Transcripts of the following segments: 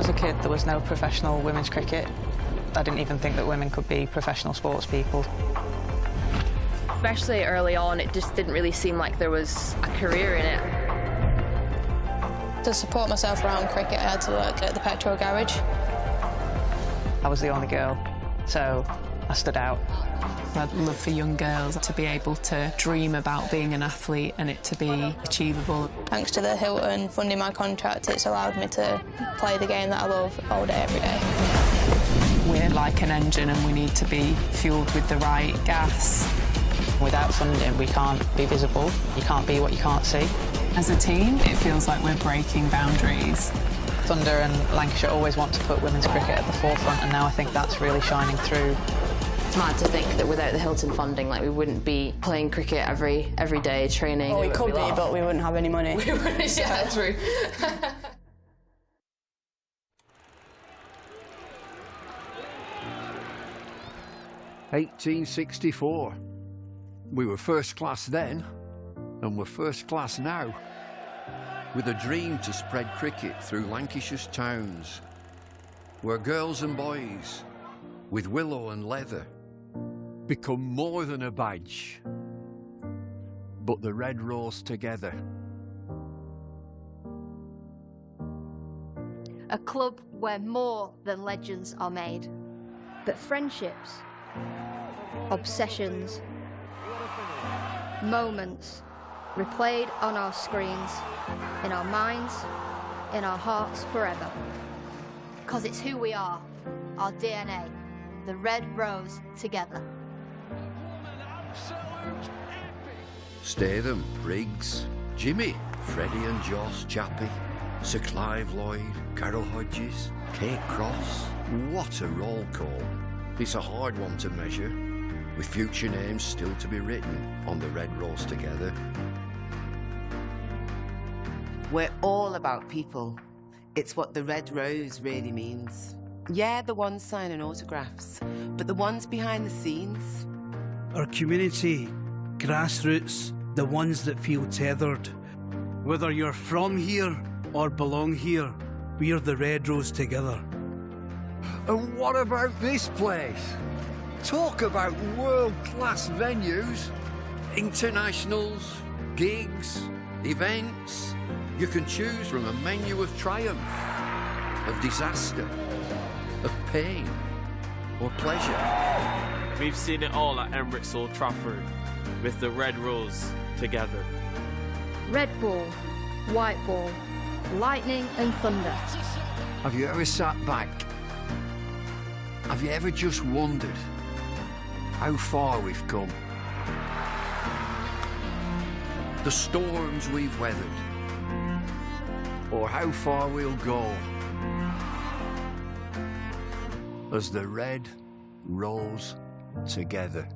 was a kid, there was no professional women's cricket. I didn't even think that women could be professional sports people. Especially early on, it just didn't really seem like there was a career in it. To support myself around cricket, I had to work at the petrol garage. I was the only girl, so I stood out. I'd love for young girls to be able to dream about being an athlete and it to be achievable. Thanks to the Hilton funding my contract, it's allowed me to play the game that I love all day, every day. We're like an engine and we need to be fuelled with the right gas. Without funding, we can't be visible. You can't be what you can't see. As a team, it feels like we're breaking boundaries. Thunder and Lancashire always want to put women's cricket at the forefront, and now I think that's really shining through. It's mad to think that without the Hilton funding, like, we wouldn't be playing cricket every day, training. Well, we could be, but we wouldn't have any money. We wouldn't, yeah, true. 1864. We were first class then, and we're first class now. With a dream to spread cricket through Lancashire's towns, where girls and boys, with willow and leather, become more than a badge, but the red rose together. A club where more than legends are made, but friendships, obsessions, moments replayed on our screens, in our minds, in our hearts forever. 'Cause it's who we are, our DNA, the red rose together. Statham, Briggs, Jimmy, Freddie and Joss Chappie, Sir Clive Lloyd, Carol Hodges, Kate Cross. What a roll call. It's a hard one to measure, with future names still to be written on the red rose together. We're all about people. It's what the red rose really means. Yeah, the ones signing autographs, but the ones behind the scenes. Our community, grassroots, the ones that feel tethered. Whether you're from here or belong here, we're the red rose together. And what about this place? Talk about world-class venues, internationals, gigs, events. You can choose from a menu of triumph, of disaster, of pain, or pleasure. We've seen it all at Emirates Old Trafford, with the red rose together. Red ball, white ball, lightning and thunder. Have you ever sat back? Have you ever just wondered how far we've come? The storms we've weathered, or how far we'll go as the red rose together.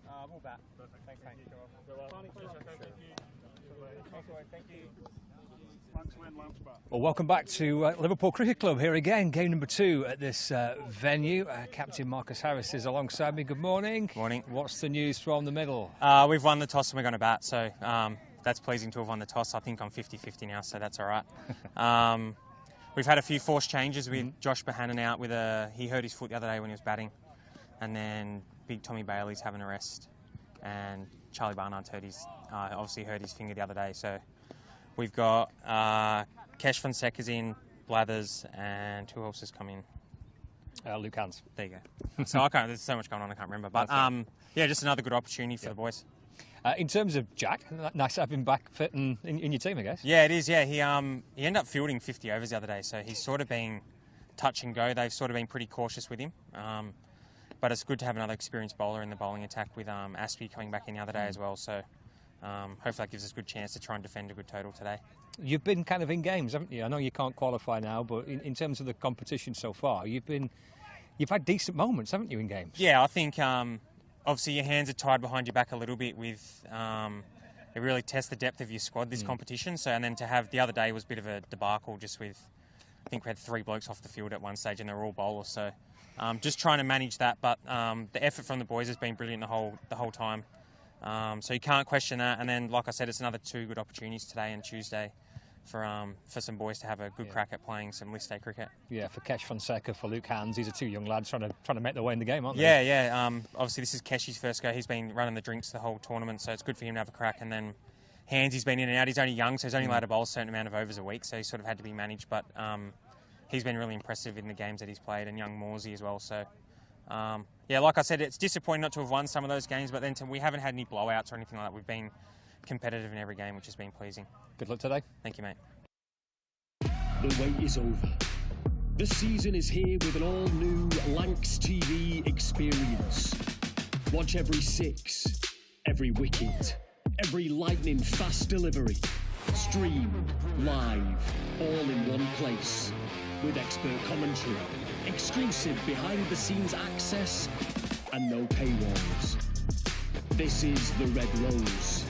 All back. Thanks, mate. Thank you. Well, welcome back to Liverpool Cricket Club here again, game number 2 at this venue. Captain Marcus Harris is alongside me. Good morning. Morning. What's the news from the middle? We've won the toss and we're going to bat, so that's pleasing to have won the toss. I think I'm 50-50 now, so that's all right. We've had a few forced changes with Josh Bohannon out with he hurt his foot the other day when he was batting, and then Big Tommy Bailey's having a rest, and Charlie Barnard's obviously hurt his finger the other day, so we've got Kesh Fonseca's in, Blathers, and who else has come in? Luke Hans. There you go. So there's so much going on I can't remember, but yeah, just another good opportunity for the boys. In terms of Jack, nice to have him back fit in your team, I guess. Yeah, it is. Yeah, he ended up fielding 50 overs the other day, so he's sort of been touch and go. They've sort of been pretty cautious with him. But it's good to have another experienced bowler in the bowling attack with Aspie coming back in the other day as well. So hopefully that gives us a good chance to try and defend a good total today. You've been kind of in games, haven't you? I know you can't qualify now, but in terms of the competition so far, you've had decent moments, haven't you, in games? Yeah, I think obviously your hands are tied behind your back a little bit with it really tests the depth of your squad this competition. So, and then to have the other day was a bit of a debacle just with, I think we had 3 blokes off the field at one stage and they were all bowlers. So just trying to manage that. But the effort from the boys has been brilliant the whole time. So you can't question that. And then, like I said, it's another 2 good opportunities today and Tuesday for some boys to have a good crack at playing some list day cricket. Yeah, for Kesh Fonseca, for Luke Hans, these are 2 young lads trying to make their way in the game, aren't they? Yeah. Obviously, this is Kesh's first go. He's been running the drinks the whole tournament, so it's good for him to have a crack. And then Hans, he's been in and out. He's only young, so he's only allowed to bowl a certain amount of overs a week, so he sort of had to be managed. But he's been really impressive in the games that he's played, and young Morsey as well. So, yeah, like I said, it's disappointing not to have won some of those games, but then we haven't had any blowouts or anything like that. We've been competitive in every game, which has been pleasing. Good luck today. Thank you, mate. The wait is over. The season is here with an all-new Lancs TV experience. Watch every 6, every wicket, every lightning-fast delivery. Streamed, live, all in one place. With expert commentary, exclusive behind-the-scenes access, and no paywalls. This is the Red Rose.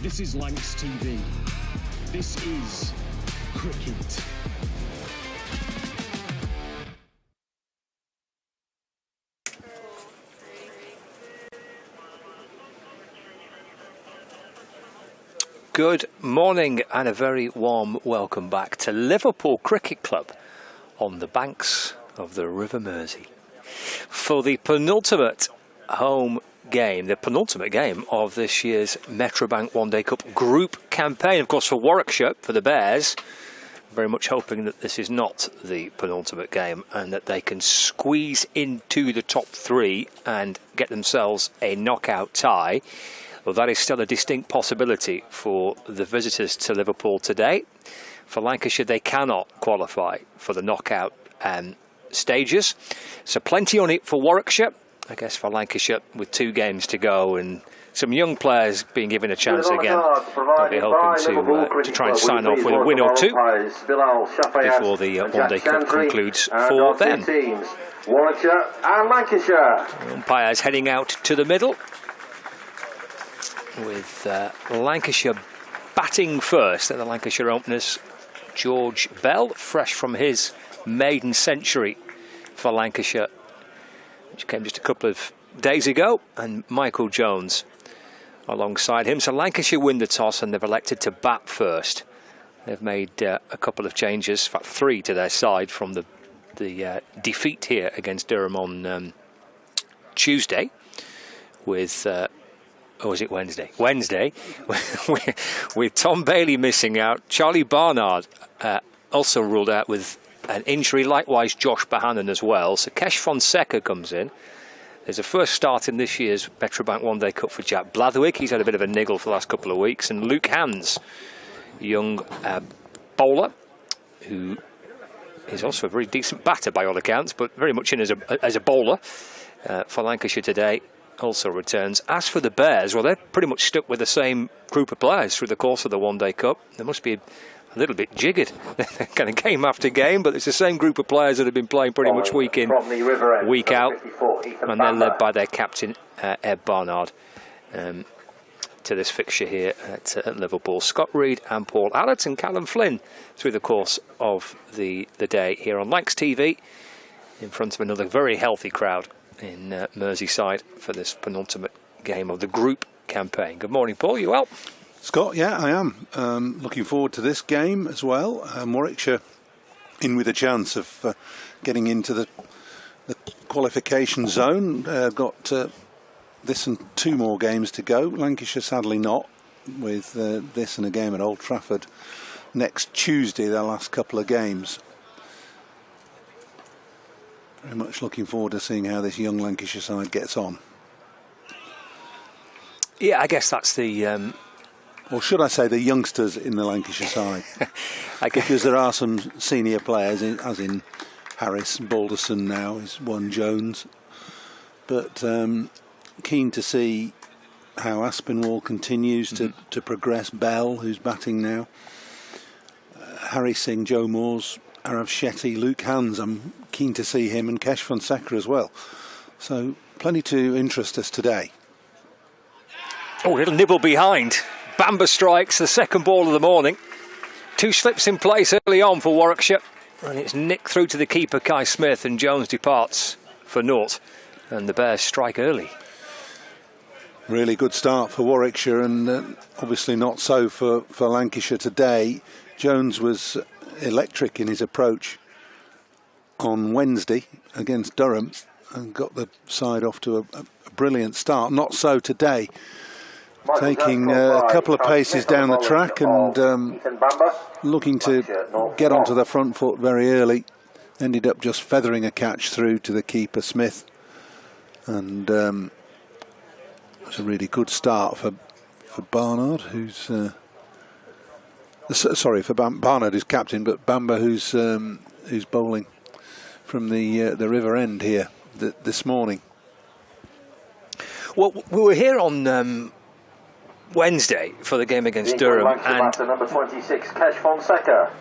This is Lancs TV. This is cricket. Good morning and a very warm welcome back to Liverpool Cricket Club on the banks of the River Mersey for the penultimate home game, the penultimate game of this year's Metrobank One Day Cup group campaign. Of course, for Warwickshire, for the Bears, very much hoping that this is not the penultimate game and that they can squeeze into the top 3 and get themselves a knockout tie. Well, that is still a distinct possibility for the visitors to Liverpool today. For Lancashire, they cannot qualify for the knockout stages. So plenty on it for Warwickshire. I guess for Lancashire, with 2 games to go and some young players being given a chance again, they'll be hoping to try and sign off with a win or 2 before the One Day Cup concludes for them. Warwickshire and Lancashire. Umpires heading out to the middle, with Lancashire batting first. And the Lancashire openers, George Bell, fresh from his maiden century for Lancashire, which came just a couple of days ago, and Michael Jones alongside him. So Lancashire win the toss and they've elected to bat first. They've made a couple of changes, in fact 3 to their side from the defeat here against Durham on Tuesday, with or was it Wednesday? Wednesday, with Tom Bailey missing out. Charlie Barnard also ruled out with an injury, likewise Josh Bohannon as well. So Kesh Fonseca comes in. There's a first start in this year's Metrobank One Day Cup for Jack Blatherwick. He's had a bit of a niggle for the last couple of weeks. And Luke Hans, young bowler, who is also a very decent batter by all accounts, but very much in as a bowler for Lancashire today, also returns. As for the Bears, well, they're pretty much stuck with the same group of players through the course of the One Day Cup. They must be a little bit jiggered kind of game after game, but it's the same group of players that have been playing pretty much week in, week out, and they're led by their captain Ed Barnard to this fixture here at Liverpool. Scott Reed and Paul Allett and Callum Flynn through the course of the day here on Lancs TV, in front of another very healthy crowd in Merseyside for this penultimate game of the group campaign. Good morning, Paul. You well? Scott, yeah, I am. Looking forward to this game as well. Warwickshire in with a chance of getting into the qualification zone. Got this and 2 more games to go. Lancashire sadly not, with this and a game at Old Trafford next Tuesday, their last couple of games. Very much looking forward to seeing how this young Lancashire side gets on. Yeah, I guess that's the... or should I say the youngsters in the Lancashire side? Because there are some senior players, as in Harris, Balderson now is one, Jones. But keen to see how Aspinwall continues to progress. Bell, who's batting now. Harry Singh, Joe Moores, Arav Shetty, Luke Hans, I'm keen to see him, and Kesh Fonseca as well. So plenty to interest us today. Oh, a little nibble behind. Bamber strikes the second ball of the morning. 2 slips in place early on for Warwickshire. And it's nicked through to the keeper, Kai Smith, and Jones departs for naught. And the Bears strike early. Really good start for Warwickshire, and obviously not so for Lancashire today. Jones was electric in his approach on Wednesday against Durham and got the side off to a brilliant start. Not so today. Taking a couple of paces down the track and looking to get onto the front foot very early. Ended up just feathering a catch through to the keeper, Smith. And it was a really good start for Barnard, who's... sorry, for Barnard, who's captain, but Bamba, who's bowling from the river end here this morning. Well, we were here on Wednesday for the game against Durham, and number 26, Kesh Fonseca.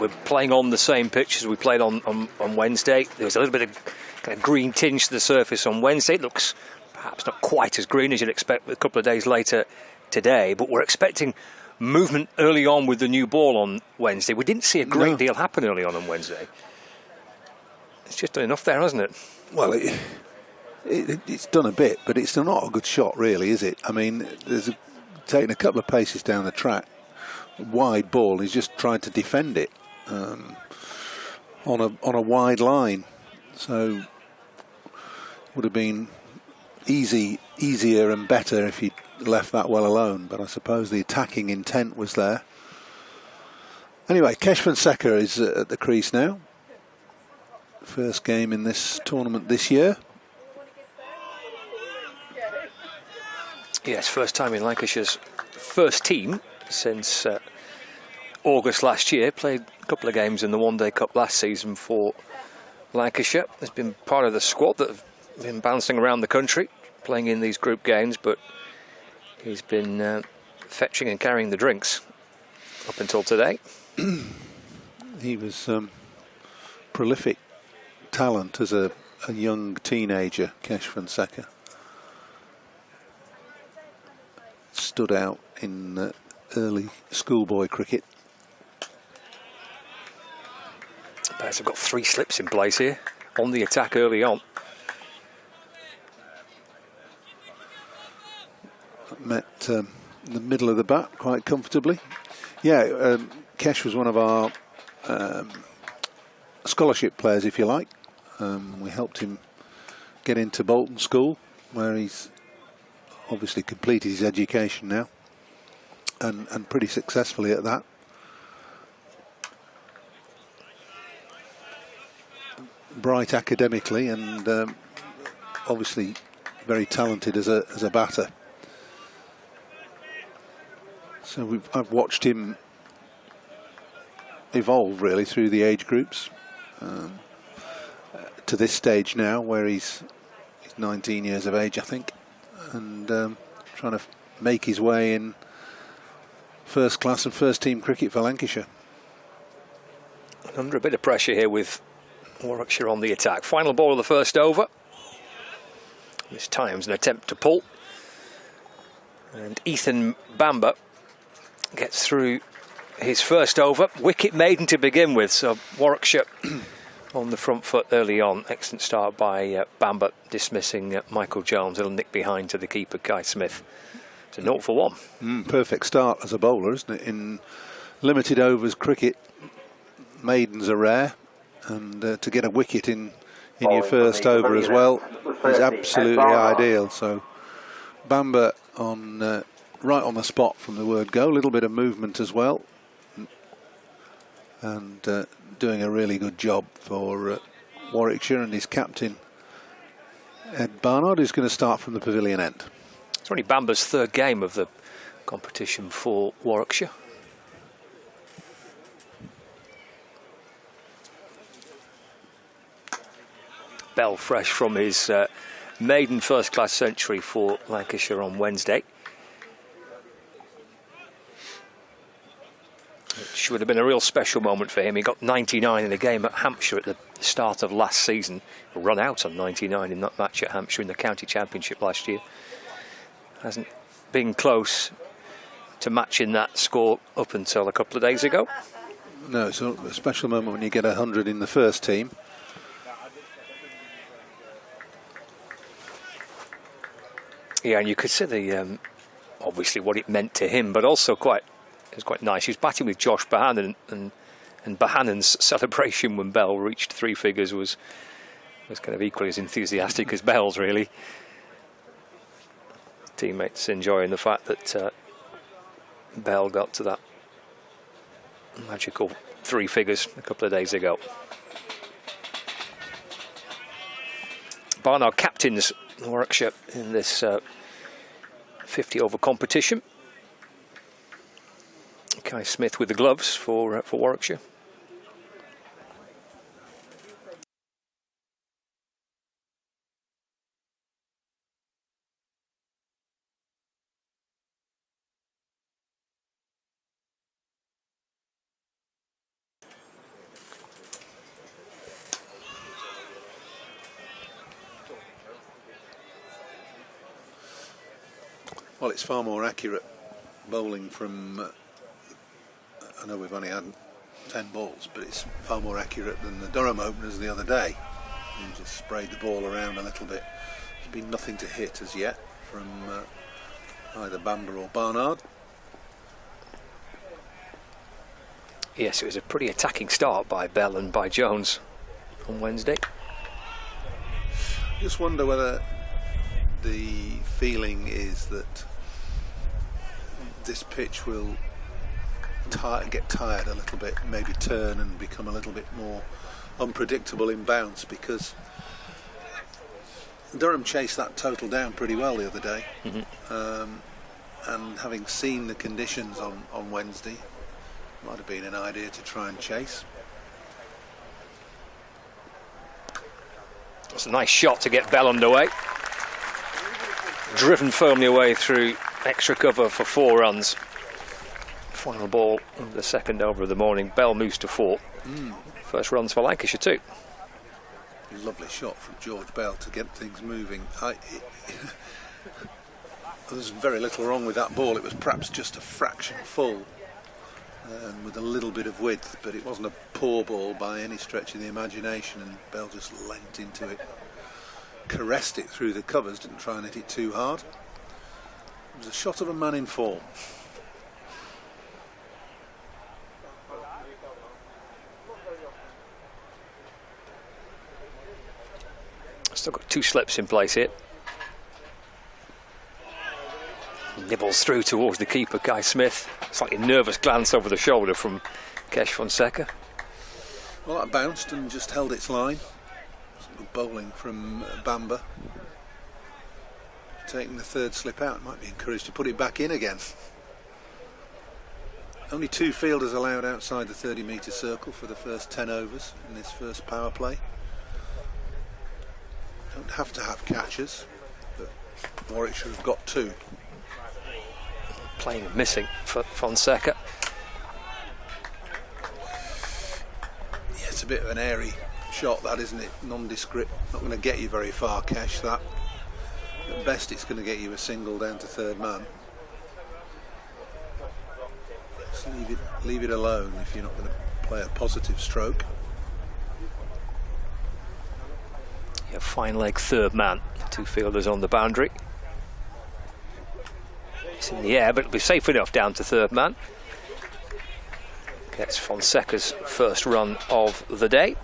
We're playing on the same pitch as we played on Wednesday. There was a little bit of kind of green tinge to the surface on Wednesday. It looks perhaps not quite as green as you'd expect a couple of days later today, but we're expecting movement early on with the new ball on Wednesday. We didn't see a great deal happen early on Wednesday. It's just done enough there, hasn't it? Well, it's done a bit, but it's not a good shot, really, is it? I mean, taking a couple of paces down the track, wide ball. He's just tried to defend it on a wide line, so would have been easier and better if he'd left that well alone. But I suppose the attacking intent was there. Anyway, Kesh Fonseca is at the crease now. First game in this tournament this year. Yes, first time in Lancashire's first team since August last year. Played a couple of games in the One Day Cup last season for Lancashire. Has been part of the squad that have been bouncing around the country, playing in these group games, but he's been fetching and carrying the drinks up until today. He was prolific talent as a young teenager, Kesh Fonseca. Stood out in early schoolboy cricket. Bears have got 3 slips in place here on the attack early on. Met in the middle of the bat quite comfortably. Yeah, Kesh was one of our scholarship players, if you like. We helped him get into Bolton School, where he's obviously completed his education now, and pretty successfully at that. Bright academically, and obviously very talented as a batter. So I've watched him evolve really through the age groups to this stage now, where he's 19 years of age, I think, and trying to make his way in first class and first team cricket for Lancashire. Under a bit of pressure here with Warwickshire on the attack. Final ball of the first over. This time's an attempt to pull, and Ethan Bamba gets through his first over. Wicket maiden to begin with, so Warwickshire on the front foot early on. Excellent start by Bamba, dismissing Michael Jones. A little nick behind to the keeper, Kai Smith. It's a 0 for 1. Perfect start as a bowler, isn't it? In limited overs cricket, maidens are rare, and to get a wicket in your first over as well is absolutely ideal. So Bamba on right on the spot from the word go. A little bit of movement as well, and doing a really good job for Warwickshire, and his captain Ed Barnard is going to start from the pavilion end. It's only Bamba's third game of the competition for Warwickshire. Bell fresh from his maiden first-class century for Lancashire on Wednesday. Which would have been a real special moment for him. He got 99 in a game at Hampshire at the start of last season. Run out on 99 in that match at Hampshire in the county championship last year. Hasn't been close to matching that score up until a couple of days ago. No, it's a special moment when you get 100 in the first team. Yeah, and you could see the obviously what it meant to him, but also it was quite nice. He was batting with Josh Bohannon, and Bohannon's celebration when Bell reached 3 figures was kind of equally as enthusiastic as Bell's, really. Teammates enjoying the fact that Bell got to that magical 3 figures a couple of days ago. Barnard captains Warwickshire in this 50-over competition. Kai Smith with the gloves for Warwickshire. Well, it's far more accurate bowling from, I know we've only had 10 balls, but it's far more accurate than the Durham openers the other day. You just sprayed the ball around a little bit. There's been nothing to hit as yet from either Bamber or Barnard. Yes, it was a pretty attacking start by Bell and by Jones on Wednesday. Just wonder whether the feeling is that this pitch will get tired a little bit, maybe turn and become a little bit more unpredictable in bounce, because Durham chased that total down pretty well the other day. And having seen the conditions on Wednesday, might have been an idea to try and chase. It's a nice shot to get Bell underway. Driven firmly away through extra cover for 4 runs. Final ball of the second over of the morning. Bell moves to 4. First runs for Lancashire too. Lovely shot from George Bell to get things moving. There's very little wrong with that ball. It was perhaps just a fraction full with a little bit of width, but it wasn't a poor ball by any stretch of the imagination, and Bell just leant into it, caressed it through the covers, didn't try and hit it too hard. It was a shot of a man in form. Still got 2 slips in place here. Nibbles through towards the keeper, Kai Smith. Slightly nervous glance over the shoulder from Kesh Fonseca. Well, that bounced and just held its line. Some good bowling from Bamber. Taking the 3rd slip out, might be encouraged to put it back in again. Only 2 fielders allowed outside the 30-metre circle for the first 10 overs in this first power play. Don't have to have catchers, but Warwickshire have got 2. Playing and missing for Fonseca. Yeah, it's a bit of an airy shot, that, isn't it? Nondescript. Not going to get you very far, Kesh, that. At best, it's going to get you a single down to 3rd man. Just leave it alone if you're not going to play a positive stroke. Yeah, fine leg 3rd man. 2 fielders on the boundary. It's in the air, but it'll be safe enough down to 3rd man. Gets Fonseca's first run of the day.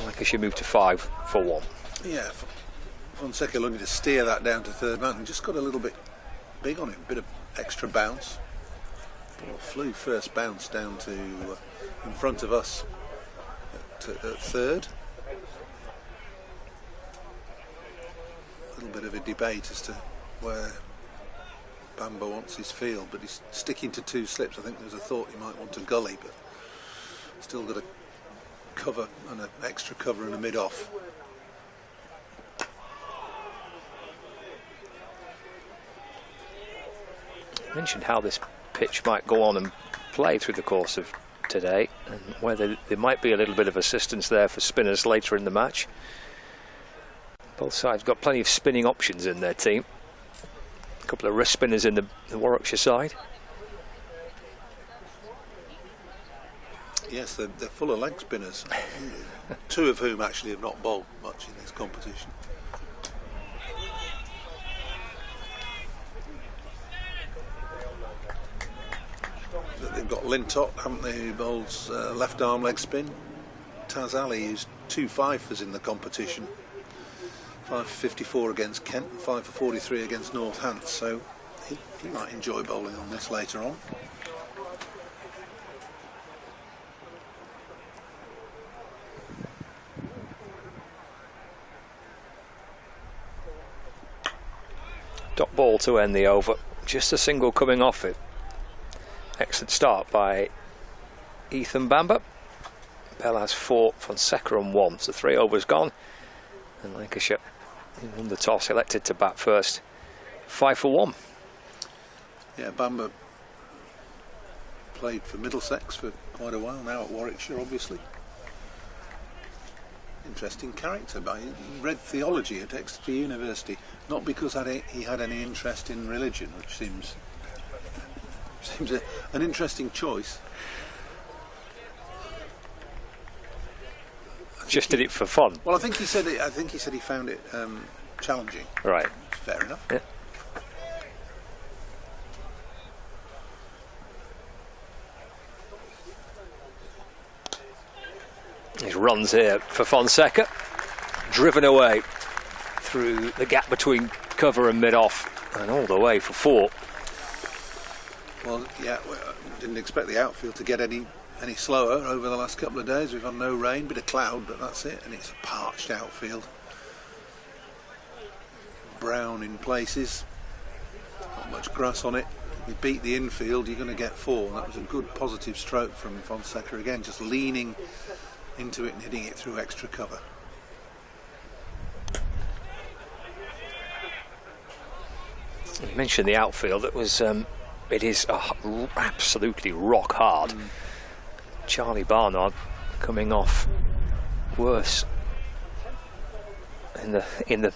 Lancashire move to 5 for 1. Yeah, Fonseca looking to steer that down to 3rd man and just got a little bit big on it, a bit of extra bounce. Ball flew first bounce down to in front of us at 3rd. A little bit of a debate as to where Bamber wants his field, but he's sticking to 2 slips. I think there's a thought he might want to gully, but still got a cover and an extra cover and a mid-off. I mentioned how this pitch might go on and play through the course of today, and whether there might be a little bit of assistance there for spinners later in the match. Both sides got plenty of spinning options in their team. A couple of wrist spinners in the Warwickshire side. Yes, they're full of leg spinners. 2 of whom actually have not bowled much in this competition. They've got Lintott, haven't they, who bowls left arm leg spin. Taz Ali, who's 2 fifers in the competition. 5 for 54 against Kent and 5 for 43 against Northants, so he might enjoy bowling on this later on. Dot ball to end the over. Just a single coming off it. Excellent start by Ethan Bamber. Bell has 4, Fonseca on 1, so 3 overs gone. And Lancashire, who won the toss, elected to bat first. 5 for 1. Yeah, Bamber played for Middlesex for quite a while, now at Warwickshire, obviously. Interesting character. He read theology at Exeter University, not because he had any interest in religion, which seems an interesting choice. Just did it for fun. Well, I think he said he found it challenging. Right. Fair enough. Yeah. His runs here for Fonseca, driven away through the gap between cover and mid-off, and all the way for 4. Well, yeah, didn't expect the outfield to get any slower over the last couple of days. We've had no rain, bit of cloud, but that's it, and it's a parched outfield. Brown in places, not much grass on it. If you beat the infield, you're going to get 4, and that was a good positive stroke from Fonseca again, just leaning into it and hitting it through extra cover. You mentioned the outfield. It was it is absolutely rock hard. Charlie Barnard coming off worse in the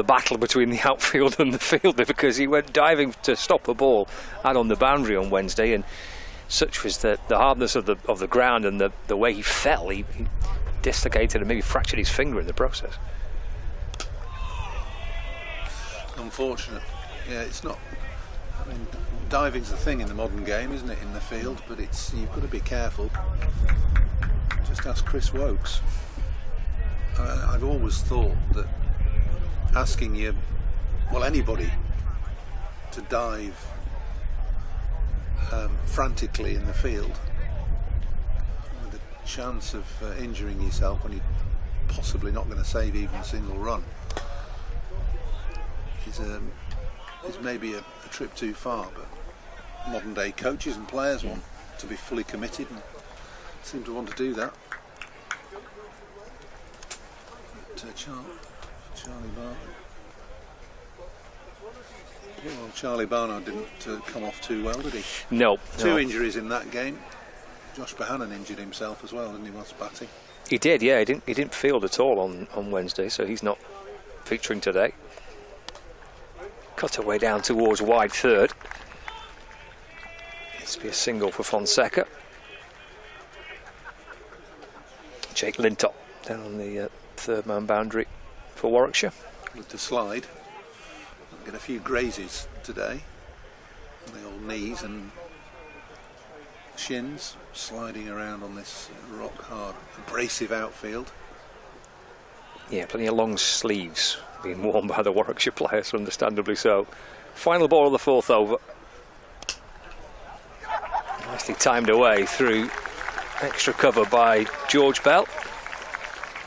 battle between the outfield and the fielder, because he went diving to stop the ball out on the boundary on Wednesday, and such was the hardness of the ground and the way he fell, he dislocated and maybe fractured his finger in the process. Unfortunate. Yeah, it's not. I mean, diving's the thing in the modern game, isn't it, in the field? But you've got to be careful. Just ask Chris Wokes. I've always thought that asking anybody to dive frantically in the field with a chance of injuring yourself when you're possibly not going to save even a single run is maybe a trip too far, but modern day coaches and players want to be fully committed and seem to want to do that. But, Charlie Barnard. Well, Charlie Barnard didn't come off too well, did he? No. 2 injuries in that game. Josh Bohannon injured himself as well, didn't he, whilst batting? He did, yeah. He didn't field at all on Wednesday, so he's not featuring today. Cut away down towards wide third. Needs to be a single for Fonseca. Jake Lintott down on the third man boundary for Warwickshire. With the slide. Get a few grazes today on the old knees and shins, sliding around on this rock hard, abrasive outfield. Yeah, plenty of long sleeves being worn by the Warwickshire players, understandably so. Final ball of the 4th over. Nicely timed away through extra cover by George Bell.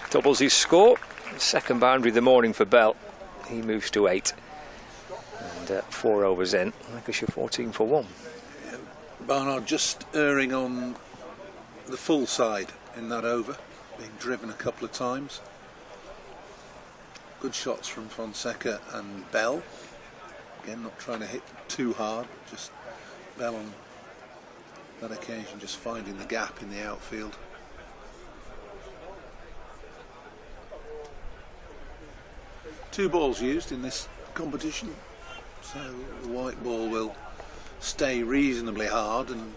Doubles his score. Second boundary of the morning for Bell. He moves to 8. And 4 overs in. Lancashire 14 for 1. Yeah, Barnard just erring on the full side in that over, being driven a couple of times. Good shots from Fonseca and Bell. Again, not trying to hit too hard, just Bell on that occasion just finding the gap in the outfield. Two balls used in this competition, so the white ball will stay reasonably hard and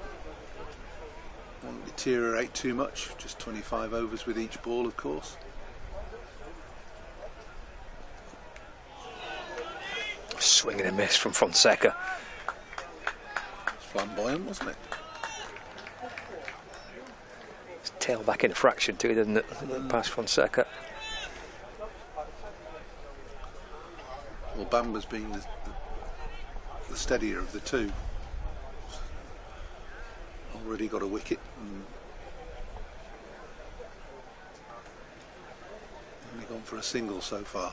won't deteriorate too much. Just 25 overs with each ball, of course. Swing and a miss from Fonseca. It's flamboyant, wasn't it? His tail back in a fraction too, didn't it? Past Fonseca. Well, Bamba's been the steadier of the two. Already got a wicket. And only gone for a single so far.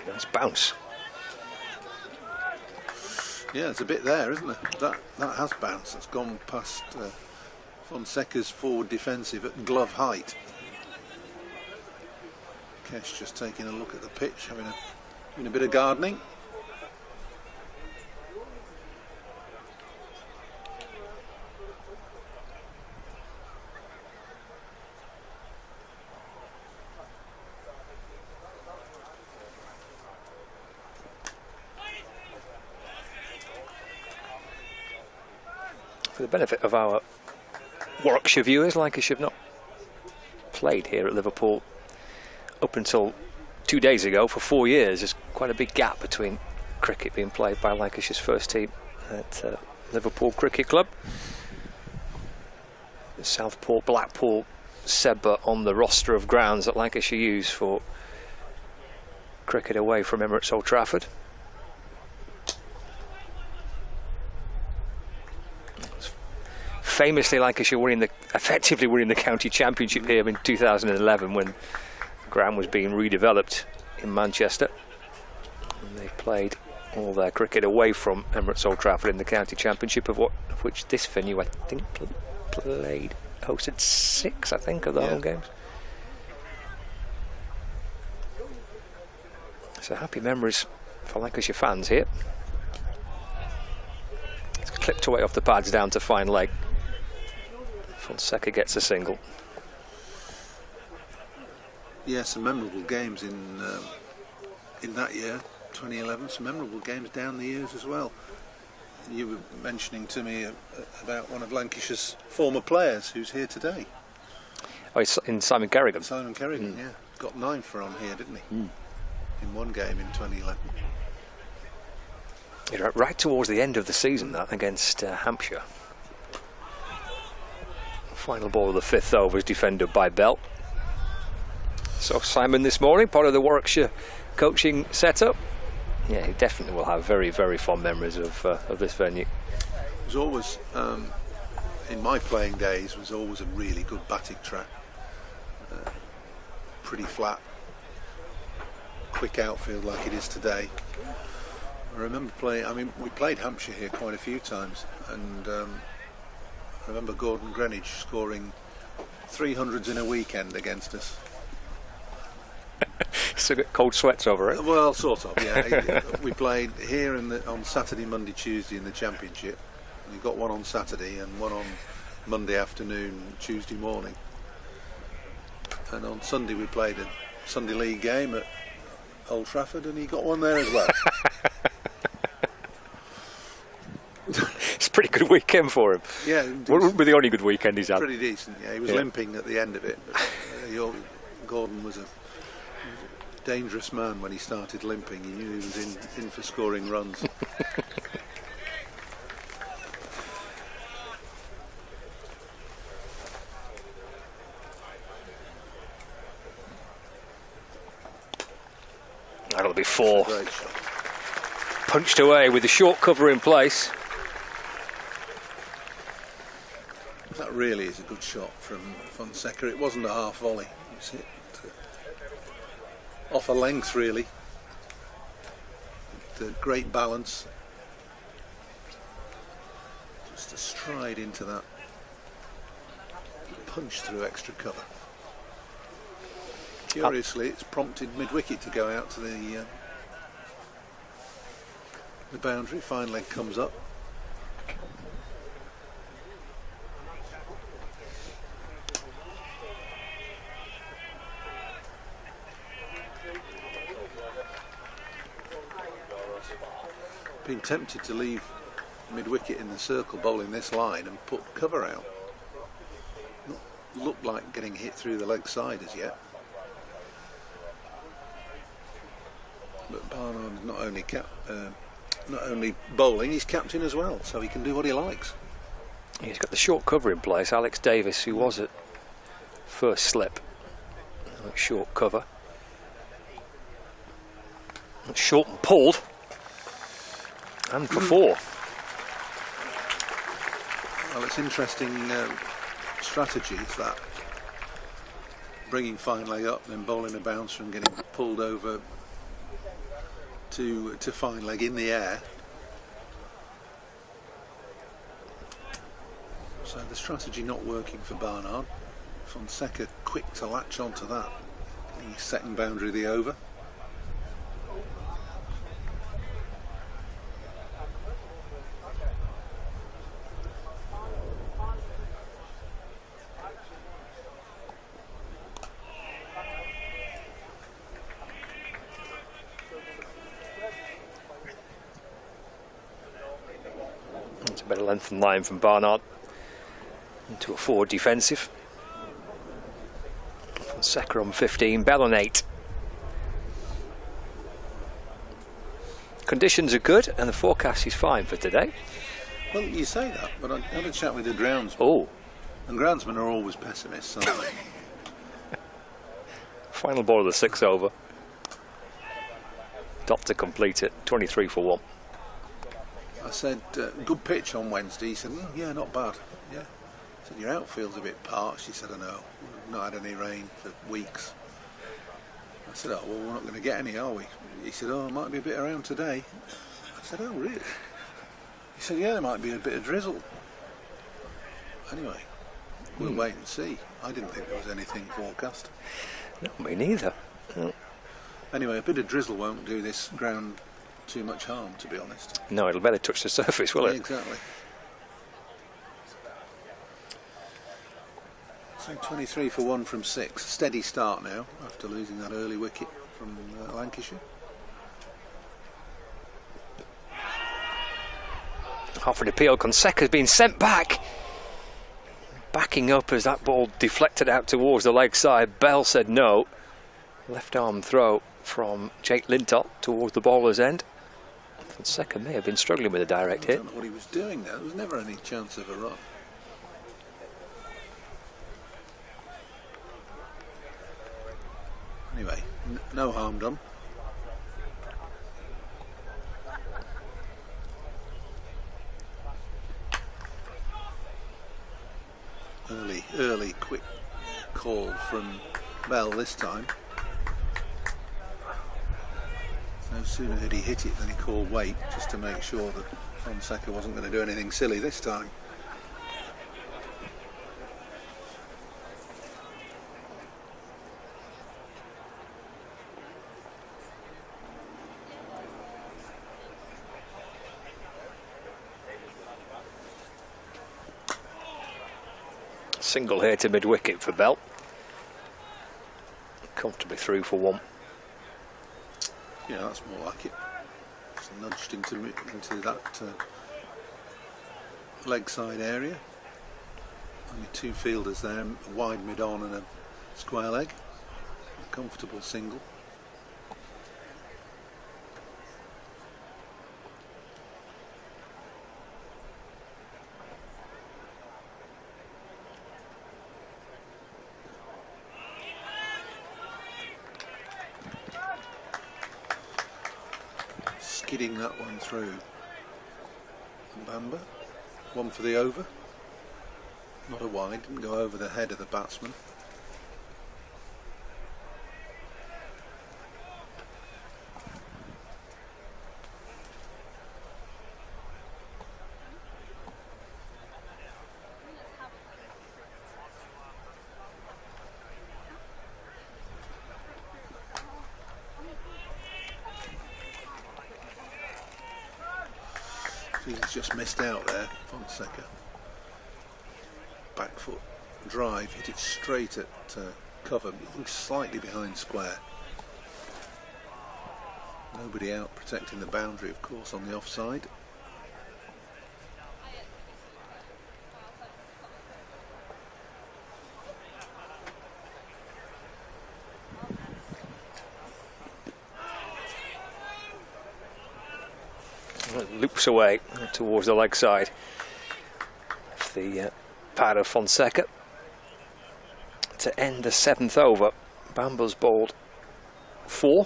Nice bounce. Yeah, it's a bit there, isn't it? That has bounced. It's gone past Fonseca's forward defensive at glove height. Kesh just taking a look at the pitch, having a bit of gardening. For the benefit of our Warwickshire viewers, Lancashire have not played here at Liverpool up until 2 days ago for 4 years. There's quite a big gap between cricket being played by Lancashire's first team at Liverpool Cricket Club. Southport, Blackpool, Sebba on the roster of grounds that Lancashire use for cricket away from Emirates Old Trafford. Famously, Lancashire effectively winning the county championship here in 2011 when the ground was being redeveloped in Manchester. And they played all their cricket away from Emirates Old Trafford in the county championship, of which this venue, I think, hosted 6, I think, of the home games. So happy memories for Lancashire fans here. It's clipped away off the pads down to fine leg. Fonseca gets a single. Yeah, some memorable games in that year, 2011. Some memorable games down the years as well. You were mentioning to me about one of Lancashire's former players who's here today. Oh, it's in Simon Kerrigan. Simon Kerrigan, yeah. Got 9 for on here, didn't he? In one game in 2011. Yeah, right towards the end of the season, that, against Hampshire. Final ball of the 5th over is defended by Bell. So Simon this morning, part of the Warwickshire coaching setup. Yeah, he definitely will have very, very fond memories of this venue. It was always, in my playing days, was always a really good batting track. Pretty flat, quick outfield like it is today. I remember we played Hampshire here quite a few times, and I remember Gordon Greenwich scoring 300s in a weekend against us. Still got cold sweats over it. Well, sort of, yeah. We played here on Saturday, Monday, Tuesday in the Championship. We got one on Saturday and one on Monday afternoon, Tuesday morning. And on Sunday we played a Sunday League game at Old Trafford, and he got one there as well. It's a pretty good weekend for him. Yeah, wouldn't be the only good weekend he's had. Pretty decent. Yeah, he was limping at the end of it. But, Gordon was a dangerous man when he started limping. He knew he was in for scoring runs. That'll be 4. Punched away with the short cover in place. That really is a good shot from Fonseca. It wasn't a half volley. It's hit off a length, really. The great balance. Just a stride into that. Punch through extra cover. Curiously, it's prompted mid-wicket to go out to the boundary. Fine leg comes up. Been tempted to leave mid-wicket in the circle bowling this line and put cover out. Not look like getting hit through the leg side as yet. But Barnard is not only bowling, he's captain as well, so he can do what he likes. He's got the short cover in place. Alex Davis, who was at first slip, short cover. Short and pulled, and for 4. Well, it's interesting strategy is that, bringing fine leg up, then bowling a bouncer and getting pulled over to fine leg in the air. So the strategy not working for Barnard. Fonseca quick to latch onto that. The second boundary of the over. It's a better length and line from Barnard into a forward defensive. Fonseca on 15, Bell on 8. Conditions are good and the forecast is fine for today. Well, you say that, but I had a chat with the groundsman. Oh. And groundsmen are always pessimists, aren't they? Final ball of the 6th over. Dot to complete it, 23 for 1. I said, good pitch on Wednesday. He said, yeah, not bad. Yeah. I said, your outfield's a bit parched. He said, I know. We've not had any rain for weeks. I said, oh, well, we're not going to get any, are we? He said, oh, it might be a bit around today. I said, oh, really? He said, yeah, there might be a bit of drizzle. Anyway, we'll wait and see. I didn't think there was anything forecast. No, me neither. No. Anyway, a bit of drizzle won't do this ground too much harm, to be honest. No, it'll better touch the surface, will it? Exactly. So 23 for 1 from 6. Steady start now after losing that early wicket from Lancashire. Offered appeal, Fonseca's been sent back. Backing up as that ball deflected out towards the leg side. Bell said no. Left arm throw from Jake Lintott towards the bowler's end. Fonseca may have been struggling with a direct hit. I don't know what he was doing there. There was never any chance of a run. Anyway, no harm done. Early, quick call from Bell this time. No sooner had he hit it than he called wait, just to make sure that Fonseca wasn't going to do anything silly this time. Single here to mid-wicket for Bell. Comfortably through for 1. Yeah, that's more like it. Just nudged into that leg side area. Only 2 fielders there, a wide mid-on and a square leg. A comfortable single. Skidding that one through. Bamba, 1 for the over. Not a wide, didn't go over the head of the batsman. He's just missed out there, Fonseca. Back foot drive, hit it straight at cover, slightly behind square. Nobody out protecting the boundary, of course, on the offside. loops away towards the leg side of the pad of Fonseca. To end the 7th over, Bamba's bowled 4.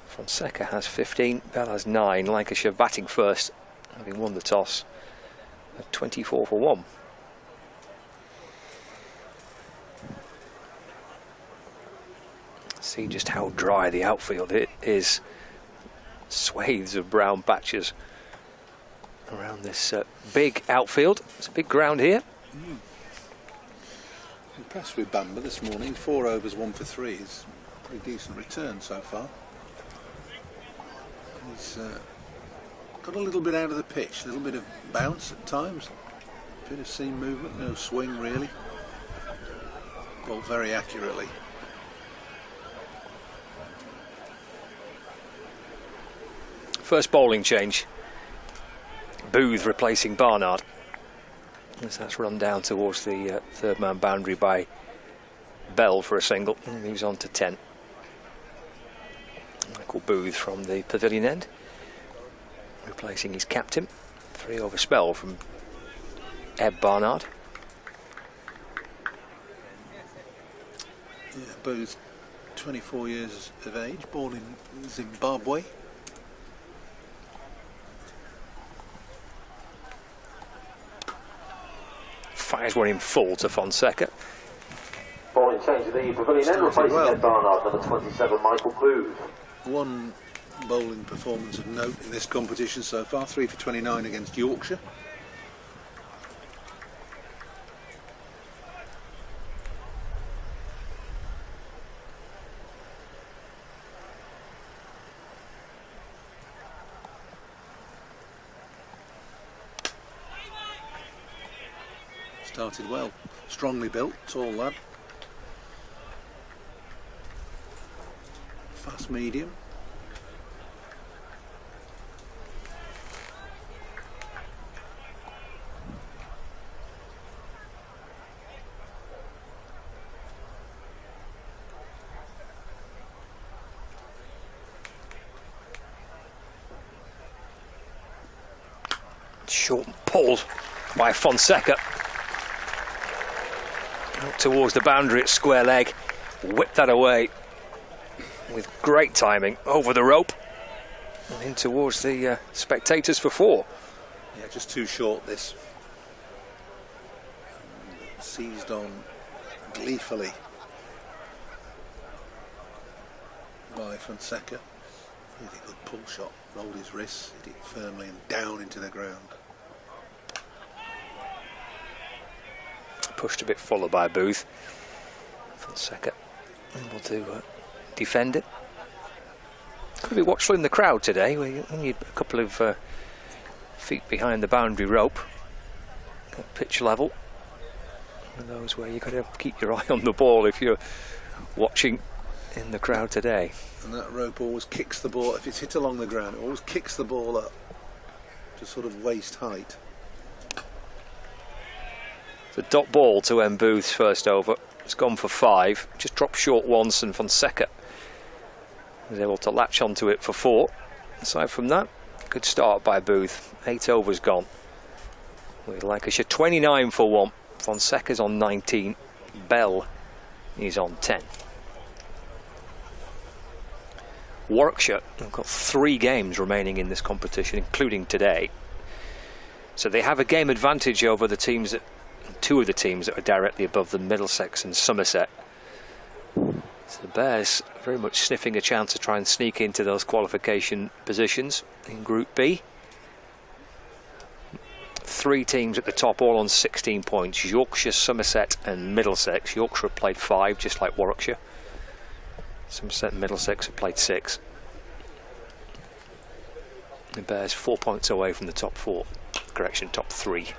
Fonseca has 15, Bell has 9. Lancashire batting first, having won the toss at 24 for 1. See just how dry the outfield it is. Swathes of brown patches around this big outfield. It's a big ground here. Impressed with Bamba this morning. 4 overs, 1 for 3 is a pretty decent return so far. He's got a little bit out of the pitch, a little bit of bounce at times, a bit of seam movement, no swing really. Ball very accurately. First bowling change. Booth replacing Barnard. As that's run down towards the third man boundary by Bell for a single. And moves on to 10. Michael Booth from the pavilion end, replacing his captain. 3 over spell from Eb Barnard. Yeah, Booth, 24 years of age, born in Zimbabwe. Fires one in full to Fonseca. Bowling change of the pavilion end, replacing Ed Barnard, number 27, Michael Booth. One bowling performance of note in this competition so far, 3 for 29 against Yorkshire. Started well, strongly built, tall lad. Fast medium. Short pulled by Fonseca. Out towards the boundary at square leg. Whipped that away with great timing over the rope and in towards the spectators for 4. Yeah, just too short this. Seized on gleefully by Fonseca. Really good pull shot, rolled his wrists, hit it firmly and down into the ground. Pushed a bit fuller by Booth. Fonseca able to defend it. Could be watchful in the crowd today. We need a couple of feet behind the boundary rope. At pitch level. One of those where you've got to keep your eye on the ball if you're watching in the crowd today. And that rope always kicks the ball, if it's hit along the ground, it always kicks the ball up to sort of waist height. The dot ball to M. Booth's first over. It's gone for 5. Just dropped short once, and Fonseca was able to latch onto it for 4. Aside from that, good start by Booth. 8 overs gone. With Lancashire 29 for 1. Fonseca's on 19. Bell is on 10. Warwickshire have got 3 games remaining in this competition, including today. So they have a game advantage over the teams that 2 of the teams that are directly above them, Middlesex and Somerset. So the Bears very much sniffing a chance to try and sneak into those qualification positions in Group B. 3 teams at the top, all on 16 points. Yorkshire, Somerset and Middlesex. Yorkshire have played 5, just like Warwickshire. Somerset and Middlesex have played 6. The Bears 4 points away from the top 4. Correction, top 3.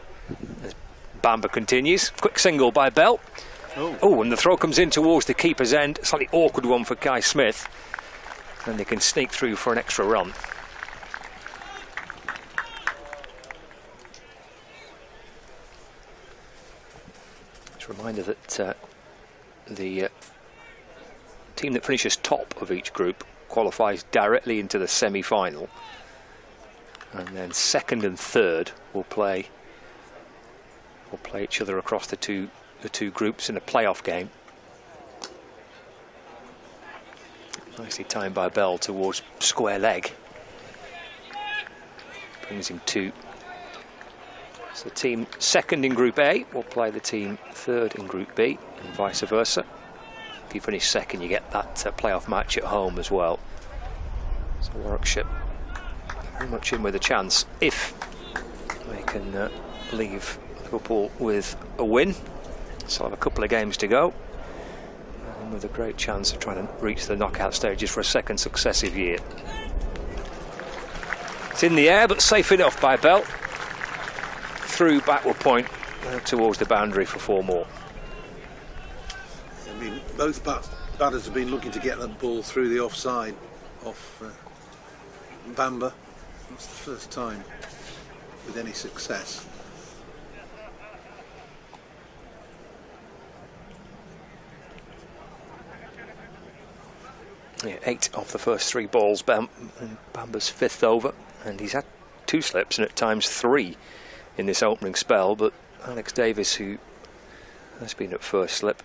As Bamba continues. Quick single by Bell. Oh, and the throw comes in towards the keeper's end. Slightly awkward one for Guy Smith. And they can sneak through for an extra run. Just a reminder that the team that finishes top of each group qualifies directly into the semi-final. and then second and third will play each other across the two groups in a playoff game. Nicely timed by Bell towards square leg. Brings him 2. So the team second in Group A will play the team third in Group B, and vice versa. If you finish second, you get that playoff match at home as well. So Warwickshire very much in with a chance if they can leave Liverpool with a win. Still have a couple of games to go, and with a great chance of trying to reach the knockout stages for a second successive year. It's in the air, but safe enough by Bell. Through backward point towards the boundary for 4 more. I mean, both batters have been looking to get that ball through the offside off Bamber. That's the first time with any success. Yeah, 8 off the first 3 balls. Bamber's 5th over, and he's had 2 slips and at times 3 in this opening spell, but Alex Davis, who has been at first slip,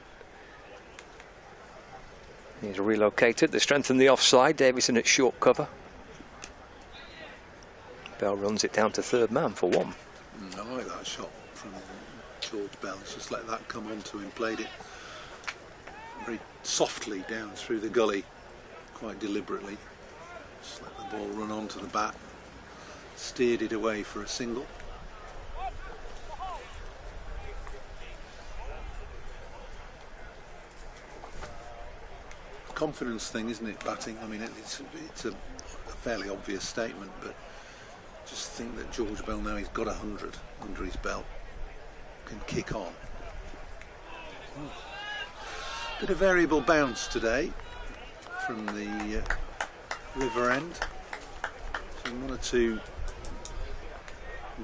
he's relocated. They strengthen the offside. Davison at short cover. Bell runs it down to third man for 1. I like that shot from George Bell. He's just let that come onto him, played it very softly down through the gully, quite deliberately. Just let the ball run onto the bat, steered it away for a single. Confidence thing, isn't it, batting? I mean, it's a fairly obvious statement, but just think that George Bell, now he's got 100 under his belt, can kick on. Bit of variable bounce today from the river end. So 1 or 2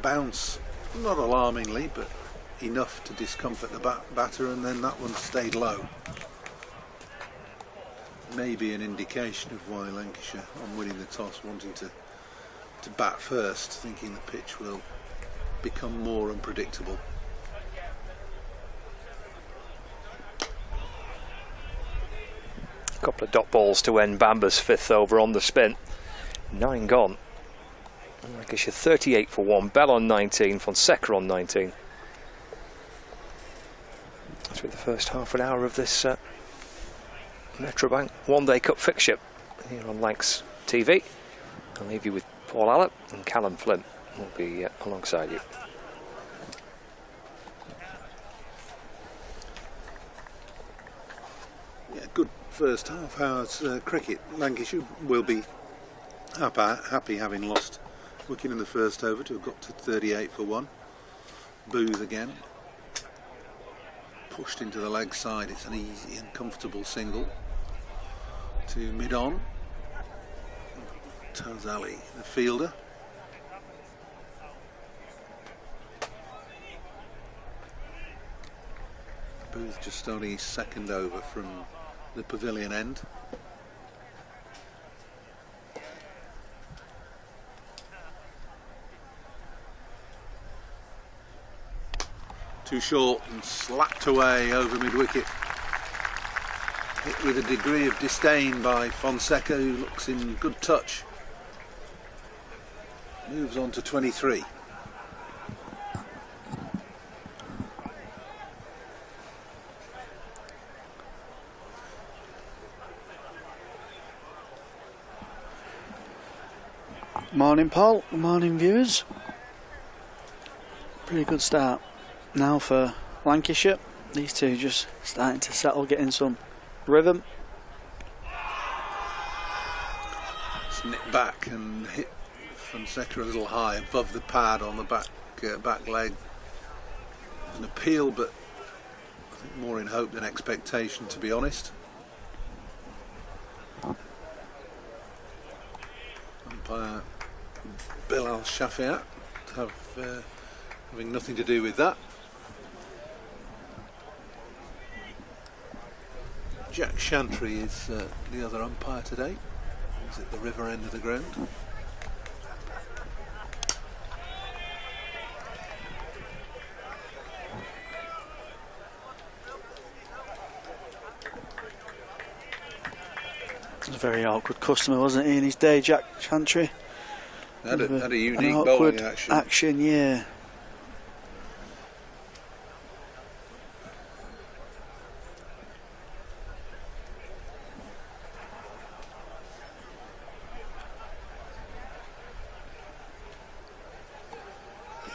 bounce, not alarmingly, but enough to discomfort the batter, and then that one stayed low. Maybe an indication of why Lancashire, on winning the toss, wanting to bat first, thinking the pitch will become more unpredictable. A couple of dot balls to end Bamber's 5th over on the spin. 9 gone. Lancashire 38 for 1. Bell on 19. Fonseca on 19. Through the first half an hour of this Metrobank One-Day Cup fixture here on Lancs TV. I'll leave you with Paul Allott, and Callum Flint will be alongside you. Yeah, good first half hours cricket. Lancashire will be happy having lost Wicket in the first over to have got to 38 for 1. Booth again. Pushed into the leg side. It's an easy and comfortable single to mid-on. Tazali, the fielder. Booth just only his 2nd over from the pavilion end. Too short and slapped away over mid-wicket. Hit with a degree of disdain by Fonseca, who looks in good touch. Moves on to 23. Morning, Paul. Morning, viewers. Pretty good start now for Lancashire. These two just starting to settle, getting some rhythm. Snip back and hit Fonseca a little high above the pad on the back leg. It was an appeal, but I think more in hope than expectation, to be honest. Umpire Bilal Shafiat having nothing to do with that. Jack Chantry is the other umpire today. He's at the river end of the ground. very awkward customer, wasn't he, in his day, Jack Chantry? Had a unique awkward bowling action. Yeah.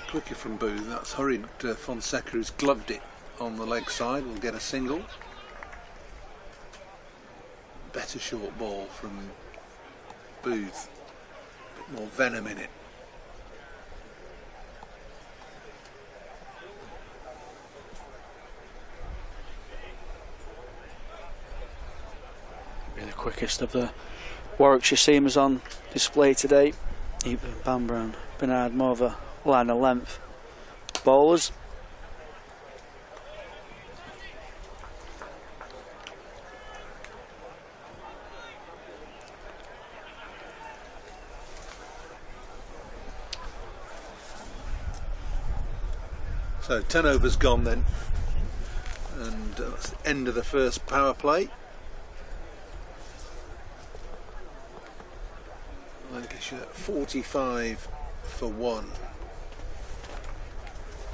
Quicker from Booth. That's hurried Fonseca, who's gloved it on the leg side, will get a single. Better short ball from Booth. A bit more venom in it. Be the quickest of the Warwickshire seamers on display today. Even Bamber and Bernard more of a line of length bowlers. So 10 overs gone then, and that's the end of the first power play. Lancashire 45 for 1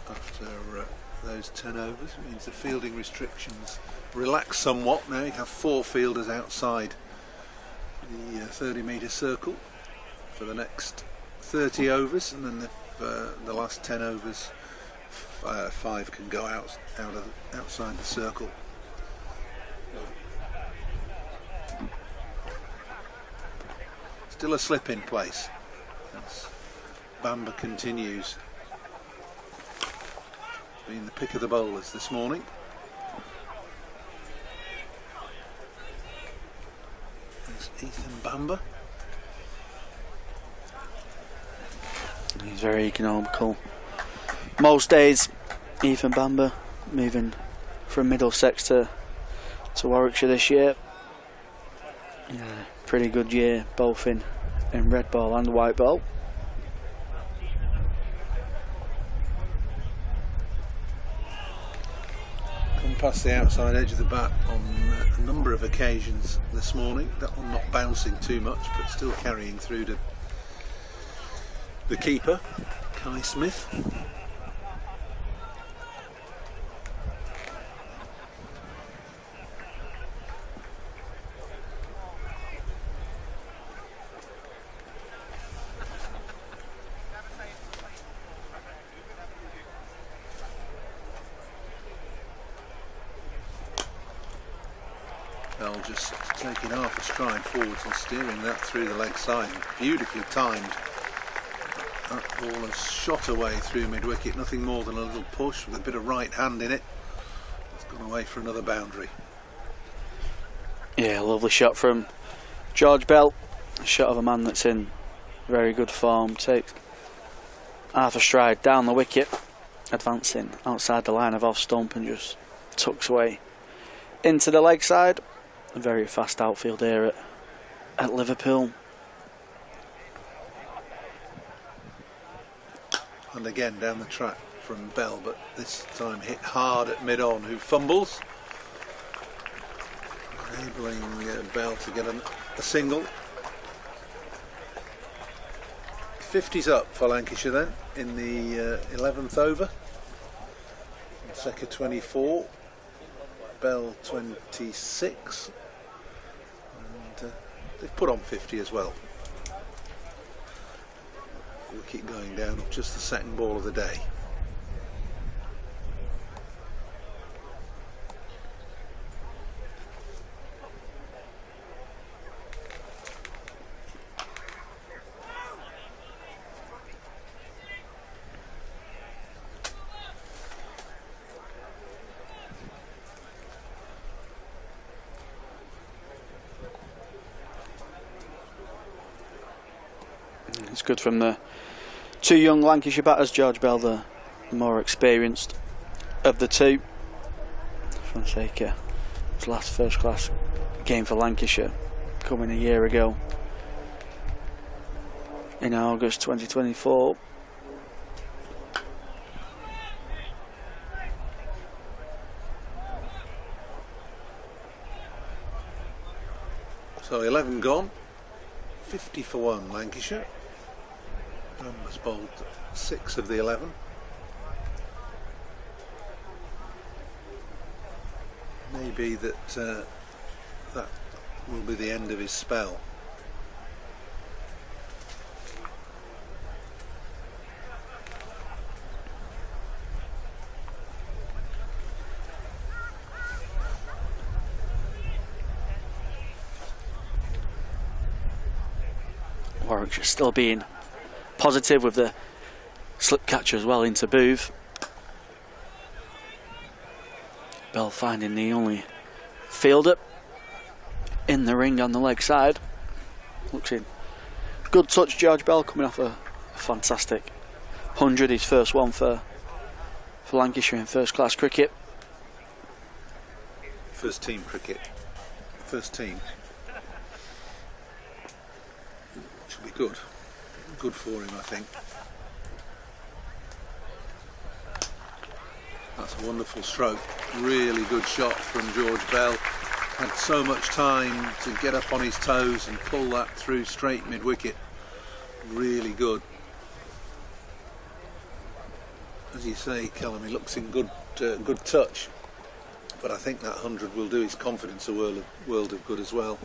after those 10 overs. It means the fielding restrictions relax somewhat now. You have 4 fielders outside the 30-metre circle for the next 30 overs, and then the last 10 overs, 5 can go outside the circle. Still a slip in place as Bamber continues being the pick of the bowlers this morning. There's Ethan Bamber. He's very economical. Most days, Ethan Bamber moving from Middlesex to Warwickshire this year. Yeah, pretty good year, both in red ball and white ball. Come past the outside edge of the bat on a number of occasions this morning. That one not bouncing too much, but still carrying through to the keeper, Kai Smith. Bell just taking half a stride forwards and steering that through the leg side. Beautifully timed. That ball has shot away through mid-wicket, nothing more than a little push with a bit of right hand in it. It's gone away for another boundary. Yeah, lovely shot from George Bell. A shot of a man that's in very good form. Takes half a stride down the wicket, advancing outside the line of off stump and just tucks away into the leg side. A very fast outfield here at Liverpool. And again down the track from Bell, but this time hit hard at mid-on, who fumbles, enabling Bell to get a single. 50's up for Lancashire then in the 11th over. Fonseca 24, Bell 26, and they've put on 50 as well. Wicket going down of just the second ball of the day. It's good from the two young Lancashire batters. George Bell, the more experienced of the two. Fonseca, his last first class game for Lancashire coming a year ago in August 2024. So 11 gone, 50 for 1 Lancashire. Bamber's bowled 6 of the 11. Maybe that that will be the end of his spell. Warwickshire still being positive with the slip catcher as well into Booth. Bell finding the only fielder in the ring on the leg side. Looks in. Good touch, George Bell, coming off a fantastic 100, his first one for Lancashire in first class cricket. First team cricket. First team. Should be good. Good for him, I think. That's a wonderful stroke. Really good shot from George Bell. Had so much time to get up on his toes and pull that through straight mid-wicket. Really good. As you say, Callum, he looks in good touch. But I think that 100 will do his confidence a world of good as well.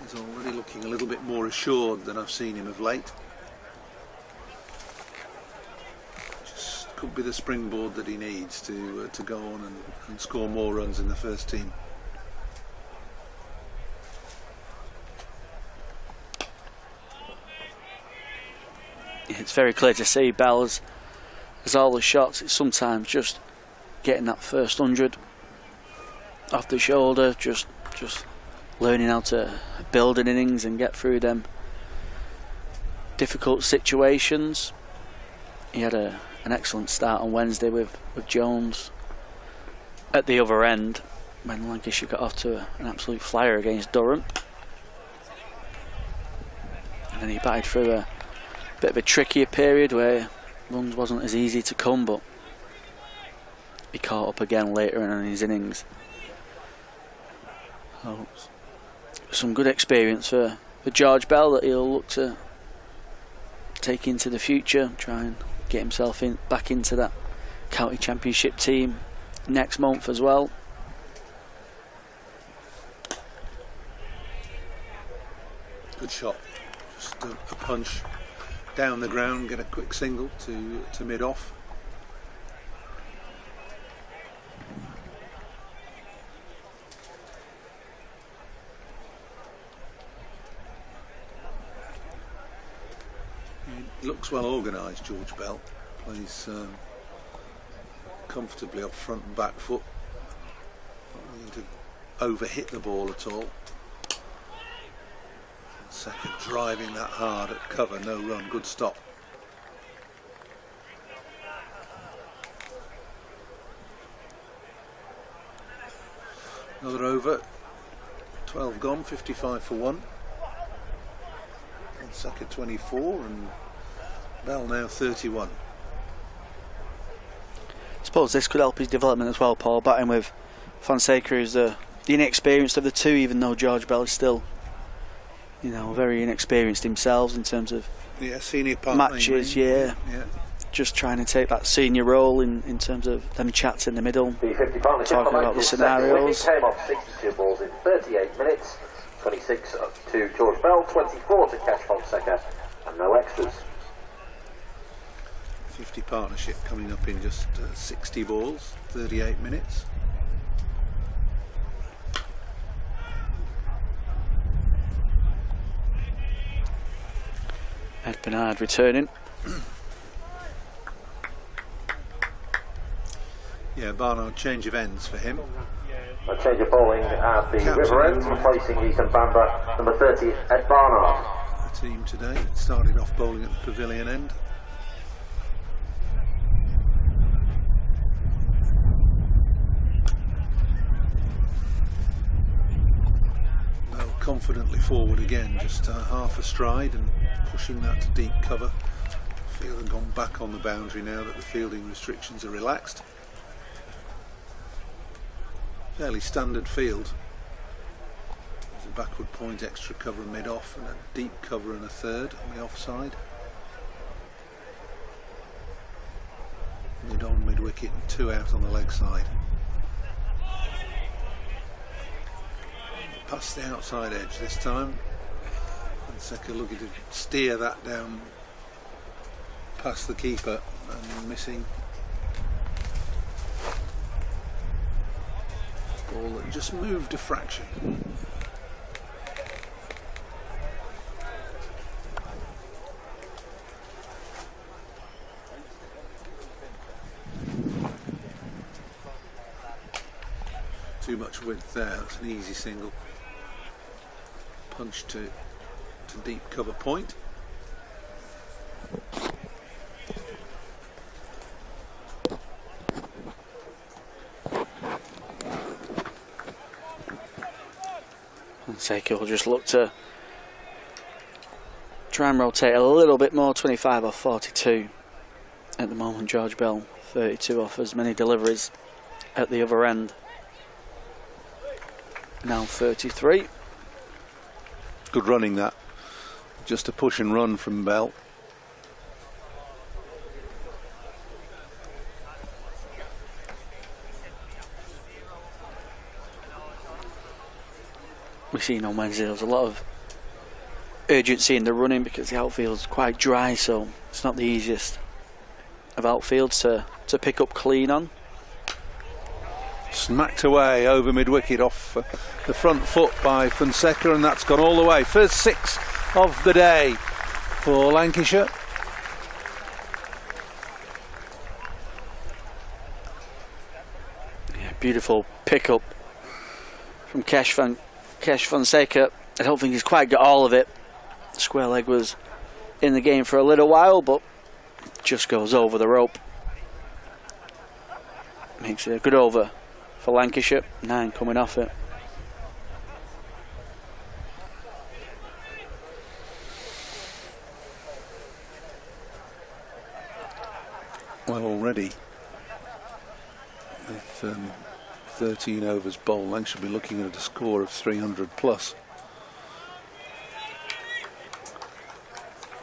He's already looking a little bit more assured than I've seen him of late. Just could be the springboard that he needs to go on and score more runs in the first team. It's very clear to see Bell as all the shots, it's sometimes just getting that first 100 off the shoulder, just learning how to build an innings and get through them difficult situations. He had an excellent start on Wednesday with Jones at the other end when Lancashire got off to an absolute flyer against Durham, and then he batted through a bit of a trickier period where runs wasn't as easy to come, but he caught up again later in his innings. So, some good experience for George Bell that he'll look to take into the future, try and get himself back into that county championship team next month as well. Good shot, just a punch down the ground, get a quick single to mid-off. He looks well organised, George Bell. Plays comfortably up front and back foot. Not need to overhit the ball at all. Second, driving that hard at cover, no run, good stop. Another over, 12 gone, 55 for 1. Second 24 and Bell now 31. I suppose this could help his development as well, Paul, batting with Fonseca, who's the inexperienced of the two, even though George Bell is still, you know, very inexperienced himself in terms of senior part matches. Yeah. Just trying to take that senior role in terms of them chats in the middle, talking about the scenarios. Came off 62 balls in 38 minutes, 26 to George Bell, 24 to catch Fonseca, and no extras. 50 partnership coming up in just 60 balls, 38 minutes. Ed Bernard returning. Yeah, Barnard, change of ends for him. A change of bowling at the River End, replacing Ethan Bamber, number 30, Ed Barnard. The team today started off bowling at the Pavilion end. Bell confidently forward again, just half a stride and pushing that to deep cover. Field had gone back on the boundary now that the fielding restrictions are relaxed. Fairly standard field. backward point, extra cover mid-off, and a deep cover and a third on the offside. Mid-on, mid-wicket, and 2 out on the leg side. Past the outside edge this time. Fonseca looking to steer that down past the keeper and missing. Ball that just moved a fraction. Too much width there, it's an easy single. Punch to deep cover point. Fonseca will just look to try and rotate a little bit more, 25 off 42 at the moment. George Bell 32 off as many deliveries at the other end. Now 33. Good running that. Just a push and run from Bell. We've seen on Wednesday there was a lot of urgency in the running because the outfield's quite dry, so it's not the easiest of outfields to pick up clean on. Smacked away over mid-wicket off the front foot by Fonseca, and that's gone all the way. First 6 of the day for Lancashire. Yeah, beautiful pick-up from Kesh Fonseca. I don't think he's quite got all of it. Square leg was in the game for a little while, but just goes over the rope. Makes it a good over for Lancashire. 9 coming off it. Well, already with 13 overs bowled, Lancashire should be looking at a score of 300 plus.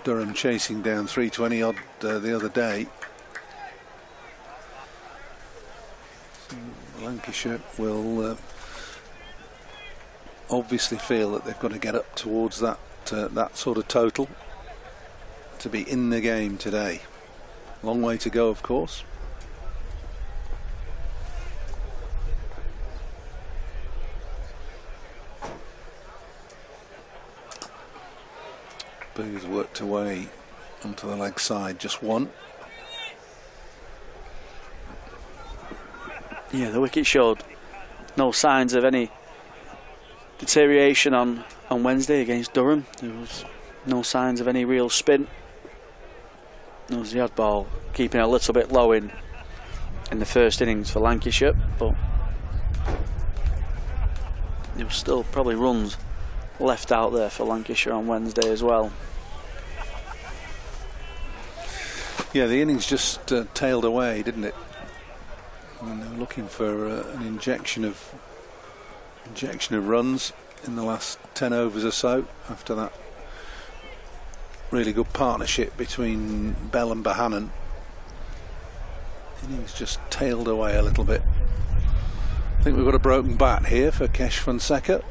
Durham chasing down 320 odd the other day. Lancashire will obviously feel that they've got to get up towards that that sort of total to be in the game today. Long way to go, of course. Booth worked away onto the leg side, just one. Yeah, the wicket showed no signs of any deterioration on Wednesday against Durham. There was no signs of any real spin. There was the odd ball keeping a little bit low in the first innings for Lancashire, but there was still probably runs left out there for Lancashire on Wednesday as well. Yeah, the innings just tailed away, didn't it? And they were looking for an injection of runs in the last 10 overs or so after that really good partnership between Bell and Bohannon. Innings just tailed away a little bit. I think we've got a broken bat here for Kesh Fonseca.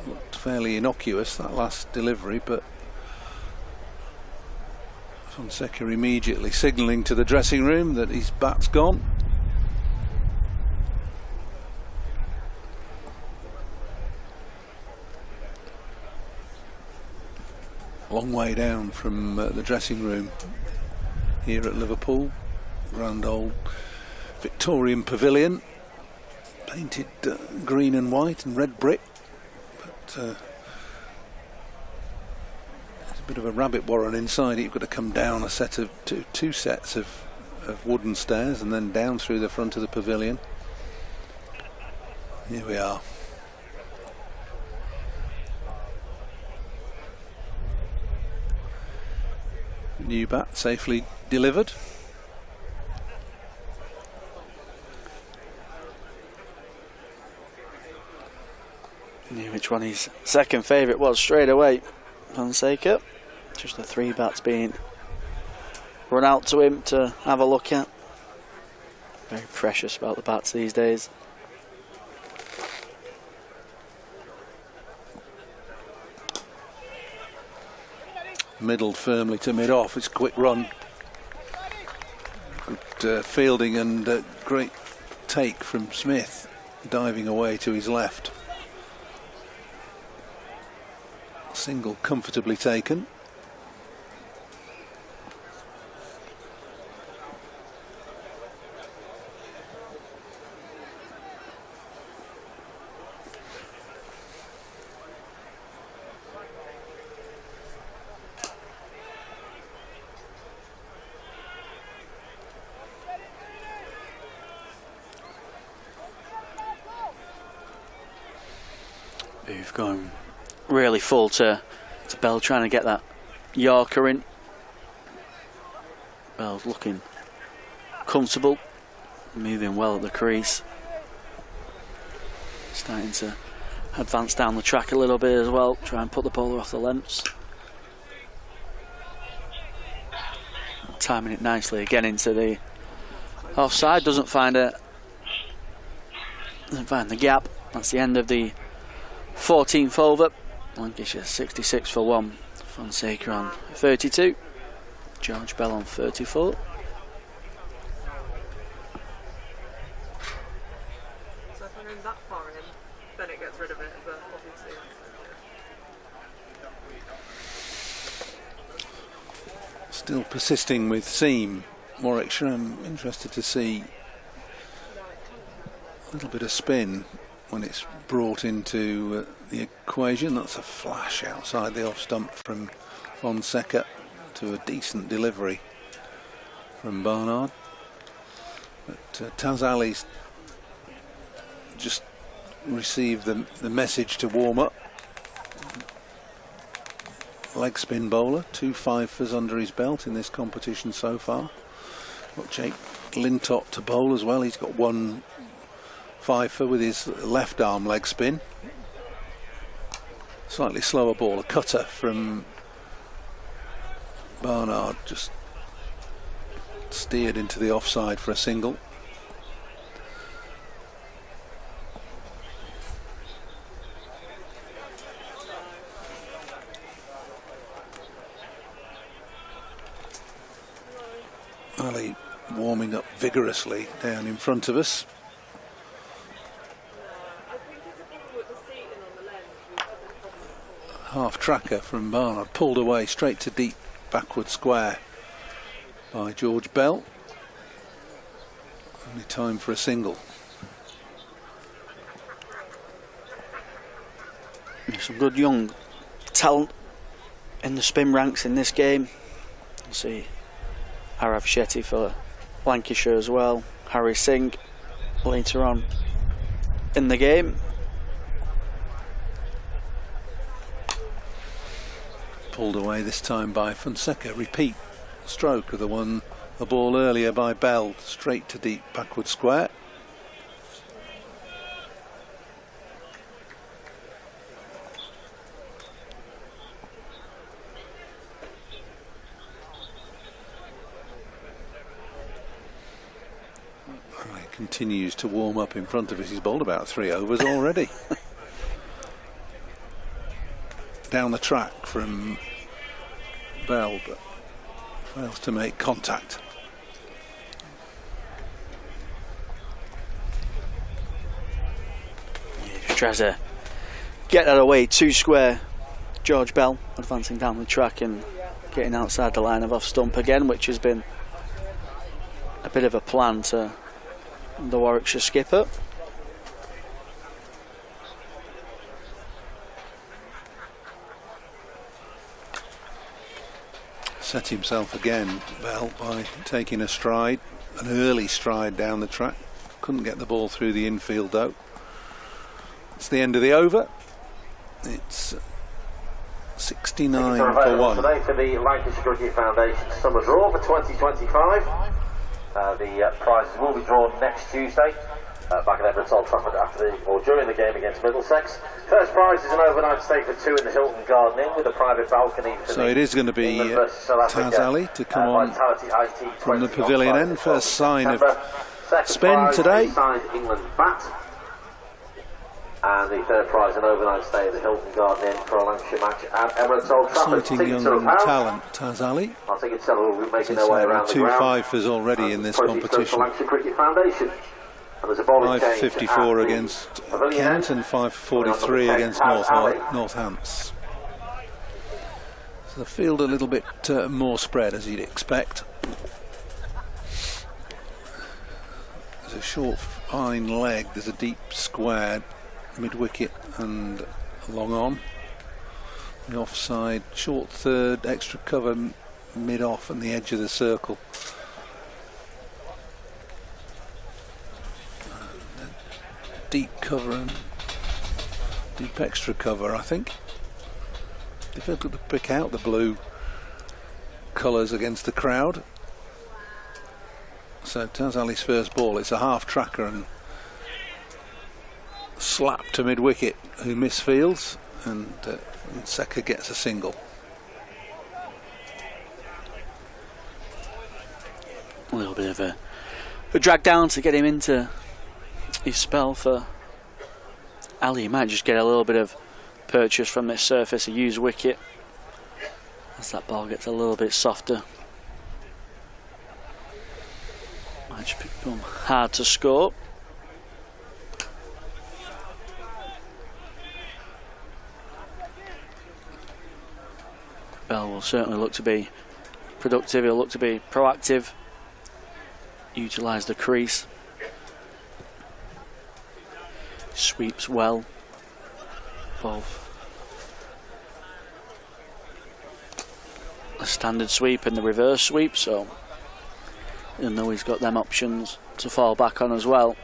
Looked fairly innocuous, that last delivery, but Fonseca immediately signalling to the dressing room that his bat's gone. Long way down from the dressing room here at Liverpool. Grand old Victorian pavilion, painted green and white and red brick, but there's a bit of a rabbit warren inside. You've got to come down a set of two sets of wooden stairs and then down through the front of the pavilion. Here we are. New bat safely delivered. Knew which one his second favourite was straight away. Fonseca. Just the 3 bats being run out to him to have a look at. Very precious about the bats these days. Middled firmly to mid-off. It's a quick run. Good fielding and great take from Smith, diving away to his left. Single comfortably taken. We've gone really full to Bell, trying to get that Yorker in. Bell's looking comfortable, moving well at the crease. Starting to advance down the track a little bit as well, try and put the bowler off the lengths. Timing it nicely again into the offside, doesn't find the gap. That's the end of the 14th over. Lancashire 66 for 1. Fonseca on 32. George Bell on 34. So if I'm in that far in, then it gets rid of it, but obviously. Still persisting with seam. Warwickshire, I'm interested to see a little bit of spin when it's brought into the equation. That's a flash outside the off stump from Fonseca to a decent delivery from Barnard. But Taz Ali's just received the message to warm up. Leg spin bowler, 2 fifers under his belt in this competition so far. Got Jake Lintott to bowl as well. He's got 1 fifer with his left arm leg spin. Slightly slower ball, a cutter from Barnard, just steered into the offside for a single. Ali warming up vigorously down in front of us. Half tracker from Barnard, pulled away straight to deep backward square by George Bell. Only time for a single. Some good young talent in the spin ranks in this game. You'll see Arav Shetty for Lancashire as well, Harry Singh later on in the game. Pulled away this time by Fonseca. Repeat stroke of a ball earlier by Bell, straight to deep backward square. He continues to warm up in front of us. He's bowled about 3 overs already. Down the track from Bell, but fails to make contact. He just tries to get that away 2 square. George Bell advancing down the track and getting outside the line of off stump again, which has been a bit of a plan to the Warwickshire skipper. Set himself again, Bell, by taking a stride, an early stride down the track. Couldn't get the ball through the infield though. It's the end of the over. It's 69 for 1. Today for the Lancashire Cricket Foundation Summer Draw for 2025. The prizes will be drawn next Tuesday. back at Emirates Old Trafford during the game against Middlesex. First prize is an overnight stay for 2 in the Hilton Garden Inn with a private balcony. So it is going to be Taz Ali to come on from the pavilion end. First sign of spin today. England bat. And the third prize, an overnight stay at the Hilton Garden Inn for a Lancashire match at Emirates Old Trafford. Exciting young talent, Taz Ali. I think it's several will be making their way around the ground. 2 fifers already in this competition. Lancashire Cricket Foundation. And there's a bowling 5.54 against Kent and 5.43 against Northants. So the field a little bit more spread, as you'd expect. There's a short fine leg, there's a deep square mid-wicket and long on. The offside, short third, extra cover mid-off and the edge of the circle. Deep cover and deep extra cover, I think. Difficult to pick out the blue colours against the crowd. So Taz Ali's first ball, it's a half tracker and slap to mid-wicket, who misfields, and Seka gets a single. A little bit of a drag down to get him into his spell for Ali. He might just get a little bit of purchase from this surface, a used wicket, as that ball gets a little bit softer. Might just become hard to score. Bell will certainly look to be productive, he'll look to be proactive, utilise the crease. Sweeps well, both a standard sweep and the reverse sweep, so even though he's got them options to fall back on as well.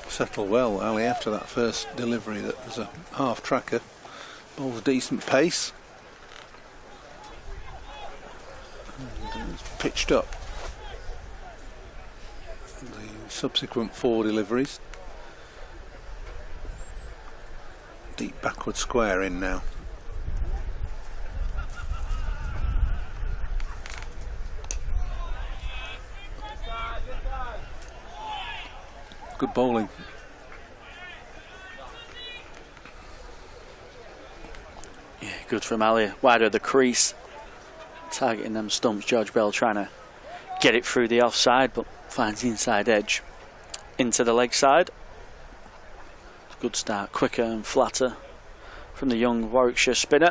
Settle well, Ali, after that first delivery that was a half tracker. Bowls a decent pace. And it's pitched up. The subsequent 4 deliveries. Deep backward square in now. Good bowling. Yeah, good from Ali. Wide of the crease, targeting them stumps. George Bell trying to get it through the offside, but finds the inside edge into the leg side. Good start, quicker and flatter from the young Warwickshire spinner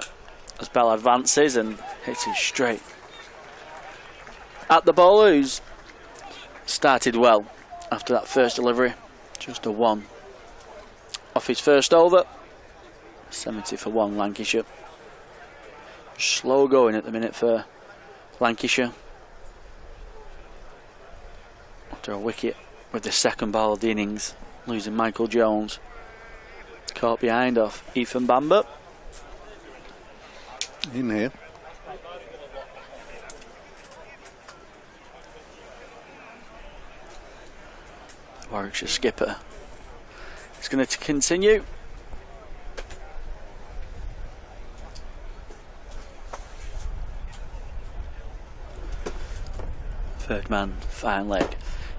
as Bell advances and hits it straight at the bowler, who's started well. After that first delivery, just a 1 off his first over. 70 for 1 Lancashire. Slow going at the minute for Lancashire. After a wicket with the second ball of the innings, losing Michael Jones. Caught behind off Ethan Bamber. In here. Warwickshire skipper is going to continue. Third man, fine leg,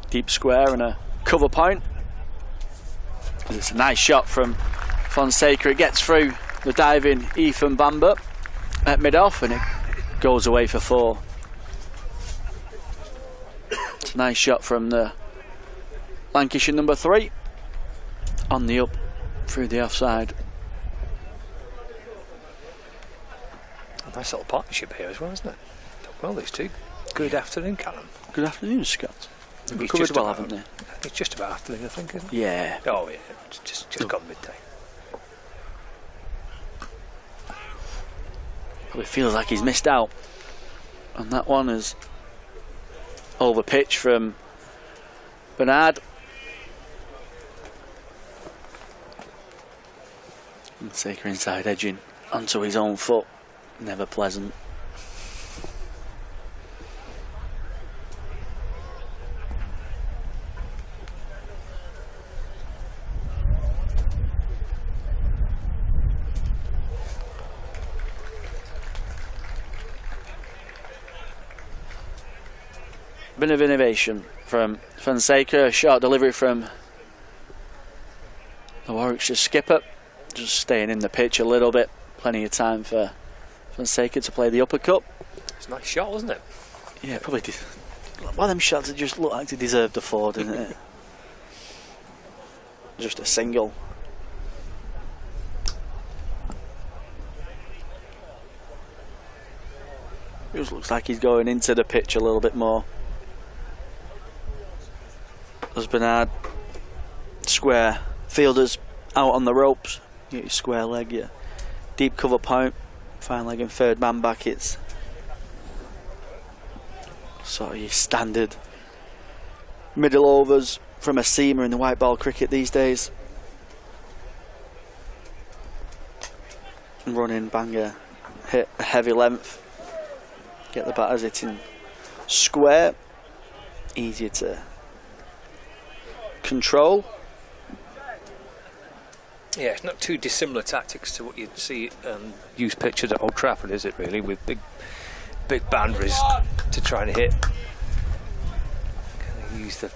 deep square and a cover point. It's a nice shot from Fonseca. It gets through the diving Ethan Bamber at mid-off and it goes away for 4. It's a nice shot from the Lancashire number 3 on the up through the offside. A nice little partnership here as well, isn't it? Well, these two. Good afternoon, Callum. Good afternoon, Scott. We've It's covered well, haven't they? It's just about afternoon, I think, isn't it? Yeah. Oh, yeah. It's just gone midday. Probably feels like he's missed out. And that one is over pitch from Bernard. Fonseca inside edging onto his own foot. Never pleasant. Bit of innovation from Fonseca, a short delivery from the Warwickshire skipper, just staying in the pitch a little bit. Plenty of time for Fonseca to play the uppercut. It's a nice shot, wasn't it? Yeah, probably did. One of them shots that just looked like they deserved the four, didn't it? Just a single. It just looks like he's going into the pitch a little bit more. As Bernard, square fielders out on the ropes. You get your square leg, your deep cover point, fine leg and third man back. It's sort of your standard middle overs from a seamer in the white ball cricket these days. Run in, banger, hit a heavy length, get the batters hitting square, easier to control. Yeah, it's not too dissimilar tactics to what you'd see used pictured at Old Trafford, is it really? With big boundaries to try and hit. Kind of use the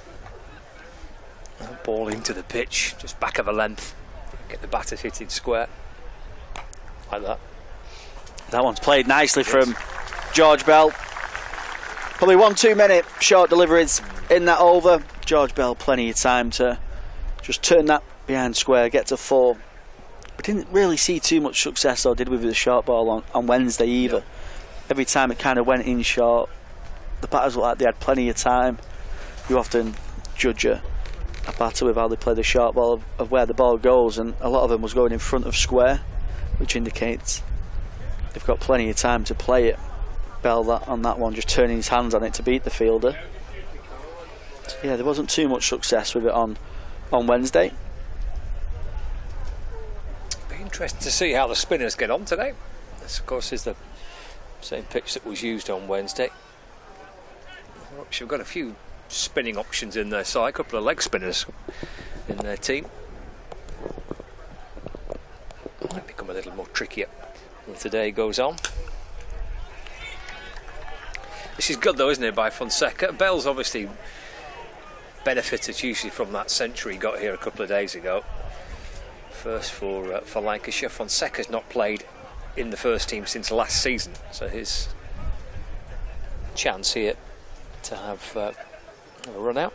ball into the pitch, just back of a length, get the batters hitting square like that. That one's played nicely from George Bell. Probably 1-2 minute short deliveries in that over. George Bell, plenty of time to just turn that behind square, get to four. We didn't really see too much success, though, did we, with the short ball on Wednesday either. No. Every time it kind of went in short, the batters looked like they had plenty of time. You often judge a batter with how they play the short ball of where the ball goes, and a lot of them was going in front of square, which indicates they've got plenty of time to play it. Bell on that one, just turning his hands on it to beat the fielder. Yeah, there wasn't too much success with it on Wednesday. Be interesting to see how the spinners get on today. This, of course, is the same pitch that was used on Wednesday. We've got a few spinning options in their side, a couple of leg spinners in their team. Might become a little more trickier as the day goes on. This is good, though, isn't it, by Fonseca? Bell's obviously benefited hugely from that century he got here a couple of days ago. First for Lancashire. Fonseca's not played in the first team since last season, so his chance here to have a run out.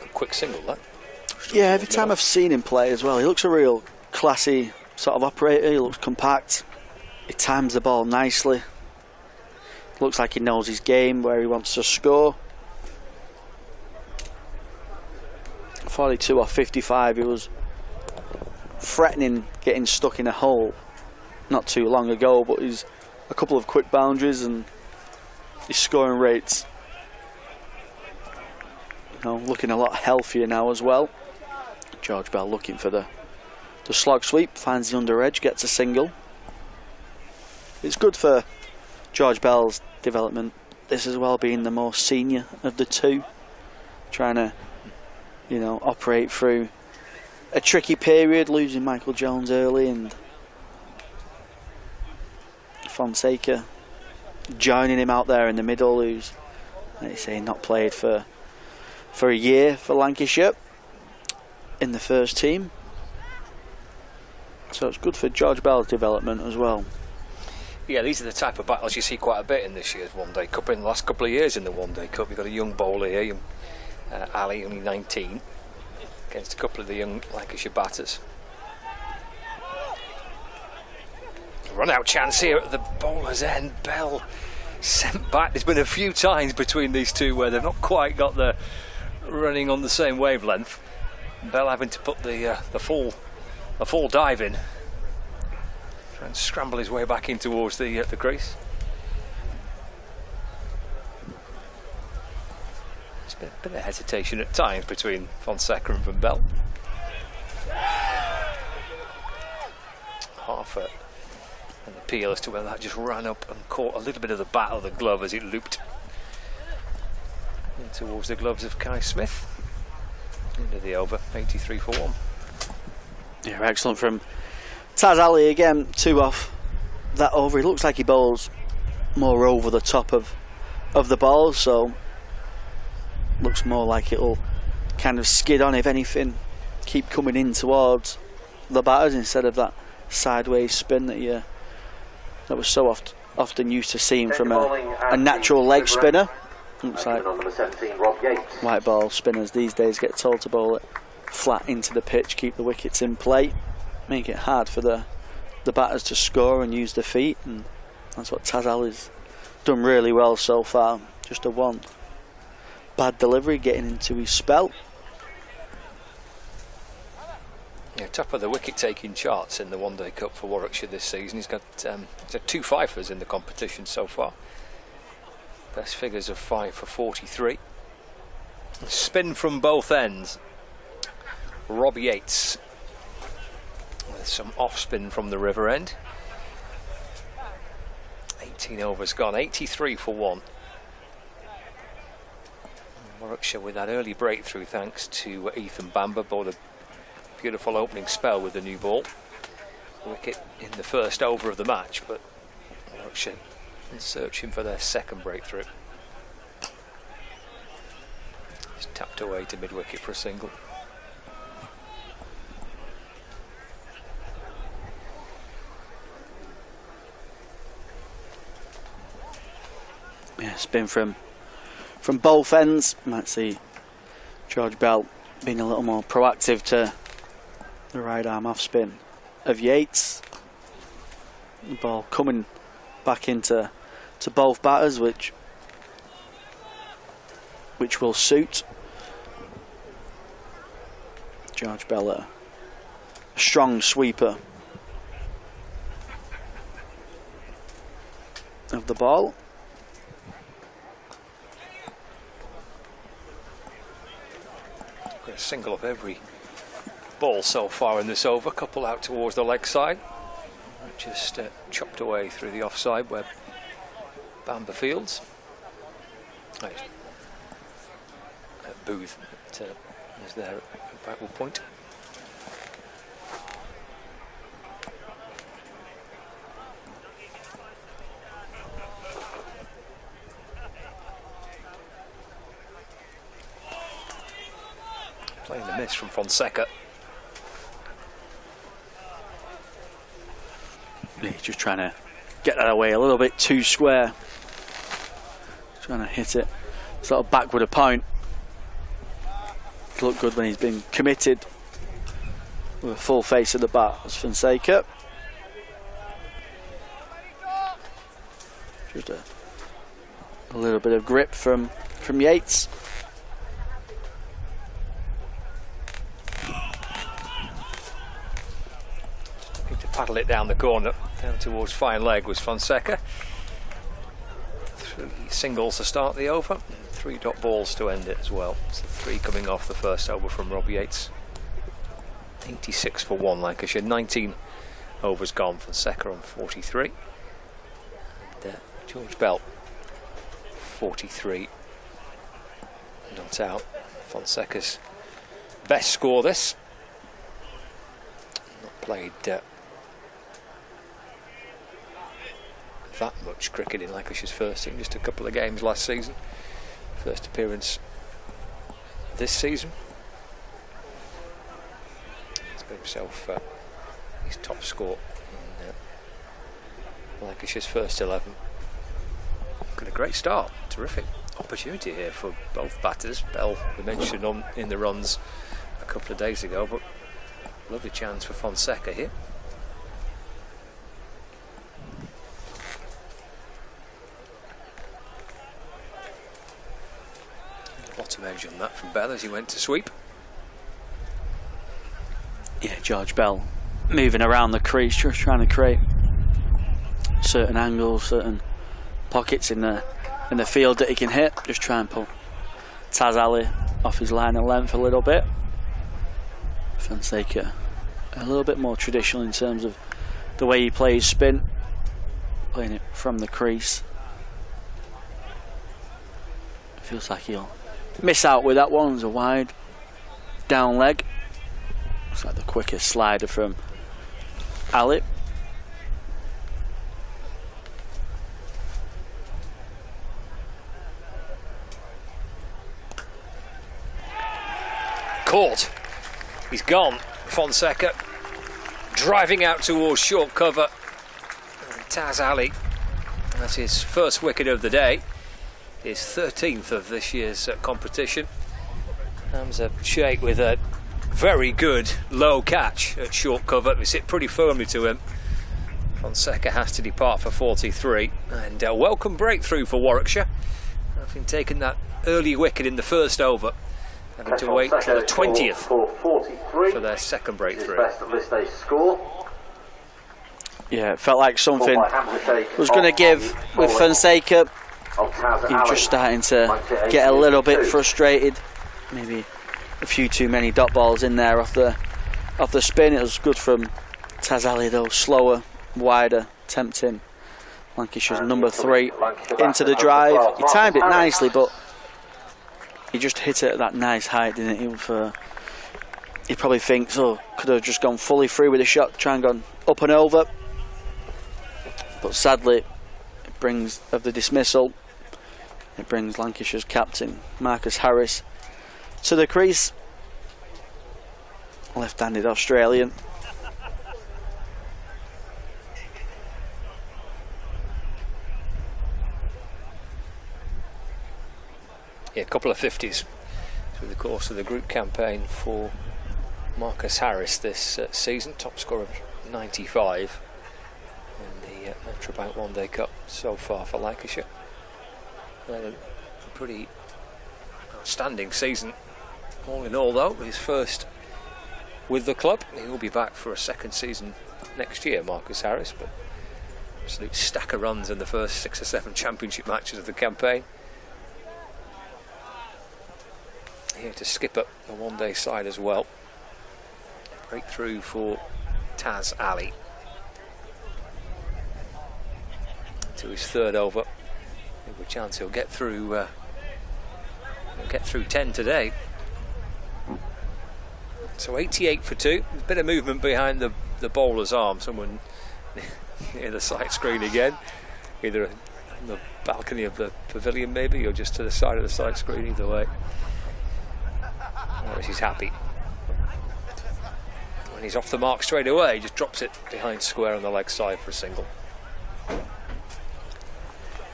A quick single, that. Yeah, every time I've seen him play as well, he looks a real classy sort of operator. He looks compact. He times the ball nicely. Looks like he knows his game, where he wants to score. 42 or 55, he was threatening getting stuck in a hole not too long ago, but he's a couple of quick boundaries and his scoring rates, looking a lot healthier now as well. George Bell looking for the slog sweep, finds the under edge, gets a single. It's good for George Bell's development, this as well, being the most senior of the two, trying to operate through a tricky period, losing Michael Jones early, and Fonseca joining him out there in the middle, who's, like you say, not played for a year for Lancashire in the first team. So it's good for George Bell's development as well. Yeah, these are the type of battles you see quite a bit in this year's One Day Cup. In the last couple of years in the One Day Cup, you've got a young bowler here, Ali, only 19, against a couple of the young Lancashire batters. Run out chance here at the bowler's end. Bell sent back. There's been a few times between these two where they've not quite got the running on the same wavelength. Bell having to put the full dive in. Try and scramble his way back in towards the crease. There's been a bit of hesitation at times between Fonseca and Van Bell. off an appeal as to whether that just ran up and caught a little bit of the bat of the glove as it looped in towards the gloves of Kai Smith. End of the over, 83 for 1. Yeah, excellent from Taz Ali again, 2 off that over. He looks like he bowls more over the top of the ball, so looks more like it'll kind of skid on, if anything, keep coming in towards the batters instead of that sideways spin that we're so often used to seeing from a natural leg spinner. Looks like white ball spinners these days get told to bowl it flat into the pitch, keep the wickets in play, make it hard for the batters to score and use the feet, and that's what Taz Ali's done really well so far. Just a one bad delivery getting into his spell. Yeah, top of the wicket taking charts in the One Day Cup for Warwickshire this season. He's got 2 fifers in the competition so far. Best figures of 5 for 43. Spin from both ends. Rob Yates with some off spin from the river end. 18 overs gone, 83 for 1. Warwickshire with that early breakthrough thanks to Ethan Bamber, bowled a beautiful opening spell with the new ball. Wicket in the first over of the match, but Warwickshire searching for their second breakthrough. Just tapped away to mid-wicket for a single. Yeah, spin from both ends. Might see George Bell being a little more proactive to the right arm off spin of Yates. The ball coming back into both batters, which will suit George Bell, a strong sweeper of the ball. Got a single of every ball so far in this over, couple out towards the leg side. Just chopped away through the offside where Bamber fields. Booth is there at backward point. Playing the miss from Fonseca. He's just trying to get that away a little bit too square. Trying to hit it sort of backward a point. Looked good when he's been committed with a full face of the bat as Fonseca. Just a little bit of grip from Yates. Looking to paddle it down the corner, down towards fine leg was Fonseca. 3 singles to start the over, 3 dot balls to end it as well. So 3 coming off the first over from Rob Yates. 86 for 1 Lancashire, 19 overs gone. Fonseca on 43. And George Bell 43. Not out. Fonseca's best score this. Not played that much cricket in Lancashire's first team, just a couple of games last season. First appearance this season. He's got himself his top score in Lancashire's first 11. Got a great start, terrific opportunity here for both batters. Bell, we mentioned in the runs a couple of days ago, but lovely chance for Fonseca here. Bottom edge on that from Bell as he went to sweep. Yeah, George Bell moving around the crease, just trying to create certain angles, certain pockets in the field that he can hit. Just try and pull Taz Ali off his line of length a little bit. Fonseca a little bit more traditional in terms of the way he plays spin, playing it from the crease. Feels like he'll miss out with that one. It's a wide down leg. Looks like the quickest slider from Ali. Caught. He's gone. Fonseca driving out towards short cover. And Taz Ali, that's his first wicket of the day. His 13th of this year's competition. Hamza Sheikh with a very good low catch at short cover. It's hit pretty firmly to him. Fonseca has to depart for 43. And a welcome breakthrough for Warwickshire. Having taken that early wicket in the first over. Having to wait till the 20th for their second breakthrough. Yeah, it felt like something was going to give with Fonseca. He's just starting to get a little bit frustrated. Maybe a few too many dot balls in there off the spin. It was good from Taz Ali though, slower, wider, tempting. Lancashire's number 3 into the drive. He timed it nicely, but he just hit it at that nice height, didn't he? He probably thinks, oh, could have just gone fully through with a shot, try and gone up and over. But sadly, it brings of the dismissal. It brings Lancashire's captain, Marcus Harris, to the crease. Left-handed Australian. Yeah, a couple of 50s through the course of the group campaign for Marcus Harris this season. Top score of 95 in the Metrobank One Day Cup so far for Lancashire. A pretty outstanding season all in all though. His first with the club. He will be back for a second season next year, Marcus Harris, but absolute stack of runs in the first 6 or 7 championship matches of the campaign. Here to skip up the one-day side as well. Breakthrough for Taz Ali. To his third over. Good chance he'll get through 10 today. So 88 for 2. There's a bit of movement behind the bowler's arm. Someone near the sight screen again. Either on the balcony of the pavilion maybe, or just to the side of the sight screen, either way. He's happy. When he's off the mark straight away, he just drops it behind square on the leg side for a single.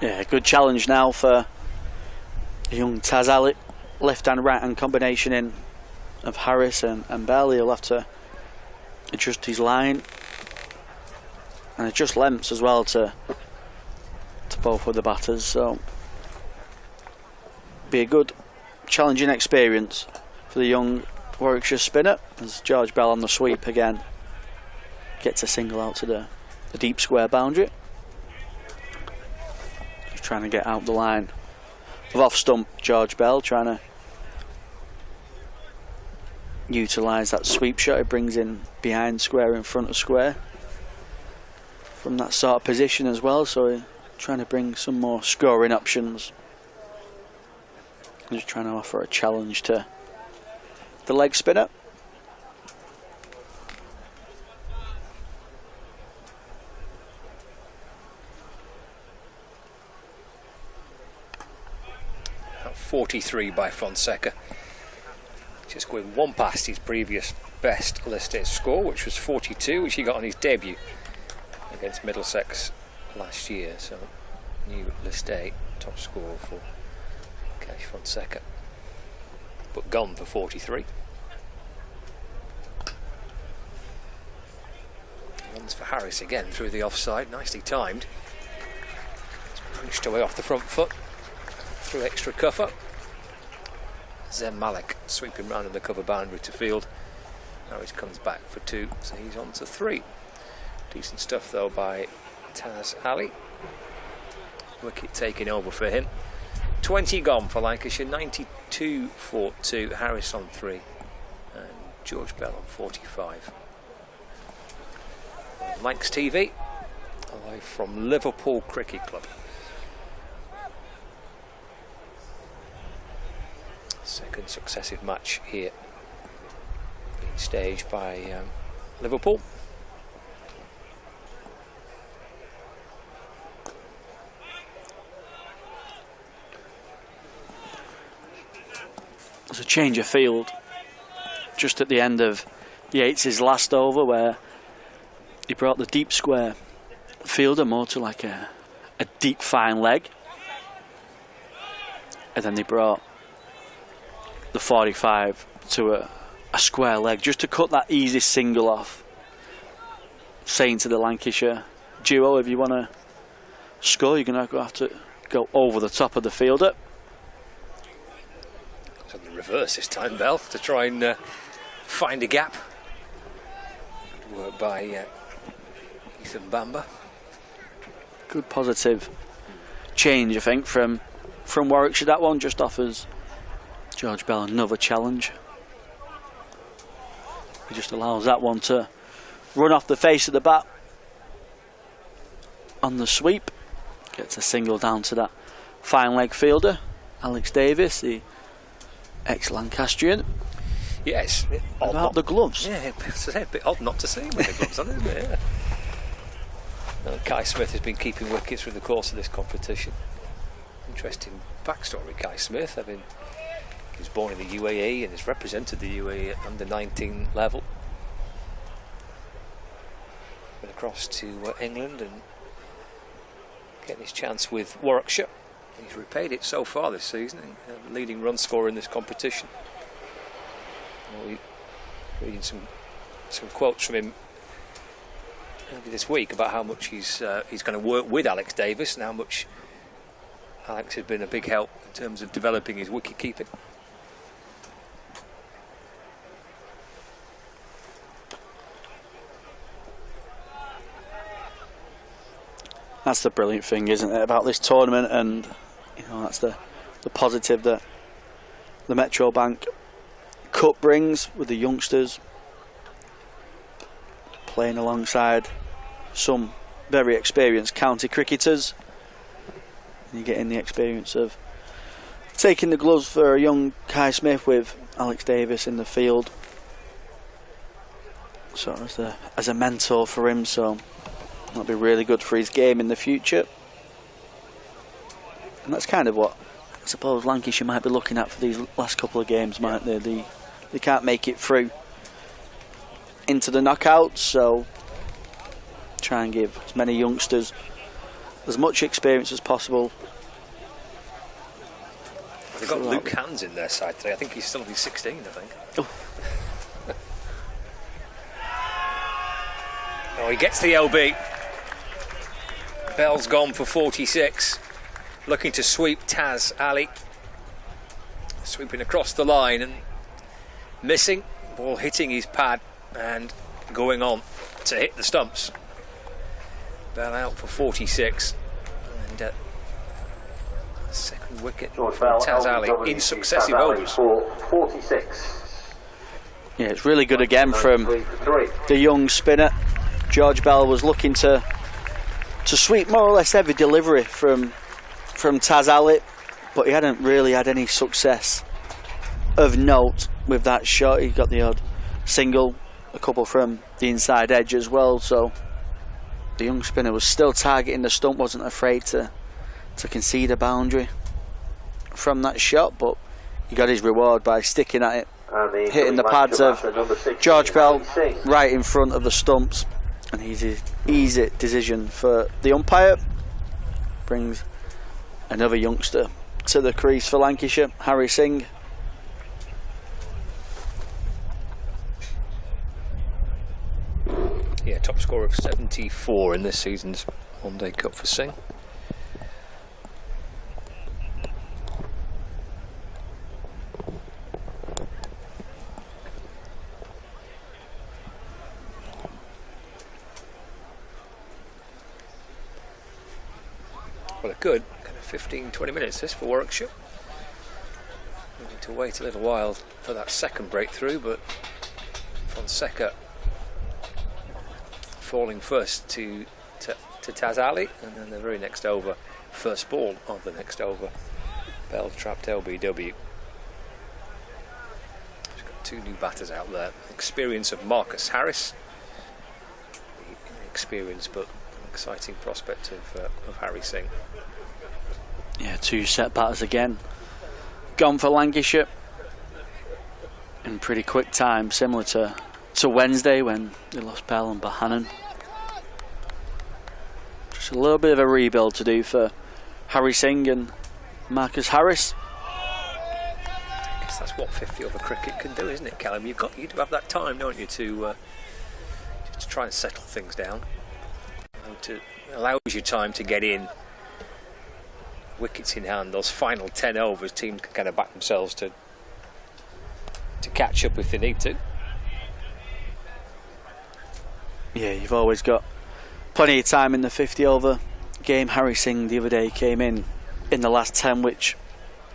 Yeah, good challenge now for young Taz Ali. Left and right hand combination in of Harris and Bell. He'll have to adjust his line and adjust lengths as well to both of the batters. So be a good challenging experience for the young Warwickshire spinner as George Bell on the sweep again gets a single out to the deep square boundary. Just trying to get out the line of off stump George Bell, trying to utilise that sweep shot. It brings in behind square, in front of square from that sort of position as well, so trying to bring some more scoring options. Just trying to offer a challenge to the leg spinner. At 43 by Fonseca. Just going one past his previous best listed score, which was 42, which he got on his debut against Middlesex last year. So new list A top score for Cash Fonseca, but gone for 43. Runs for Harris again through the offside, nicely timed. Punched away off the front foot through extra cover. Zem Malik sweeping round in the cover boundary to field. Harris comes back for 2, so he's on to 3. Decent stuff though by Taz Ali. Wicket taking over for him. 20 gone for Lancashire, 92 for 2. Harris on 3 and George Bell on 45. Lancs TV, live from Liverpool Cricket Club. Second successive match here being staged by Liverpool. There's a change of field just at the end of Yates' last over, where he brought the deep square fielder more to like a deep fine leg, and then they brought the 45 to a square leg just to cut that easy single off, saying to the Lancashire duo, if you want to score, you're going to have to go over the top of the fielder. So the reverse this time, Bell, to try and find a gap. Good work by Ethan Bamber. Good positive change, I think, from Warwickshire. That one just offers George Bell another challenge. He just allows that one to run off the face of the bat on the sweep. Gets a single down to that fine leg fielder, Alex Davis, the ex-Lancastrian. Yes. About the gloves. Yeah, it's a bit odd not to see him with the gloves on, isn't it? Yeah. Now, Kai Smith has been keeping wickets through the course of this competition. Interesting backstory, Kai Smith. I mean, he was born in the UAE and has represented the UAE at under 19 level. Went across to England and getting his chance with Warwickshire. He's repaid it so far this season, leading run scorer in this competition. Reading some quotes from him this week about how much he's going to work with Alex Davis and how much Alex has been a big help in terms of developing his wicket keeping. That's the brilliant thing, isn't it, about this tournament, and you know, that's the positive that the Metro Bank Cup brings with the youngsters playing alongside some very experienced county cricketers, and you're getting the experience of taking the gloves for a young Kai Smith with Alex Davis in the field, sort of as a mentor for him, so that'll be really good for his game in the future. And that's kind of what I suppose Lancashire might be looking at for these last couple of games, might they? They can't make it through into the knockouts, so try and give as many youngsters as much experience as possible. They've got Luke Hans in their side today. I think he's still only 16, I think. Oh, he gets the LB. Bell's gone for 46. Looking to sweep Taz Ali. Sweeping across the line and missing. Ball hitting his pad and going on to hit the stumps. Bell out for 46. And second wicket for Taz Ali in successive overs. 46. Yeah, it's really good again from the young spinner. George Bell was looking to sweep more or less every delivery from Taz Ali, but he hadn't really had any success of note with that shot. He got the odd single, a couple from the inside edge as well, so the young spinner was still targeting the stump, wasn't afraid to concede a boundary from that shot, but he got his reward by sticking at it, hitting the pads of George Bell right in front of the stumps. An easy decision for the umpire. Brings another youngster to the crease for Lancashire, Harry Singh. Yeah, top score of 74 in this season's One Day Cup for Singh. Well, a good kind of 15-20 minutes this for Warwickshire. We need to wait a little while for that second breakthrough, but Fonseca falling first to Taz Ali, and then the very next over, first ball of the next over, Bell trapped LBW. He's got two new batters out there. Experience of Marcus Harris, the experience but exciting prospect of Harry Singh. Yeah, two set batters again. Gone for Lancashire in pretty quick time, similar to Wednesday when they lost Bell and Bohannon. Just a little bit of a rebuild to do for Harry Singh and Marcus Harris. I guess that's what 50 over cricket can do, isn't it, Callum? You do have that time, don't you, to try and settle things down. Allows you time to get in, wickets in hand. Those final 10 overs, teams can kind of back themselves to catch up if they need to. Yeah, you've always got plenty of time in the 50 over game. Harry Singh the other day came in the last 10, which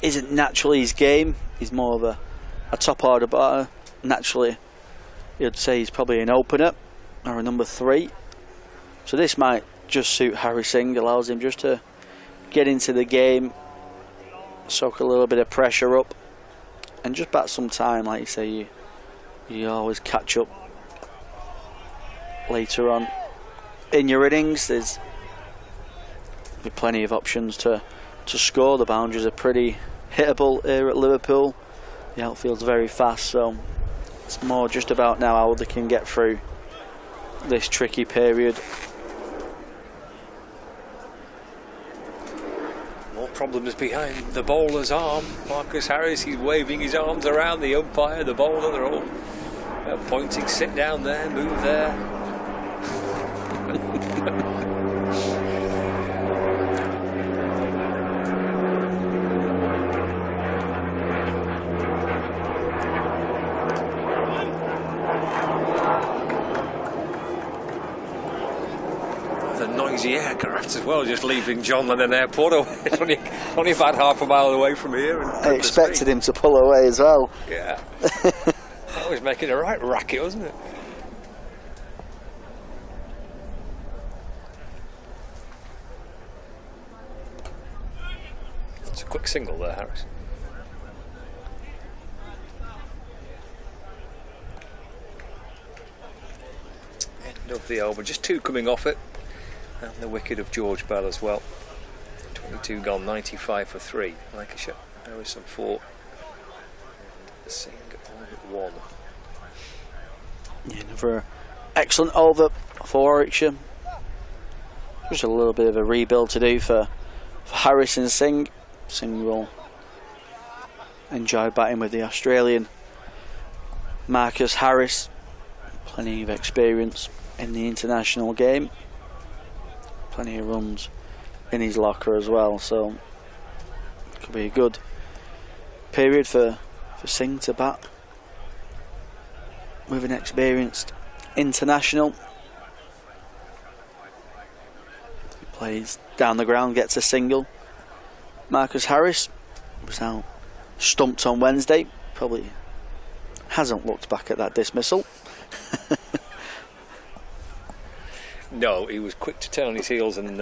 isn't naturally his game. He's more of a top order batter. Naturally, you'd say he's probably an opener or a number 3. So this might just suit Harry Singh, allows him just to get into the game, soak a little bit of pressure up, and just bat some time. Like you say, you always catch up later on in your innings. There's plenty of options to score. The boundaries are pretty hittable here at Liverpool. The outfield's very fast, so it's more just about now how they can get through this tricky period. More problems behind the bowler's arm. Marcus Harris, he's waving his arms around. The umpire, the bowler, they're all pointing, sit down there, move there. Noisy aircraft as well, just leaving John Lennon Airport away. It's only about half a mile away from here. I expected him to pull away as well. Yeah. That was making a right racket, wasn't it? It's a quick single there, Harris. End of the over, just 2 coming off it. And the wicket of George Bell as well. 22 gone, 95 for 3. Lancashire, Harrison 4. And Singh on 1. Yeah, another excellent over for Warwickshire. Just a little bit of a rebuild to do for Harris and Singh. Singh will enjoy batting with the Australian. Marcus Harris, plenty of experience in the international game. Plenty of runs in his locker as well, so could be a good period for Singh to bat with an experienced international. He plays down the ground, gets a single. Marcus Harris was out stumped on Wednesday, probably hasn't looked back at that dismissal. No, he was quick to turn on his heels and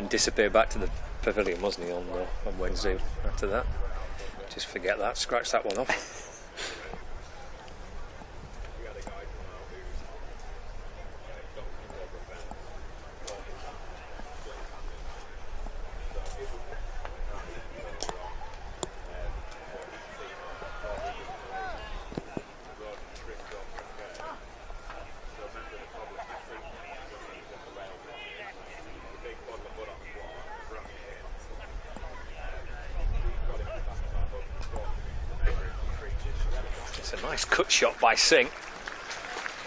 disappear back to the pavilion, wasn't he, on Wednesday after that? Just forget that, scratch that one off. Nice cut shot by Singh,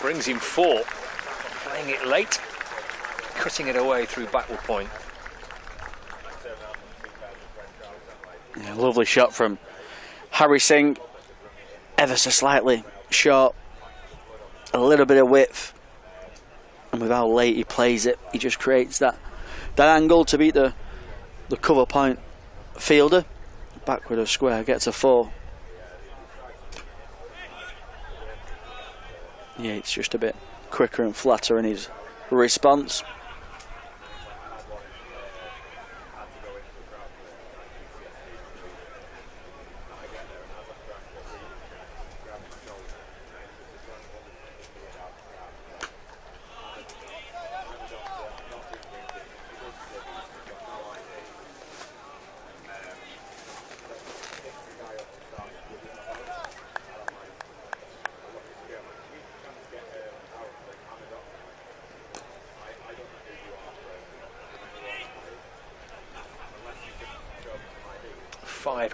brings him 4, playing it late, cutting it away through backward point. Yeah, lovely shot from Harry Singh, ever so slightly short, a little bit of width, and with how late he plays it, he just creates that angle to beat the cover point fielder. Backward of square, gets a 4. Yeah, it's just a bit quicker and flatter in his response.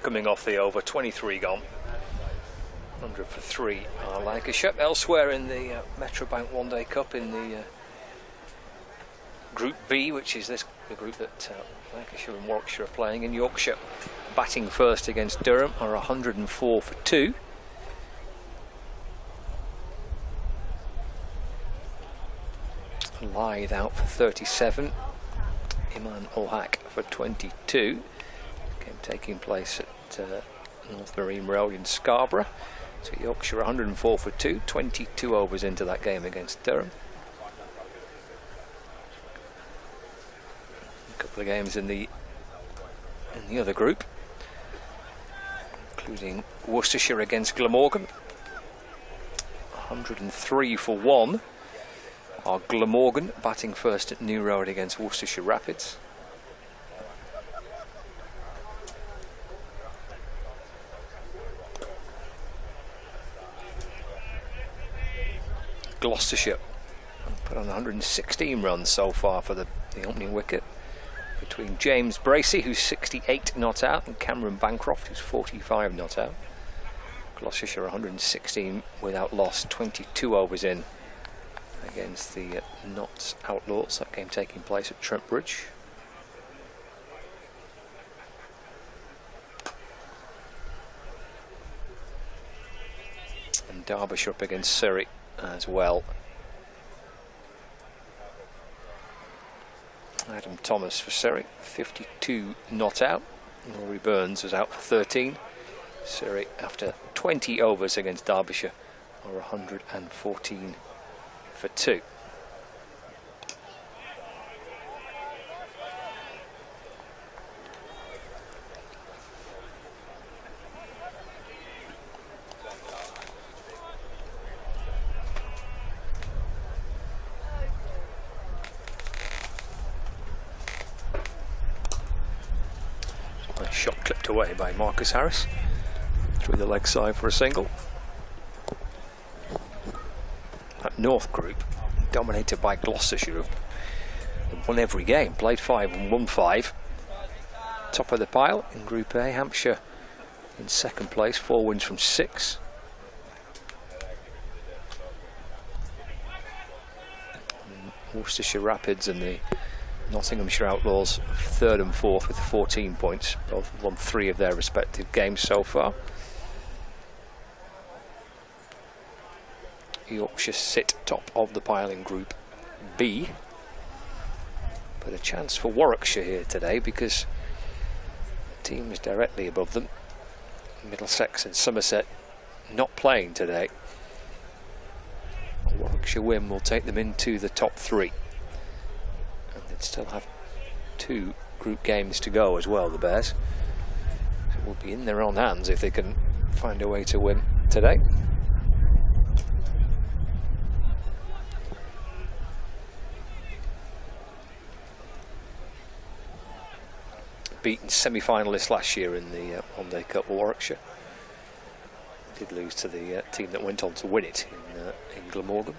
Coming off the over, 23 gone. 100 for 3 Lancashire. Elsewhere in the Metrobank One Day Cup in the Group B, which is the group that Lancashire and Warwickshire are playing in. Yorkshire batting first against Durham are 104 for 2. Lythe out for 37. Iman Ulhak for 22. Game taking place at North Marine Road in Scarborough. So Yorkshire 104 for 2, 22 overs into that game against Durham. A couple of games in the other group, including Worcestershire against Glamorgan. 103 for 1 are Glamorgan batting first at New Road against Worcestershire Rapids. Gloucestershire put on 116 runs so far for the opening wicket, between James Bracey, who's 68 not out, and Cameron Bancroft, who's 45 not out. Gloucestershire 116 without loss, 22 overs in against the Notts Outlaws. That game taking place at Trent Bridge. And Derbyshire up against Surrey as well. Adam Thomas for Surrey, 52 not out. Rory Burns was out for 13. Surrey, after 20 overs against Derbyshire, are 114 for 2. Shot clipped away by Marcus Harris through the leg side for a single. That North group, dominated by Gloucestershire, have won every game, played 5 and won 5. Top of the pile in Group A, Hampshire in second place, 4 wins from 6. Worcestershire Rapids and the Nottinghamshire Outlaws 3rd and 4th with 14 points. Both have won 3 of their respective games so far. Yorkshire sit top of the pile in Group B. But a chance for Warwickshire here today, because the teams directly above them, Middlesex and Somerset, not playing today. A Warwickshire win will take them into the top 3. Still have 2 group games to go as well, the Bears. So we'll be in their own hands if they can find a way to win today. Beaten semi-finalists last year in the One Day Cup, Warwickshire. Did lose to the team that went on to win it in Glamorgan.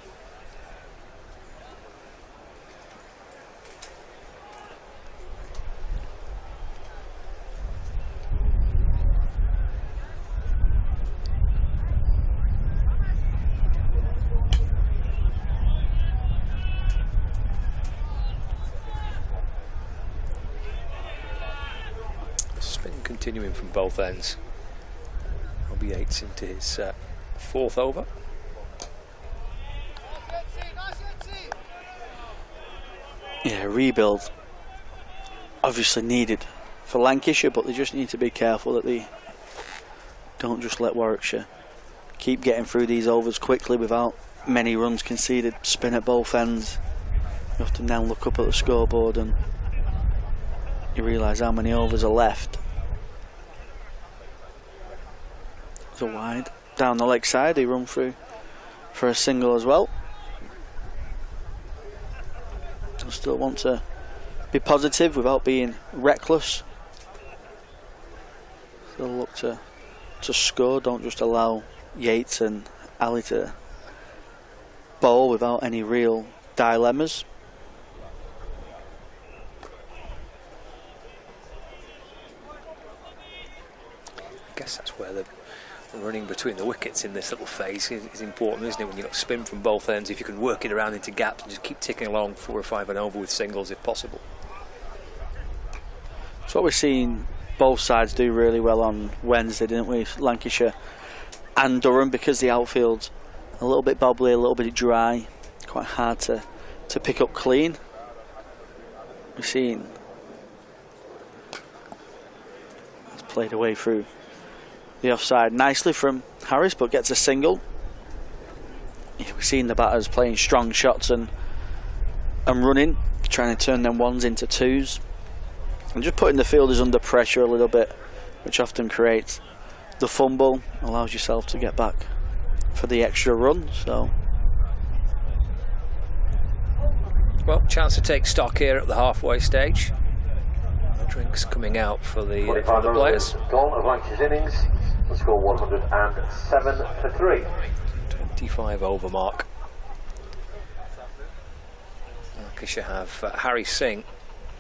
Continuing from both ends. Robbie Yates into his 4th over. Yeah, rebuild obviously needed for Lancashire, but they just need to be careful that they don't just let Warwickshire keep getting through these overs quickly without many runs conceded, spin at both ends. You have to now look up at the scoreboard and you realise how many overs are left. It's a wide down the leg side, he run through for a single as well. I still want to be positive without being reckless. Still look to score, don't just allow Yates and Ali to bowl without any real dilemmas. I guess that's where the running between the wickets in this little phase is important, isn't it? When you've got spin from both ends, if you can work it around into gaps and just keep ticking along 4 or 5 and over with singles if possible. That's what we're seeing both sides do really well on Wednesday, didn't we? Lancashire and Durham, because the outfield's a little bit bobbly, a little bit dry, quite hard to pick up clean. We're seeing it's played away through the offside nicely from Harris, but gets a single. We're seeing the batters playing strong shots and running, trying to turn them ones into twos, and just putting the fielders under pressure a little bit, which often creates the fumble, allows yourself to get back for the extra run. So, well, chance to take stock here at the halfway stage. The drinks coming out for the players. Gone of Lancashire's innings. The score 107 for 3. 25 over mark. Lancashire have Harry Singh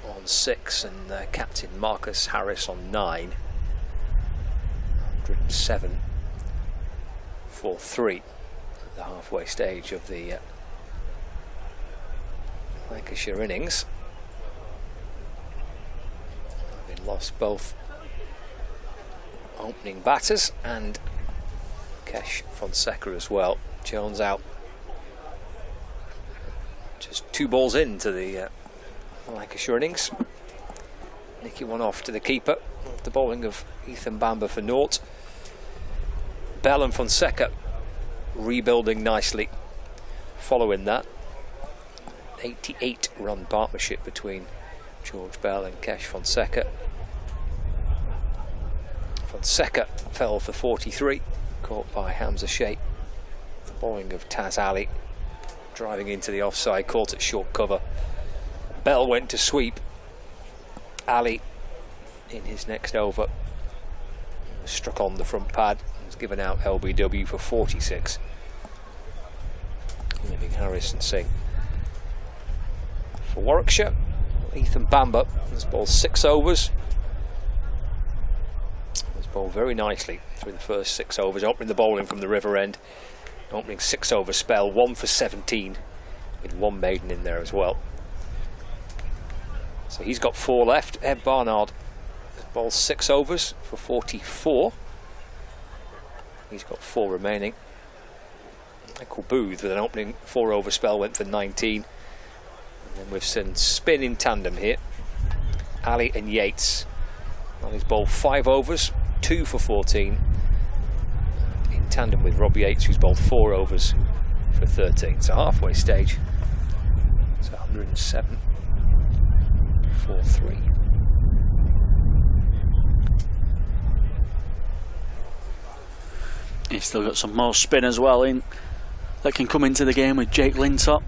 on 6 and their captain Marcus Harris on 9. 107 for 3 at the halfway stage of the Lancashire innings. Having lost both opening batters and Kesh Fonseca as well. Jones out. Just 2 balls into the Lancashire innings. Nicky one off to the keeper. The bowling of Ethan Bamber for naught. Bell and Fonseca rebuilding nicely following that. 88 run partnership between George Bell and Kesh Fonseca. Fonseca fell for 43, caught by Hamza Sheikh. The bowling of Taz Ali, driving into the offside, caught at short cover. Bell went to sweep. Ali, in his next over, struck on the front pad, was given out LBW for 46, leaving Harris and Singh. For Warwickshire, Ethan Bamber has bowled 6 overs. Has bowled very nicely through the first 6 overs, opening the bowling from the river end. Opening 6 over spell, 1 for 17, with 1 maiden in there as well. So he's got 4 left. Ed Barnard has bowled 6 overs for 44. He's got 4 remaining. Michael Booth with an opening 4 over spell went for 19. And then we've seen spin in tandem here. Ali and Yates. Ali's bowled 5 overs, 2 for 14. In tandem with Rob Yates, who's bowled 4 overs for 13. So halfway stage. It's 107 for 3. He's still got some more spin as well in that can come into the game with Jake Lintop.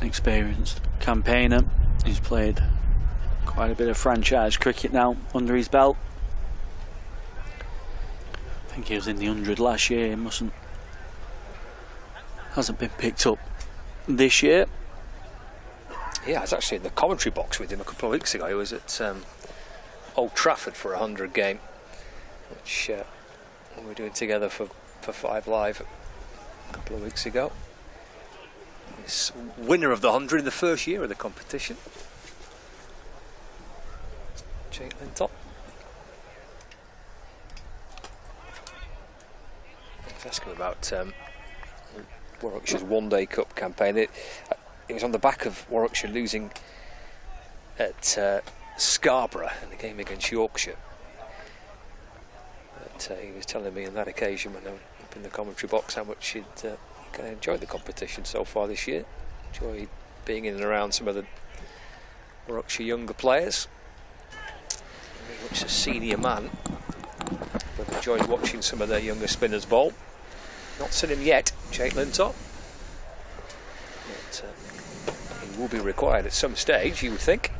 Experienced campaigner. He's played quite a bit of franchise cricket now under his belt. I think he was in the 100 last year. He hasn't been picked up this year. Yeah, I was actually in the commentary box with him a couple of weeks ago. He was at Old Trafford for a 100 game, which we were doing together for 5 Live a couple of weeks ago. He's winner of the 100 in the first year of the competition. Jake Lintop. Let's ask him about Warwickshire's one-day cup campaign. It was on the back of Warwickshire losing at Scarborough in the game against Yorkshire. But he was telling me on that occasion when they were up in the commentary box how much he'd kind of enjoyed the competition so far this year. Enjoyed being in and around some of the Warwickshire younger players. Very much a senior man, but enjoyed watching some of their younger spinners bowl. Not seen him yet, Jake Lintott. But he will be required at some stage, you would think.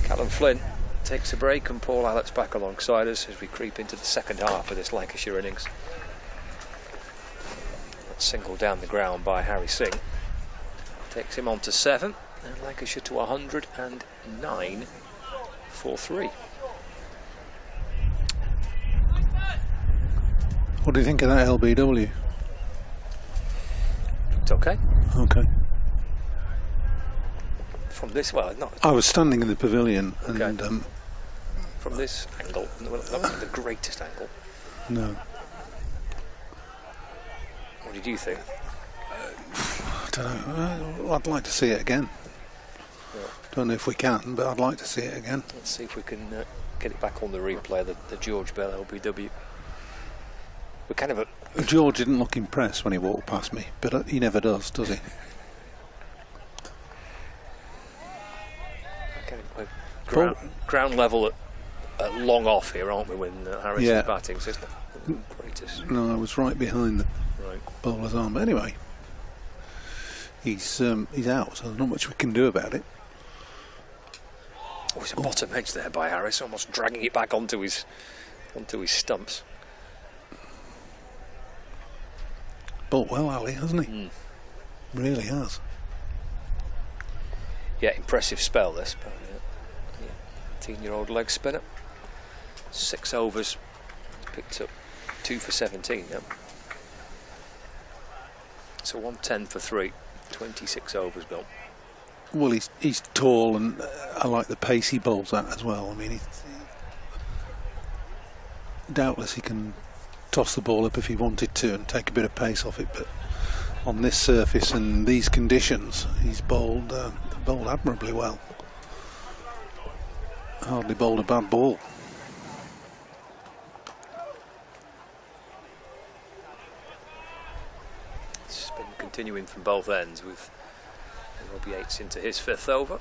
Callum Flynn takes a break and Paul Allett's back alongside us as we creep into the second half of this Lancashire innings. That single down the ground by Harry Singh takes him on to 7 and Lancashire to 109 for 3. What do you think of that LBW? It's okay. Okay. From this, well, not. I was standing in the pavilion and. Okay. From this angle, that wasn't the greatest angle. No. What did you think? I don't know. I'd like to see it again. Yeah. Don't know if we can, but I'd like to see it again. Let's see if we can get it back on the replay, the George Bell LBW. We're kind of George didn't look impressed when he walked past me, but he never does he? Ground level at long off here, aren't we, when Harris is batting, so it's not the greatest. No, I was right behind the bowler's arm. But anyway, he's out, so there's not much we can do about it. Oh, it's a bottom edge there by Harris, almost dragging it back onto his stumps. Bowled well, Ali, hasn't he? Really has. Yeah, impressive spell this. 18-year-old leg spinner. 6 overs, picked up 2 for 17 now. So 110 for 3, 26 overs gone. Well, he's tall, and I like the pace he bowls at as well. I mean, doubtless he can toss the ball up if he wanted to and take a bit of pace off it, but on this surface and these conditions, he's bowled admirably well. Hardly bowled a bad ball. It's been continuing from both ends with Robbie Yates into his 5th over.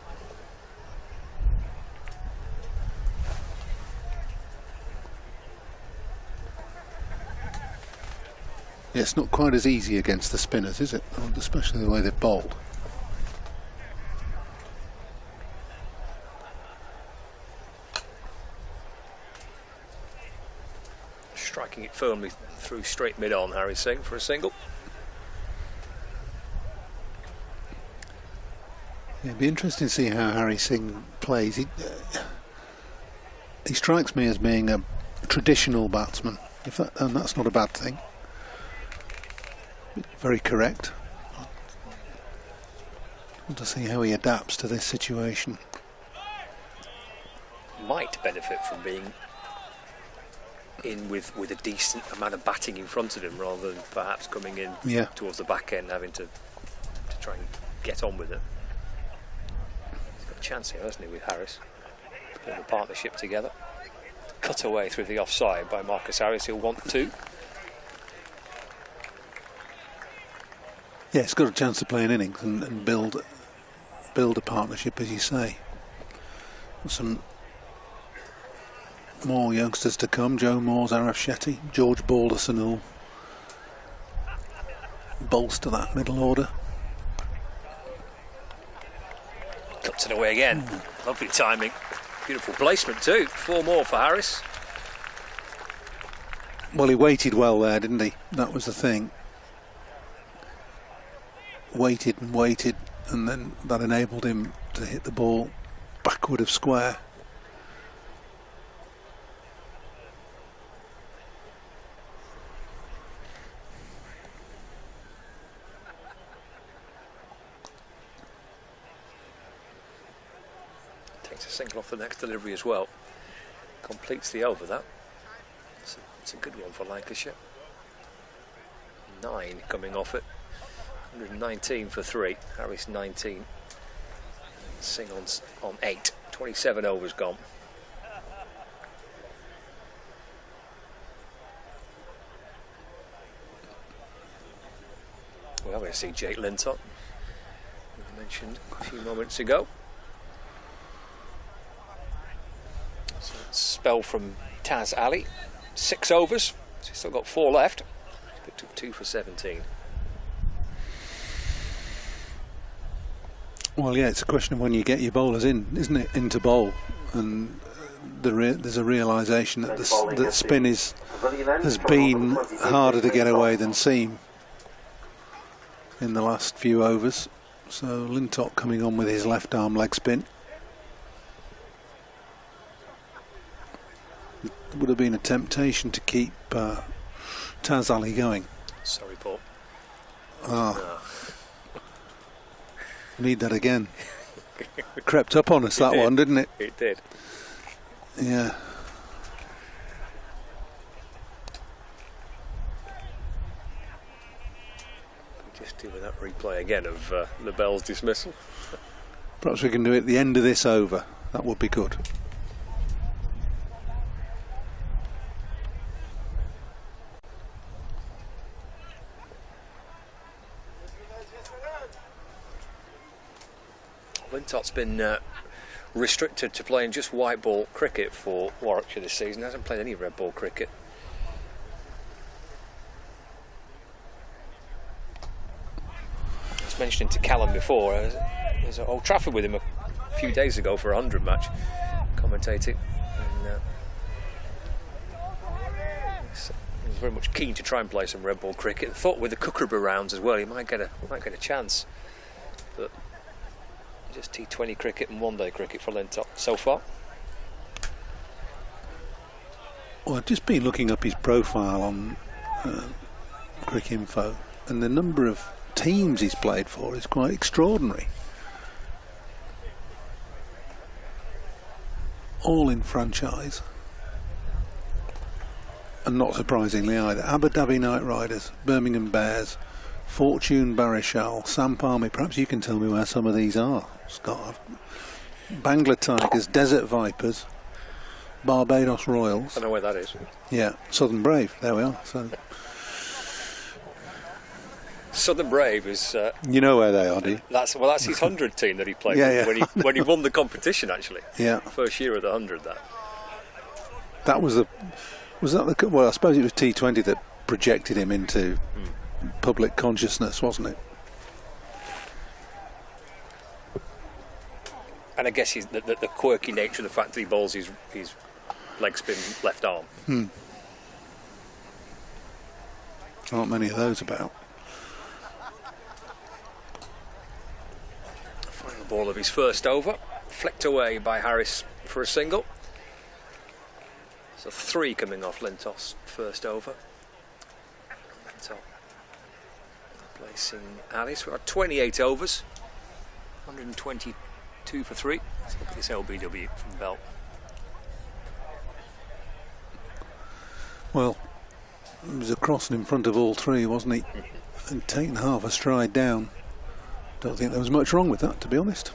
Yeah, it's not quite as easy against the spinners, is it? Especially the way they've bowled. Striking it firmly through straight mid-on, Harry Singh for a single. Yeah, it'd be interesting to see how Harry Singh plays. He strikes me as being a traditional batsman, and that's not a bad thing. Very correct. I want to see how he adapts to this situation. Might benefit from being in with a decent amount of batting in front of him, rather than perhaps coming in towards the back end, having to try and get on with it. He's got a chance here, hasn't he, with Harris? Putting the partnership together. Cut away through the offside by Marcus Harris. He'll want 2. Yeah, it's got a chance to play an innings and build a partnership, as you say. Some more youngsters to come. Joe Moores, Arif Shetty, George Balderson will bolster that middle order. Cuts it away again. Lovely timing. Beautiful placement too. 4 more for Harris. Well, he waited well there, didn't he? That was the thing. Waited and waited, and then that enabled him to hit the ball backward of square. Takes a single off the next delivery as well. Completes the over that. It's a good one for Lancashire. 9 coming off it. 119 for 3. Harris 19. Singh on 8. 27 overs gone. going to see Jake Lintott, who I mentioned a few moments ago. So it's spell from Taz Ali, 6 overs, so he's still got 4 left. He's picked up 2 for 17. Well, yeah, it's a question of when you get your bowlers in, isn't it, into bowl, and there's a realisation that that spin has been harder to get away than seam in the last few overs. So Lintott coming on with his left arm leg spin. It would have been a temptation to keep Taz Ali going. Sorry, Paul. Need that again. Crept up on us, that one, didn't it? It did. Yeah. Just do that replay again of the Bell's dismissal. Perhaps we can do it at the end of this over. That would be good. Lintott's been restricted to playing just white ball cricket for Warwickshire this season. He hasn't played any red ball cricket. I was mentioning to Callum before, I was at Old Trafford with him a few days ago for a 100 match, commentating. And, he was very much keen to try and play some red ball cricket. I thought with the Kookaburra rounds as well, he might get a chance. But just T20 cricket and one-day cricket for Lintott so far. Well, I've just been looking up his profile on Cricinfo, and the number of teams he's played for is quite extraordinary. All in franchise. And not surprisingly either. Abu Dhabi Knight Riders, Birmingham Bears, Fortune Barishal, Sam Palmy. Perhaps you can tell me where some of these are, Scott. Bangla Tigers, Desert Vipers, Barbados Royals. I know where that is. Yeah, Southern Brave. There we are. So Southern Brave is. You know where they are, do you? That's his 100 team that he played Yeah, with yeah. when he won the competition. Actually, Yeah. first year of the 100. That was the. Was that the? Well, I suppose it was T20 that projected him into public consciousness, wasn't it? And I guess the quirky nature of the fact that he bowls his leg spin left arm. Aren't many of those about. Final ball of his first over, flicked away by Harris for a single. So 3 coming off Lintott's first over. Lintott placing Alice. We've got 28 overs, 122 for 3. Let's look at this LBW from Bell. Well, he was a crossing in front of all 3, wasn't he? And taking half a stride down. Don't think there was much wrong with that, to be honest.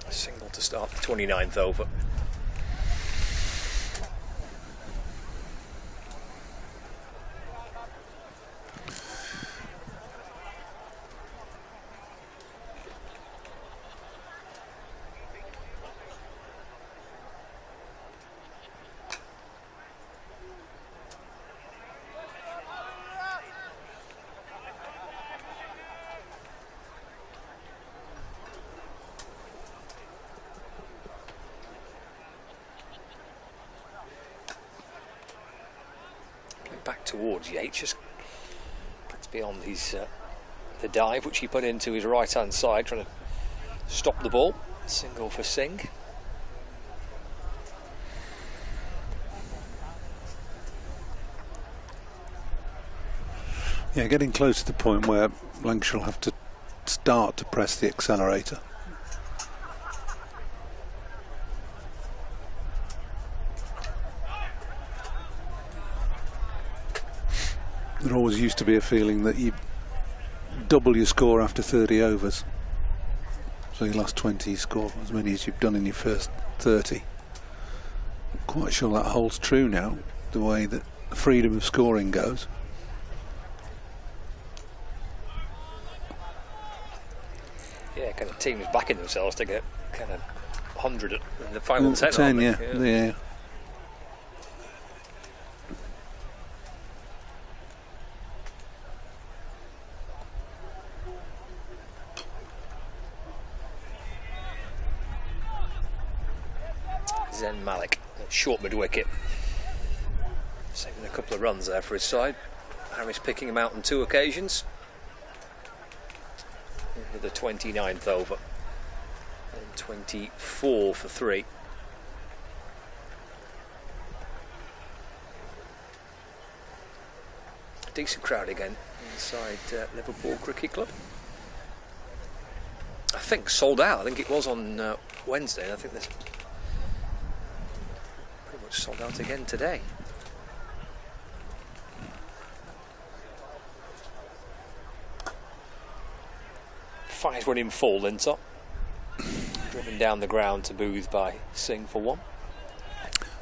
Single to start the 29th over. Back towards Yates, just gets beyond his the dive which he put into his right hand side, trying to stop the ball. Single for Singh. Yeah, getting close to the point where Lancashire will have to start to press the accelerator. There always used to be a feeling that you double your score after 30 overs. So your last 20 you score as many as you've done in your first 30. I'm quite sure that holds true now, the way that freedom of scoring goes. Yeah, kind of teams backing themselves to get kind of 100 in the final 10. Yeah. Zen Malik, short mid-wicket, saving a couple of runs there for his side. Harris picking him out on 2 occasions. Into the 29th over. And 24 for 3. A decent crowd again inside Liverpool Cricket Club. I think sold out. I think it was on Wednesday, and I think there's pretty much sold out again today. Fires one in full, Lintott. Driven down the ground to Booth by Singh for 1.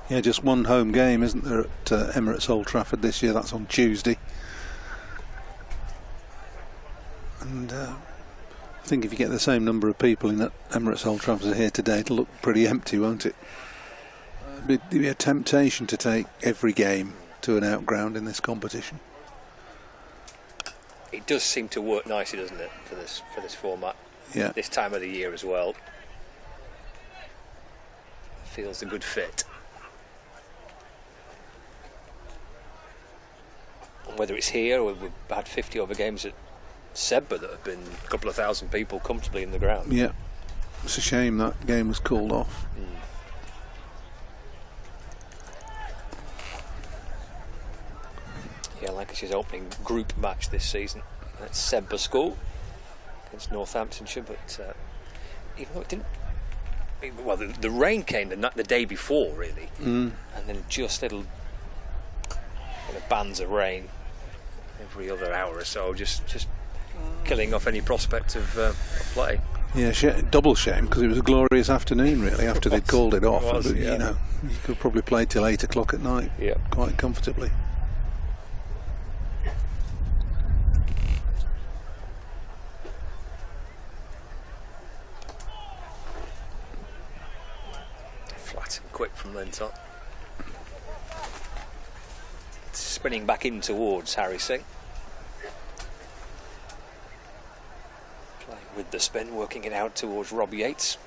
Yeah, just one home game, isn't there, at Emirates Old Trafford this year? That's on Tuesday. And I think if you get the same number of people in at Emirates Old Trafford as here today, it'll look pretty empty, won't it? It'd be a temptation to take every game to an outground in this competition. It does seem to work nicely, doesn't it, for this format? Yeah. This time of the year as well. Feels a good fit. And whether it's here or we've had 50 over games at Sebba that have been a couple of thousand people comfortably in the ground. Yeah, it's a shame that game was called off. Yeah, Lancashire's opening group match this season at Sebba School against Northamptonshire, but even though it didn't, well, the rain came the day before, really, and then just little kind of bands of rain every other hour or so, just killing off any prospect of play. Yeah, double shame, because it was a glorious afternoon, really, after they'd called it off. Was, but, yeah. you know, you could probably play till 8 o'clock at night, quite comfortably. Flat and quick from Lintott. Spinning back in towards Harry Singh. Playing with the spin, working it out towards Rob Yates.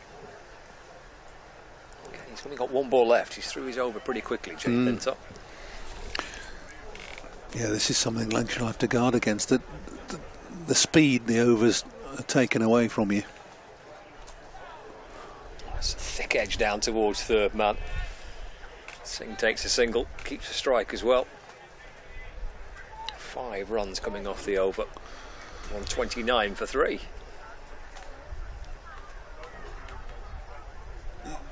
Okay, he's only got 1 ball left. He's through his over pretty quickly, Jake Lintott. Yeah, this is something Lancashire will have to guard against. The speed the overs are taken away from you. That's a thick edge down towards third man. Singh takes a single, keeps a strike as well. 5 runs coming off the over. 129 for 3.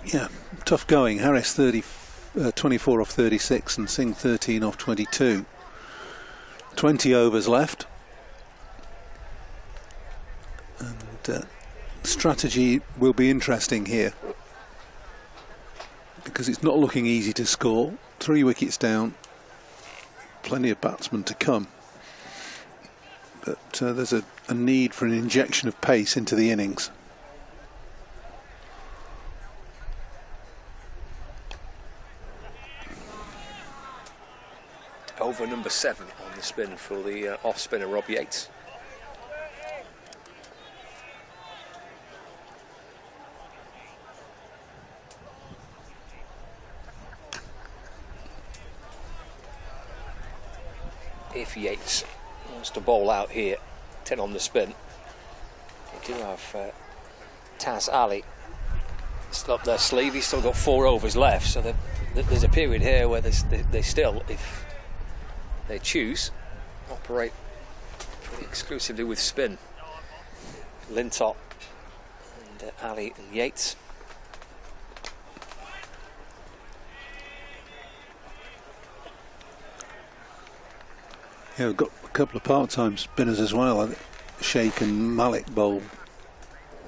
Yeah, tough going. Harris 24 off 36 and Singh 13 off 22. 20 overs left. And strategy will be interesting here, because it's not looking easy to score. 3 wickets down, plenty of batsmen to come, but there's a need for an injection of pace into the innings. Over number 7 on the spin for the off spinner Rob Yates. If Yates wants to bowl out here, 10 on the spin, they do have Taz Ali still up their sleeve. He's still got 4 overs left, so there's a period here where they still, if they choose, operate pretty exclusively with spin Lintott and Ali and Yates. Yeah, we've got a couple of part-time spinners as well. Sheikh and Malik bowl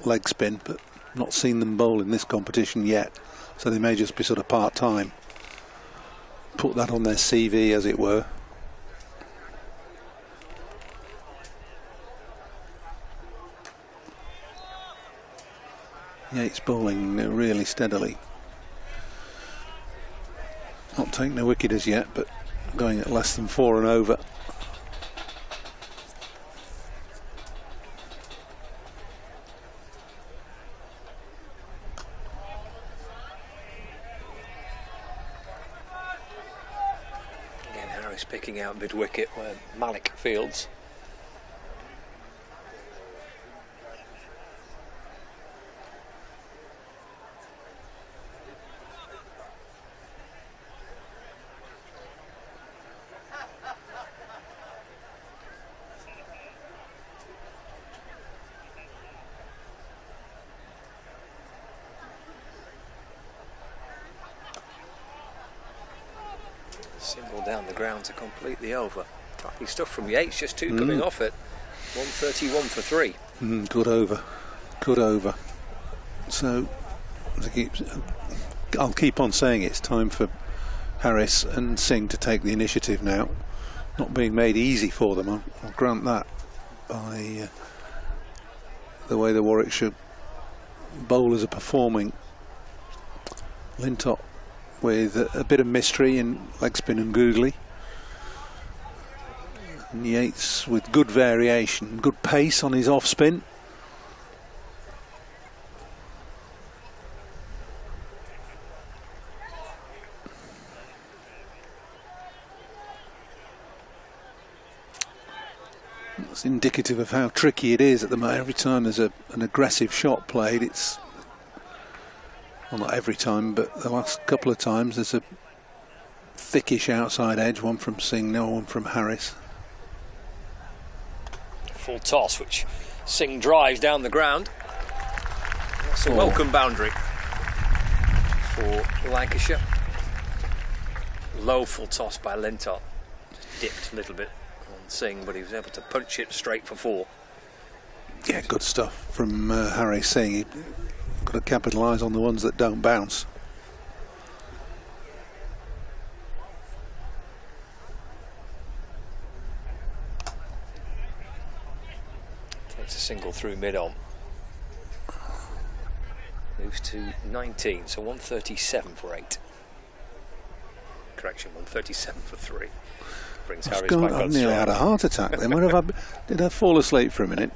leg spin, but not seen them bowl in this competition yet, so they may just be sort of part-time. Put that on their CV, as it were. Yates bowling really steadily. Not taking a wicket as yet, but going at less than 4 and over. Again, Harris picking out mid-wicket where Malik fields. Single down the ground to complete the over. Happy stuff from Yates, just 2 coming off it. 131 for 3. Good over. Good over. So, I'll keep on saying it's time for Harris and Singh to take the initiative now. Not being made easy for them, I'll grant that, by the way the Warwickshire bowlers are performing. Lintott with a bit of mystery in leg spin and googly. And Yates with good variation, good pace on his off spin. It's indicative of how tricky it is at the moment. Every time there's an aggressive shot played, it's, well, not every time, but the last couple of times there's a thickish outside edge, one from Singh, no one from Harris. Full toss, which Singh drives down the ground. That's a welcome boundary for Lancashire. Low full toss by Lintott. Just dipped a little bit on Singh, but he was able to punch it straight for 4. Yeah, good stuff from Harry Singh. He got to capitalise on the ones that don't bounce. Takes a single through mid-on. Moves to 19, so 137 for 8. Correction, 137 for 3. Brings Harris back on I nearly had a heart attack then. Where have did I fall asleep for a minute?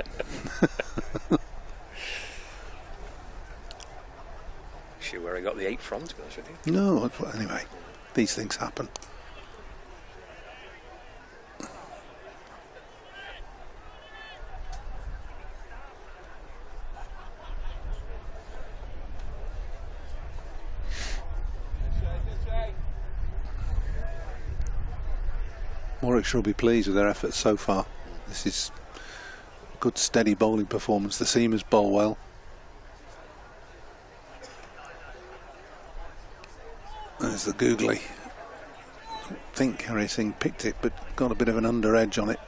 Sure where I got the 8 from, to be honest with you. No, anyway, these things happen. Warwickshire will be pleased with their efforts so far. This is good steady bowling performance. The seamers bowl well. There's the googly. I think Harry Singh picked it, but got a bit of an under edge on it.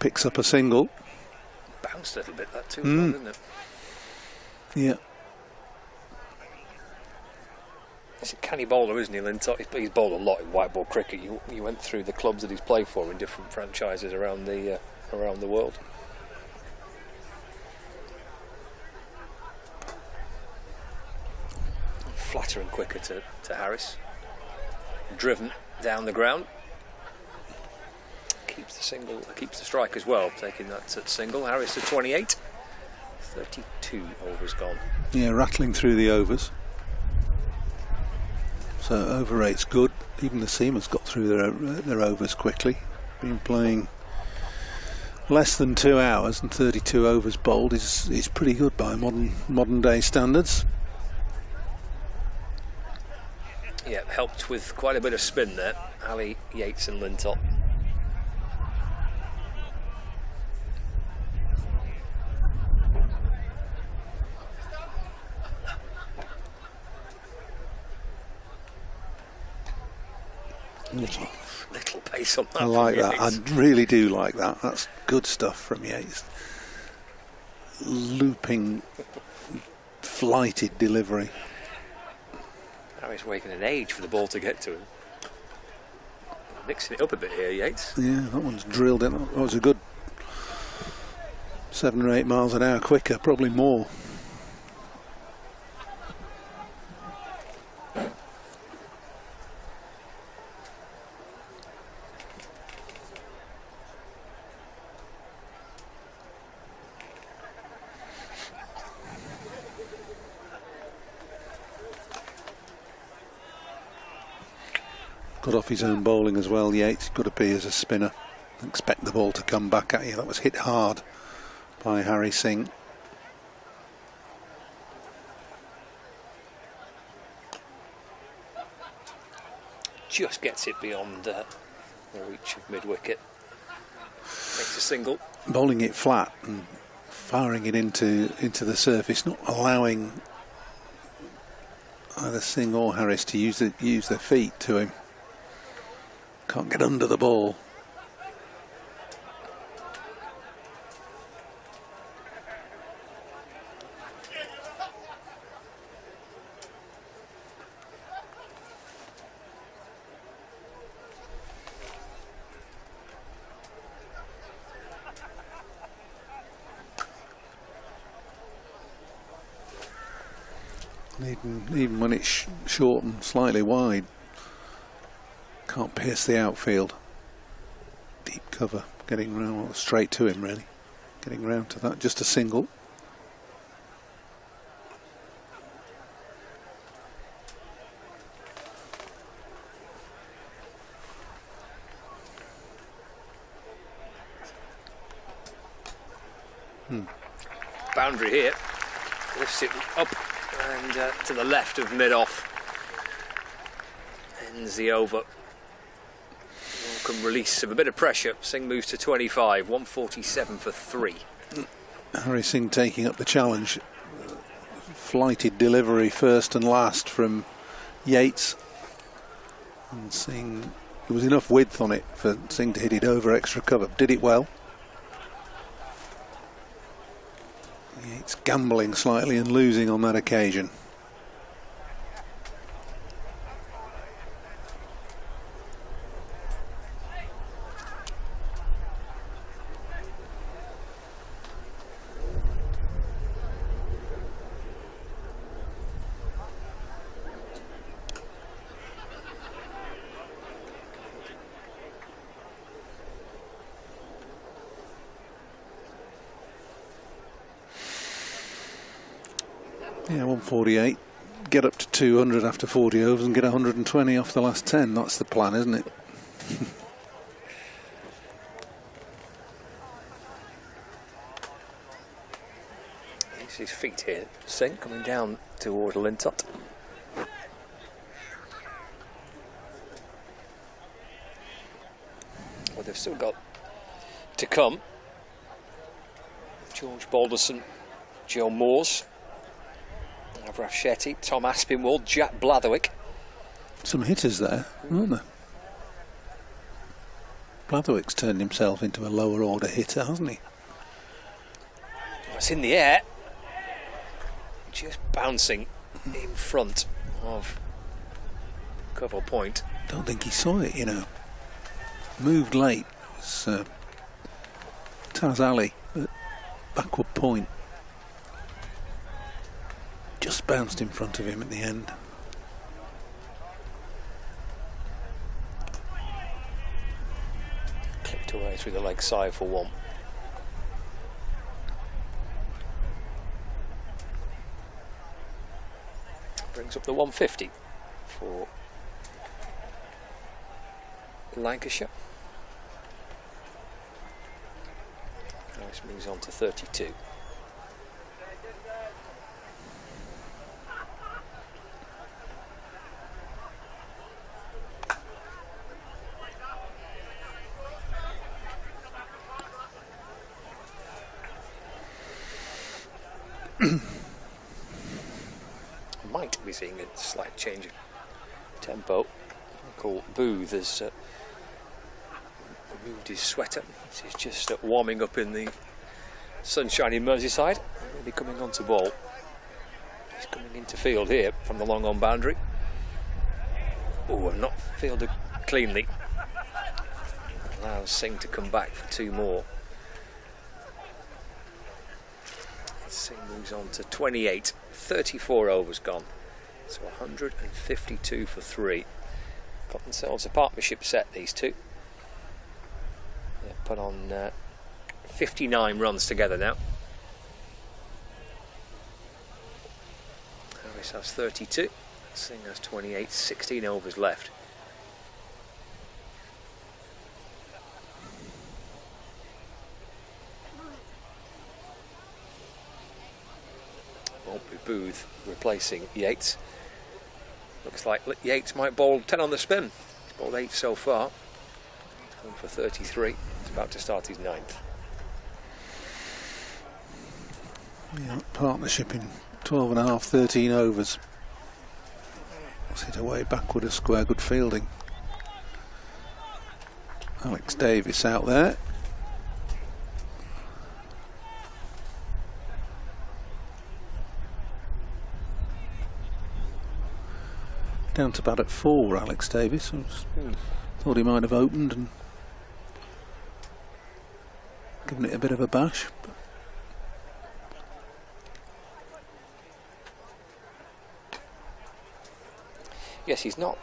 Picks up a single. Bounced a little bit, that too, didn't it? Yeah. He's a canny bowler, isn't he, Lintott? He's bowled a lot in white ball cricket. You went through the clubs that he's played for in different franchises around the world. Flatter and quicker to Harris. Driven down the ground. Keeps the single, keeps the strike as well, taking that single. Harris to 28. 32 overs gone. Yeah, rattling through the overs. So over rate's good. Even the seamers got through their overs quickly. Been playing less than 2 hours, and 32 overs bowled is pretty good by modern day standards. Yeah, helped with quite a bit of spin there. Ali, Yates and Lintott. Little pace on that. I like that. Yates. I really do like that. That's good stuff from Yates. Looping, flighted delivery. Now he's waiting an age for the ball to get to him. Mixing it up a bit here, Yates. Yeah, that one's drilled in. That was a good 7 or 8 miles an hour quicker, probably more. Got off his own bowling as well, Yates. Got to be as a spinner. Expect the ball to come back at you. That was hit hard by Harry Singh. Just gets it beyond the reach of mid-wicket. Makes a single. Bowling it flat and firing it into the surface, not allowing either Singh or Harris to use their feet to him. Can't get under the ball. Even when it's short and slightly wide, can't pierce the outfield. Deep cover, getting round, straight to him really. Getting round to that, just a single. Boundary here. Lifts it up and to the left of mid-off. Ends the over. Welcome release of a bit of pressure. Singh moves to 25, 147 for 3. Harry Singh taking up the challenge. Flighted delivery first and last from Yates. And Singh, there was enough width on it for Singh to hit it over extra cover. Did it well. Yates gambling slightly and losing on that occasion. Yeah, 148. Get up to 200 after 40 overs and get 120 off the last 10. That's the plan, isn't it? He's his feet here. Singh coming down toward Lintott. Well, they've still got to come. George Balderson, Joe Moores, Avrav Shetty, Tom Aspinwall, Jack Blatherwick. Some hitters there, aren't there? Blatherwick's turned himself into a lower order hitter, hasn't he? It's in the air. Just bouncing in front of cover point. Don't think he saw it, you know. Moved late. It was Taz Ali at backward point. Just bounced in front of him at the end. Clipped away through the leg side for 1. Brings up the 150 for Lancashire. This moves on to 32. Might be seeing a slight change of tempo. Michael Booth has removed his sweater. He's just warming up in the sunshiny Merseyside. He'll be coming on to ball. He's coming into field here from the long on boundary. Oh, and not fielded cleanly. Allows Singh to come back for 2 more. Singh moves on to 28. 34 overs gone. So 152 for 3. Got themselves a partnership set, these two. They've put on 59 runs together now. Harris has 32. Singh has 28. 16 overs left. Won't be Booth replacing Yates. Looks like Yates might bowl 10 on the spin. He's bowled 8 so far. He's gone for 33. He's about to start his 9th. Yeah, partnership in 12 and a half, 13 overs. It's hit away backward a square, good fielding. Alex Davis out there. Down to bat at 4, Alex Davis. Thought he might have opened and given it a bit of a bash. Yes, he's not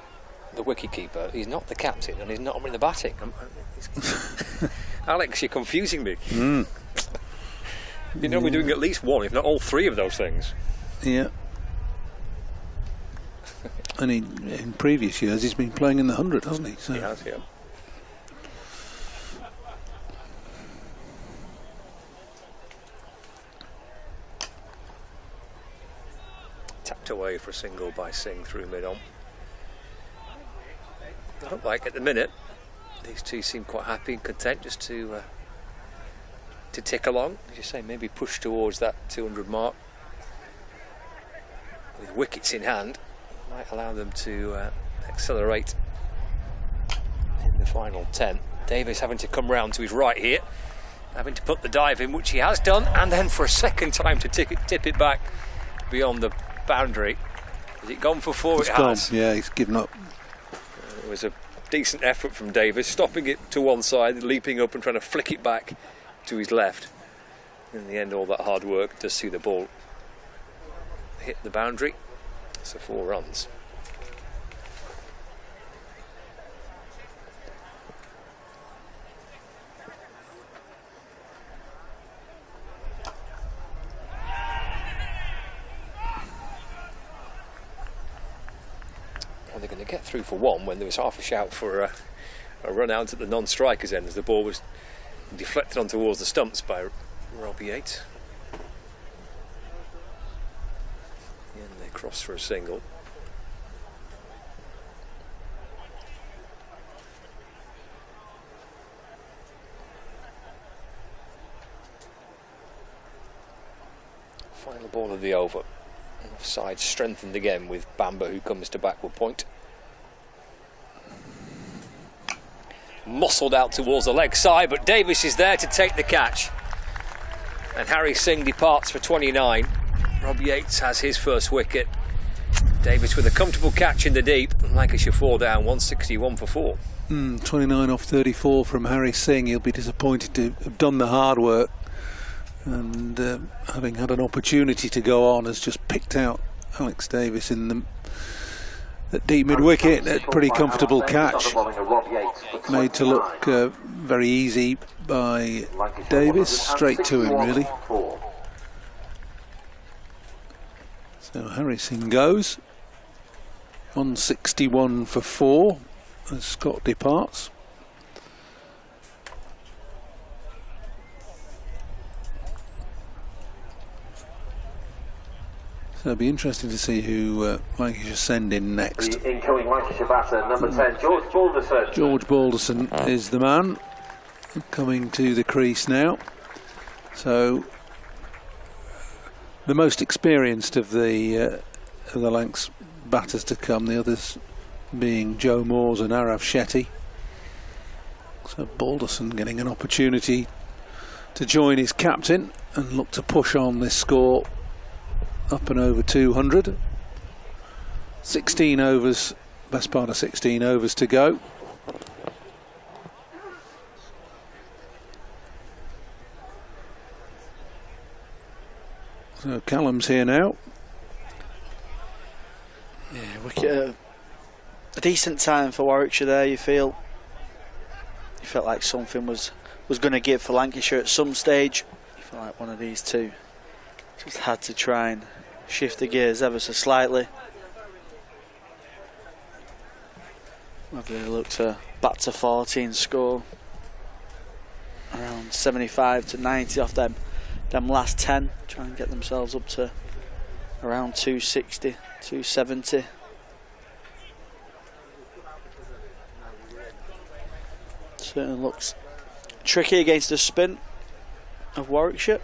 the wicketkeeper, he's not the captain, and he's not in the batting. Alex, you're confusing me. You know, we're doing at least one, if not all 3 of those things. Yeah. And in previous years he's been playing in the 100, hasn't he? So. He has, yeah. Tapped away for a single by Singh through mid-on. It looked like at the minute these two seem quite happy and content just to tick along. As you say, maybe push towards that 200 mark. With wickets in hand, might allow them to accelerate in the final 10. Davis having to come round to his right here, having to put the dive in, which he has done, and then for a second time to tip it back beyond the boundary. Has it gone for 4? It's gone. Yeah, he's given up. It was a decent effort from Davis, stopping it to one side, leaping up and trying to flick it back to his left. In the end, all that hard work does see the ball hit the boundary. So 4 runs. Well, they're going to get through for 1 when there was half a shout for a run out at the non-striker's end as the ball was deflected on towards the stumps by Robbie Yates. And they cross for a single. Final ball of the over. Offside strengthened again with Bamber, who comes to backward point. Muscled out towards the leg side, but Davis is there to take the catch. And Harry Singh departs for 29. Rob Yates has his first wicket. Davis with a comfortable catch in the deep. Lancashire 4 down, 161 for 4. 29 off 34 from Harry Singh. He'll be disappointed to have done the hard work, and having had an opportunity to go on, has just picked out Alex Davis in the deep mid-wicket. A pretty comfortable catch, made to look very easy by Davis, straight to him really. So Harry Singh goes on 61 for 4 as Scott departs. So it'll be interesting to see who Lancashire send in next. The incoming Lancashire batter, number 10, George Balderson. George Balderson is the man coming to the crease now. So the most experienced of the Lancs batters to come. The others being Joe Moores and Arav Shetty. So Balderson getting an opportunity to join his captain and look to push on this score up and over 200. 16 overs, best part of 16 overs to go. So Callum's here now. Yeah, Wicket, a decent time for Warwickshire there. You felt like something was going to give for Lancashire at some stage. You felt like one of these two just had to try and shift the gears ever so slightly. Whether they look to back to 14 score around 75 to 90 off them last 10, try and get themselves up to around 260, 270. Certainly looks tricky against the spin of Warwickshire.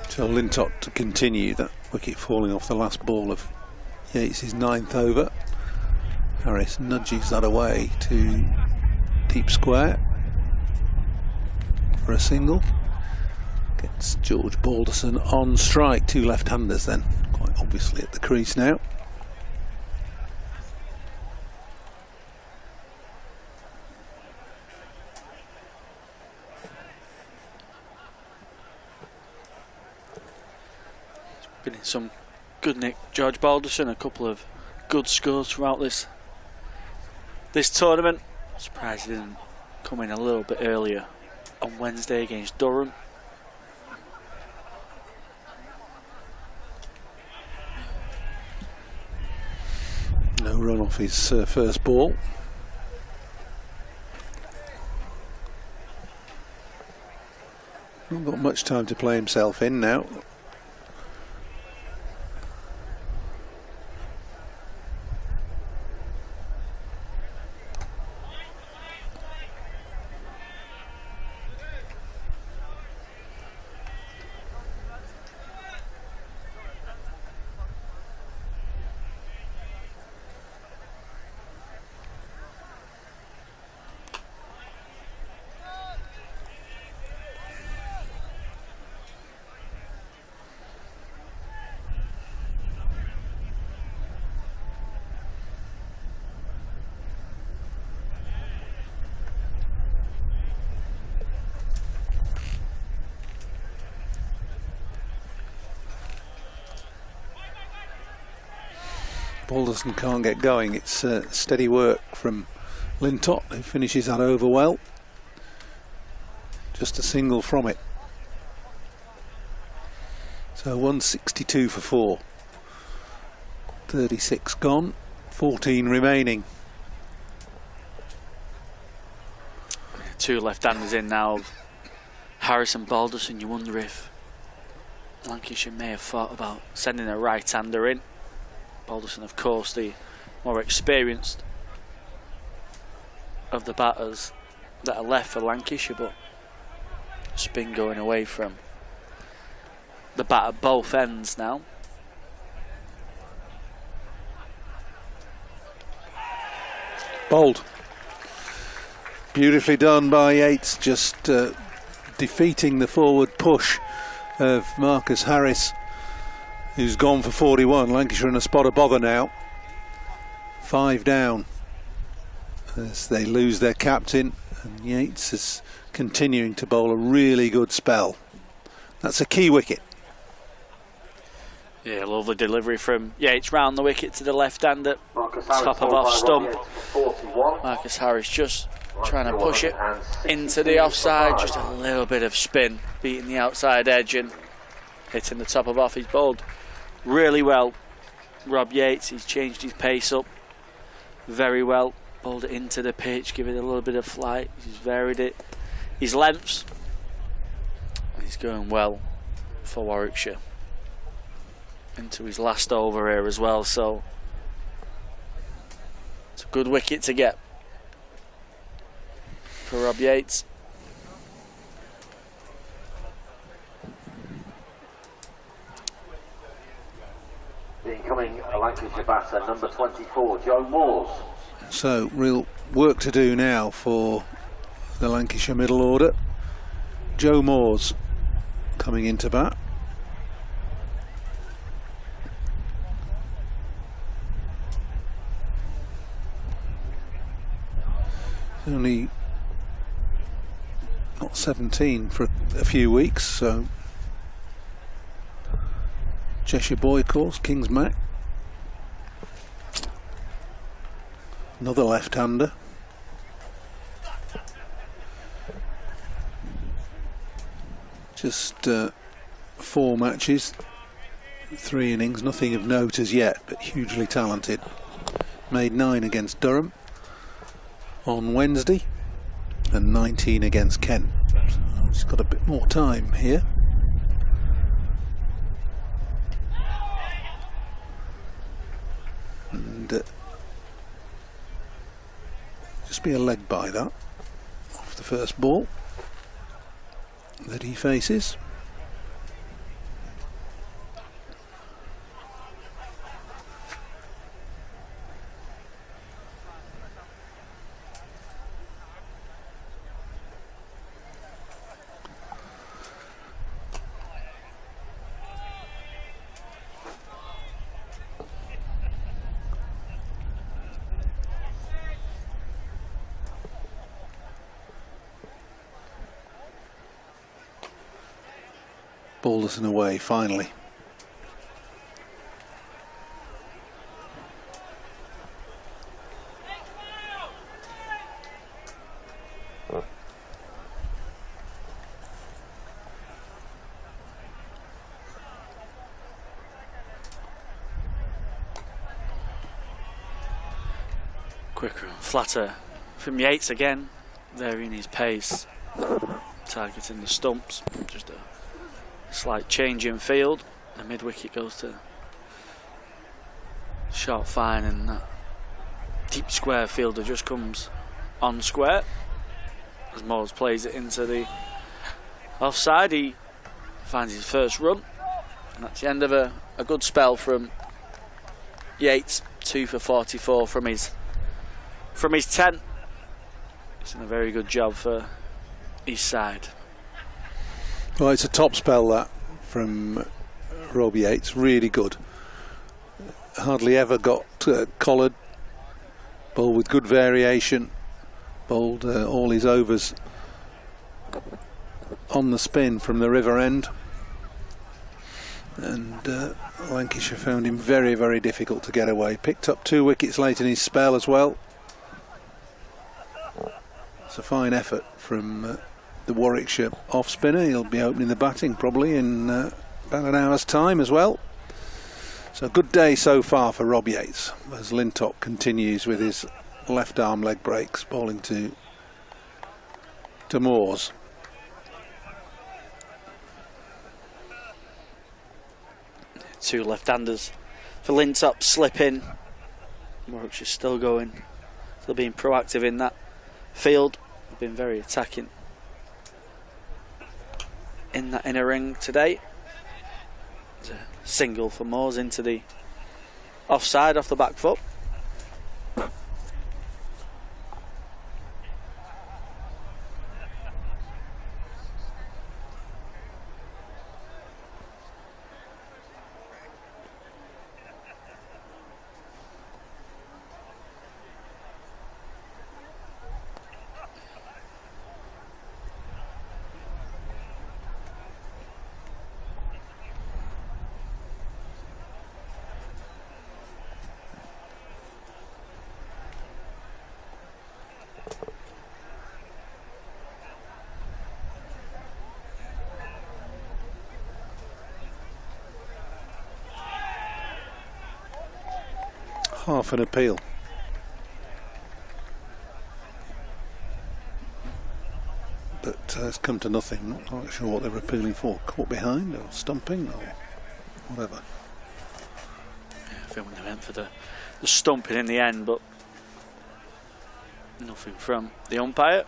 So Lintott to continue that wicket falling off the last ball of Yates' 9th over. Harris nudges that away to deep square for a single. Gets George Balderson on strike. Two left-handers then, quite obviously at the crease now. Been in some good nick. George Balderson, a couple of good scores throughout this tournament. Surprised he didn't come in a little bit earlier on Wednesday against Durham. No run off his first ball. Not got much time to play himself in now. Balderson can't get going. It's steady work from Lintott, who finishes that over well. Just a single from it. So 162 for 4. 36 gone, 14 remaining. Two left-handers in now, Harris and Balderson. You wonder if Lancashire may have thought about sending a right-hander in. Balderson, of course, the more experienced of the batters that are left for Lancashire, but spin going away from the bat at both ends now. Bold. Beautifully done by Yates, just defeating the forward push of Marcus Harris, who's gone for 41. Lancashire in a spot of bother now. 5 down as they lose their captain, and Yates is continuing to bowl a really good spell. That's a key wicket. Yeah, lovely delivery from Yates round the wicket to the left-hander, top of off stump. Marcus Harris just trying to push it into the offside, just a little bit of spin, beating the outside edge and hitting the top of off. He's bowled really well, Rob Yates. He's changed his pace up very well, bowled it into the pitch, give it a little bit of flight. He's varied it, his lengths. He's going well for Warwickshire into his last over here as well, so Good wicket to get for Rob Yates. The incoming Lancashire batter, number 24, Joe Moores. So, real work to do now for the Lancashire middle order. Joe Moores coming into bat. Only not 17 for a few weeks, so Cheshire boy, of course, King's Mac. Another left-hander. Just 4 matches, 3 innings, nothing of note as yet, but hugely talented. Made 9 against Durham on Wednesday and 19 against Kent. So he's got a bit more time here. And just be a leg by that off the first ball that he faces. Balderson away finally. Quicker and flatter from Yates again, varying his pace, targeting the stumps. Just a slight change in field. The mid wicket goes to short fine, and that deep square fielder just comes on square as Moores plays it into the offside. He finds his first run, and that's the end of a good spell from Yates. 2 for 44 from his 10. He's done a very good job for his side. Well, it's a top spell that from Rob Yates, really good. Hardly ever got collared, bowled with good variation, bowled all his overs on the spin from the river end, and Lancashire found him very, very difficult to get away. Picked up 2 wickets late in his spell as well. It's a fine effort from the Warwickshire off spinner. He'll be opening the batting probably in about an hour's time as well. So a good day so far for Rob Yates as Lintott continues with his left arm leg breaks, bowling to Moores. Two left-handers for Lintott, slip in. Warwickshire still going, still being proactive in that field. Been very attacking in that inner ring today. It's a single for Moores into the offside off the back foot. Half an appeal. But it's come to nothing. Not quite sure what they were appealing for. Caught behind or stumping or whatever. Yeah, I think they went for the stumping in the end, but Nothing from the umpire.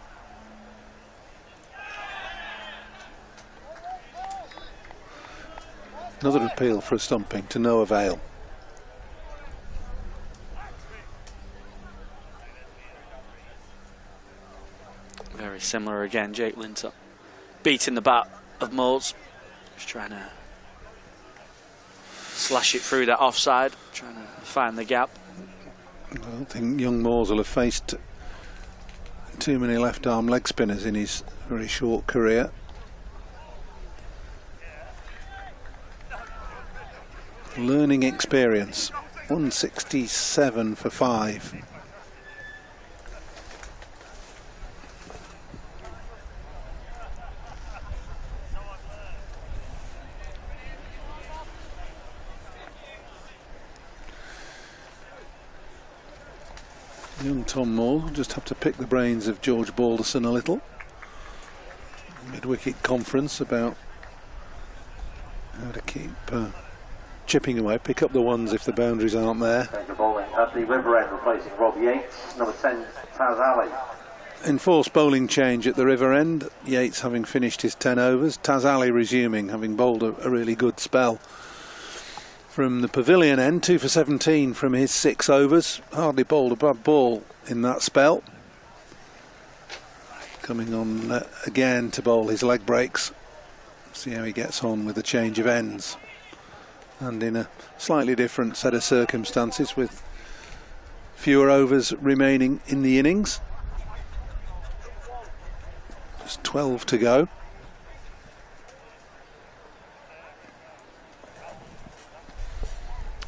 Another appeal for a stumping to no avail. Very similar again, Jake Linton beating the bat of Moores, just trying to slash it through that offside, trying to find the gap. I don't think young Moores will have faced too many left arm leg spinners in his very short career. Learning experience. 167 for 5. Young Tom Moore will just have to pick the brains of George Balderson a little. Mid-wicket conference about how to keep chipping away, pick up the ones if the boundaries aren't there. Change of bowling at the river end, replacing Rob Yates, number 10, Taz Ali. Enforced bowling change at the river end, Yates having finished his 10 overs, Taz Ali resuming, having bowled a really good spell. From the pavilion end, 2 for 17 from his 6 overs, hardly bowled a bad ball in that spell. Coming on again to bowl his leg breaks, see how he gets on with the change of ends. And in a slightly different set of circumstances with fewer overs remaining in the innings. Just 12 to go.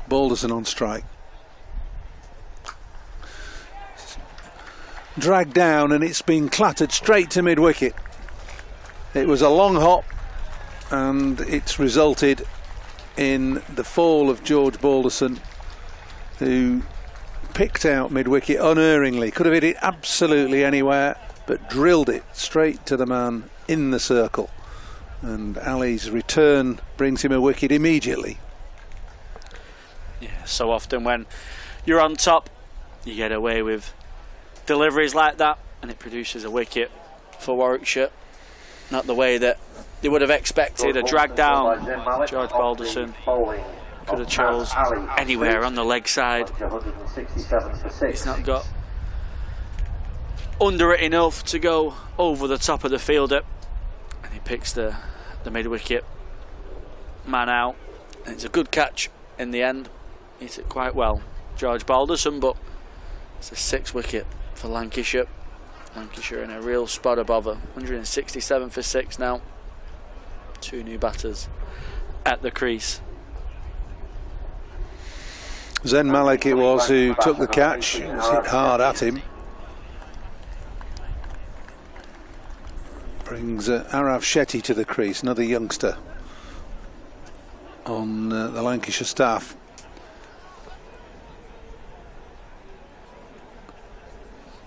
Balderson on strike. Dragged down and it's been clattered straight to mid-wicket. It was a long hop and it's resulted in the fall of George Balderson, who picked out mid-wicket unerringly. Could have hit it absolutely anywhere, but drilled it straight to the man in the circle. And Ali's return brings him a wicket immediately. Yeah, so often when you're on top, you get away with deliveries like that, and it produces a wicket for Warwickshire. Not the way that they would have expected. A drag down. George Balderson could have chose anywhere on the leg side. He's not got under it enough to go over the top of the fielder, and he picks the mid-wicket man out. And it's a good catch in the end. Hit it quite well, George Balderson, but it's a 6th wicket for Lancashire. Lancashire in a real spot of bother. 167 for 6 now. 2 new batters at the crease. Zen Malik it was who took the catch. It was hit hard at him. Brings Arav Shetty to the crease, another youngster on the Lancashire staff.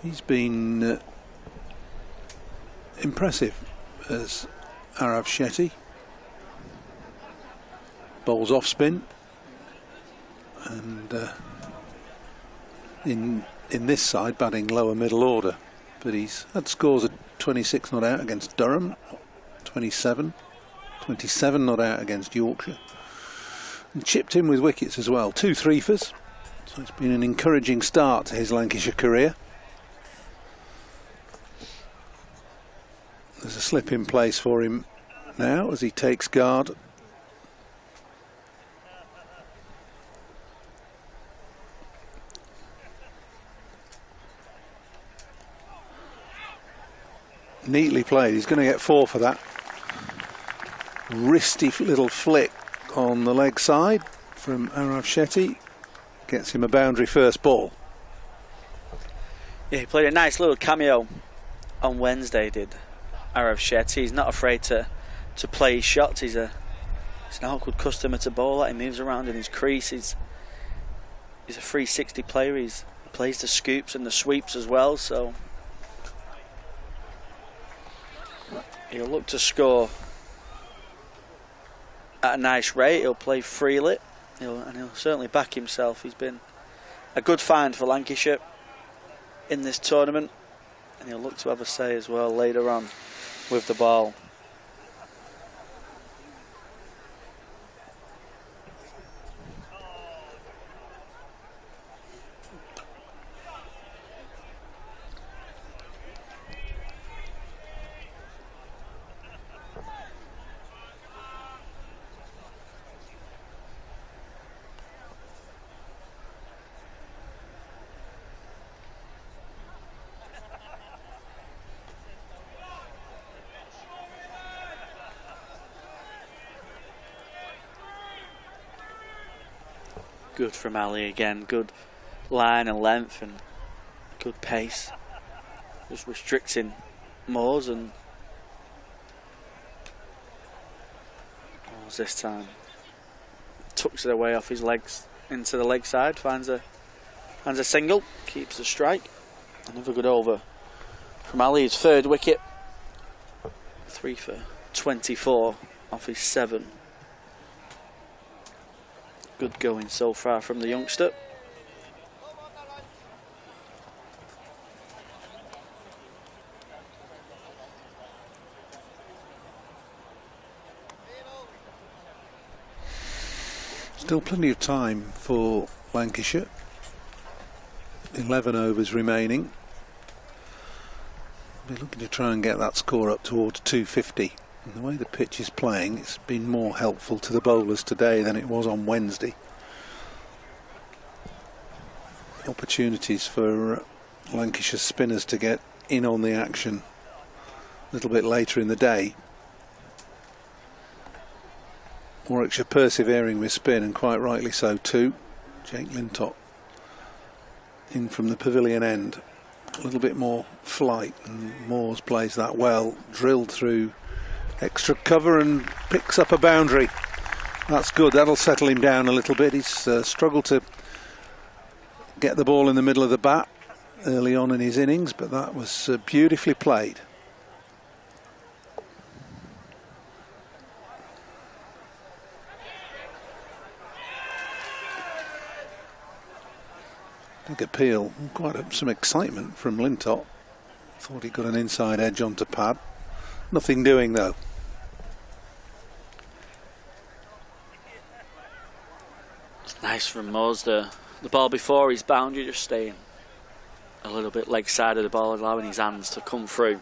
He's been impressive as Arav Shetty. Bowls off spin, and in this side batting lower middle order, but he's had scores of 26 not out against Durham, 27 not out against Yorkshire, and chipped in with wickets as well, 2 3-fers. So it's been an encouraging start to his Lancashire career. There's a slip in place for him now as he takes guard. Neatly played. He's going to get 4 for that. Wristy little flick on the leg side from Arav Shetty. Gets him a boundary first ball. Yeah, he played a nice little cameo on Wednesday, did Arav Shetty. He's not afraid to play his shots. He's an awkward customer to bowl at. He moves around in his crease. He's a 360 player. He plays the scoops and the sweeps as well, so he'll look to score at a nice rate. He'll play freely, and he'll certainly back himself. He's been a good find for Lancashire in this tournament. And he'll look to have a say as well later on with the ball. Good from Ali again, good line and length and good pace. Just restricting Moores, and Moores this time tucks it away off his legs into the leg side, finds a single, keeps the strike. Another good over from Ali, his third wicket. 3 for 24 off his 7. Good going so far from the youngster. Still plenty of time for Lancashire. 11 overs remaining. We're looking to try and get that score up towards 250. And the way the pitch is playing, it's been more helpful to the bowlers today than it was on Wednesday. Opportunities for Lancashire spinners to get in on the action a little bit later in the day. Warwickshire persevering with spin, and quite rightly so too. Jake Lintott in from the pavilion end. A little bit more flight, and Moores plays that well. Drilled through extra cover and picks up a boundary. That's good. That'll settle him down a little bit. He's struggled to get the ball in the middle of the bat early on in his innings, but that was beautifully played. Big appeal, quite some excitement from Lintott. Thought he got an inside edge onto pad. Nothing doing though. It's nice from Moores. The ball before his boundary, just staying a little bit leg side of the ball, allowing his hands to come through.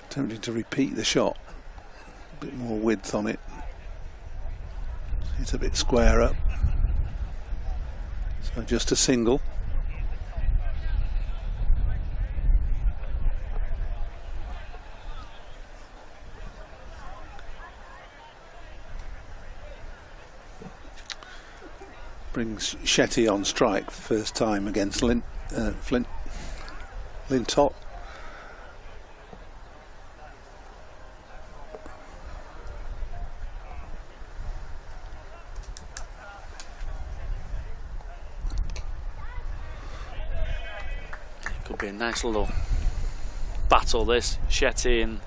Attempting to repeat the shot. A bit more width on it. It's a bit square up. So just a single. Brings Shetty on strike for the first time against Lintott. Could be a nice little battle this. Shetty and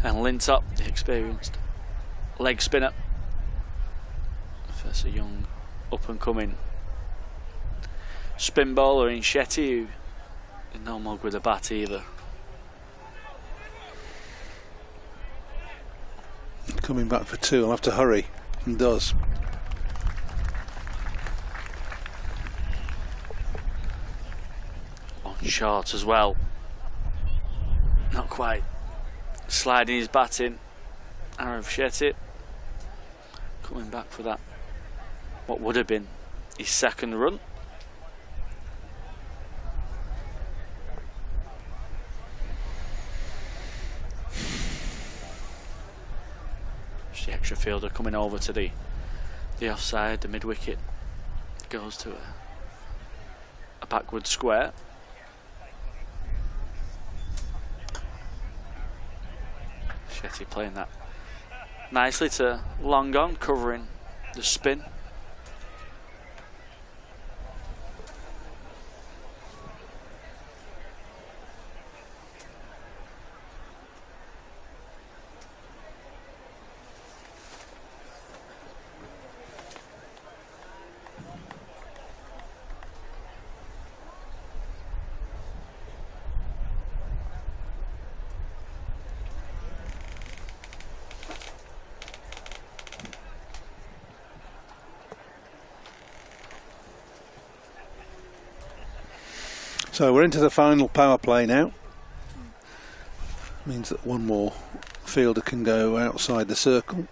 Lintott, the experienced leg spinner. First a young up and coming spin bowler in Shetty, who is no mug with a bat either. Coming back for 2, I'll have to hurry, and does. On short as well. Not quite sliding his bat in. Arav Shetty coming back for that, what would have been his second run. Just the extra fielder coming over to the offside, the mid wicket goes to a backward square. Shetty playing that nicely to long on, covering the spin. So we're into the final power play now. Means that one more fielder can go outside the circle.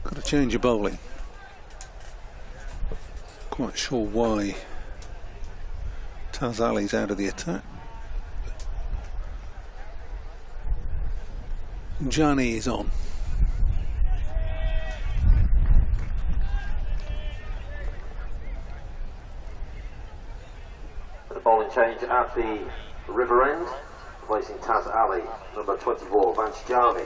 Got to change your bowling. Quite sure why Taz Ali's out of the attack. Johnny is on. The bowling change at the river end, replacing Taz Ali, number 24, Vance Jarvie.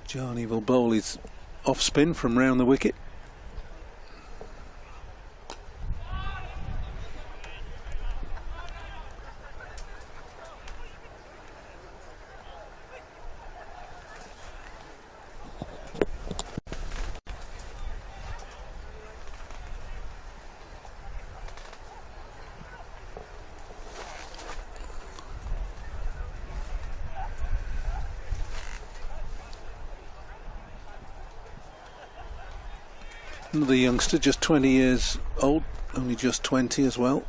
Johnny will bowl his off spin from round the wicket. Another youngster, just 20 years old, only just 20 as well.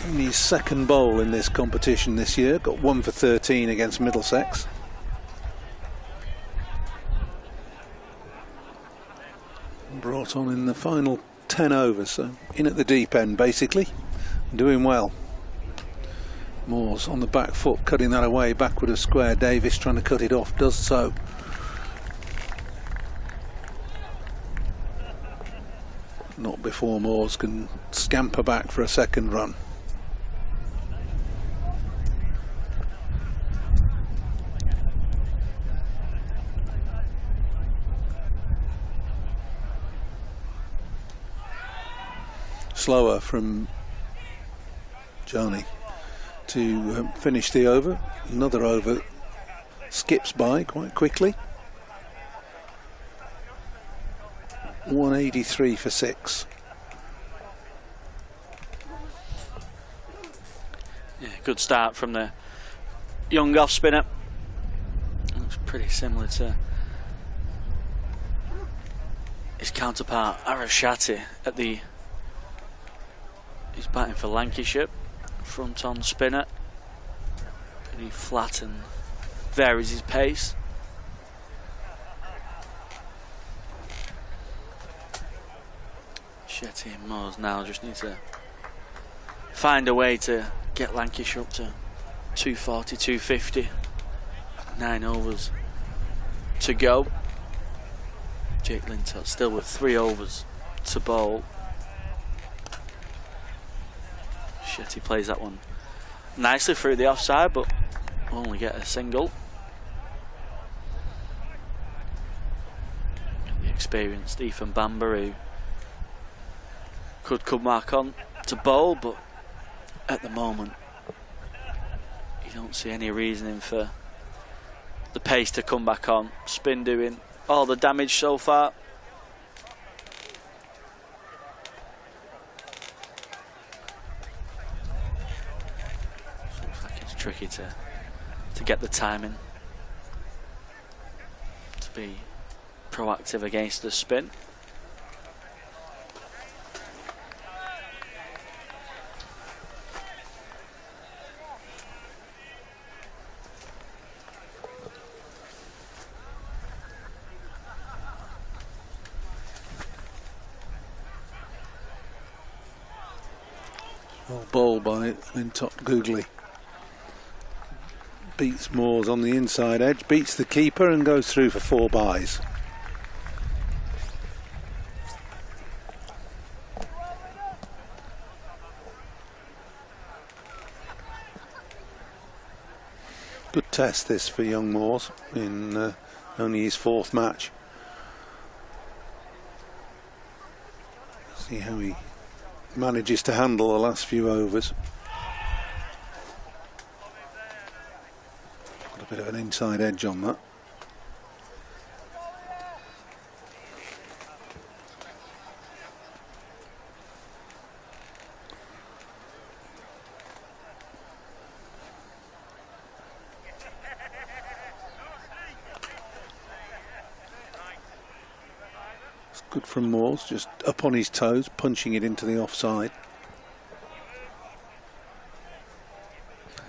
Only his second bowl in this competition this year, got 1 for 13 against Middlesex. Brought on in the final 10 overs, so in at the deep end basically, doing well. Moores on the back foot, cutting that away, backward of square. Davis trying to cut it off, does so. Not before Moores can scamper back for a second run. Slower from Johnny to finish the over. Another over skips by quite quickly. 183 for 6. Yeah, good start from the young off spinner. Looks pretty similar to his counterpart Arashati at the. He's batting for Lancashire. Front on spinner, pretty flat and varies his pace. Shetty and Moores now just need to find a way to get Lancashire up to 240, 250. 9 overs to go. Jake Lintott still with 3 overs to bowl. Shetty plays that one nicely through the offside, but only get a single. The experienced Ethan Bamber, who could come back on to bowl, but at the moment you don't see any reasoning for the pace to come back on. Spin doing all the damage so far. Tricky to get the timing, to be proactive against the spin. Well, ball by Lintop Googly. Beats Moores on the inside edge, beats the keeper and goes through for 4 byes. Good test this for young Moores in only his 4th match. See how he manages to handle the last few overs. Got a bit of an inside edge on that. It's good from Moores, just up on his toes, punching it into the offside.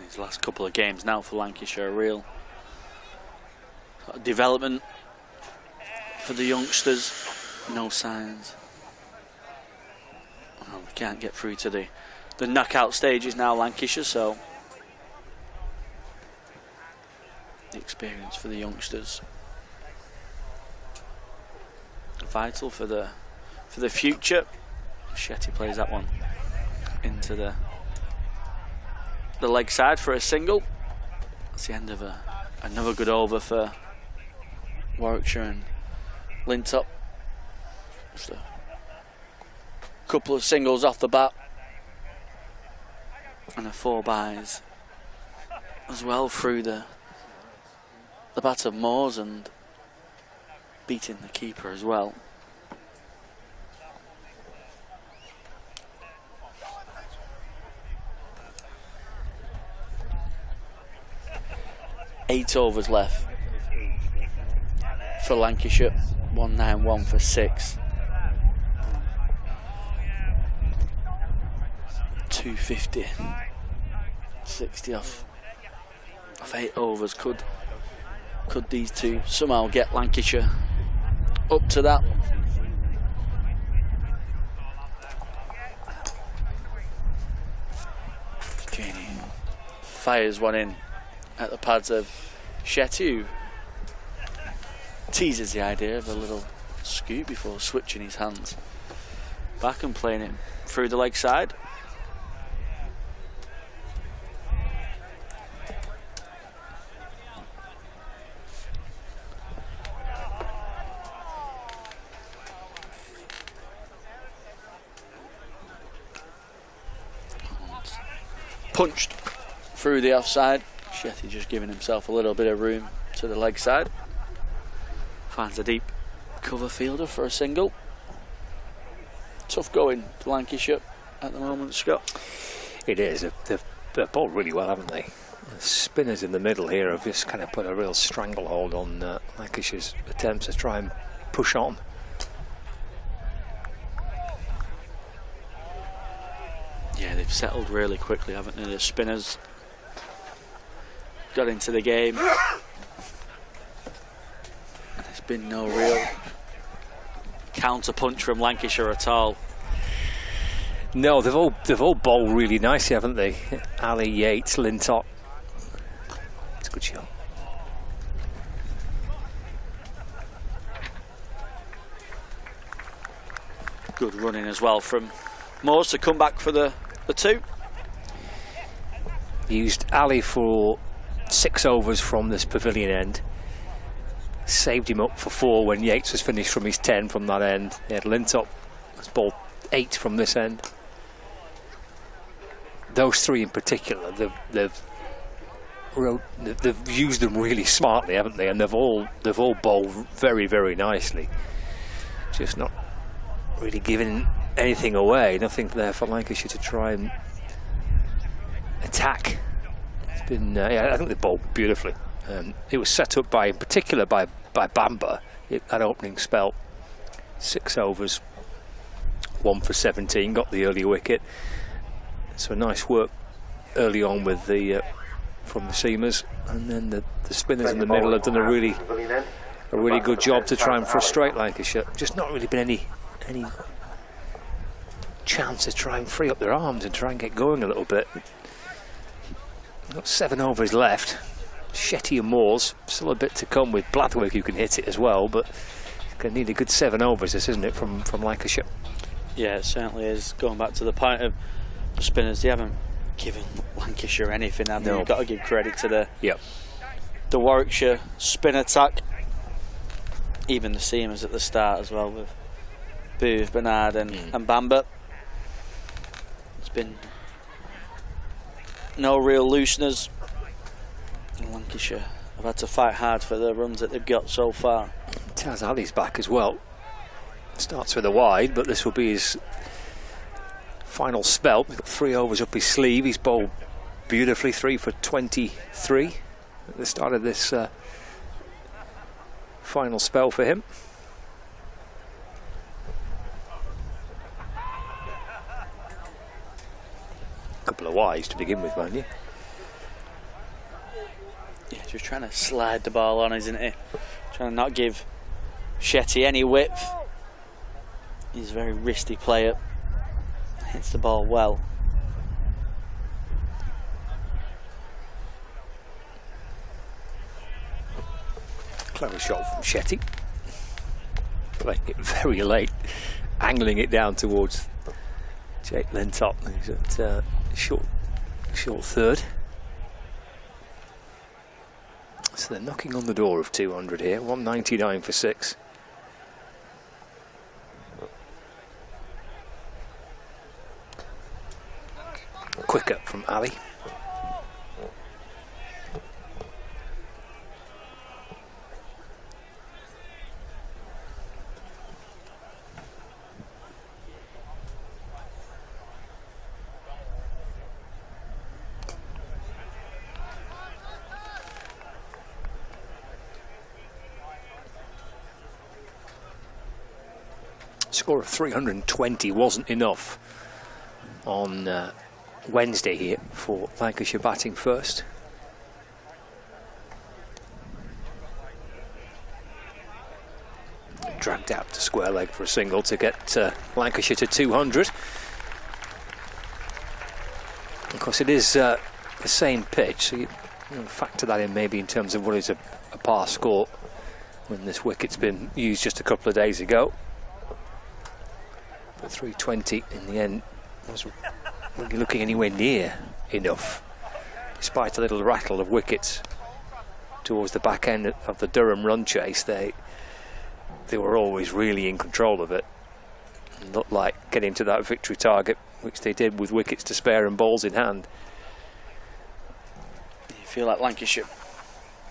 These last couple of games now for Lancashire, real sort of development for the youngsters. No signs. Well, we can't get through to the knockout stages now, Lancashire, so the experience for the youngsters vital for the future. Shetty plays that one into the leg side for a single. That's the end of another good over for Warwickshire and Lintop. Just a couple of singles off the bat and a 4 byes as well through the bat of Moores and beating the keeper as well. Eight overs left for Lancashire. 191 for 6. 250. 60 off 8 overs. Could these two somehow get Lancashire up to that? Janie fires one in at the pads of Shetty, who teases the idea of a little scoop before switching his hands back and playing it through the leg side. Punched through the offside. Shetty just giving himself a little bit of room to the leg side. Finds a deep cover fielder for a single. Tough going for Lancashire at the moment, Scott. It is. They've bowled really well, haven't they? The spinners in the middle here have just kind of put a real stranglehold on Lancashire's attempts to try and push on. Yeah, they've settled really quickly, haven't they? The spinners got into the game. And there's been no real counter punch from Lancashire at all. No, they've all bowled really nicely, haven't they? Ali, Yates, Lintop. It's a good shot. Good running as well from Moores to come back for the 2. He used Ali for 6 overs from this pavilion end. Saved him up for 4 when Yates was finished from his 10 from that end. He had Lintop has bowled 8 from this end. Those 3 in particular, they've used them really smartly, haven't they? And they've all bowled very, very nicely. Just not really giving anything away. Nothing there for Lancashire to try and attack. It's been, yeah, I think they bowled beautifully. It was set up in particular by Bamber. That opening spell, 6 overs, 1 for 17, got the early wicket. So nice work early on with the from the seamers, and then the spinners in the middle have done a really good job to try and frustrate Lancashire. Just not really been any chance to try and free up their arms and try and get going a little bit. Got 7 overs left. Shetty and Moores, still a bit to come with Blathwick, who can hit it as well, but going to need a good 7 overs, this, isn't it, from Lancashire? Yeah, it certainly is. Going back to the point of the spinners, they haven't given Lancashire anything, have they? No. You've got to give credit to the Warwickshire spin attack. Even the seamers at the start as well, with Booth, Bernard and Bamber. It's been no real looseners. And Lancashire have had to fight hard for the runs that they've got so far. Taz Ali's back as well. Starts with a wide, but this will be his final spell. He's got 3 overs up his sleeve. He's bowled beautifully, 3 for 23 at the start of this final spell for him. A couple of wides to begin with, mind you. Yeah, just trying to slide the ball on, isn't he? Trying to not give Shetty any width. He's a very wristy player. Hits the ball well. Clever shot from Shetty. Playing it very late, angling it down towards Jake Lintop. He's at short third. So they're knocking on the door of 200 here. 199 for 6. Quick up from Ali. Score of 320 wasn't enough on Wednesday here for Lancashire batting first. Dragged out to square leg for a single to get Lancashire to 200. Of course, it is the same pitch, so you factor that in maybe in terms of what is a par score when this wicket's been used just a couple of days ago. But 320 in the end wasn't really looking anywhere near enough, despite a little rattle of wickets towards the back end of the Durham run chase. They were always really in control of it and looked like getting to that victory target, which they did with wickets to spare and balls in hand. You feel like Lancashire,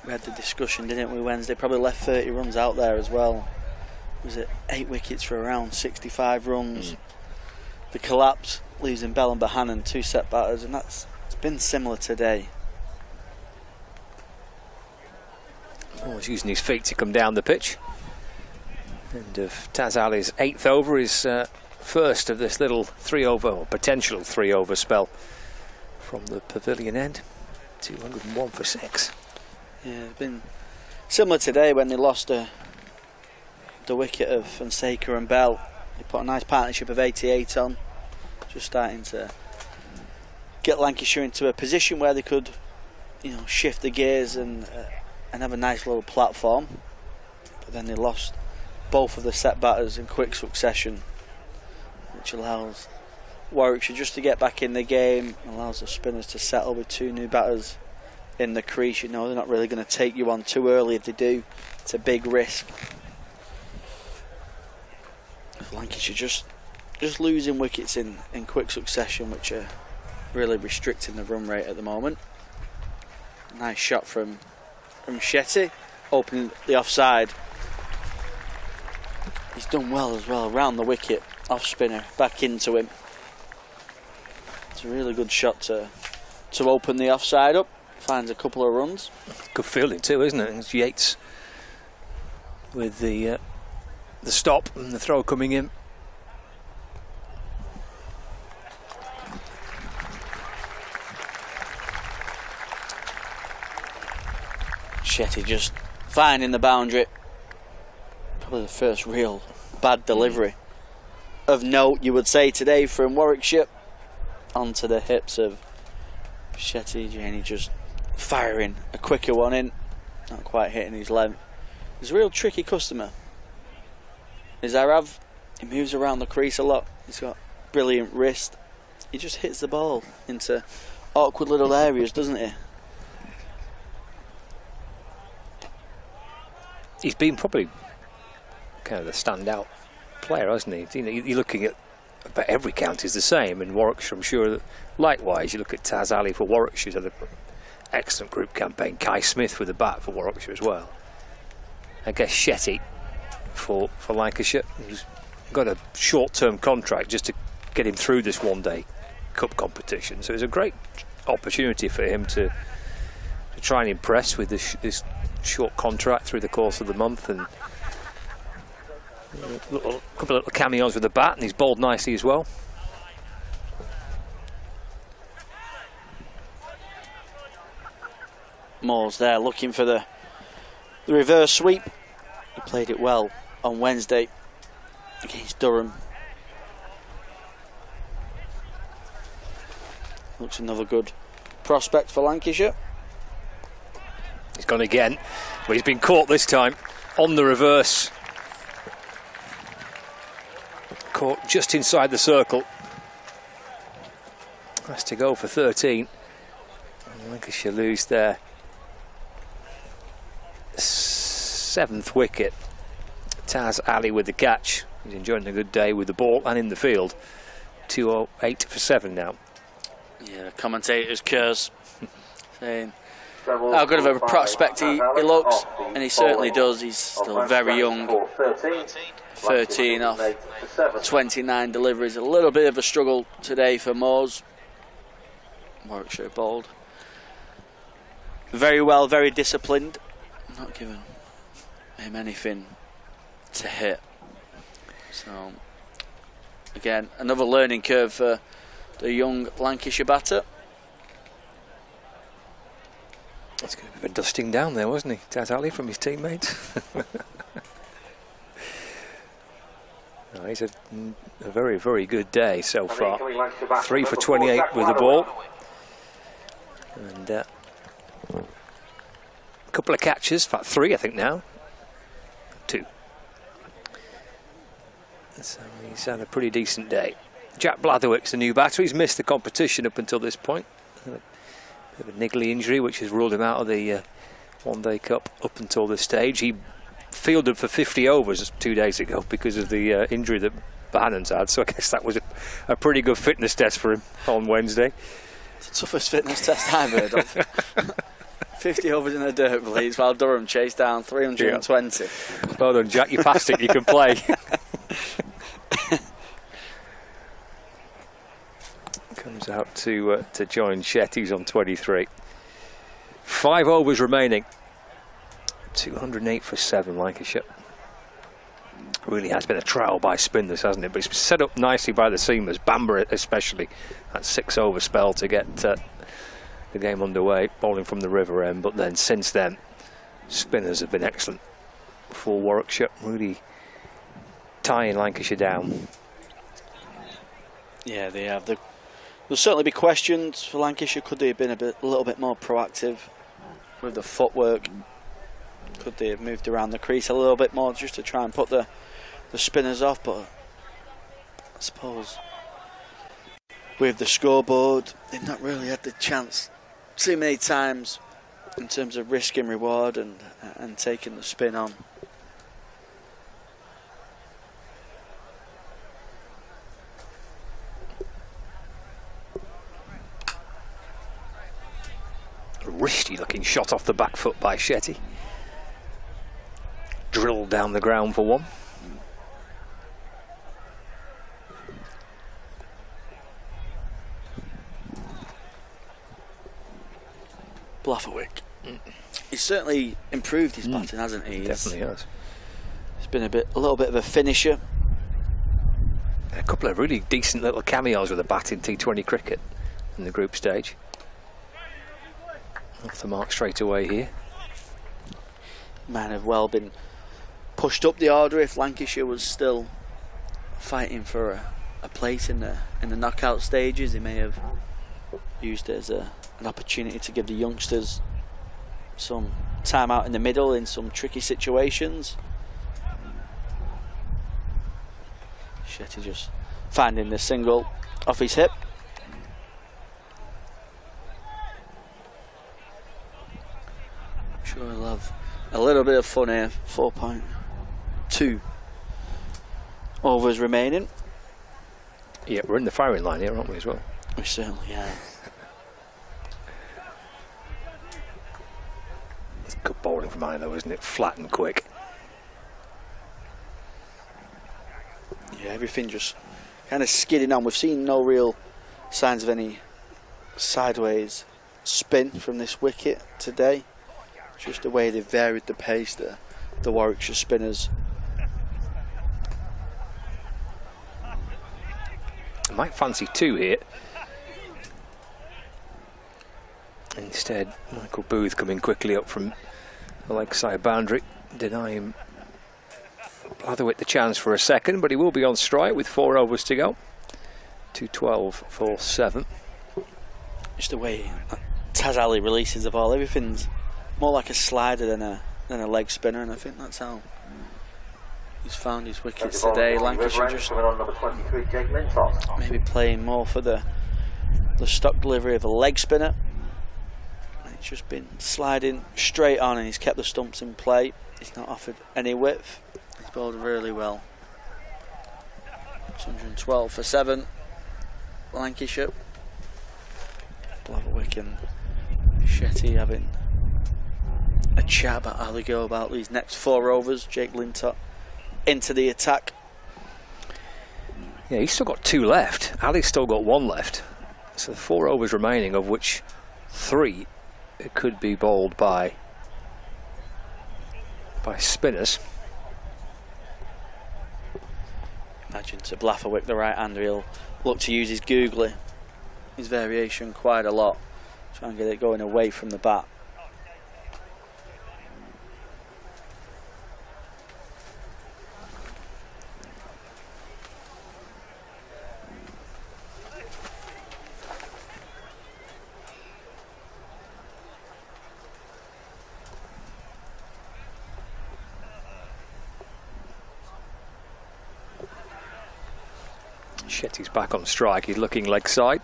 we had the discussion, didn't we, Wednesday, probably left 30 runs out there as well. Was it 8 wickets for around 65 runs? The collapse, losing Bell and Bohannon, 2 set batters, and it's been similar today. Oh, he's using his feet to come down the pitch. And of Taz Ali's 8th over is first of this little 3 over, or potential 3 over spell from the pavilion end. 201 for 6. Yeah, it's been similar today when they lost the wicket of Fonseca and Bell. They put a nice partnership of 88 on, just starting to get Lancashire into a position where they could, shift the gears and have a nice little platform. But then they lost both of the set batters in quick succession, which allows Warwickshire just to get back in the game, allows the spinners to settle with 2 new batters in the crease. They're not really going to take you on too early. If they do, it's a big risk. Lancashire just losing wickets in quick succession, which are really restricting the run rate at the moment. Nice shot from Shetty, opening the offside. He's done well as well, round the wicket, off spinner, back into him. It's a really good shot to open the offside up, finds a couple of runs. Good fielding too, isn't it? It's Yates with the stop and the throw coming in. Shetty just finding the boundary. Probably the first real bad delivery of note, you would say, today from Warwickshire. Onto the hips of Shetty. Janey just firing a quicker one in. Not quite hitting his length. He's a real tricky customer. Is Arav. He moves around the crease a lot. He's got brilliant wrist. He just hits the ball into awkward little areas, doesn't he? He's been probably kind of the standout player, hasn't he? You know, you're looking at about every county is the same, and Warwickshire, I'm sure that likewise. You look at Taz Ali for Warwickshire, he's had an excellent group campaign. Kai Smith with the bat for Warwickshire as well. I guess Shetty for Lancashire, who's got a short-term contract just to get him through this one-day cup competition. So it's a great opportunity for him to try and impress with this short contract through the course of the month, and a couple of little cameos with the bat, and he's bowled nicely as well. Moore's there looking for the reverse sweep. He played it well on Wednesday against Durham. Looks another good prospect for Lancashire. He's gone again, but he's been caught this time on the reverse. Caught just inside the circle. Has to go for 13. And Lancashire lose their 7th wicket. Taz Ali with the catch. He's enjoying a good day with the ball and in the field. 208 for 7 now. Yeah, commentators curse saying how good of a prospect he looks, and he certainly does. He's still very young. 13 off 29 deliveries. A little bit of a struggle today for Moores. Warwickshire bowled very well, very disciplined. Not giving him anything to hit. So again, another learning curve for the young Lancashire batter. It's going to be a dusting down there, wasn't he? Taz Ali from his teammates. No, he's a very, very good day so far. 3 for 28 with the ball. And a couple of catches, in fact 3 I think now. 2. So he's had a pretty decent day. Jack Blatherwick's the new batter. He's missed the competition up until this point. A bit of a niggly injury which has ruled him out of the one-day cup up until this stage. He fielded for 50 overs 2 days ago because of the injury that Bahannon's had, so I guess that was a pretty good fitness test for him on Wednesday. It's the toughest fitness test I've heard of. 50 overs in the dirt, please, while Durham chased down 320. Yeah. Well done, Jack, you passed it, you can play. Comes out to join Shetty's on 23. 5 overs remaining. 208 for 7, Lancashire. Really has been a trial by spin, this, hasn't it? But it's set up nicely by the seamers, Bamber especially. That 6 over spell to get the game underway, bowling from the river end. But then since then, spinners have been excellent for Warwickshire, really tying Lancashire down. Yeah, they have. There'll certainly be questions for Lancashire. Could they have been a little bit more proactive with the footwork? Could they have moved around the crease a little bit more just to try and put the spinners off? But I suppose with the scoreboard, they've not really had the chance too many times in terms of risk and reward and taking the spin on. A wristy looking shot off the back foot by Shetty. Drilled down the ground for 1. Blatherwick. He's certainly improved his batting, hasn't he? Definitely has. He's been a little bit of a finisher. A couple of really decent little cameos with a bat in T20 cricket in the group stage. Off the mark straight away here. Might have well been pushed up the order if Lancashire was still fighting for a place in the knockout stages. He may have used it as an opportunity to give the youngsters some time out in the middle in some tricky situations. Shetty just finding the single off his hip. I'm sure he'll have a little bit of fun here. 4.2 overs remaining. Yeah, we're in the firing line here, aren't we, as well? We certainly are. It's good bowling from mine, though, isn't it? Flat and quick. Yeah, everything just kind of skidding on. We've seen no real signs of any sideways spin from this wicket today. Just the way they varied the pace, the Warwickshire spinners. I might fancy 2 here. Instead, Michael Booth coming quickly up from the leg side boundary, denying Blatherwick the chance for a second, but he will be on strike with 4 overs to go. 212 for 7. Just the way Taz Ali releases the ball, everything's more like a slider than a leg spinner, and I think that's how he's found his wickets today. Lancashire just maybe playing more for the stock delivery of a leg spinner. It's just been sliding straight on, and he's kept the stumps in play. He's not offered any width. He's bowled really well. 112 for 7. Lancashire. Blatherwick and Shetty having a chat about how they go about these next 4 overs. Jake Lintott into the attack. Yeah, he's still got 2 left. Ali's still got 1 left. So 4 overs remaining, of which 3 it could be bowled by spinners. Imagine to Blatherwick, the right-hander, he'll look to use his googly, his variation quite a lot. Try and get it going away from the bat. Shetty's back on strike. He's looking leg side.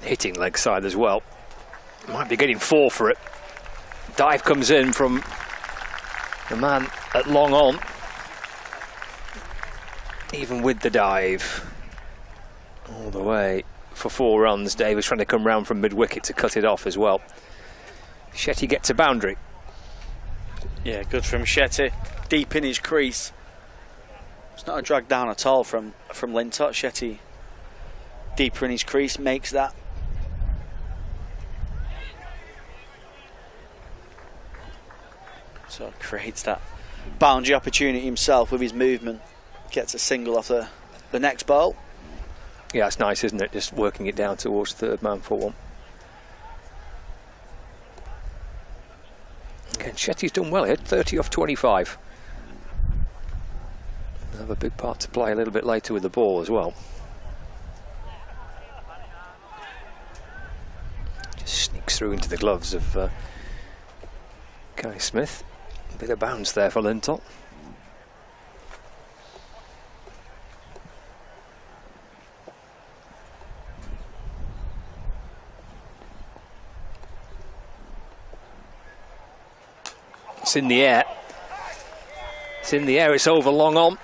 Hitting leg side as well. Might be getting 4 for it. Dive comes in from the man at long on. Even with the dive. All the way for 4 runs. Dave was trying to come round from mid-wicket to cut it off as well. Shetty gets a boundary. Yeah, good from Shetty. Deep in his crease. It's not a drag down at all from Lintott. Shetty deeper in his crease makes that. So creates that boundary opportunity himself with his movement. Gets a single off the next ball. Yeah, it's nice, isn't it? Just working it down towards third man for 1. Again, Shetty's done well here. 30 off 25. Have a big part to play a little bit later with the ball as well. Just sneaks through into the gloves of Kai Smith. A bit of bounce there for Lintott. It's in the air. It's in the air, it's over long on.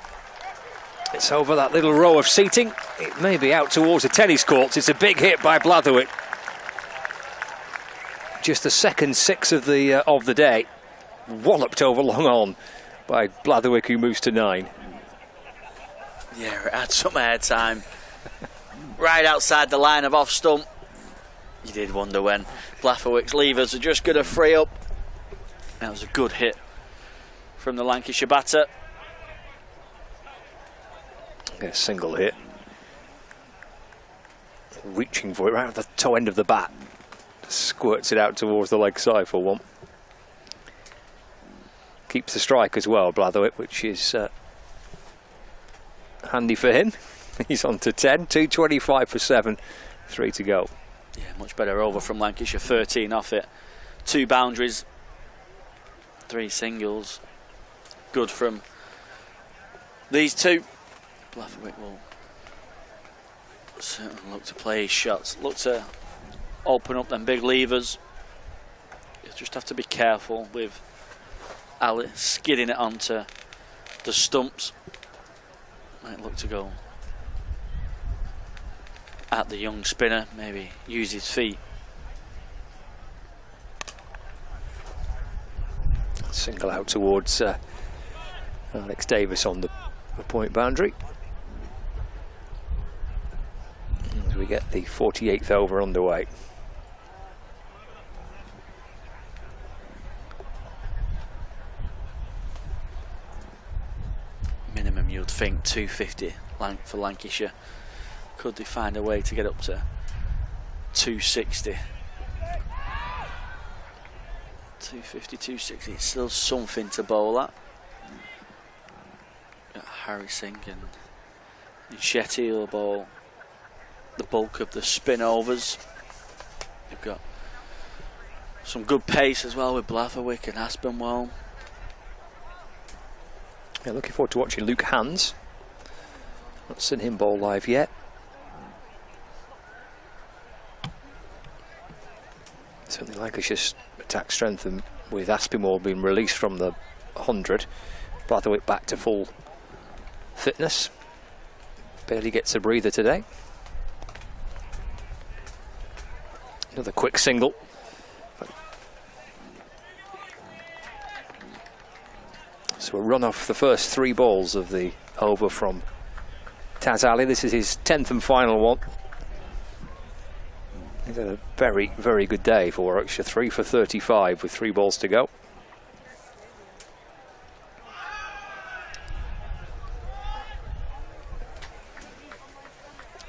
It's over that little row of seating. It may be out towards the tennis courts. It's a big hit by Blatherwick. Just the second 6 of the day. Walloped over long on by Blatherwick, who moves to 9. Yeah, it had some air time. Right outside the line of off stump. You did wonder when Blatherwick's levers are just going to free up. That was a good hit from the Lancashire batter. A single hit. Reaching for it right at the toe end of the bat. Squirts it out towards the leg side for 1. Keeps the strike as well, Blatherwick, which is handy for him. He's on to 10, 225 for 7, 3 to go. Yeah, much better over from Lancashire, 13 off it. 2 boundaries, 3 singles. Good from these two. Blatherwick will certainly look to play his shots, look to open up them big levers. You just have to be careful with Ali skidding it onto the stumps. Might look to go at the young spinner, maybe use his feet. Single out towards Alex Davis on the point boundary. As we get the 48th over underway. Minimum you'd think 250 for Lancashire. Could they find a way to get up to 260? 250, 260, it's still something to bowl at. Got Harry Singh and Shetty will bowl the bulk of the spin overs. You've got some good pace as well with Blatherwick and Aspinwall. Yeah, looking forward to watching Luke Hands. Not seen him bowl live yet. Certainly Lancashire's attack strength, and with Aspinwall being released from the 100, Blatherwick back to full fitness. Barely gets a breather today. Another quick single. So a run off the first 3 balls of the over from Taz Ali. This is his 10th and final one. He's had a very, very good day for Warwickshire. 3 for 35 with 3 balls to go.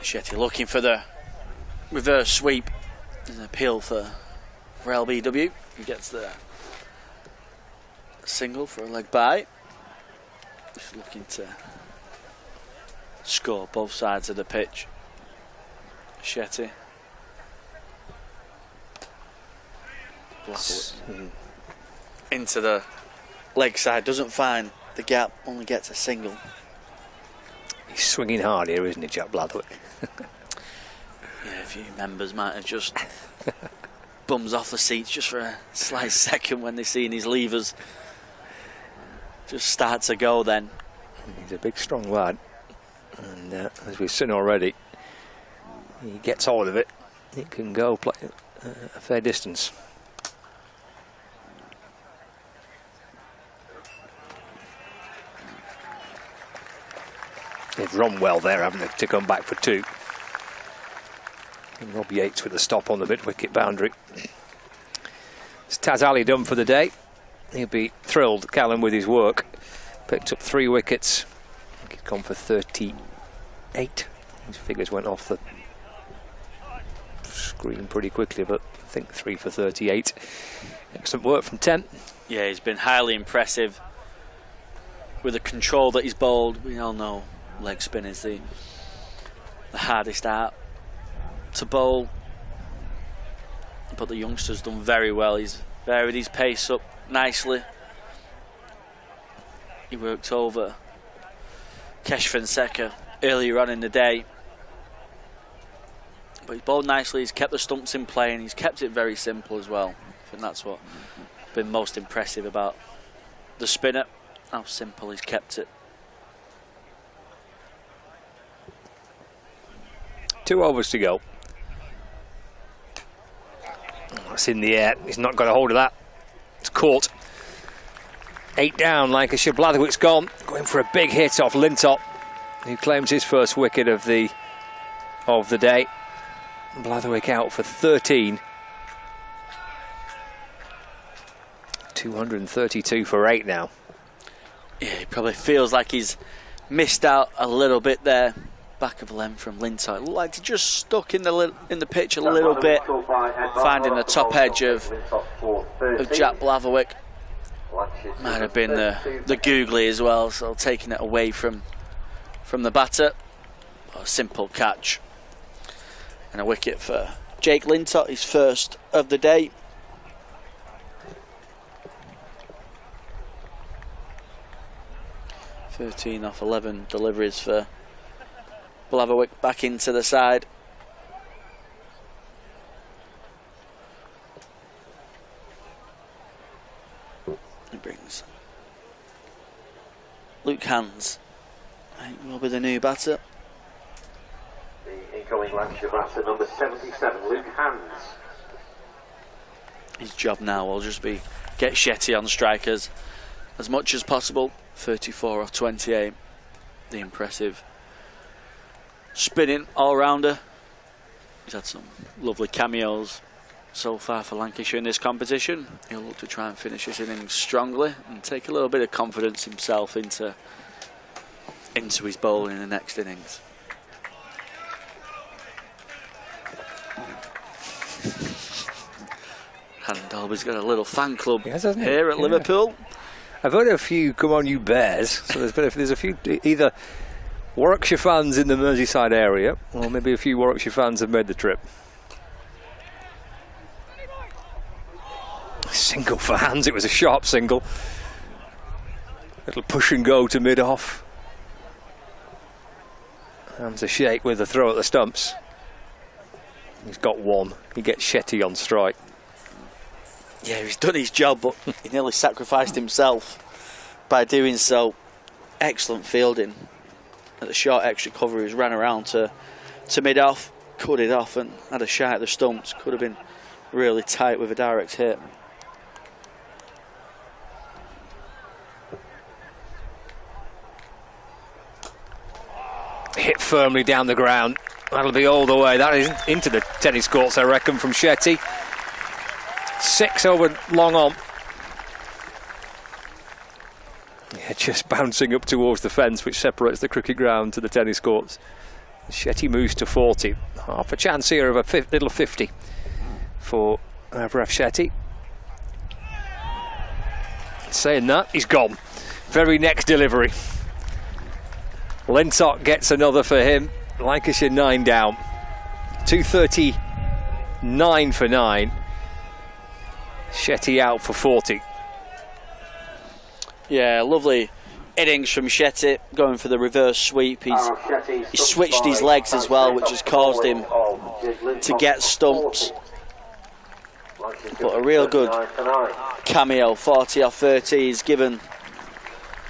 Shetty looking for the reverse sweep. There's an appeal for LBW. He gets the single for a leg bye. Just looking to score both sides of the pitch. Shetty. Into the leg side, doesn't find the gap, only gets a single. He's swinging hard here, isn't he, Jack Blatherwick? Yeah, a few members might have just bums off the seats just for a slight second when they see his levers just start to go then. He's a big strong lad, and as we've seen already, he gets hold of it, it can go play a fair distance. They've run well there, haven't they, to come back for 2. And Rob Yates with the stop on the mid-wicket boundary. It's Taz Ali done for the day. He'll be thrilled, Callum, with his work. Picked up 3 wickets. He's gone for 38. His figures went off the screen pretty quickly, but I think 3 for 38. Excellent work from 10. Yeah, he's been highly impressive with the control that he's bowled. We all know leg spin is the hardest art to bowl, but the youngster's done very well. He's varied his pace up nicely. He worked over Kesh Fonseca earlier on in the day, but he's bowled nicely. He's kept the stumps in play and he's kept it very simple as well. I think that's what been most impressive about the spinner, how simple he's kept it. 2 overs to go. It's in the air. He's not got a hold of that. It's caught. 8 down. Lancashire. Blatherwick's gone. Going for a big hit off Lintop, who claims his first wicket of the day. Blatherwick out for 13. 232 for 8 now. Yeah, he probably feels like he's missed out a little bit there. Back of length from Lintop. Looked like he just stuck in the pitch a little bit, finding the top edge of Jack Blatherwick. Might have been the googly as well, so taking it away from from the batter. A simple catch. And a wicket for Jake Lintott, his first of the day. (13 off 11 deliveries for Blatherwick back into the side. He brings Luke Hands. I think will be the new batter. The incoming Lancashire batter, number 77, Luke Hands. His job now will just be get Shetty on strikers as much as possible. 34 off 28. The impressive spinning all-rounder. He's had some lovely cameos so far for Lancashire in this competition. He'll look to try and finish his innings strongly and take a little bit of confidence himself into his bowling in the next innings. Haddon Dolby's got a little fan club here at Liverpool. I've heard a few "Come on, you Bears." So there's a few either Warwickshire fans in the Merseyside area, or maybe a few Warwickshire fans have made the trip. Single for Hands. It was a sharp single. Little push and go to mid-off. Hands a shake with a throw at the stumps. He's got one. He gets Shetty on strike. Yeah, he's done his job, but he nearly sacrificed himself by doing so. Excellent fielding at the short extra cover. He's ran around to mid-off, cut it off and had a shot at the stumps. Could have been really tight with a direct hit. Hit firmly down the ground. That'll be all the way. That is into the tennis courts, I reckon, from Shetty. 6 over long on. Yeah, just bouncing up towards the fence which separates the cricket ground to the tennis courts. Shetty moves to 40. Half a chance here of a little 50 for Avrav Shetty. Saying that, he's gone. Very next delivery. Lintott gets another for him. Lancashire 9 down. 239 for 9. Shetty out for 40. Yeah, lovely innings from Shetty, going for the reverse sweep. He's switched his legs as well, which has caused him to get stumps. But a real good cameo, 40 off 30. He's given,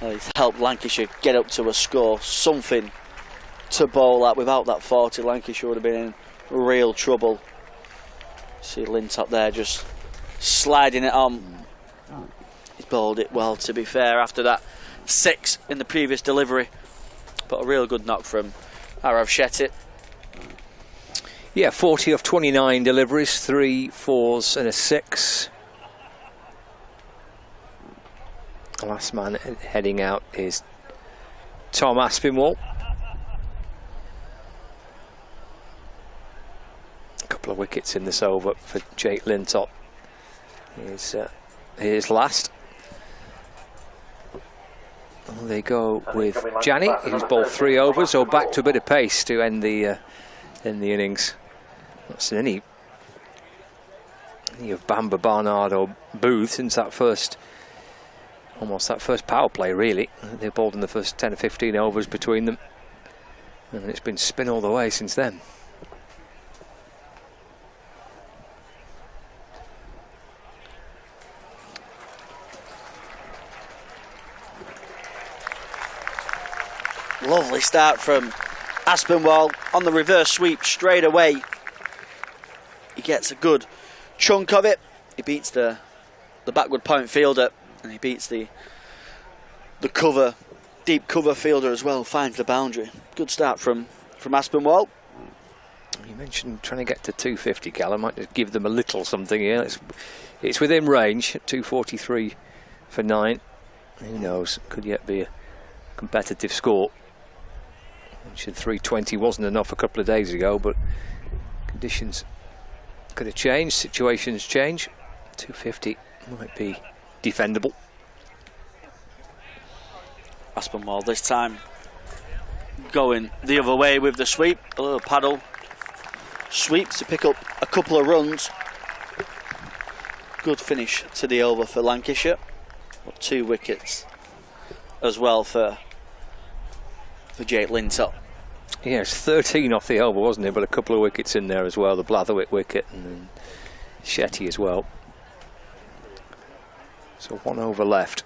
he's helped Lancashire get up to a score, something to bowl at. Without that 40, Lancashire would have been in real trouble. See Lintott there just sliding it on. He's bowled it well, to be fair, after that 6 in the previous delivery. But a real good knock from Avrav Shetty. Yeah, 40 of 29 deliveries, 3 4s and a 6. The last man heading out is Tom Aspinwall. A couple of wickets in this over for Jake Lintott. Here's last. Well, they go with Jani, who's bowled 3 overs, so back to a bit of pace to end the innings. Not seen any of Bamba, Barnard or Booth since that first power play, really. They bowled in the first 10 or 15 overs between them, and it's been spin all the way since then. Lovely start from Aspinwall on the reverse sweep straight away. He gets a good chunk of it. He beats the backward point fielder, and he beats the deep cover fielder as well. Finds the boundary. Good start from Aspinwall. You mentioned trying to get to 250, Cal. I might just give them a little something here. It's within range. 243 for 9. Who knows? Could yet be a competitive score. Mentioned 320 wasn't enough a couple of days ago, but conditions could have changed, situations change. 250 might be defendable. Aspinwall this time going the other way with the sweep. A little paddle sweeps to pick up a couple of runs. Good finish to the over for Lancashire. 2 wickets as well for Jake Lintott. Yeah, it's 13 off the over, wasn't it? But a couple of wickets in there as well. The Blatherwick wicket and then Shetty as well. So 1 over left.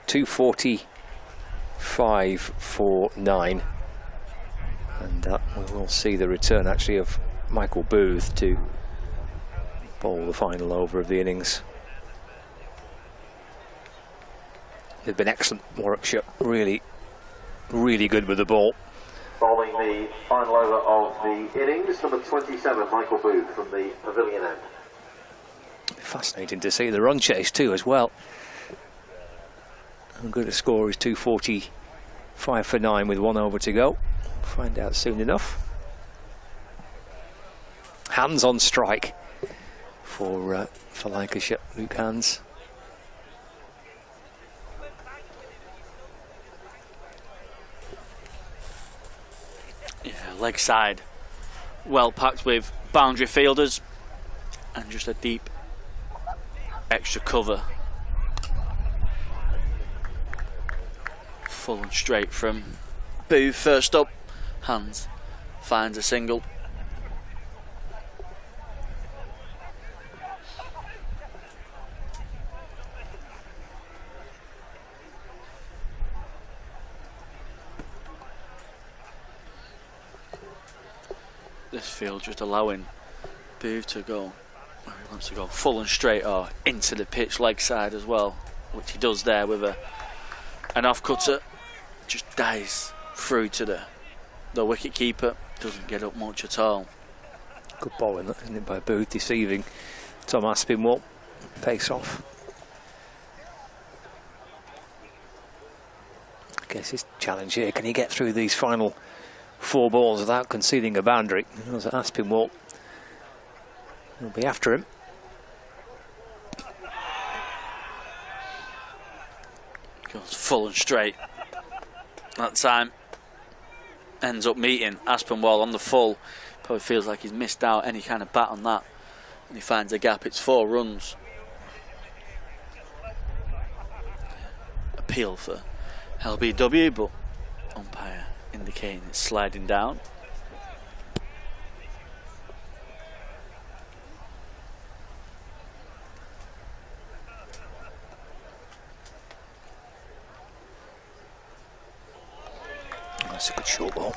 2:45 for 9. And we will see the return actually of Michael Booth to bowl the final over of the innings. They've been excellent, Warwickshire. Really good with the ball. Bowling the final over of the innings, number 27, Michael Booth from the pavilion end. Fascinating to see the run chase too as well. How good a score is 2:45 for 9 with 1 over to go. Find out soon enough. Hands on strike for Lancashire. Luke Hands. Yeah, leg side well packed with boundary fielders and just a deep extra cover. Full and straight from Booth first up. Hands finds a single. This field just allowing Booth to go where he wants to go, full and straight or into the pitch leg side as well, which he does there with an off cutter. Just dives through to the wicket keeper, doesn't get up much at all. Good bowling, isn't it, by Booth, deceiving Tom Aspinwall. Pace off. I guess his challenge here, can he get through these final 4 balls without conceding a boundary? He knows that Aspinwall will be after him. Goes full and straight. That time ends up meeting Aspinwall on the full. Probably feels like he's missed out any kind of bat on that, and he finds a gap. It's 4 runs. Appeal for LBW, but umpire indicating it's sliding down. That's a good short ball.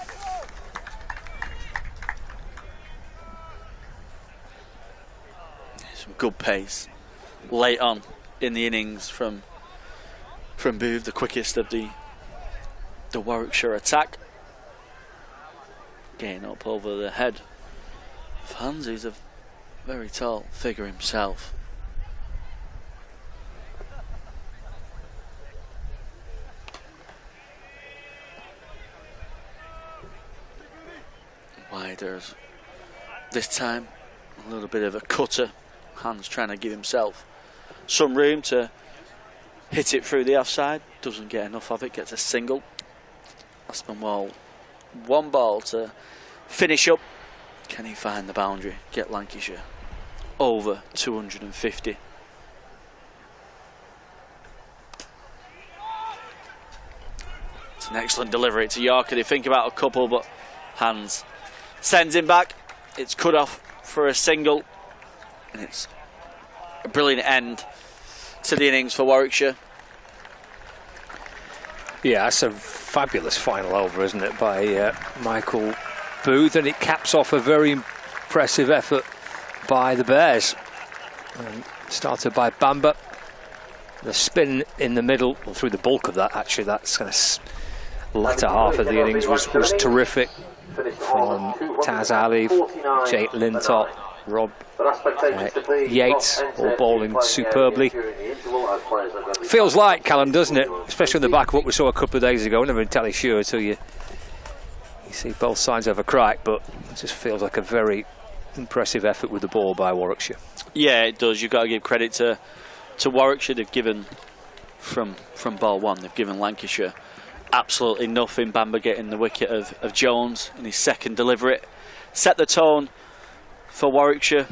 Some good pace late on in the innings from Booth, the quickest of the Warwickshire attack. Getting up over the head of Hans, who's a very tall figure himself. Wider this time, a little bit of a cutter. Hans trying to give himself some room to hit it through the offside, doesn't get enough of it, gets a single. Aspinwall, 1 ball to finish up. Can he find the boundary, get Lancashire over 250? It's an excellent delivery to Yorker. They think about a couple, but Hans sends him back. It's cut off for a single, and it's a brilliant end to the innings for Warwickshire. Yeah, that's a fabulous final over, isn't it, by Michael Booth, and it caps off a very impressive effort by the Bears. Started by Bamber. The spin in the middle, well, through the bulk of that, actually, that's kind of latter half of the innings was terrific. From Taz Ali, Jake Lintott, Rob Yates, all bowling superbly. Feels like, Callum, doesn't it? Especially on the back of what we saw a couple of days ago. Never entirely sure until you see both sides have a crack, but it just feels like a very impressive effort with the ball by Warwickshire. Yeah, it does. You've got to give credit to Warwickshire. They've given from ball 1, they've given Lancashire absolutely nothing. Bamber getting the wicket of Jones in his second delivery. Set the tone for Warwickshire,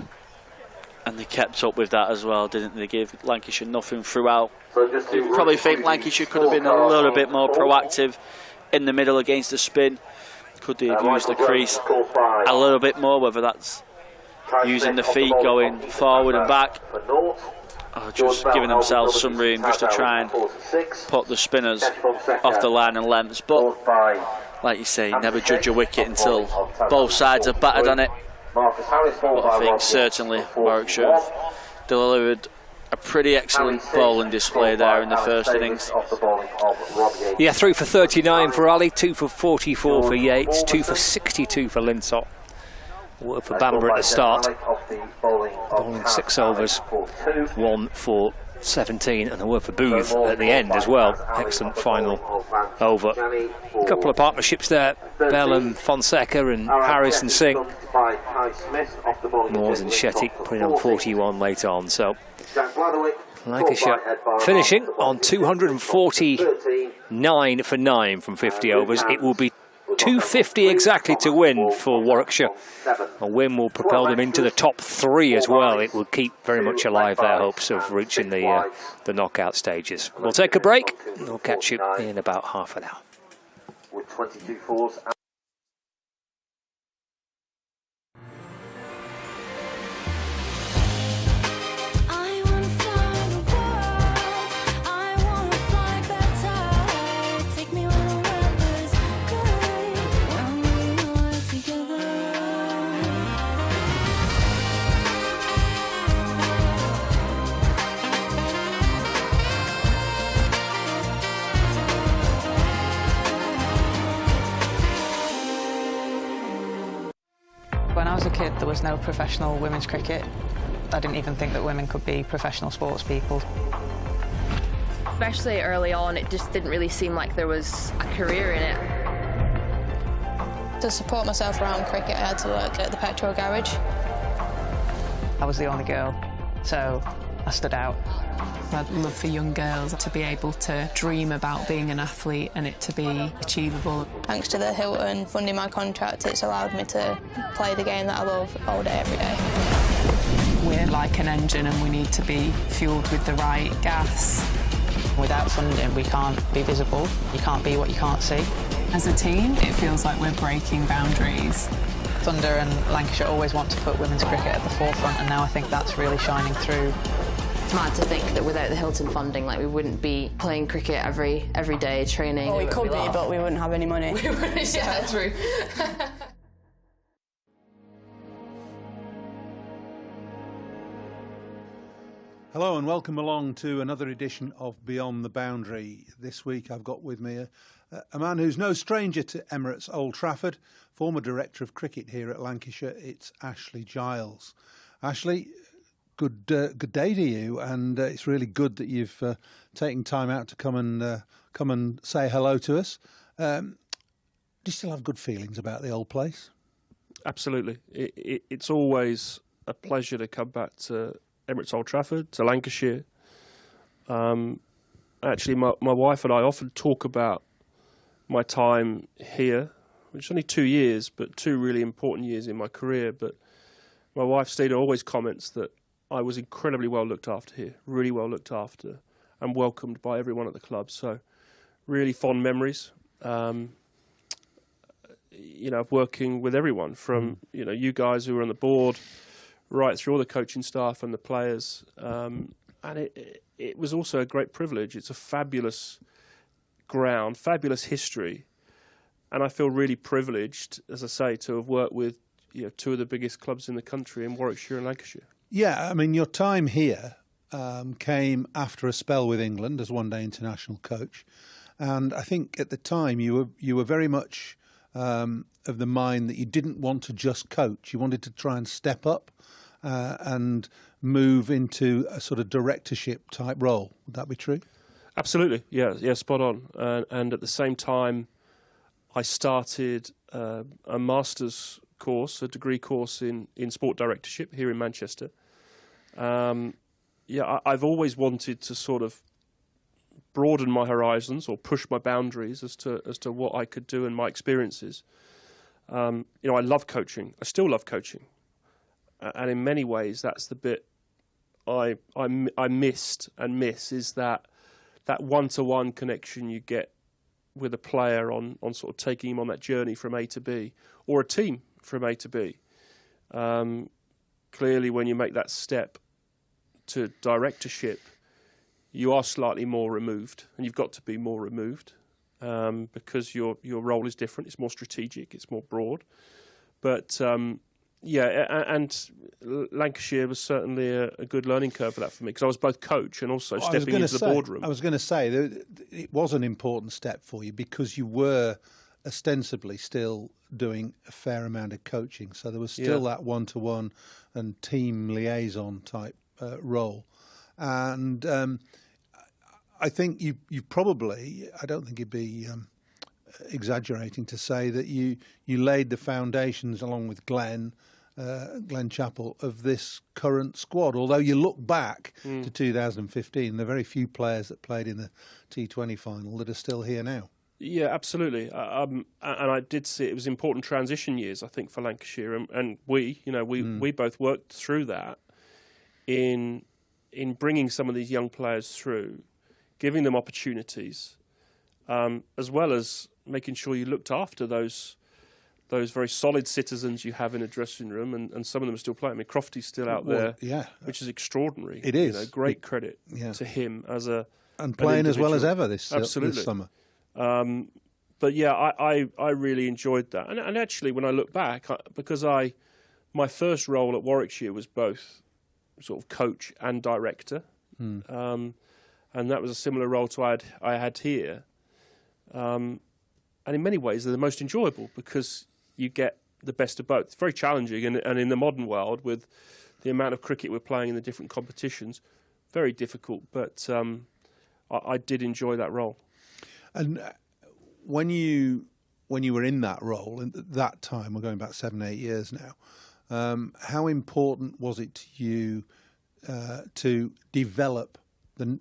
and they kept up with that as well, didn't they? They gave Lancashire nothing throughout. You probably think Lancashire could have been a little bit more proactive in the middle against the spin. Could they have used the crease a little bit more, whether that's using the feet going forward and back, or just giving themselves some room just to try and put the spinners off the line and lengths. But like you say, never judge a wicket until both sides are battered on it. But I think certainly Warwickshire have delivered a pretty excellent bowling display there in the first innings. Yeah, 3 for 39 for Ali, 2 for 44 for Yates, 2 for 62 for Linsott. Work for Bamber at the start, bowling 6 overs, 1 for 17, and a word for Booth at the end as well. Excellent final over. A couple of partnerships there, Bell and Fonseca and Harris and Singh. Moores and Shetty putting on 41 late on. So Lancashire finishing on 249 for 9 from 50 overs. It will be 250 exactly to win for Warwickshire. A win will propel them into the top 3 as well. It will keep very much alive their hopes of reaching the knockout stages. We'll take a break. We'll catch you in about half an hour. With 22 fours. When I was a kid, there was no professional women's cricket. I didn't even think that women could be professional sports people. Especially early on, it just didn't really seem like there was a career in it. To support myself around cricket, I had to work at the petrol garage. I was the only girl, so I stood out. I'd love for young girls to be able to dream about being an athlete and it to be achievable. Thanks to the Hilton funding my contract, it's allowed me to play the game that I love all day, every day. We're like an engine and we need to be fuelled with the right gas. Without funding, we can't be visible. You can't be what you can't see. As a team, it feels like we're breaking boundaries. Thunder and Lancashire always want to put women's cricket at the forefront, and now I think that's really shining through. It's mad to think that without the Hilton funding, like, we wouldn't be playing cricket every day, training. Well, we could be, but we wouldn't have any money. We wouldn't, yeah, true. Hello and welcome along to another edition of Beyond the Boundary. This week I've got with me a man who's no stranger to Emirates Old Trafford, former director of cricket here at Lancashire. It's Ashley Giles. Ashley, good day to you, and it's really good that you've taken time out to come and say hello to us. Do you still have good feelings about the old place? Absolutely. It's always a pleasure to come back to Emirates Old Trafford, to Lancashire. Actually, my wife and I often talk about my time here, which is only 2 years, but 2 really important years in my career. But my wife, Stina, always comments that I was incredibly well looked after here, really well looked after and welcomed by everyone at the club. So really fond memories, of working with everyone from, you guys who were on the board, right through all the coaching staff and the players. And it was also a great privilege. It's a fabulous ground, fabulous history. And I feel really privileged, as I say, to have worked with 2 of the biggest clubs in the country in Warwickshire and Lancashire. Yeah, I mean, your time here came after a spell with England as one-day international coach. And I think at the time you were very much of the mind that you didn't want to just coach. You wanted to try and step up and move into a sort of directorship type role. Would that be true? Absolutely, yeah, spot on. And at the same time, I started a master's course, a degree course in sport directorship here in Manchester. I've always wanted to sort of broaden my horizons or push my boundaries as to what I could do and my experiences. You know, I love coaching. I still love coaching, and in many ways, that's the bit I missed and miss, is that one-to-one connection you get with a player on sort of taking him on that journey from A to B, or a team from A to B. Clearly, when you make that step to directorship, you are slightly more removed, and you've got to be more removed because your role is different. It's more strategic. It's more broad. But yeah, and Lancashire was certainly a good learning curve for that for me, because I was both coach and also stepping into the boardroom. I was going to say that it was an important step for you because you were ostensibly still doing a fair amount of coaching, so there was still that one-to-one and team liaison type role. And I think you probably, I don't think you'd be exaggerating to say that you laid the foundations along with Glenn Chappell of this current squad. Although you look back to 2015, there are very few players that played in the T20 final that are still here now. Yeah, absolutely. And I did see it was important transition years, I think, for Lancashire, and we both worked through that in bringing some of these young players through, giving them opportunities, as well as making sure you looked after those very solid citizens you have in a dressing room, and some of them are still playing. I mean, Crofty's still out there, which is extraordinary. It is. You know, great credit to him as and playing as well as ever this absolutely. Summer. But yeah, I really enjoyed that, and actually when I look back, because my first role at Warwickshire was both sort of coach and director, and that was a similar role to I had here. And in many ways, they're the most enjoyable because you get the best of both. It's very challenging, and in the modern world, with the amount of cricket we're playing in the different competitions, very difficult. But I did enjoy that role. And when you were in that role, at that time, we're going back 7-8 years now, how important was it to you to develop the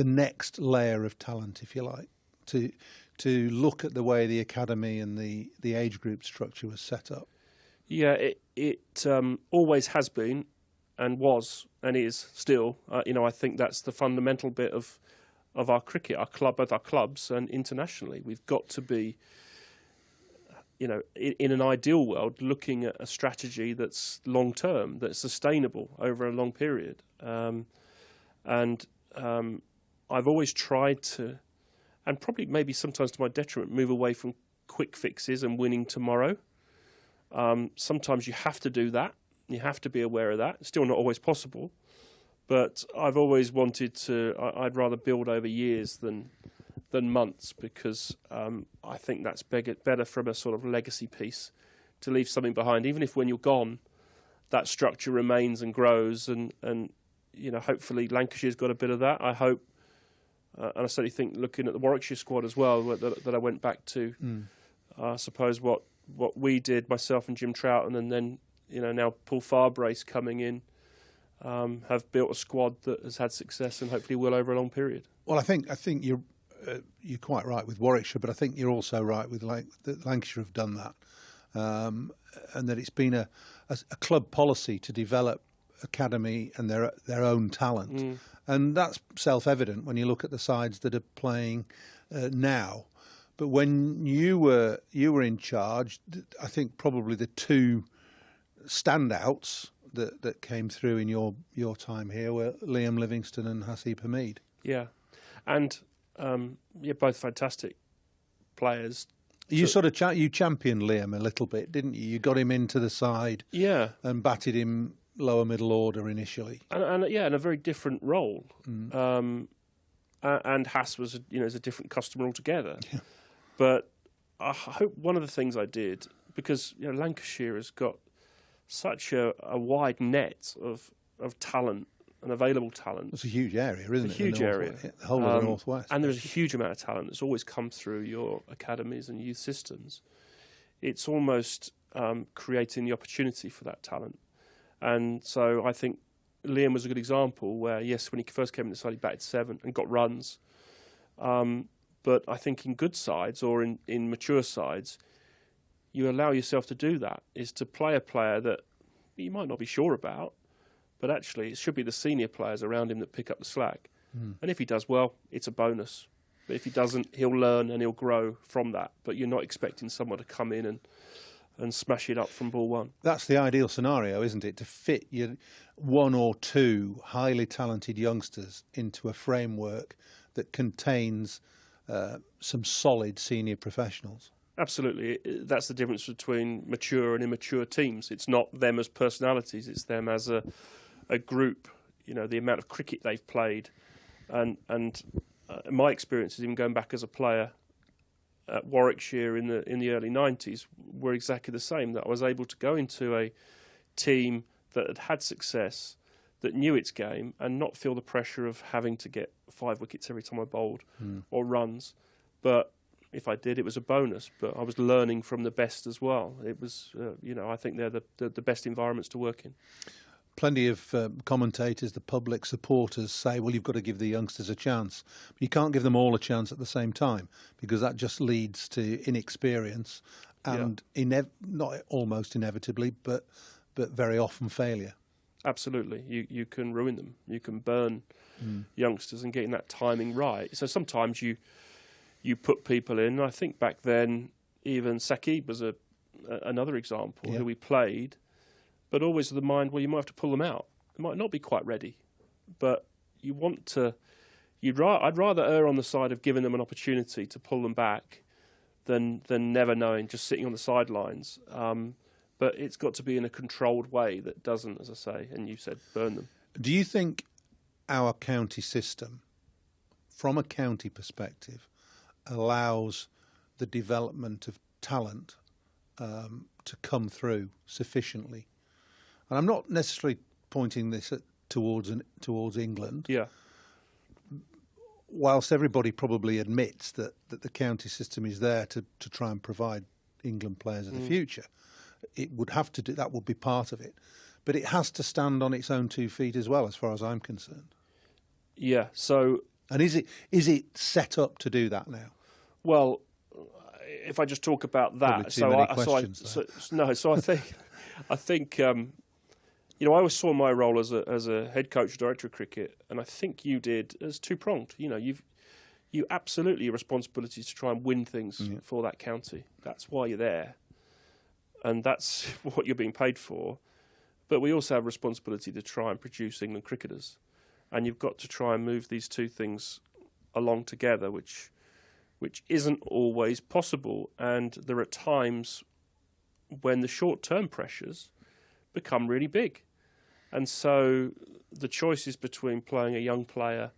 next layer of talent, if you like, to look at the way the academy and the age group structure was set up? Yeah, it always has been, and was, and is still. I think that's the fundamental bit of our cricket, both our clubs and internationally. We've got to be, in an ideal world, looking at a strategy that's long term, that's sustainable over a long period. And I've always tried to, and probably maybe sometimes to my detriment, move away from quick fixes and winning tomorrow. Sometimes you have to do that. You have to be aware of that. It's still not always possible. But I've always wanted to, I'd rather build over years than months, because I think that's better from a sort of legacy piece, to leave something behind. Even if when you're gone, that structure remains and grows, and hopefully Lancashire's got a bit of that. I hope, and I certainly think, looking at the Warwickshire squad as well, that I went back to, I suppose what we did, myself and Jim Troughton, and then now Paul Farbrace coming in, have built a squad that has had success and hopefully will over a long period. Well, I think you're quite right with Warwickshire, but I think you're also right with that Lancashire have done that, and that it's been a club policy to develop academy and their own talent, and that's self-evident when you look at the sides that are playing now. But when you were in charge, I think probably the two standouts that came through in your time here were Liam Livingstone and Hasib Hamid. Yeah, and both fantastic players. You sort of you championed Liam a little bit, didn't you? You got him into the side, and batted him lower middle order initially, and in a very different role. And Hass was is a different customer altogether. Yeah. But I hope one of the things I did, because Lancashire has got such a wide net of talent and available talent. It's a huge area, isn't it? A huge area. The whole of the Northwest. And there's a huge amount of talent that's always come through your academies and youth systems. It's almost creating the opportunity for that talent. And so I think Liam was a good example where, yes, when he first came in the side, he batted 7 and got runs. But I think in good sides or in mature sides, you allow yourself to do that, is to play a player that you might not be sure about, but actually it should be the senior players around him that pick up the slack. And if he does well, it's a bonus. But if he doesn't, he'll learn and he'll grow from that. But you're not expecting someone to come in and smash it up from ball one. That's the ideal scenario, isn't it? To fit your one or two highly talented youngsters into a framework that contains some solid senior professionals. Absolutely. That's the difference between mature and immature teams. It's not them as personalities, it's them as a group. You know, the amount of cricket they've played. And my experiences, even going back as a player at Warwickshire in the early 90s, were exactly the same. That I was able to go into a team that had had success, that knew its game, and not feel the pressure of having to get 5 wickets every time I bowled or runs. But if I did, it was a bonus. But I was learning from the best as well. It was, I think they're the best environments to work in. Plenty of commentators, the public, supporters say, well, you've got to give the youngsters a chance. But you can't give them all a chance at the same time, because that just leads to inexperience and not almost inevitably, but very often failure. Absolutely. You can ruin them. You can burn youngsters and getting that timing right. So sometimes you put people in. I think back then, even Saqib was another example who we played, but always with the mind, well, you might have to pull them out. They might not be quite ready, but you want to. I'd rather err on the side of giving them an opportunity to pull them back than never knowing, just sitting on the sidelines. But it's got to be in a controlled way that doesn't, as I say, and you said, burn them. Do you think our county system, from a county perspective, allows the development of talent to come through sufficiently? And I'm not necessarily pointing this towards England. Yeah. Whilst everybody probably admits that the county system is there to try and provide England players of the future, it would have to do that. Would be part of it, but it has to stand on its own 2 feet as well, as far as I'm concerned. Yeah. So, and is it set up to do that now? Well, if I just talk about that, I think I always saw my role as a head coach, director of cricket, and I think you did as two-pronged. You absolutely your responsibility is to try and win things for that county. That's why you're there, and that's what you're being paid for. But we also have a responsibility to try and produce England cricketers, and you've got to try and move these two things along together, which isn't always possible. And there are times when the short-term pressures become really big. And so the choices between playing a young player,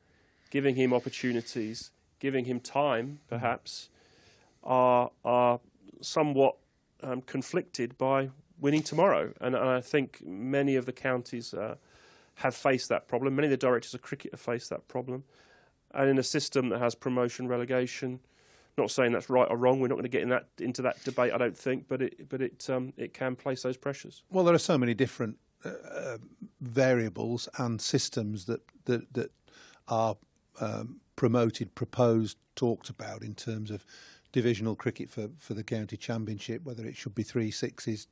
giving him opportunities, giving him time, perhaps, are somewhat conflicted by winning tomorrow. And I think many of the counties have faced that problem. Many of the directors of cricket have faced that problem. And in a system that has promotion, relegation, not saying that's right or wrong. We're not going to get into that debate, I don't think. But it can place those pressures. Well, there are so many different variables and systems that are promoted, proposed, talked about in terms of divisional cricket for the county championship. Whether it should be 3 6s,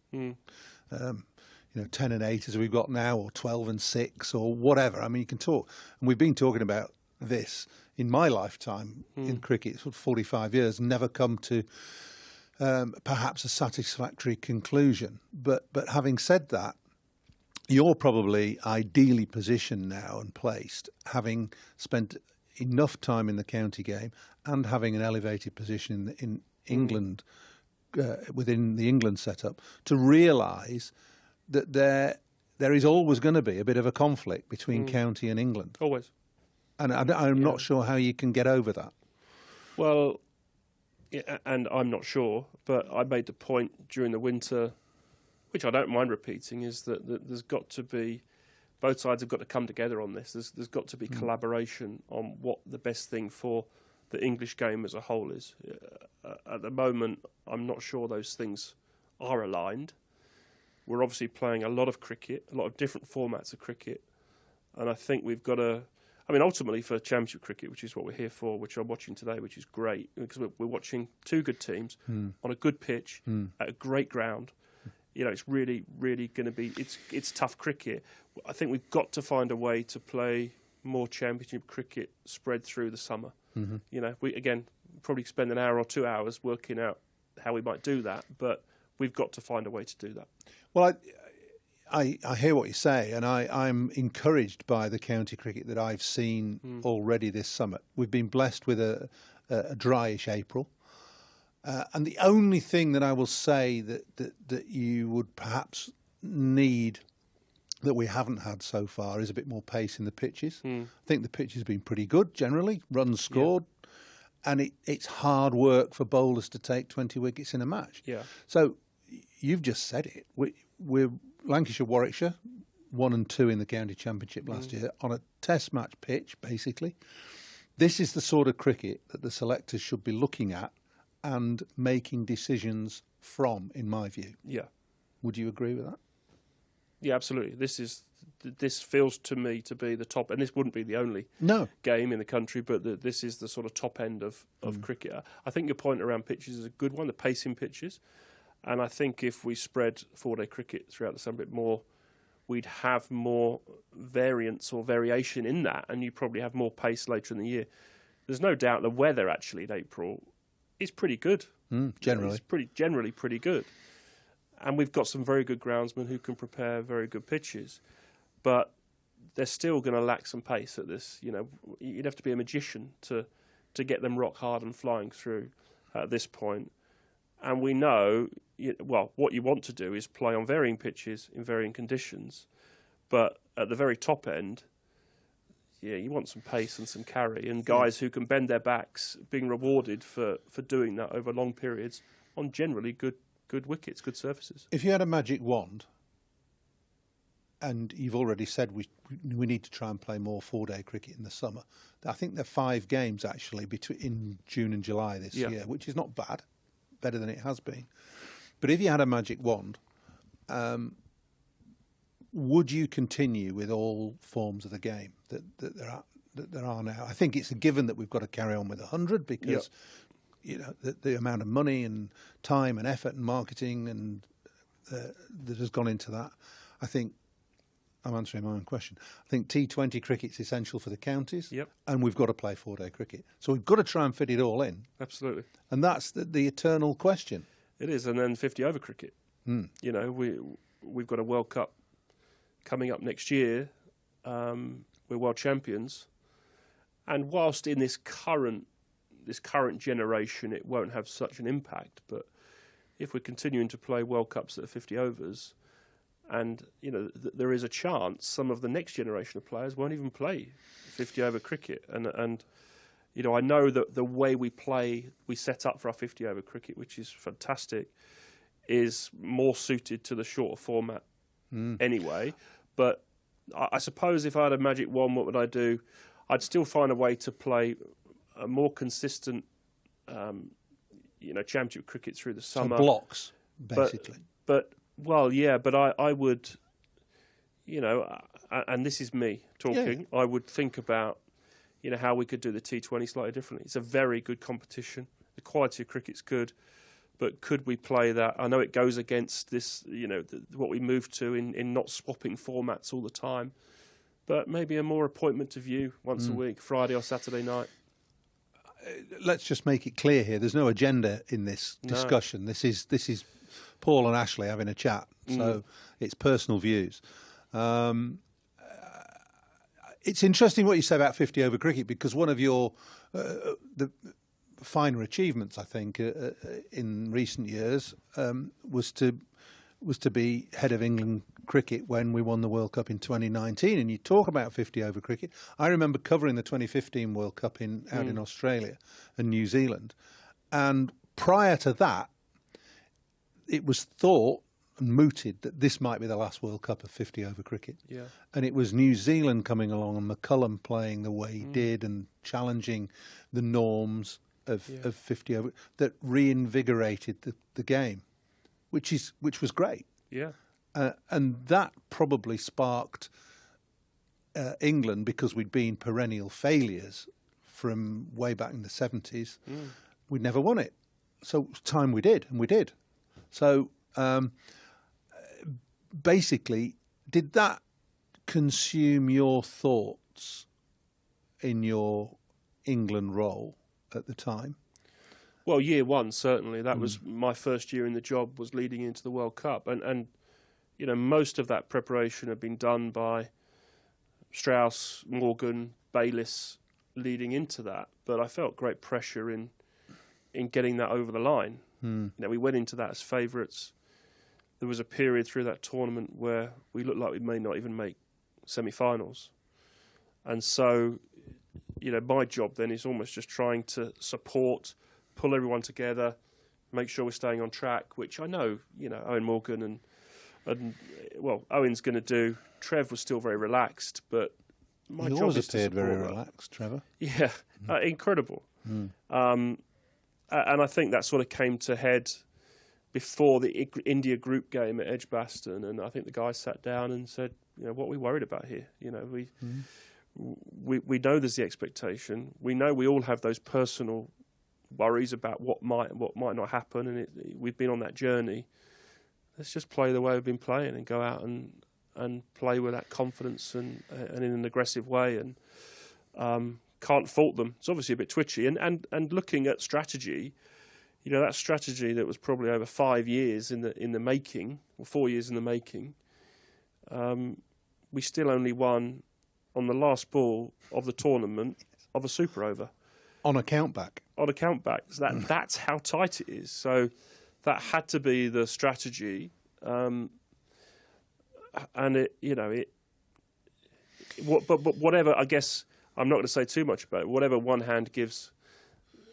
10 and 8 as we've got now, or 12 and 6, or whatever. I mean, you can talk, and we've been talking about this in my lifetime in cricket, 45 years, never come to perhaps a satisfactory conclusion. But having said that, you're probably ideally positioned now and placed, having spent enough time in the county game and having an elevated position in England, within the England setup, to realise that there is always going to be a bit of a conflict between county and England. Always. And I'm not sure how you can get over that. Well, and I'm not sure, but I made the point during the winter, which I don't mind repeating, is that there's got to be, both sides have got to come together on this. There's got to be collaboration on what the best thing for the English game as a whole is. At the moment, I'm not sure those things are aligned. We're obviously playing a lot of cricket, a lot of different formats of cricket, and I think we've got to I mean, ultimately for Championship cricket, which is what we're here for, which I'm watching today, which is great, because we're watching two good teams on a good pitch at a great ground. You know, it's really, really going to be, it's tough cricket. I think we've got to find a way to play more Championship cricket spread through the summer. You know, we, again, probably spend an hour or 2 hours working out how we might do that, but we've got to find a way to do that. Well, I hear what you say, and I'm encouraged by the county cricket that I've seen already this summer. We've been blessed with a dryish April. And the only thing that I will say that you would perhaps need that we haven't had so far is a bit more pace in the pitches. I think the pitch has been pretty good generally, runs scored, and it's hard work for bowlers to take 20 wickets in a match. So you've just said it. We're Lancashire, Warwickshire, 1 and 2 in the county championship last year on a test match pitch, basically. This is the sort of cricket that the selectors should be looking at and making decisions from, in my view. Would you agree with that? Yeah, absolutely. This feels to me to be the top, and this wouldn't be the only game in the country, but this is the sort of top end of cricket. I think your point around pitches is a good one, the pacing pitches. And I think if we spread 4-day cricket throughout the summer a bit more, we'd have more variance or variation in that, and you probably have more pace later in the year. There's no doubt the weather actually in April is pretty good. Generally. It's generally pretty good. And we've got some very good groundsmen who can prepare very good pitches. But they're still going to lack some pace at this. You know, you'd have to be a magician to get them rock hard and flying through at this point. And we know, well, what you want to do is play on varying pitches in varying conditions. But at the very top end, you want some pace and some carry, and guys who can bend their backs being rewarded for doing that over long periods on generally good wickets, good surfaces. If you had a magic wand, and you've already said we need to try and play more 4-day cricket in the summer, I think there are 5 games actually in June and July this year, which is not bad. Better than it has been. But if you had a magic wand, would you continue with all forms of the game that there are now? I think it's a given that we've got to carry on with 100 because you know the amount of money and time and effort and marketing and that has gone into that. I think I'm answering my own question. I think T20 cricket's essential for the counties, and we've got to play 4-day cricket. So we've got to try and fit it all in. Absolutely. And that's the eternal question. It is, and then 50-over cricket. You know, we've got a World Cup coming up next year. We're world champions, and whilst in this current generation it won't have such an impact, but if we're continuing to play World Cups that are 50 overs. And, you know, there is a chance some of the next generation of players won't even play 50-over cricket. And you know, I know that the way we set up for our 50-over cricket, which is fantastic, is more suited to the shorter format anyway. But I suppose if I had a magic wand, what would I do? I'd still find a way to play a more consistent, you know, championship cricket through the summer. So blocks, basically. But well, yeah, but I would, you know, and this is me talking, I would think about, you know, how we could do the T20 slightly differently. It's a very good competition. The quality of cricket's good, but could we play that? I know it goes against this, you know, what we moved to in not swapping formats all the time, but maybe a more appointment to view once a week, Friday or Saturday night. Let's just make it clear here. There's no agenda in this discussion. This is Paul and Ashley having a chat, so it's personal views. It's interesting what you say about 50-over cricket, because one of your the finer achievements, I think, in recent years was to be head of England cricket when we won the World Cup in 2019. And you talk about 50-over cricket. I remember covering the 2015 World Cup out in Australia and New Zealand, and prior to that, it was thought and mooted that this might be the last World Cup of 50-over cricket. And it was New Zealand coming along and McCullum playing the way he did and challenging the norms of 50-over that reinvigorated the game, which was great. And that probably sparked England, because we'd been perennial failures from way back in the 70s, we'd never won it. So it's time we did, and we did. So basically, did that consume your thoughts in your England role at the time? Well, year one, certainly. That was my first year in the job, was leading into the World Cup. And you know, most of that preparation had been done by Strauss, Morgan, Bayliss leading into that. But I felt great pressure in getting that over the line. You know, we went into that as favourites. There was a period through that tournament where we looked like we may not even make semi-finals. And so, you know, my job then is almost just trying to support, pull everyone together, make sure we're staying on track, which I know, you know, Owen Morgan and well, Owen's going to do. Trev was still very relaxed, but my job always is to appeared very support that. relaxed, Trevor. Yeah, incredible. And I think that sort of came to head before the India group game at Edgbaston, and I think the guys sat down and said, you know, what are we worried about here? You know, we know there's the expectation. We know we all have those personal worries about what might not happen, and we've been on that journey. Let's just play the way we've been playing and go out and play with that confidence and in an aggressive way, and can't fault them. It's obviously a bit twitchy, and looking at strategy, you know, that strategy that was probably over 5 years in the making, or 4 years in the making. We still only won on the last ball of the tournament of a super over. On a countback. On a countback. So that's how tight it is. So that had to be the strategy. And it, you know, but whatever, I guess, I'm not going to say too much about it. Whatever one hand gives,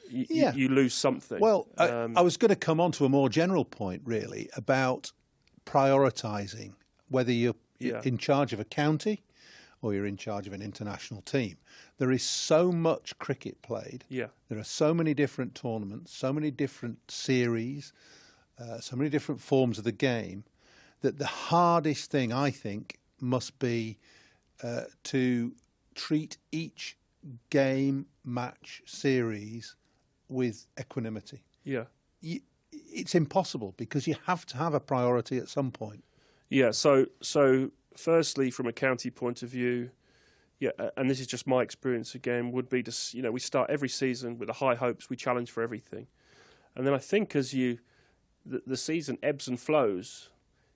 you lose something. Well, I was going to come on to a more general point, really, about prioritising, whether you're in charge of a county or you're in charge of an international team. There is so much cricket played. Yeah. There are so many different tournaments, so many different series, so many different forms of the game, that the hardest thing, I think, must be to treat each game, match, series with equanimity. Yeah. It's impossible, because you have to have a priority at some point. Yeah, so firstly, from a county point of view, and this is just my experience again, would be to, you know, we start every season with the high hopes, we challenge for everything. And then I think as the season ebbs and flows,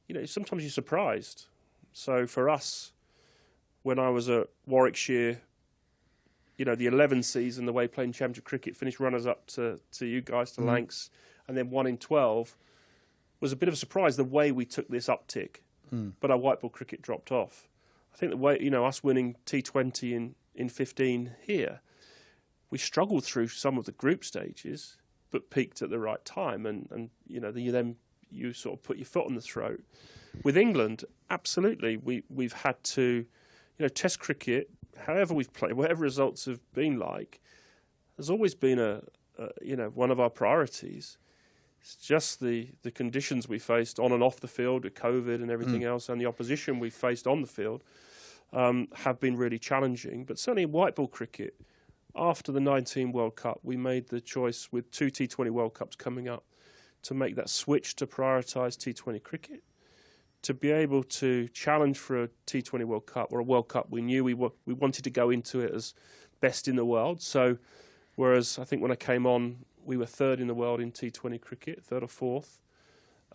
you know, sometimes you're surprised. So for us, when I was at Warwickshire, you know, the 11 season, the way playing championship cricket, finished runners-up to you guys, to Lancs, and then 1 in 12, was a bit of a surprise the way we took this uptick. But our white ball cricket dropped off. I think the way, you know, us winning T20 in 15 here, we struggled through some of the group stages, but peaked at the right time. And you know, you sort of put your foot on the throat. With England, absolutely, we've had to, you know, Test cricket, however we've played, whatever results have been like, has always been you know, one of our priorities. It's just the conditions we faced on and off the field with COVID and everything else, and the opposition we faced on the field have been really challenging. But certainly in white ball cricket, after the 19 World Cup, we made the choice with 2 T20 World Cups coming up to make that switch to prioritise T20 cricket, to be able to challenge for a T20 World Cup or a World Cup. We knew we wanted to go into it as best in the world. So whereas I think when I came on, we were 3rd in the world in T20 cricket, 3rd or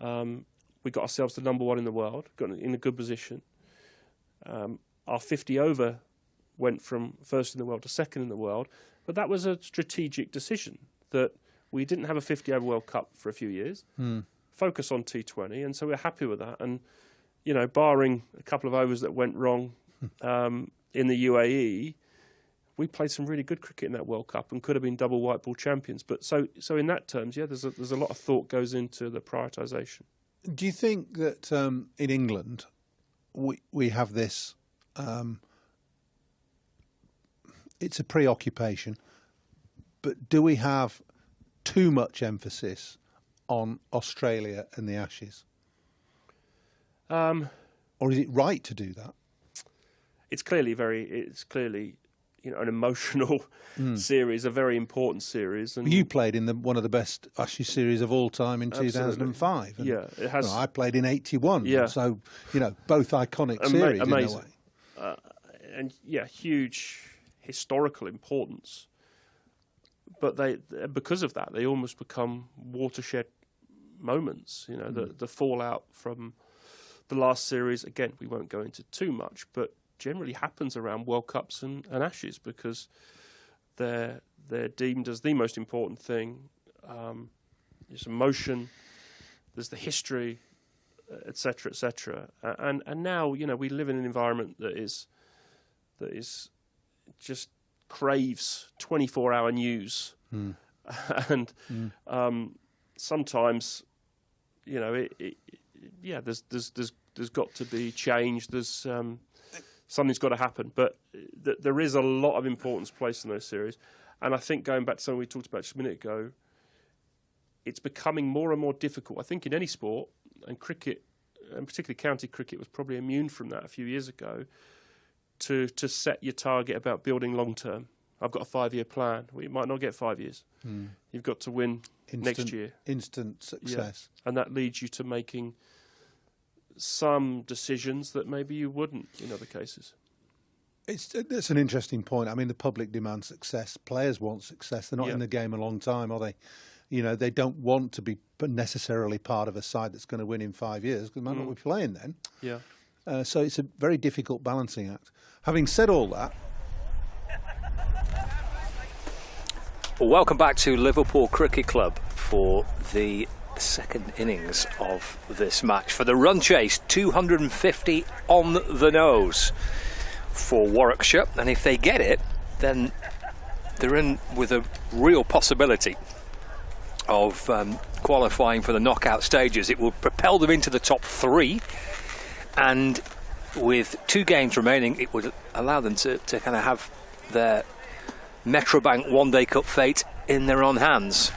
4th. We got ourselves to number 1 in the world, got in a good position. Our 50 over went from 1st in the world to 2nd in the world, but that was a strategic decision that we didn't have a 50 over World Cup for a few years, focus on T20, and so we're happy with that. And, you know, barring a couple of overs that went wrong in the UAE, we played some really good cricket in that World Cup and could have been double white ball champions. But so in that terms, yeah, there's a lot of thought goes into the prioritisation. Do you think that in England we have this? It's a preoccupation, but do we have too much emphasis on Australia and the Ashes? Or is it right to do that? it's clearly an emotional series, a very important series. And you played in one of the best Ashes series of all time in Absolutely. 2005. Yeah, it has. I played in 81. Yeah. So, both iconic series amazing. in a way. And huge historical importance. But because of that, they almost become watershed moments. The fallout from the last series, again, we won't go into too much, but generally happens around World Cups and Ashes, because they're deemed as the most important thing. There's emotion, there's the history, etc., etc. And now we live in an environment that is just craves 24-hour news, and sometimes there's got to be change. There's something's got to happen, but there is a lot of importance placed in those series. And I think, going back to something we talked about just a minute ago, it's becoming more and more difficult, I think, in any sport, and cricket, and particularly county cricket, was probably immune from that a few years ago, to set your target about building long term. I've got a 5-year plan. Well, you might not get 5 years. You've got to win next year. Instant success. Yeah. And that leads you to making some decisions that maybe you wouldn't in other cases. That's an interesting point. I mean, the public demands success. Players want success. They're not in the game a long time, are they? They don't want to be necessarily part of a side that's going to win in 5 years, because they might not be playing then. Yeah. So it's a very difficult balancing act. Having said all that, well, welcome back to Liverpool Cricket Club for the second innings of this match. For the run chase, 250 on the nose for Warwickshire, and if they get it, then they're in with a real possibility of qualifying for the knockout stages. It will propel them into the top 3, and with 2 games remaining, it would allow them to kind of have their Metrobank One Day Cup fate in their own hands,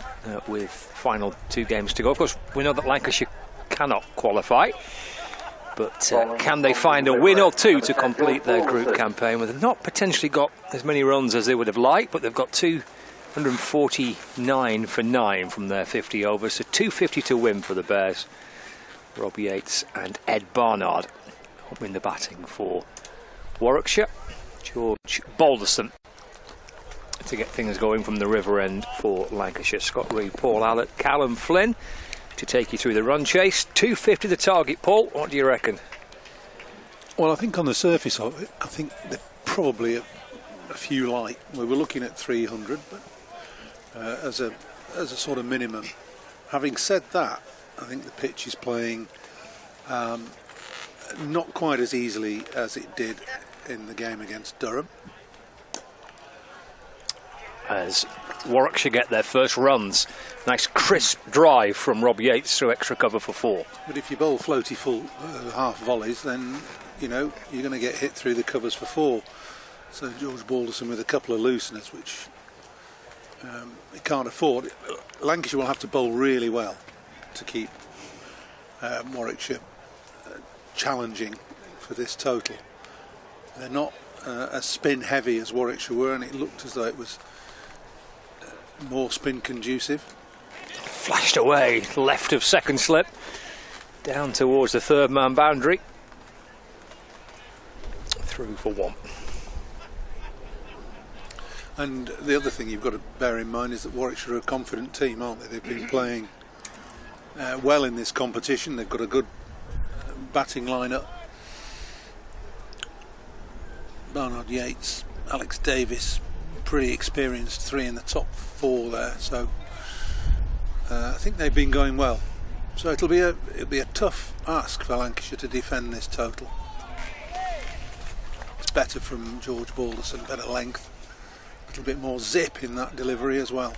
with final 2 games to go. Of course, we know that Lancashire cannot qualify, but can they find a win or 2 to complete their group campaign? Well, they've not potentially got as many runs as they would have liked, but they've got 249 for 9 from their 50 overs, so 250 to win for the Bears. Rob Yates and Ed Barnard win the batting for Warwickshire. George Balderson to get things going from the river end for Lancashire. Scott Reed, Paul Allott, Callum Flynn to take you through the run chase. 250 the target, Paul. What do you reckon? Well, I think on the surface of it, I think they're probably a few light. We were looking at 300, but as a sort of minimum. Having said that, I think the pitch is playing not quite as easily as it did in the game against Durham. As Warwickshire get their first runs. Nice crisp drive from Rob Yates through extra cover for 4. But if you bowl floaty full half volleys, then you're going to get hit through the covers for 4. So George Balderson with a couple of looseners, which he can't afford. Lancashire will have to bowl really well to keep Warwickshire challenging for this total. They're not as spin heavy as Warwickshire were, and it looked as though it was more spin conducive. Flashed away left of second slip, down towards the 3rd man boundary, through for 1. And the other thing you've got to bear in mind is that Warwickshire are a confident team, aren't they? They've been playing well in this competition. They've got a good batting lineup. Barnard, Yates, Alex Davis, pretty experienced, 3 in the top 4 there. So I think they've been going well. So it'll be a tough ask for Lancashire to defend this total. It's better from George Balderson, better length, a little bit more zip in that delivery as well.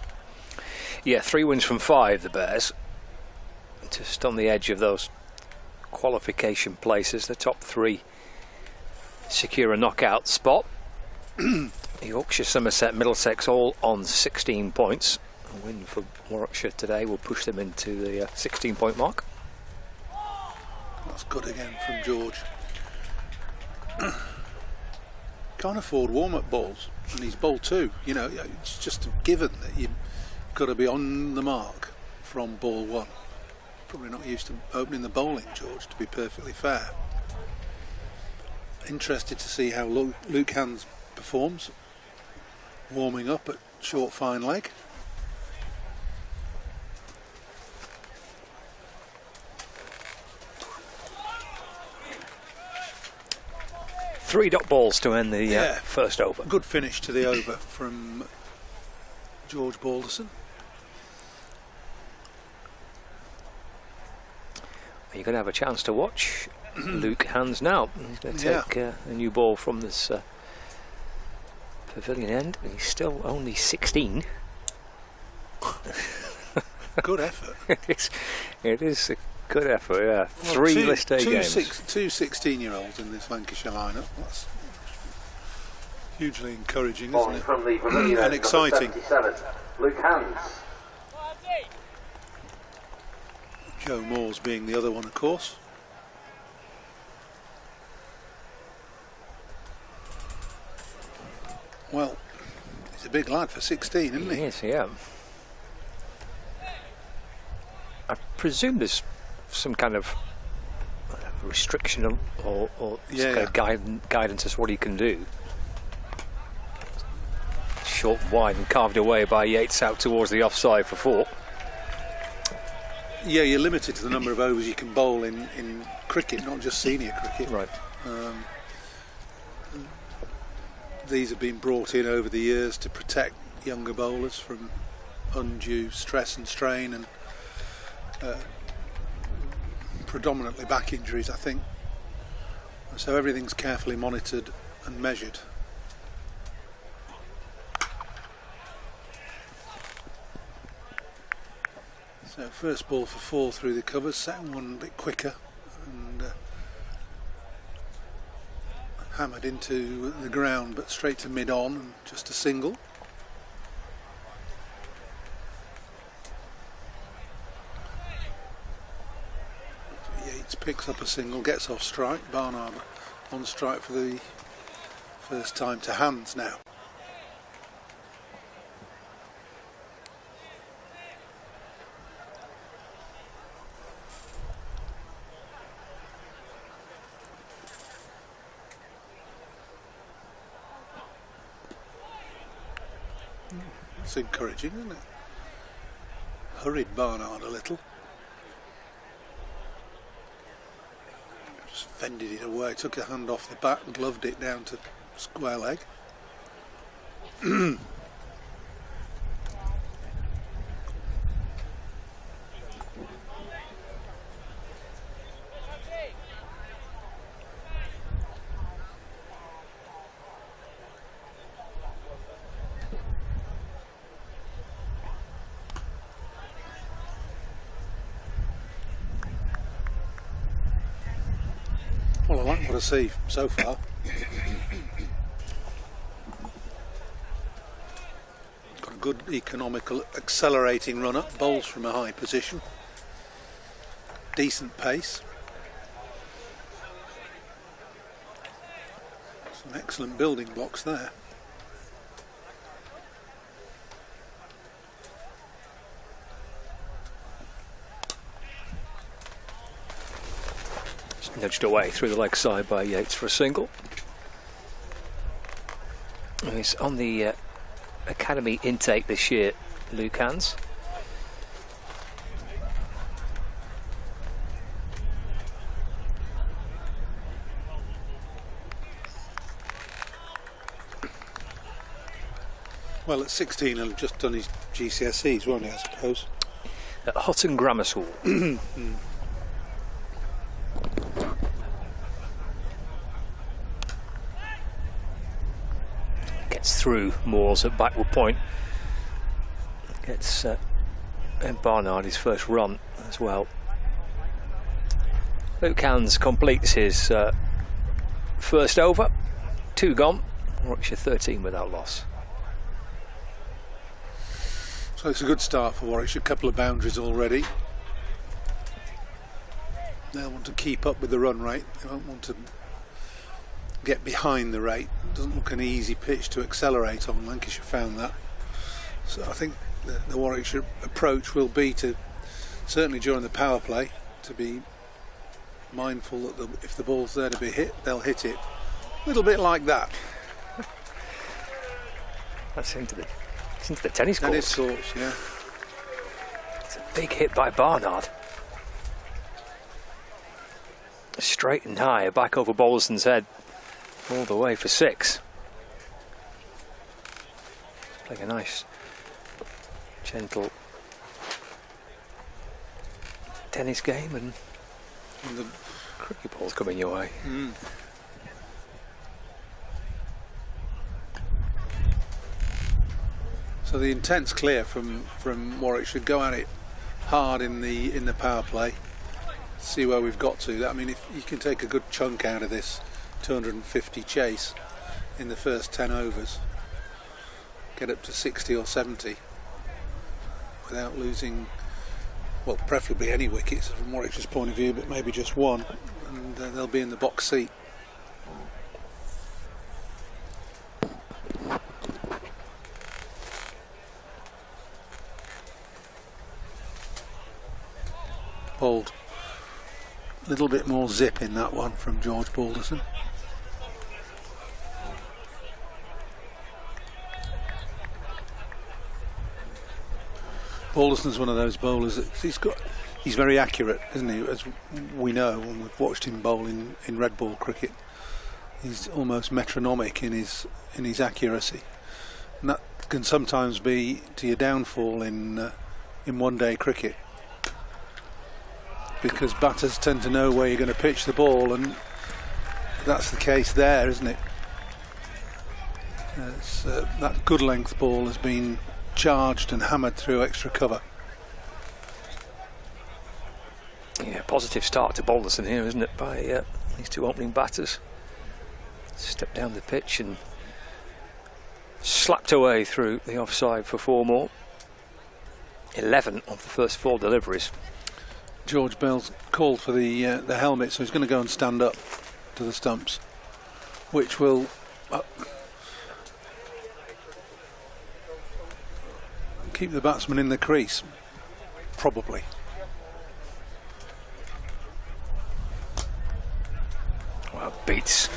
Yeah, 3 wins from 5, the Bears. Just on the edge of those qualification places. The top 3 secure a knockout spot. Yorkshire, Somerset, Middlesex all on 16 points. A win for Warwickshire today will push them into the 16-point mark. That's good again from George. can't afford warm-up balls, and he's bowled 2. You know, it's just a given that you've got to be on the mark from ball 1. Probably not used to opening the bowling, George, to be perfectly fair. Interested to see how Luke Hans performs, warming up at short fine leg. Three dot balls to end the first over. Good finish to the over from George Balderson. You're going to have a chance to watch Luke Hans now. He's going to take a new ball from this pavilion end. He's still only 16. Good effort. It is a good effort, yeah. Well, 3 list A games. Two 16-year-olds in this Lancashire lineup. That's hugely encouraging, isn't it? From the pavilion and exciting. 77, Luke Hans. Joe Moores being the other one, of course. Well, he's a big lad for 16, isn't he? Yes, yeah. I presume there's some kind of restriction or some kind of guidance as to what he can do. Short and wide and carved away by Yates out towards the offside for 4. Yeah, you're limited to the number of overs you can bowl in cricket, not just senior cricket. Right. These have been brought in over the years to protect younger bowlers from undue stress and strain, and predominantly back injuries, I think. So everything's carefully monitored and measured. So first ball for 4 through the covers, second one a bit quicker, and hammered into the ground, but straight to mid-on, and just a single. Yates picks up a single, gets off strike. Barnard on strike for the first time to Hans now. It's encouraging, isn't it? Hurried Barnard a little. Just fended it away, took a hand off the bat and gloved it down to square leg. Well, I like what I see so far. Got a good economical accelerating run up, bowls from a high position, decent pace, some excellent building blocks there. Nudged away through the leg side by Yates for a single. He's on the academy intake this year, Luke Hans. Well, at 16 he'll have just done his GCSEs, won't he, I suppose? At Hutton Grammar School. Gets through Moores at backward point. Gets Barnard his first run as well. Luke Hans completes his first over. 2 gone. Warwickshire 13 without loss. So it's a good start for Warwickshire. A couple of boundaries already. They'll want to keep up with the run rate. They won't want to get behind the rate. It doesn't look an easy pitch to accelerate on. Lancashire found that. So I think the Warwickshire approach will be to, certainly during the power play, to be mindful that if the ball's there to be hit, they'll hit it. A little bit like that. That's into the tennis courts. Tennis courts, yeah. It's a big hit by Barnard. Straight and high, back over Balderson's head, all the way for 6. Playing a nice, gentle tennis game, and the cricket ball's coming your way. So the intent's clear from Warwickshire. Go at it hard in the power play. See where we've got to. I mean, if you can take a good chunk out of this 250 chase in the first 10 overs, get up to 60 or 70 without losing, well, preferably any wickets from Warwickshire's point of view, but maybe just one, and they'll be in the box seat. Hold. A little bit more zip in that one from George Balderson. Balderson's one of those bowlers that he's very accurate, isn't he? As we know when we've watched him bowl in red ball cricket, he's almost metronomic in his accuracy, and that can sometimes be to your downfall in one-day cricket, because batters tend to know where you're going to pitch the ball, and that's the case there, isn't it? That good length ball has been charged and hammered through extra cover. Yeah, positive start to Balderson here, isn't it, by these two opening batters. Stepped down the pitch and slapped away through the offside for 4 more. 11 of the first 4 deliveries. George Bell's called for the helmet, so he's going to go and stand up to the stumps, which will keep the batsman in the crease, probably. Well, beats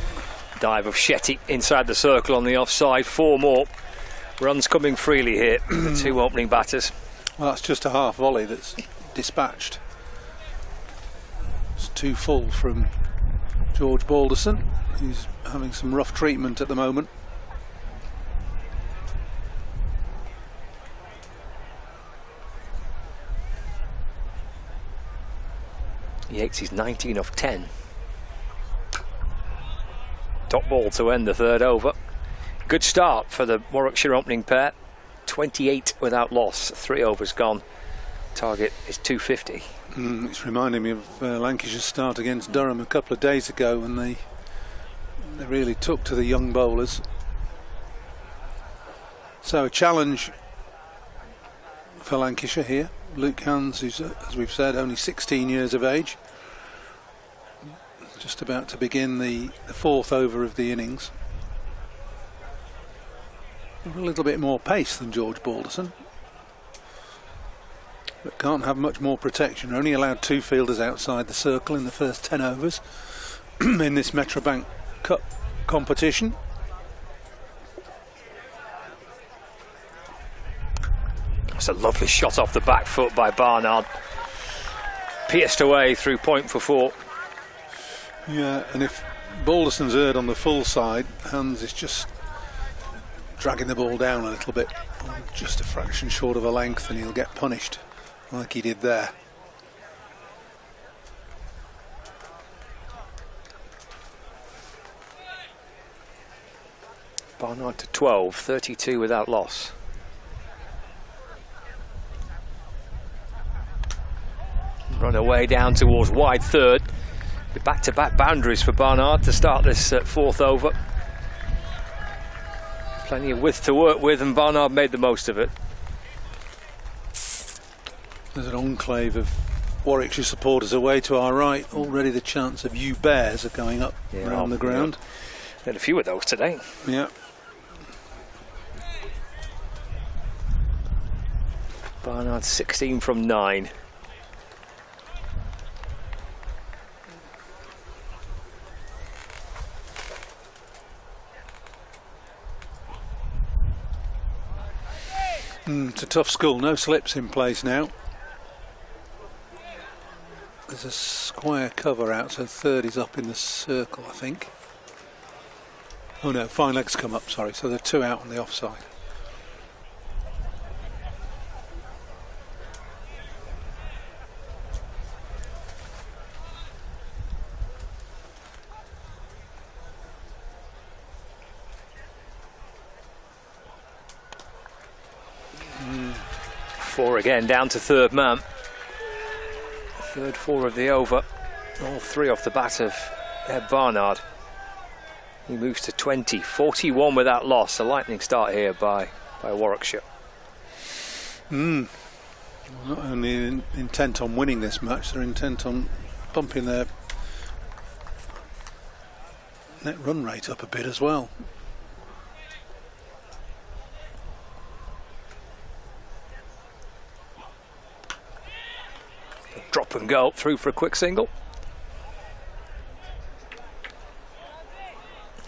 dive of Shetty inside the circle on the offside. 4 more runs coming freely here. The 2 opening batters. Well, that's just a half volley that's dispatched. It's 2 full from George Balderson. He's having some rough treatment at the moment. Yates is 19 of 10. Top ball to end the 3rd over. Good start for the Warwickshire opening pair. 28 without loss, 3 overs gone. Target is 250. It's reminding me of Lancashire's start against Durham a couple of days ago, when they really took to the young bowlers. So a challenge for Lancashire here. Luke Hans, who's, as we've said, only 16 years of age, just about to begin the 4th over of the innings. A little bit more pace than George Balderson, but can't have much more protection. Only allowed 2 fielders outside the circle in the first 10 overs in this Metrobank Cup competition. It's a lovely shot off the back foot by Barnard. Pierced away through point for 4. Yeah, and if Balderson's erred on the full side, Hans is just dragging the ball down a little bit, just a fraction short of a length, and he'll get punished like he did there. Barnard to 12, 32 without loss. Run away down towards wide 3rd. Back-to-back boundaries for Barnard to start this 4th over. Plenty of width to work with, and Barnard made the most of it. There's an enclave of Warwickshire supporters away to our right. Already the chants of "You Bears" are going up around the ground. Had a few of those today. Yeah. Barnard 16 from 9. It's a tough school. No slips in place now. There's a square cover out, so third is up in the circle, I think. Oh no, fine legs come up, sorry. So there are 2 out on the offside. Four again, down to third man. Third 4 of the over. All 3 off the bat of Ed Barnard. He moves to 20, 41 without loss. A lightning start here by Warwickshire. Not only intent on winning this match, they're intent on bumping their net run rate up a bit as well. Drop and go, through for a quick single.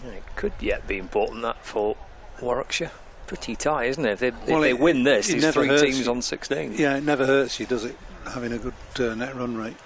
It could yet be important that for Warwickshire. Pretty tight, isn't it? If they win this, it's 3 teams on 16. Yeah, it never hurts you, does it, having a good net run rate.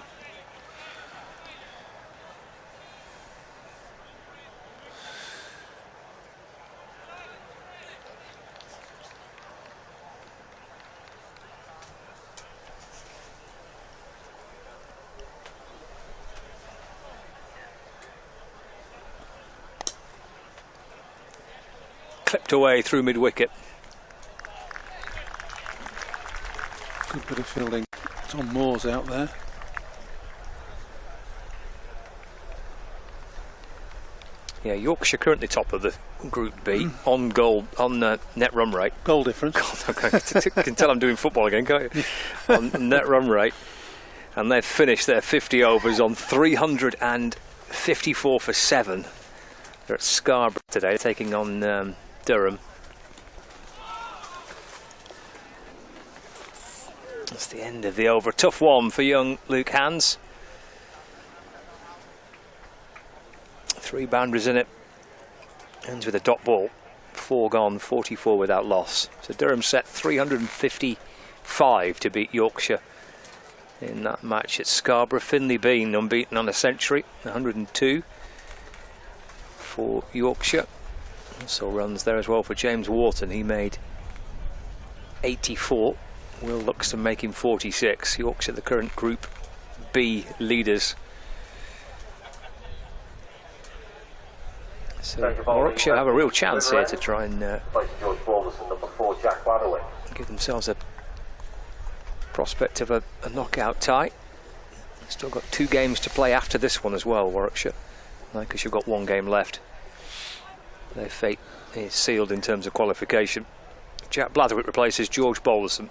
Clipped away through mid-wicket. Good bit of fielding. Tom Moore's out there. Yeah, Yorkshire currently top of the Group B on net run rate. Goal difference. You can tell I'm doing football again, can't you? On net run rate. And they've finished their 50 overs on 354 for 7. They're at Scarborough today, taking on Durham. That's the end of the over. Tough one for young Luke Hands. 3 boundaries in it. Ends with a dot ball. 4 gone, 44 without loss. So Durham set 355 to beat Yorkshire in that match at Scarborough. Finley Bean unbeaten on a century, 102 for Yorkshire. Also runs there as well for James Wharton. He made 84. Will Luxton making 46. Yorkshire, the current Group B leaders. So Warwickshire have a real chance here to try and give themselves a prospect of a knockout tie. Still got 2 games to play after this one as well, Warwickshire. Lancashire got 1 game left. Their fate is sealed in terms of qualification. Jack Blatherwick replaces George Balderson.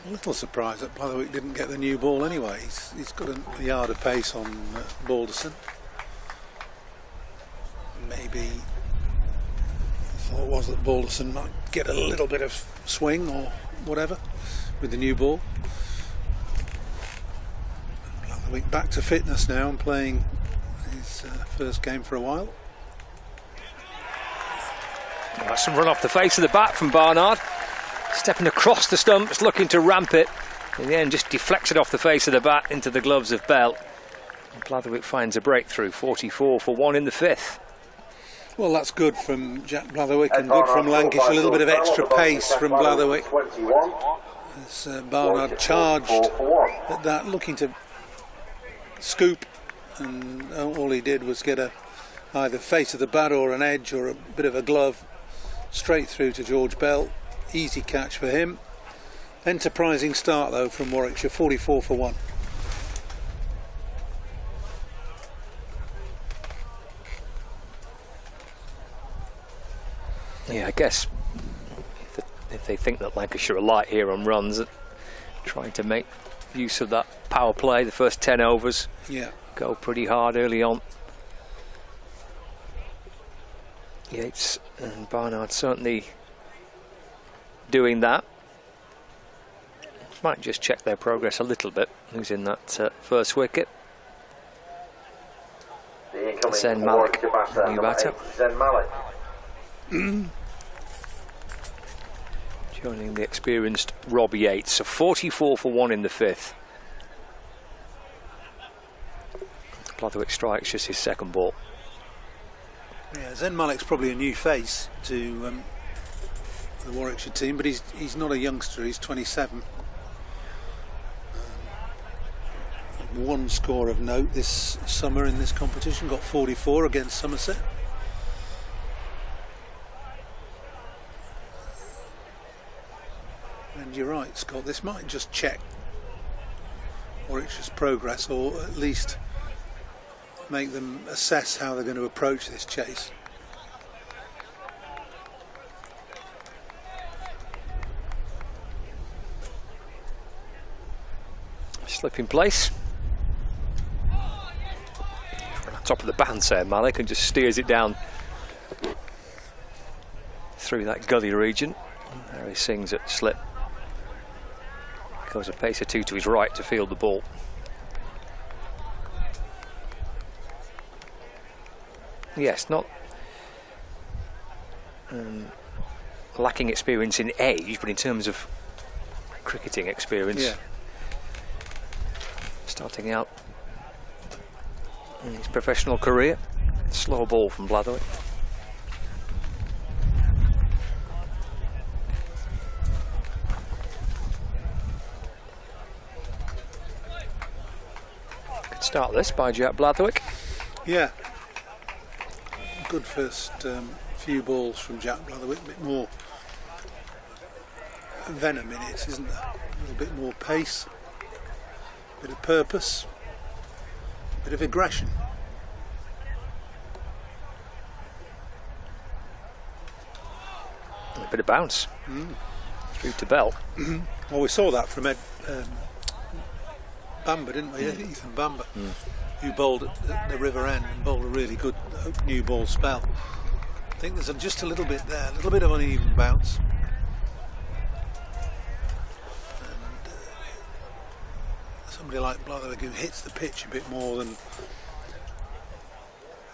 A little surprised that Blatherwick didn't get the new ball anyway. He's got a yard of pace on Balderson. Maybe the thought was that Balderson might get a little bit of swing or whatever with the new ball. Blatherwick back to fitness now and playing his first game for a while. That's some run off the face of the bat from Barnard. Stepping across the stumps, looking to ramp it. In the end, just deflects it off the face of the bat into the gloves of Bell. And Blatherwick finds a breakthrough, 44 for 1 in the 5th. Well, that's good from Jack Blatherwick and good from Lancashire. A little bit of extra pace from Blatherwick. As Barnard charged at that, looking to scoop, and all he did was get either face of the bat or an edge or a bit of a glove straight through to George Bell. Easy catch for him. Enterprising start though from Warwickshire, 44 for 1. Yeah, I guess if they think that Lancashire are light here on runs, trying to make use of that power play, the first 10 overs. Yeah. Go pretty hard early on. Yates and Barnard certainly doing that. Might just check their progress a little bit. Who's in that first wicket? Zen Malik, new batter. Zen Malik. Joining the experienced Rob Yates. So 44 for 1 in the 5th. Blatherwick strikes just his second ball. Yeah, Zen Malik's probably a new face to the Warwickshire team, but he's not a youngster. He's 27. One score of note this summer in this competition, got 44 against Somerset. And you're right, Scott, this might just check Warwickshire's progress, or at least make them assess how they're going to approach this chase. Slip in place. Top of the bounce there, Malik, and just steers it down through that gully region. There he sings at slip. Goes a pace or two to his right to field the ball. Yes, not lacking experience in age, but in terms of cricketing experience. Yeah. Starting out in his professional career. Slow ball from Blatherwick. Good start this by Jack Blatherwick. Yeah. Good first few balls from Jack Blatherwick. A bit more venom in it, isn't there? A little bit more pace. Bit of purpose, bit of aggression. A bit of bounce through to Bell. Well, we saw that from Ed Bamber, didn't we? Ethan Bamber, who bowled at the River End and bowled a really good new ball spell. I think there's just a little bit there, a little bit of uneven bounce. Somebody like Blatherwick who hits the pitch a bit more than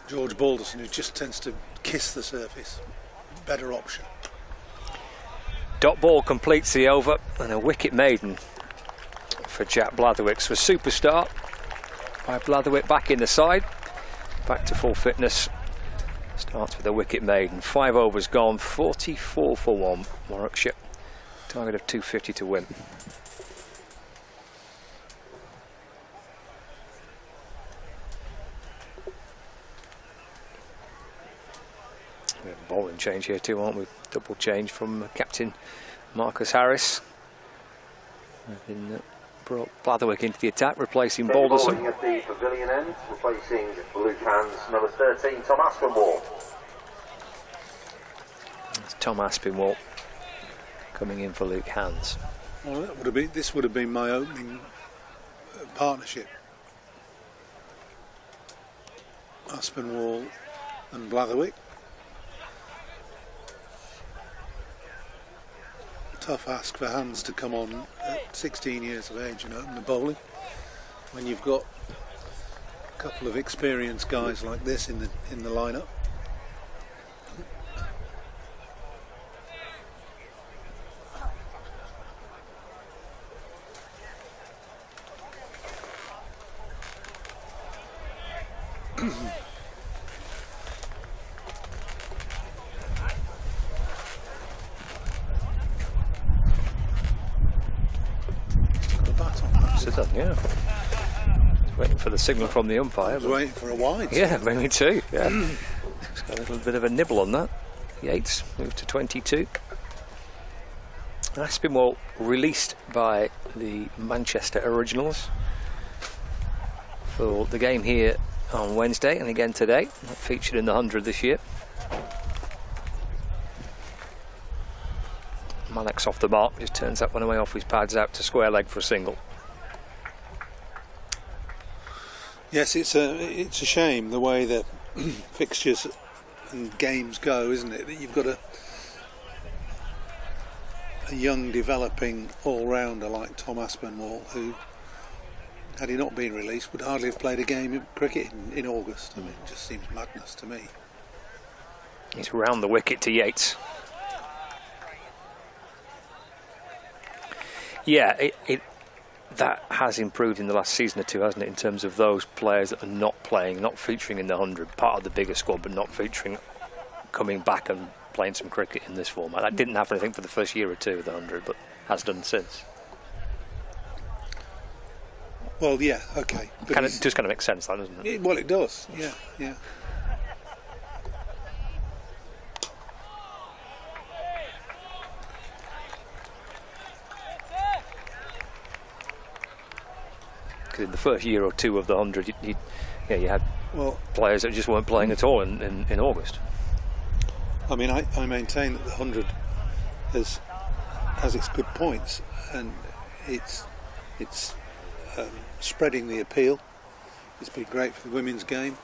George Balderson, who just tends to kiss the surface. Better option. Dot ball completes the over, and a wicket maiden for Jack Blatherwick. So a superstar by Blatherwick back in the side, back to full fitness. Starts with a wicket maiden. 5 overs gone, 44 for 1. Warwickshire, target of 250 to win. We have a bowling change here too, aren't we? Double change from captain Marcus Harris. Brought Blatherwick into the attack, replacing Balderson. Bowling at the pavilion end, replacing Luke Hand's number 13, Tom Aspinwall. That's Tom Aspinwall coming in for Luke Hands. Well, that would have been, this would have been my opening partnership. Aspinwall and Blatherwick. Tough ask for Hands to come on at 16 years of age and open the bowling when you've got a couple of experienced guys like this in the lineup. Yeah, waiting for the signal from the umpire. I was waiting for a wide. Yeah, me too. Yeah, it's got a little bit of a nibble on that. Yates moved to 22. Aspinwall released by the Manchester Originals for the game here on Wednesday and again today. Featured in the 100 this year. Malik's off the mark, just turns that one away off his pads out to square leg for a single. Yes, it's a shame the way the fixtures and games go, isn't it? That you've got a young developing all-rounder like Tom Aspinwall, who, had he not been released, would hardly have played a game of cricket in August. I mean, it just seems madness to me. He's round the wicket to Yates. Yeah, that has improved in the last season or two, hasn't it, in terms of those players that are not playing, not featuring in the 100, part of the bigger squad, but not featuring, coming back and playing some cricket in this format. That didn't happen, I think, for the first year or two of the 100, but has done since. Well, yeah, okay. Just kind of makes sense, that, doesn't it? Well, it does, yeah, yeah. In the first year or two of the 100, you had players that just weren't playing at all in August. I mean, I maintain that the 100 has its good points, and it's spreading the appeal. It's been great for the women's game,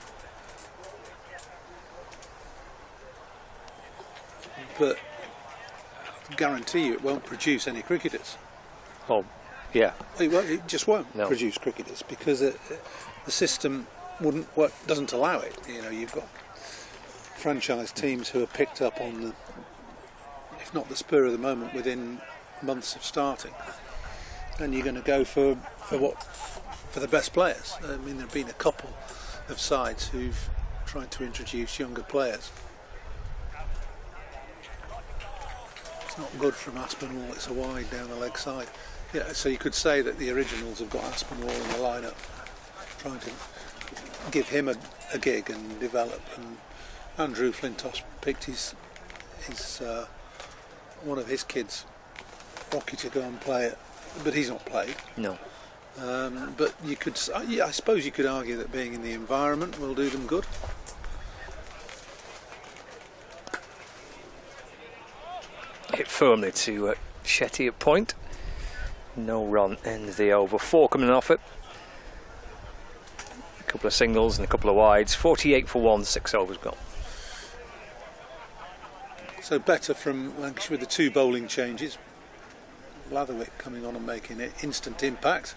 but I guarantee you it won't produce any cricketers. Oh, yeah. It just won't produce cricketers, because the system doesn't allow it. You know, you've got franchise teams who are picked up on the, if not the spur of the moment, within months of starting, and you're going to go for the best players. I mean, there have been a couple of sides who've tried to introduce younger players. It's not good from Aspinwall. It's a wide down the leg side. Yeah, so you could say that the originals have got Aspinwall in the lineup, trying to give him a gig and develop. And Andrew Flintosh picked his one of his kids, Rocky, to go and play it, but he's not played. No. But you could, I suppose you could argue that being in the environment will do them good. Hit firmly to Shetty at point. No run in the over. 4 coming off it. A couple of singles and a couple of wides. 48 for 1, 6 overs gone. So better from Lancashire with the 2 bowling changes. Blatherwick coming on and making it instant impact.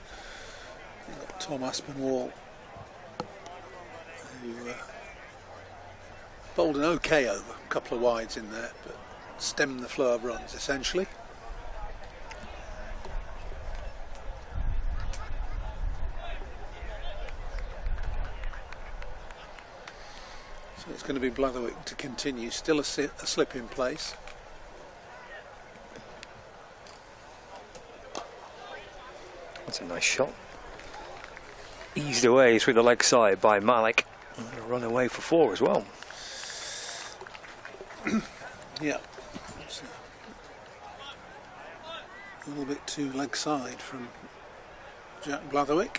You've got Tom Aspinwall, who bowled an OK over, a couple of wides in there, but stemmed the flow of runs essentially. So it's going to be Blatherwick to continue, still a slip in place. That's a nice shot. Eased away through the leg side by Malik. And a run away for 4 as well. Yeah. A little bit too leg side from Jack Blatherwick.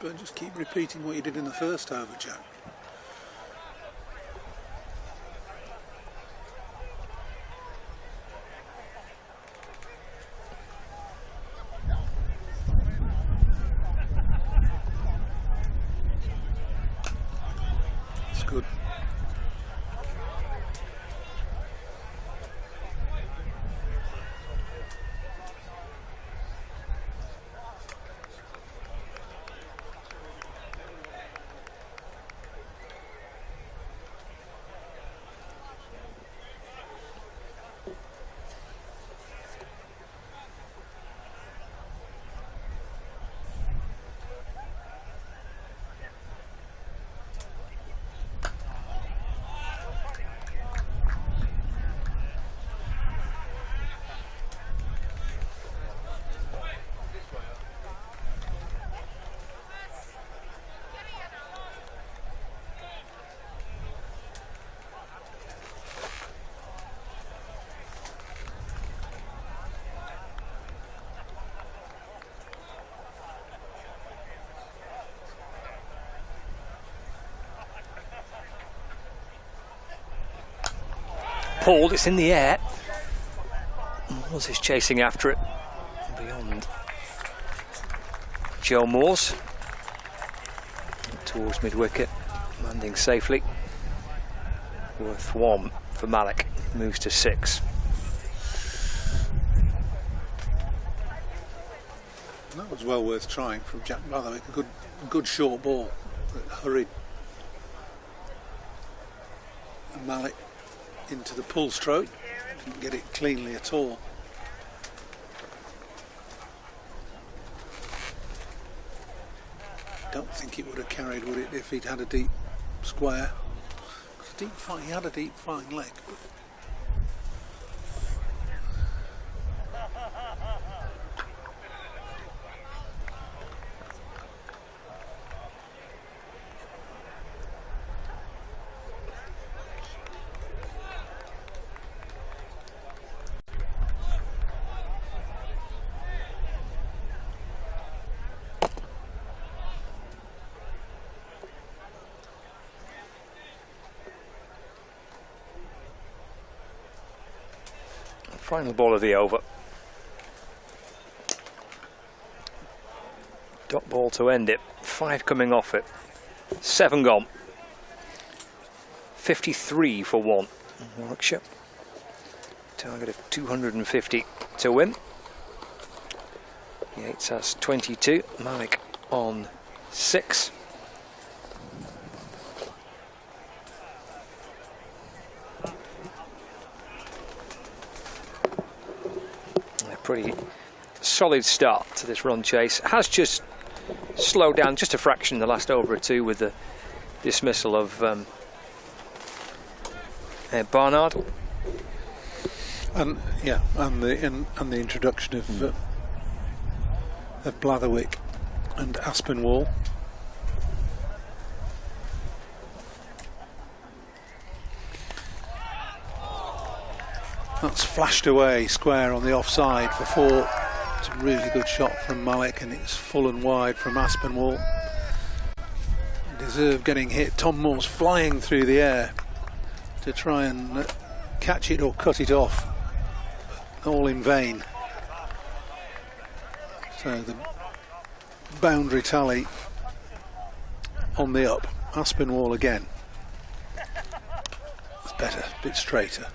But just keep repeating what you did in the first over, Jack. It's good. Pulled, it's in the air. Moores is chasing after it beyond Joe Moores. towards mid-wicket, landing safely. Worth 1 for Malik, moves to 6. That was well worth trying from Jack Blatherwick. A good short ball that hurried Malik into the pull stroke. Didn't get it cleanly at all. Don't think it would have carried, would it, if he'd had a deep square? He had a deep flying leg. Final ball of the over. Dot ball to end it. 5 coming off it. 7 gone. 53 for 1. Warwickshire. Target of 250 to win. Yates has 22. Malik on 6. Pretty solid start to this run chase. Has just slowed down just a fraction in the last over or two with the dismissal of Barnard. And yeah, and the introduction of Blatherwick and Aspinwall. That's flashed away square on the offside for 4. It's a really good shot from Malik, and it's full and wide from Aspinwall. Deserved getting hit. Tom Moore's flying through the air to try and catch it or cut it off, all in vain. So the boundary tally on the up. Aspinwall again. It's better, a bit straighter.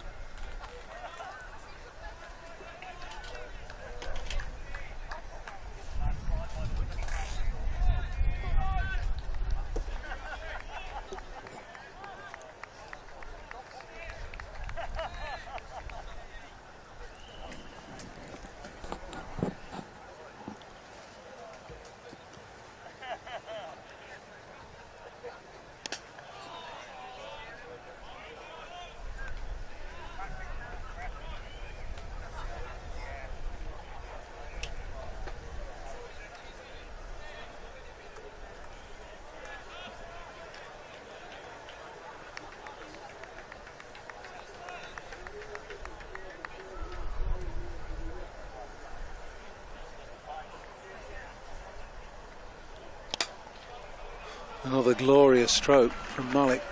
Another glorious stroke from Malik.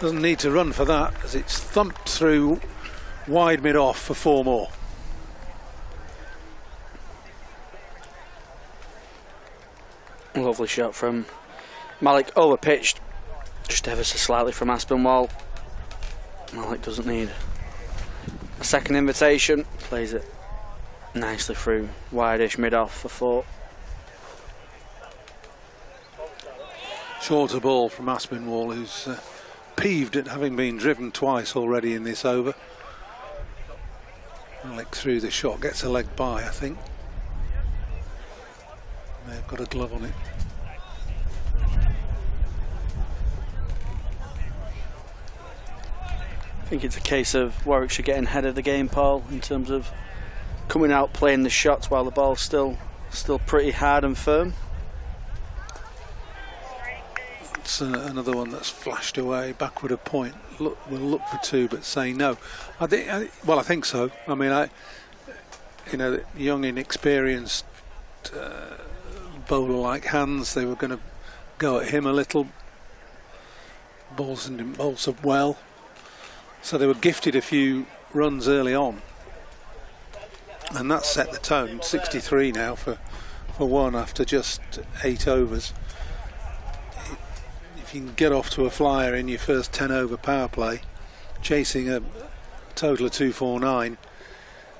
Doesn't need to run for that, as it's thumped through wide mid-off for 4 more. Lovely shot from Malik, over pitched just ever so slightly from Aspinwall. Malik doesn't need a second invitation, plays it nicely through wide-ish mid-off for 4. Shorter ball from Aspinwall, who's peeved at having been driven twice already in this over. Malik through the shot, gets a leg by, I think. May have got a glove on it. I think it's a case of Warwickshire getting ahead of the game, Paul, in terms of coming out playing the shots while the ball's still pretty hard and firm. It's another one that's flashed away backward a point. We'll look for 2 but say no. I think so. I mean, young inexperienced bowler like Hans, they were going to go at him a little. Balls up well, so they were gifted a few runs early on, and that set the tone. 63 now for 1 after just 8 overs. if you can get off to a flyer in your first 10 over power play, chasing a total of 249,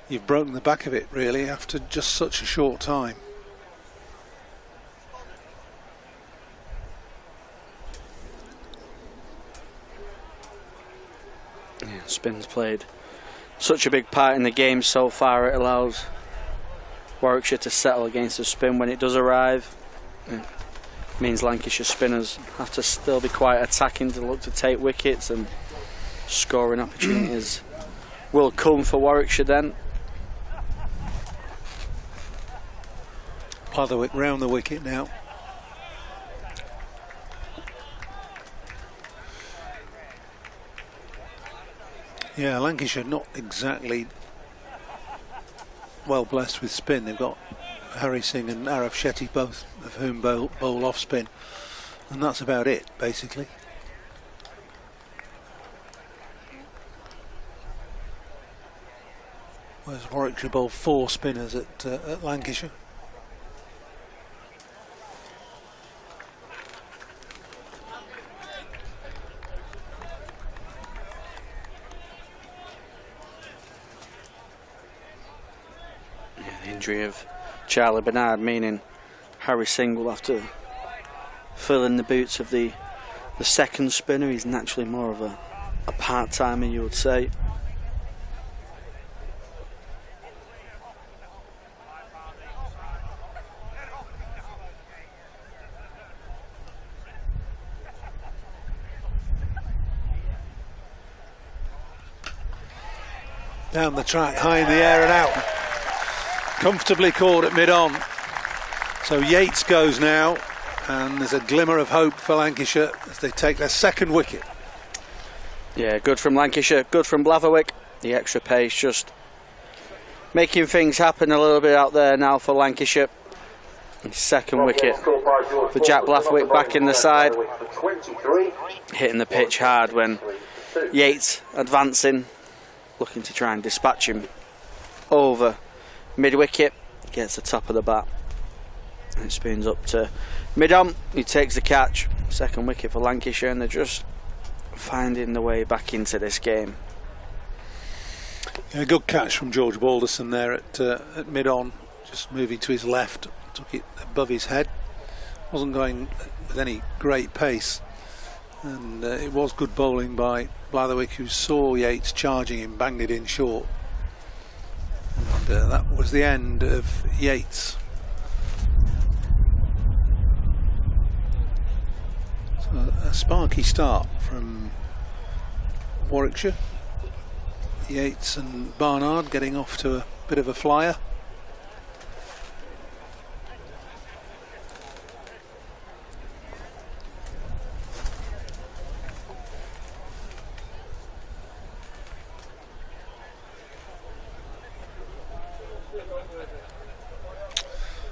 you've broken the back of it really after just such a short time. Yeah, spin's played such a big part in the game so far. It allows Warwickshire to settle against the spin when it does arrive. It means Lancashire spinners have to still be quite attacking to look to take wickets, and scoring opportunities will come for Warwickshire then. Blatherwick round the wicket now. Yeah, Lancashire not exactly well blessed with spin. They've got Harry Singh and Araf Shetty, both of whom bowl off spin, and that's about it basically. Whereas Warwickshire bowl 4 spinners at Lancashire. Injury of Charlie Bernard, meaning Harry Singh will have to fill in the boots of the second spinner. He's naturally more of a part-timer, you would say. Down the track, high in the air and out. Comfortably caught at mid-on. So Yates goes now, and there's a glimmer of hope for Lancashire as they take their second wicket. Yeah, good from Lancashire, good from Blatherwick. The extra pace just making things happen a little bit out there now for Lancashire. And second wicket for Jack Blatherwick back in the side. Hitting the pitch hard when Yates advancing, looking to try and dispatch him over mid-wicket. Gets the top of the bat and it spins up to mid-on. He takes the catch. Second wicket for Lancashire, and they're just finding the way back into this game. Yeah, a good catch from George Balderson there at mid-on, just moving to his left, took it above his head. Wasn't going with any great pace, and it was good bowling by Blatherwick, who saw Yates charging him, banged it in short. And that was the end of Yates. So a sparky start from Warwickshire. Yates and Barnard getting off to a bit of a flyer.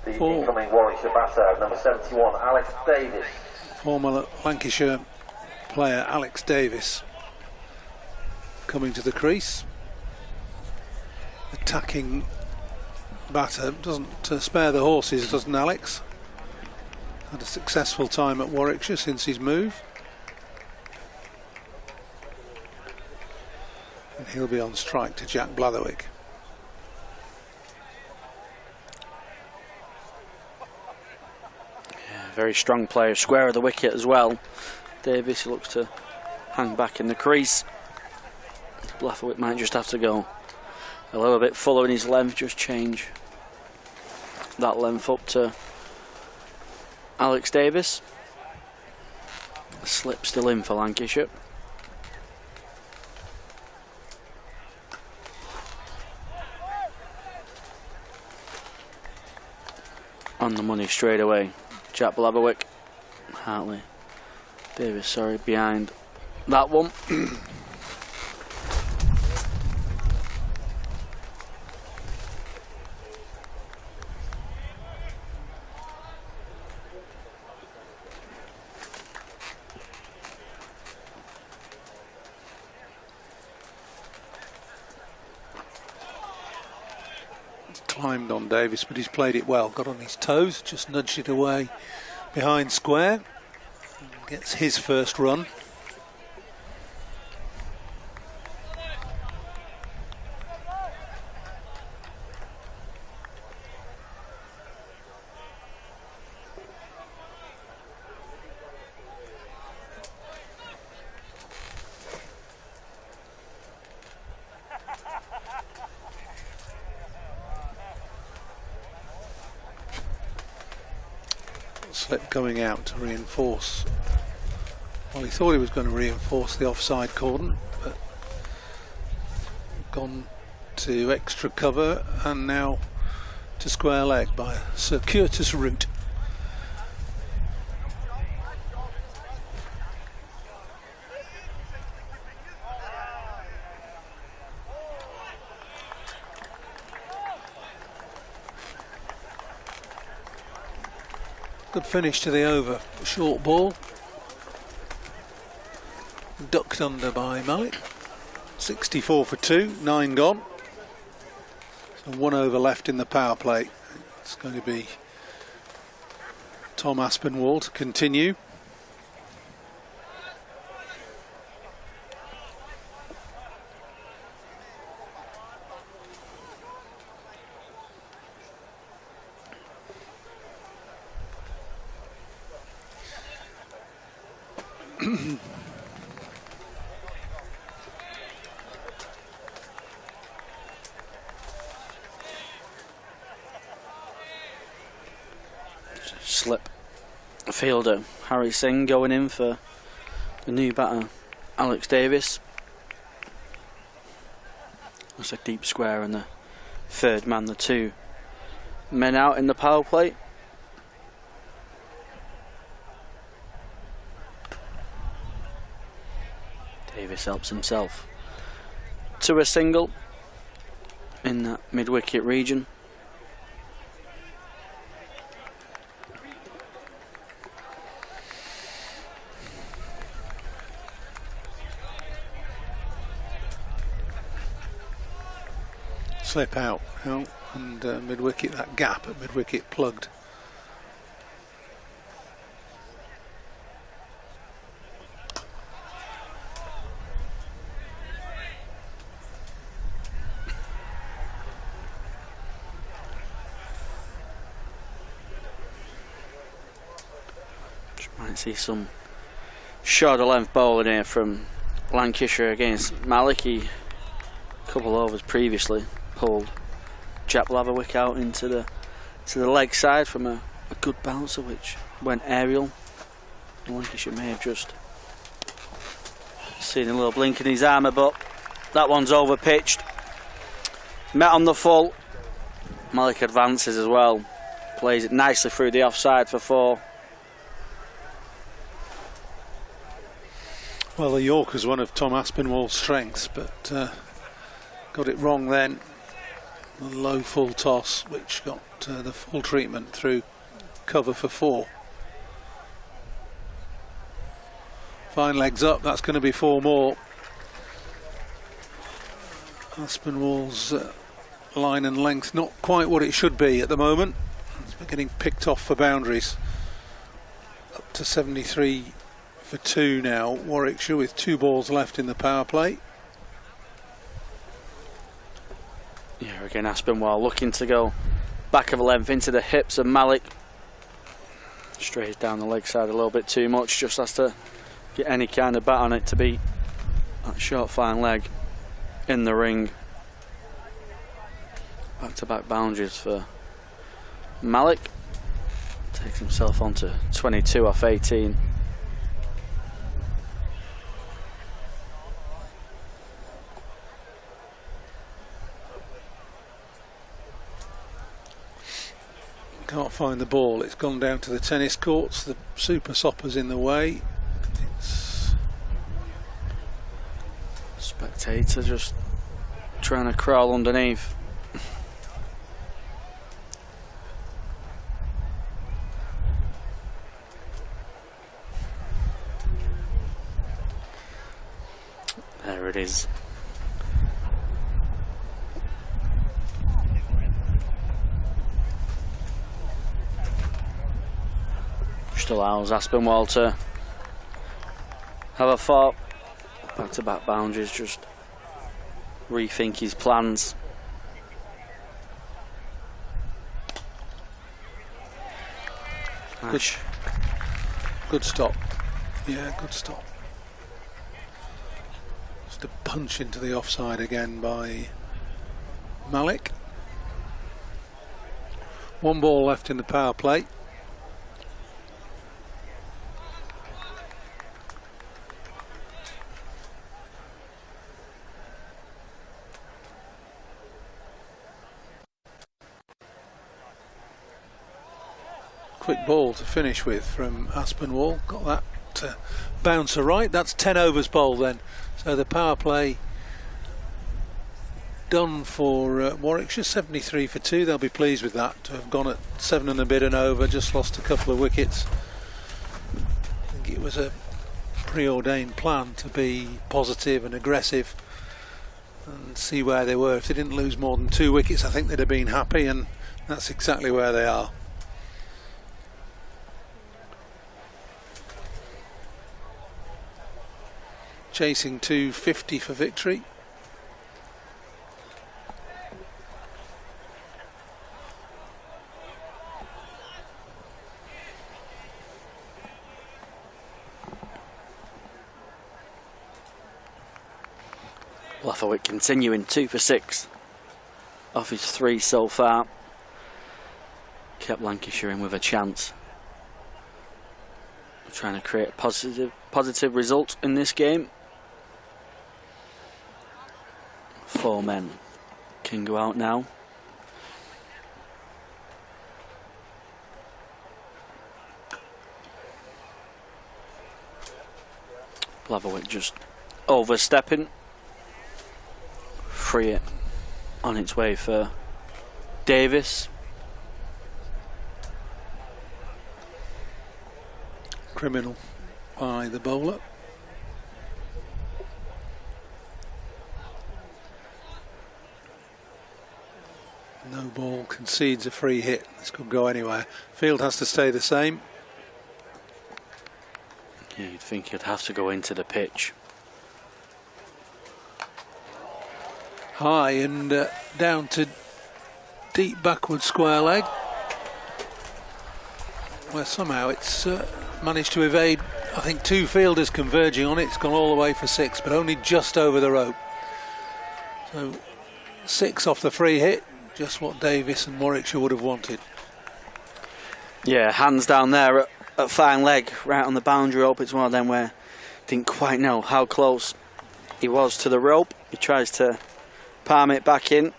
The incoming Warwickshire batter, number 71, Alex Davis. Former Lancashire player Alex Davis coming to the crease. Attacking batter, doesn't spare the horses, doesn't Alex? Had a successful time at Warwickshire since his move. And he'll be on strike to Jack Blatherwick. Very strong player, square of the wicket as well. Davis looks to hang back in the crease. Blatherwick might just have to go a little bit fuller in his length, just change that length up to Alex Davis. A slip still in for Lancashire. On the money straight away. Jack Blatherwick, Hartley, Davis, sorry, behind that one. Climbed on Davis, but he's played it well. Got on his toes, just nudged it away behind square. gets his first run. Slip coming out to reinforce. Well, he thought he was going to reinforce the offside cordon, but gone to extra cover and now to square leg by a circuitous route. Good finish to the over. Short ball. Ducked under by Malik. 64 for 2, 9 gone. So 1 over left in the power play. It's going to be Tom Aspinwall to continue. Slip fielder Harry Singh going in for the new batter Alex Davis. That's a deep square and the third man, the 2 men out in the power play. Davis helps himself to a single in that mid-wicket region. Slip out now, and mid-wicket, that gap at mid-wicket plugged. Might see some shorter length bowling here from Lancashire against Maliki. A couple overs previously pulled Jack Laverwick out into the leg side from a good bouncer which went aerial. Lancashire may have just seen a little blink in his armour, but that one's over pitched. Met on the full. Malik advances as well. Plays it nicely through the offside for 4. Well, the Yorker's one of Tom Aspinwall's strengths, but got it wrong then. The low full toss, which got the full treatment through cover for 4. Fine legs up, that's going to be 4 more. Aspinwall's line and length not quite what it should be at the moment. It's getting picked off for boundaries. Up to 73 for 2 now. Warwickshire with 2 balls left in the power play. Yeah, again Aspinwall looking to go back of a length into the hips of Malik. Strays down the leg side a little bit too much, just has to get any kind of bat on it to beat that short fine leg in the ring. Back to back boundaries for Malik. Takes himself on to 22 off 18. Can't find the ball. It's gone down to the tennis courts. The super sopper's in the way. It's spectator just trying to crawl underneath. There it is. Just allows Aspinwall to have a thought. Back-to-back boundaries, just rethink his plans. Good stop. Yeah, good stop. Just a punch into the offside again by Malik. 1 ball left in the power play. Quick ball to finish with from Aspinwall. Got that to bouncer right. That's 10 overs bowled then. So the power play done for Warwickshire. 73 for 2. They'll be pleased with that. To have gone at 7 and a bit and over. Just lost a couple of wickets. I think it was a preordained plan to be positive and aggressive and see where they were. If they didn't lose more than 2 wickets, I think they'd have been happy, and that's exactly where they are. Chasing 250 for victory. Blatherwick continuing 2 for 6 off his 3 so far. Kept Lancashire in with a chance. Trying to create a positive result in this game. 4 men can go out now. Blatherwick just overstepping. Free it on its way for Davis. Criminal by the bowler. No ball, concedes a free hit. This could go anywhere. Field has to stay the same. Yeah, you'd think he'd have to go into the pitch. High and down to deep backward square leg, where somehow it's managed to evade, I think, 2 fielders converging on it. It's gone all the way for 6, but only just over the rope. So 6 off the free hit, just what Davis and Warwickshire would have wanted. Yeah, hands down there at fine leg, right on the boundary rope. It's one of them where didn't quite know how close he was to the rope. He tries to palm it back in.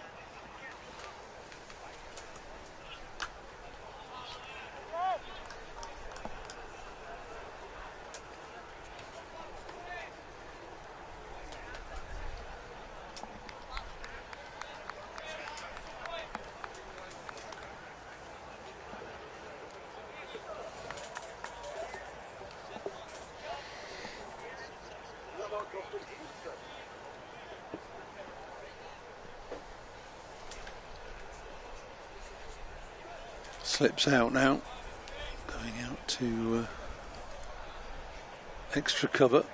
Slips out now, going out to extra cover.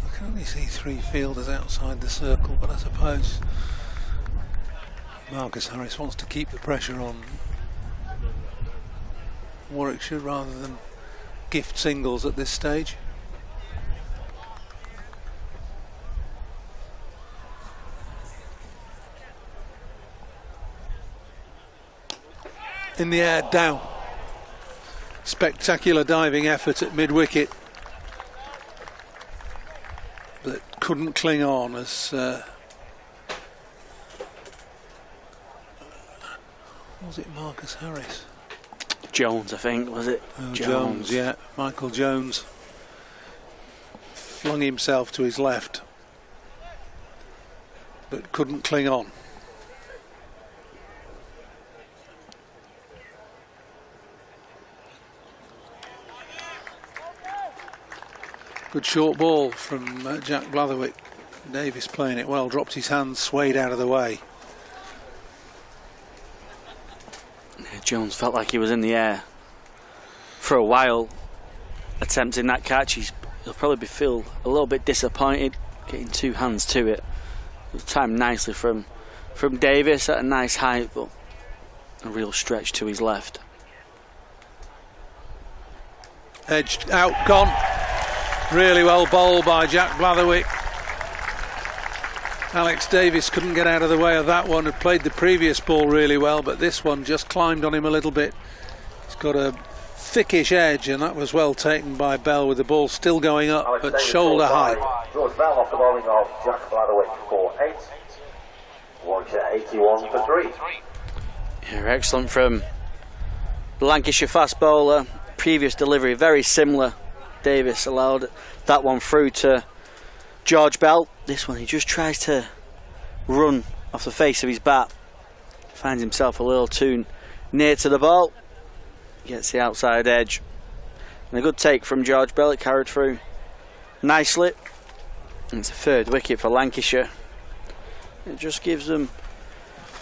I can only see 3 fielders outside the circle, but I suppose Marcus Harris wants to keep the pressure on Warwickshire rather than gift singles at this stage. In the air, down. Spectacular diving effort at mid-wicket, but couldn't cling on as was it Marcus Harris? Jones, I think, was it? Oh, Jones, yeah. Michael Jones flung himself to his left, but couldn't cling on. Good short ball from Jack Blatherwick. Davis playing it well, dropped his hands, swayed out of the way. Jones felt like he was in the air for a while attempting that catch. He'll probably feel a little bit disappointed getting two hands to it. It was timed nicely from Davis at a nice height, but a real stretch to his left. Edged out, gone. Really well bowled by Jack Blatherwick. Alex Davis couldn't get out of the way of that one. Had played the previous ball really well, but this one just climbed on him a little bit. He's got a thickish edge, and that was well taken by Bell with the ball still going up Alex at Davis shoulder height. George Bell off the bowling of Jack Blatherwick for 8. Warwickshire 81 for 3. Yeah, excellent from Lancashire fast bowler. Previous delivery very similar. Davis allowed that one through to George Bell. This one he just tries to run off the face of his bat. Finds himself a little too near to the ball. Gets the outside edge. And a good take from George Bell. It carried through nicely. And it's a third wicket for Lancashire. It just gives them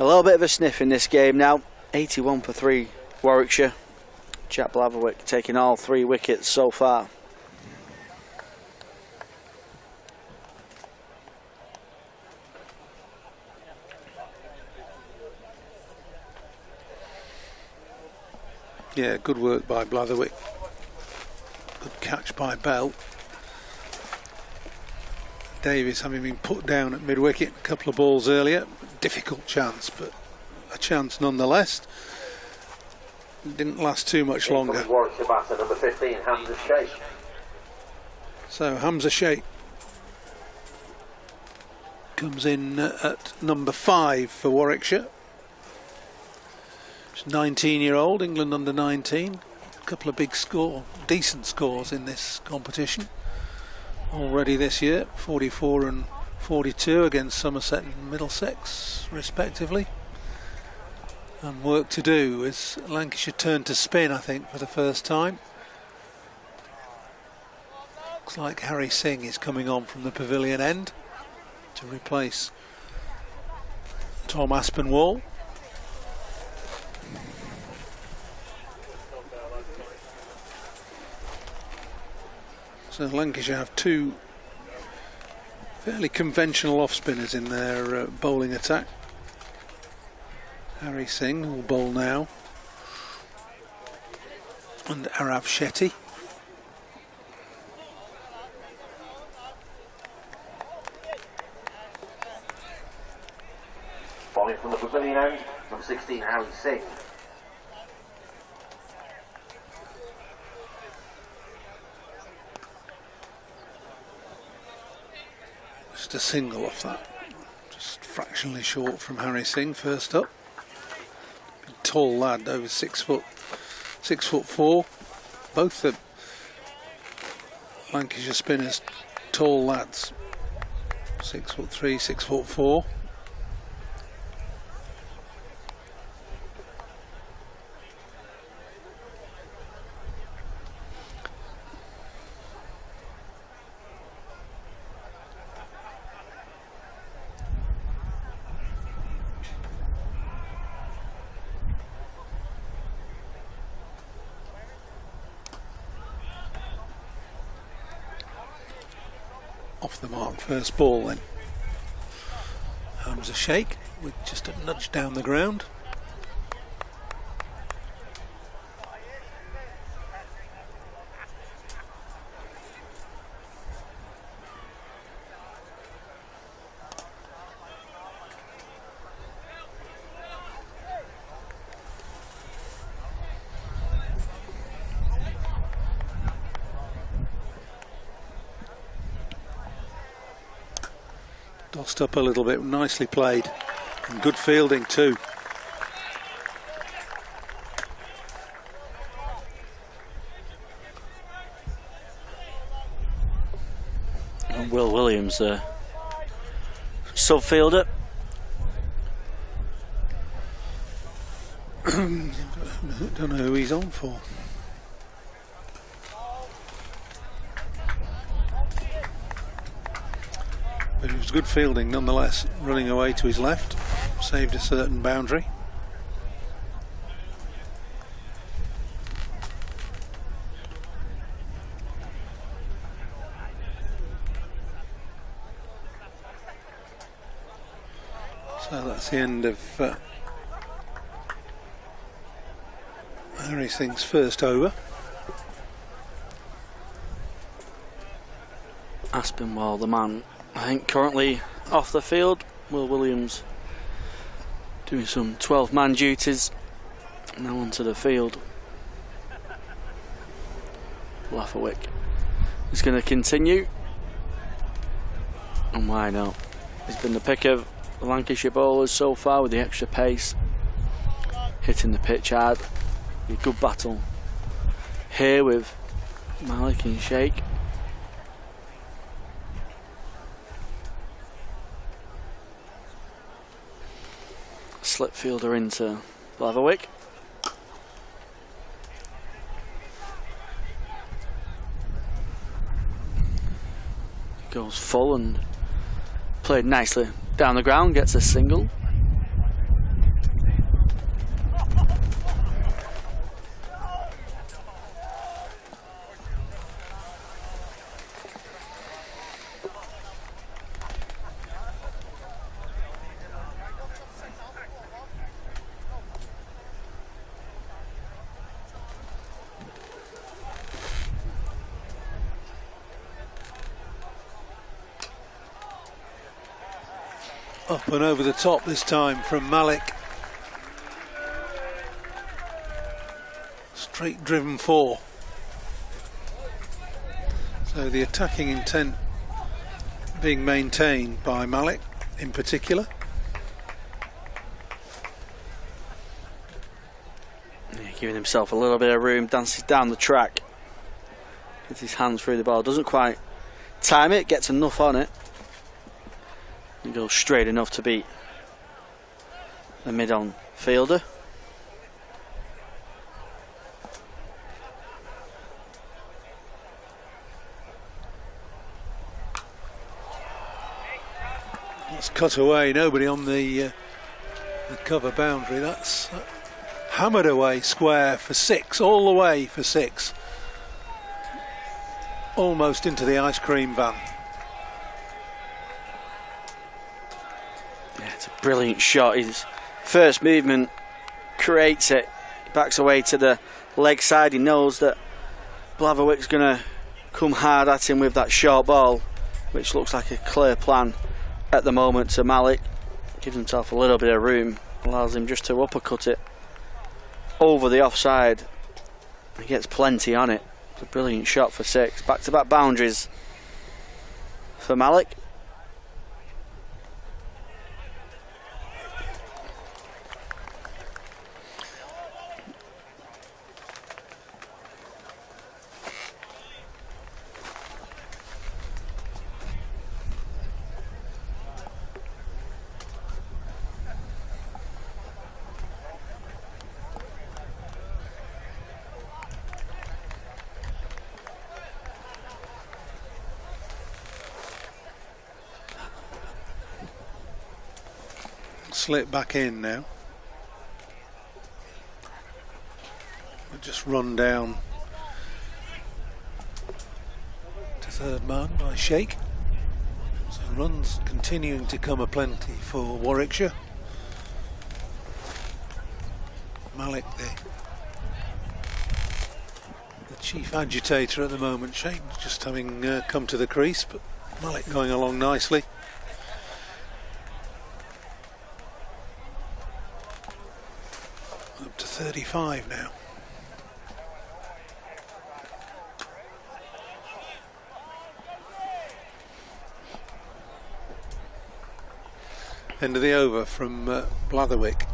a little bit of a sniff in this game now. 81 for 3 Warwickshire. Jack Blatherwick taking all 3 wickets so far. Yeah, good work by Blatherwick. Good catch by Bell. Davis having been put down at mid-wicket a couple of balls earlier. Difficult chance, but a chance nonetheless. Didn't last too much longer. Warwickshire batter number 15, Hamza Sheikh. So Hamza Sheikh comes in at number 5 for Warwickshire. 19-year-old, England under 19. A couple of decent scores in this competition already this year. 44 and 42 against Somerset and Middlesex respectively. And work to do as Lancashire turn to spin, I think, for the first time. Looks like Harry Singh is coming on from the pavilion end to replace Tom Aspinwall. So Lancashire have 2 fairly conventional off-spinners in their bowling attack. Harry Singh will bowl now, and Arav Shetty. Bowling from the pavilion end, number 16, Harry Singh. Just a single off that, just fractionally short from Harry Singh. First up, big tall lad, over 6 foot, 6'4". Both the Lancashire spinners, tall lads, 6'3", 6'4". Off the mark first ball then. Hamza Sheikh with just a nudge down the ground. Dossed up a little bit, nicely played, and good fielding too. And Will Williams, sub-fielder. Don't know who he's on for. was good fielding nonetheless, running away to his left, saved a certain boundary. So that's the end of Harry Singh's first over. Aspinwall, the man, I think, currently off the field. Will Williams doing some 12-man duties. Now onto the field. Blatherwick is going to continue. And why not? He's been the pick of the Lancashire bowlers so far with the extra pace. Hitting the pitch hard. A good battle here with Malik and Sheikh. Slip fielder into Blatherwick. Goes full and played nicely down the ground, gets a single. Up and over the top this time from Malik. Straight driven 4. So the attacking intent being maintained by Malik in particular. Yeah, giving himself a little bit of room, dances down the track. Gets his hands through the ball, doesn't quite time it, gets enough on it. He goes straight enough to beat the mid-on fielder. That's cut away, nobody on the cover boundary. That's hammered away square for 6, all the way for 6. Almost into the ice cream van. Brilliant shot. His first movement creates it. He backs away to the leg side. He knows that Blatherwick's going to come hard at him with that short ball, which looks like a clear plan at the moment to Malik. Gives himself a little bit of room, allows him just to uppercut it over the offside. He gets plenty on it. It's a brilliant shot for 6. Back-to-back boundaries for Malik. Slip back in now. We'll just run down to third man by Sheikh. So runs continuing to come aplenty for Warwickshire. Malik, the chief agitator at the moment. Sheikh just having come to the crease, but Malik going along nicely. Up to 35 now. End of the over from Blatherwick.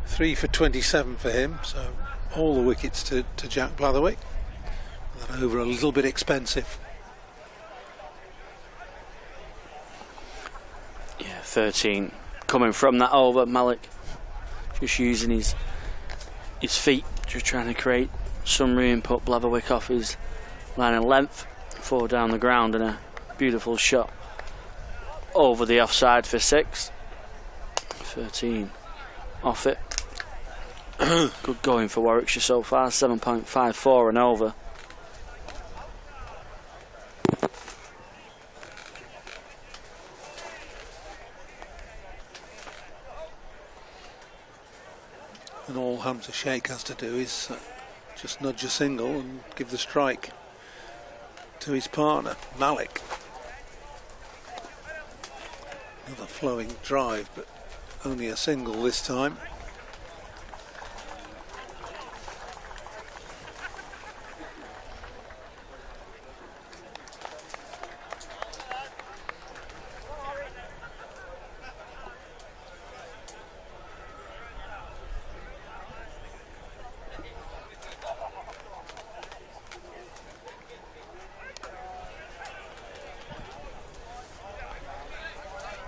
3 for 27 for him, so all the wickets to Jack Blatherwick. That over a little bit expensive. Yeah, 13 coming from that over. Malik just using his feet, just trying to create some room, put Blatherwick off his line of length, 4 down the ground, and a beautiful shot over the offside for 6. 13 off it. Good going for Warwickshire so far, 7.54 and over. And all Hamza Sheikh has to do is just nudge a single and give the strike to his partner, Malik. Another flowing drive, but only a single this time.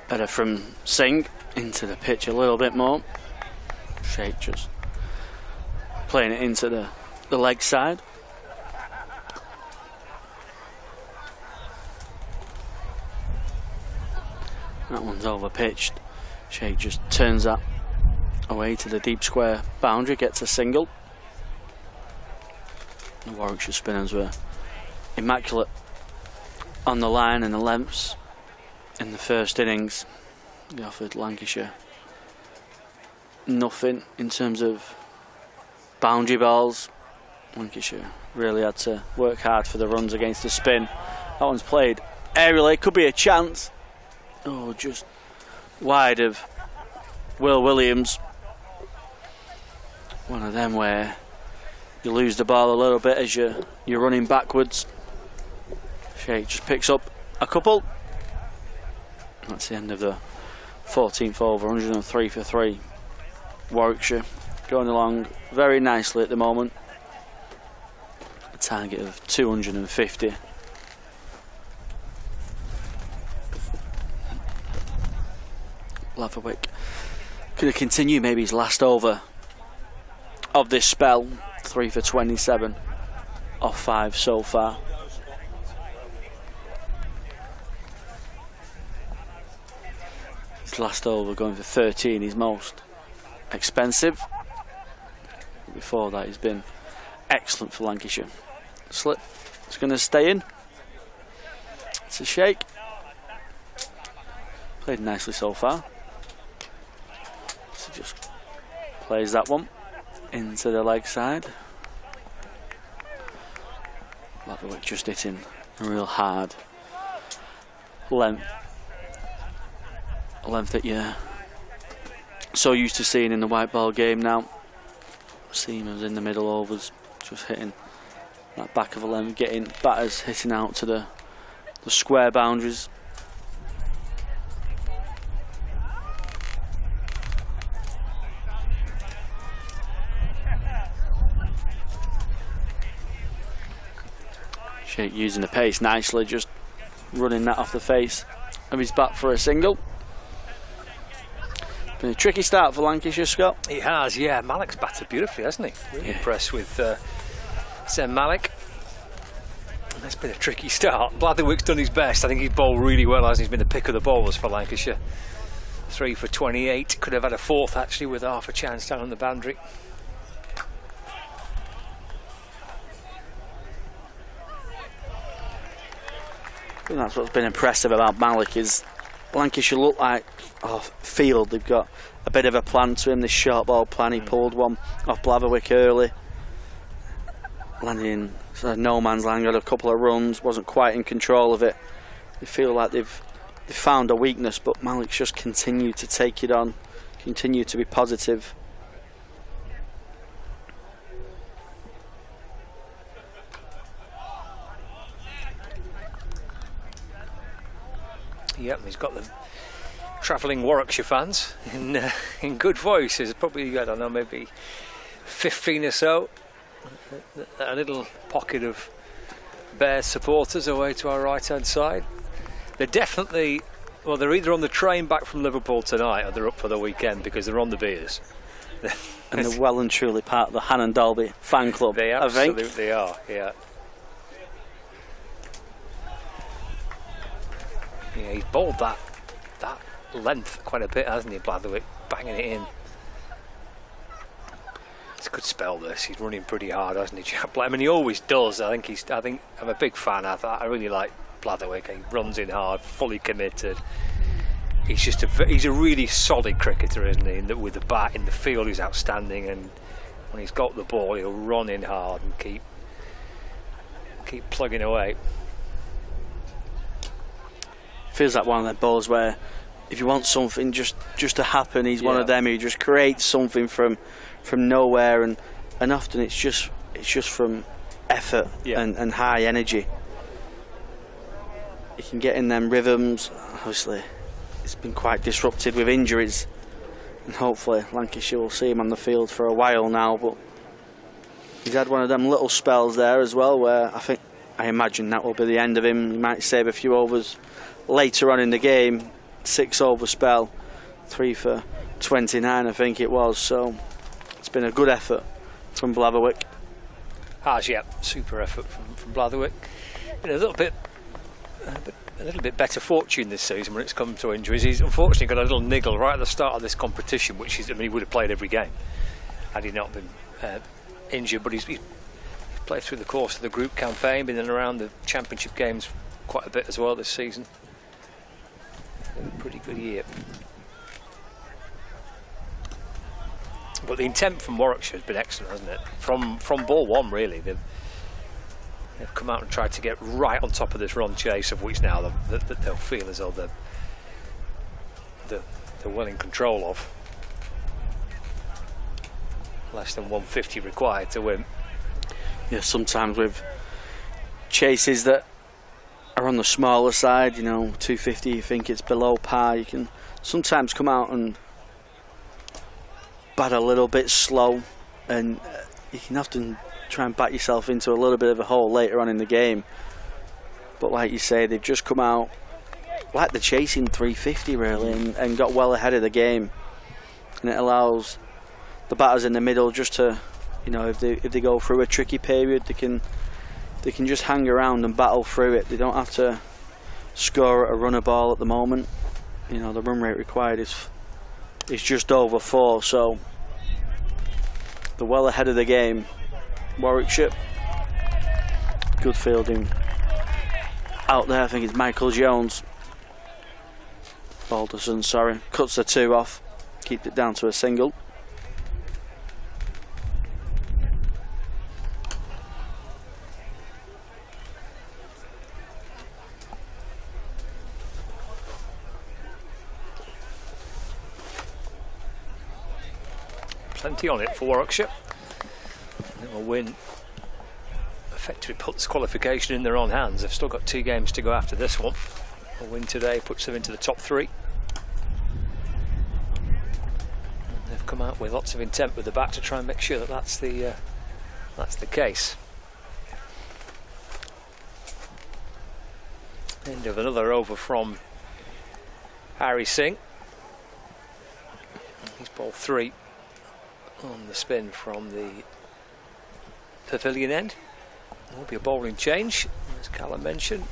Better from Singh into the pitch a little bit more. Sheikh just playing it into the leg side. That one's over pitched. Sheikh just turns that away to the deep square boundary, gets a single. The Warwickshire spinners were immaculate on the line and the lengths in the first innings. They offered Lancashire nothing in terms of boundary balls. Lancashire really had to work hard for the runs against the spin. That one's played aerially, could be a chance. Oh, just wide of Will Williams. One of them where you lose the ball a little bit as you're running backwards. Sheikh just picks up a couple. That's the end of the 14th over, 103 for 3. Warwickshire going along very nicely at the moment. A target of 250. Laverwick going to continue maybe his last over of this spell. 3 for 27 off 5 so far. His last over going for 13, his most expensive. Before that he's been excellent for Lancashire. Slip, it's going to stay in. It's a Sheikh. Played nicely so far. So just plays that one into the leg side. Laverwick just hitting a real hard length. A length that you're so used to seeing in the white ball game now. Seamers in the middle overs, just hitting that back of a length, getting batters hitting out to the square boundaries. Sheikh using the pace nicely, just running that off the face of his bat for a single. Been a tricky start for Lancashire, Scott. It has, yeah. Malik's batted beautifully, hasn't he? Really impressed with Sam Malik. And that's been a tricky start. Blatherwick's done his best. I think he's bowled really well, hasn't he? He's been the pick of the bowlers for Lancashire. 3 for 28. Could have had a fourth actually with half a chance down on the boundary. I think that's what's been impressive about Malik is Lancashire look like field. They've got a bit of a plan to him, this short ball plan. He pulled one off Blatherwick early, landing in sort of no man's land, got a couple of runs, wasn't quite in control of it. They feel like they've found a weakness, but Malik's just continued to take it on, continued to be positive. Yep, he's got the travelling Warwickshire fans in good voice. There's probably, I don't know, maybe 15 or so. A little pocket of Bears supporters away to our right-hand side. They're definitely, well, they're either on the train back from Liverpool tonight or they're up for the weekend because they're on the beers. And they're well and truly part of the Hannon Dalby fan club, They I think. absolutely are, yeah. Yeah, he's bowled that length quite a bit, hasn't he, Blatherwick, banging it in. It's a good spell this. He's running pretty hard, hasn't he, Jack? I mean, he always does. I think I'm a big fan. I really like Blatherwick. He runs in hard, fully committed. He's a really solid cricketer, isn't he? And with the bat in the field, he's outstanding. And when he's got the ball, he'll run in hard and keep plugging away. Feels like one of them balls where if you want something just to happen, he's one of them who just creates something from nowhere, and often it's just from effort and high energy. He can get in them rhythms. Obviously, it's been quite disrupted with injuries, and hopefully Lancashire will see him on the field for a while now. But he's had one of them little spells there as well, where I imagine that will be the end of him. He might save a few overs later on in the game. 6 over spell, 3 for 29, I think it was. So it's been a good effort from Blatherwick. Super effort from Blatherwick. A little bit better fortune this season when it's come to injuries. He's unfortunately got a little niggle right at the start of this competition, which is, he would have played every game had he not been injured. But he's played through the course of the group campaign, been in and around the championship games quite a bit as well this season. A pretty good year. But the intent from Warwickshire has been excellent, hasn't it? From ball one, really. They've come out and tried to get right on top of this run chase, of which now they'll feel as though they're well in control of. Less than 150 required to win. Yeah, sometimes with chases that are on the smaller side, 250, you think it's below par, you can sometimes come out and bat a little bit slow, and you can often try and back yourself into a little bit of a hole later on in the game. But like you say, they've just come out like they're chasing 350 really, and got well ahead of the game, and it allows the batters in the middle just to, if they go through a tricky period, they can just hang around and battle through it. They don't have to score a runner ball at the moment. The run rate required is just over 4, so they're well ahead of the game. Warwickshire, good fielding out there. I think it's Michael Jones. Balderson, sorry, cuts the 2 off, keeps it down to a single. Plenty on it for Warwickshire. A win effectively puts qualification in their own hands. They've still got 2 games to go after this one. A win today puts them into the top 3. And they've come out with lots of intent with the bat to try and make sure that that's the case. End of another over from Harry Singh. He's ball 3 on the spin from the pavilion end. There will be a bowling change, as Callum mentioned.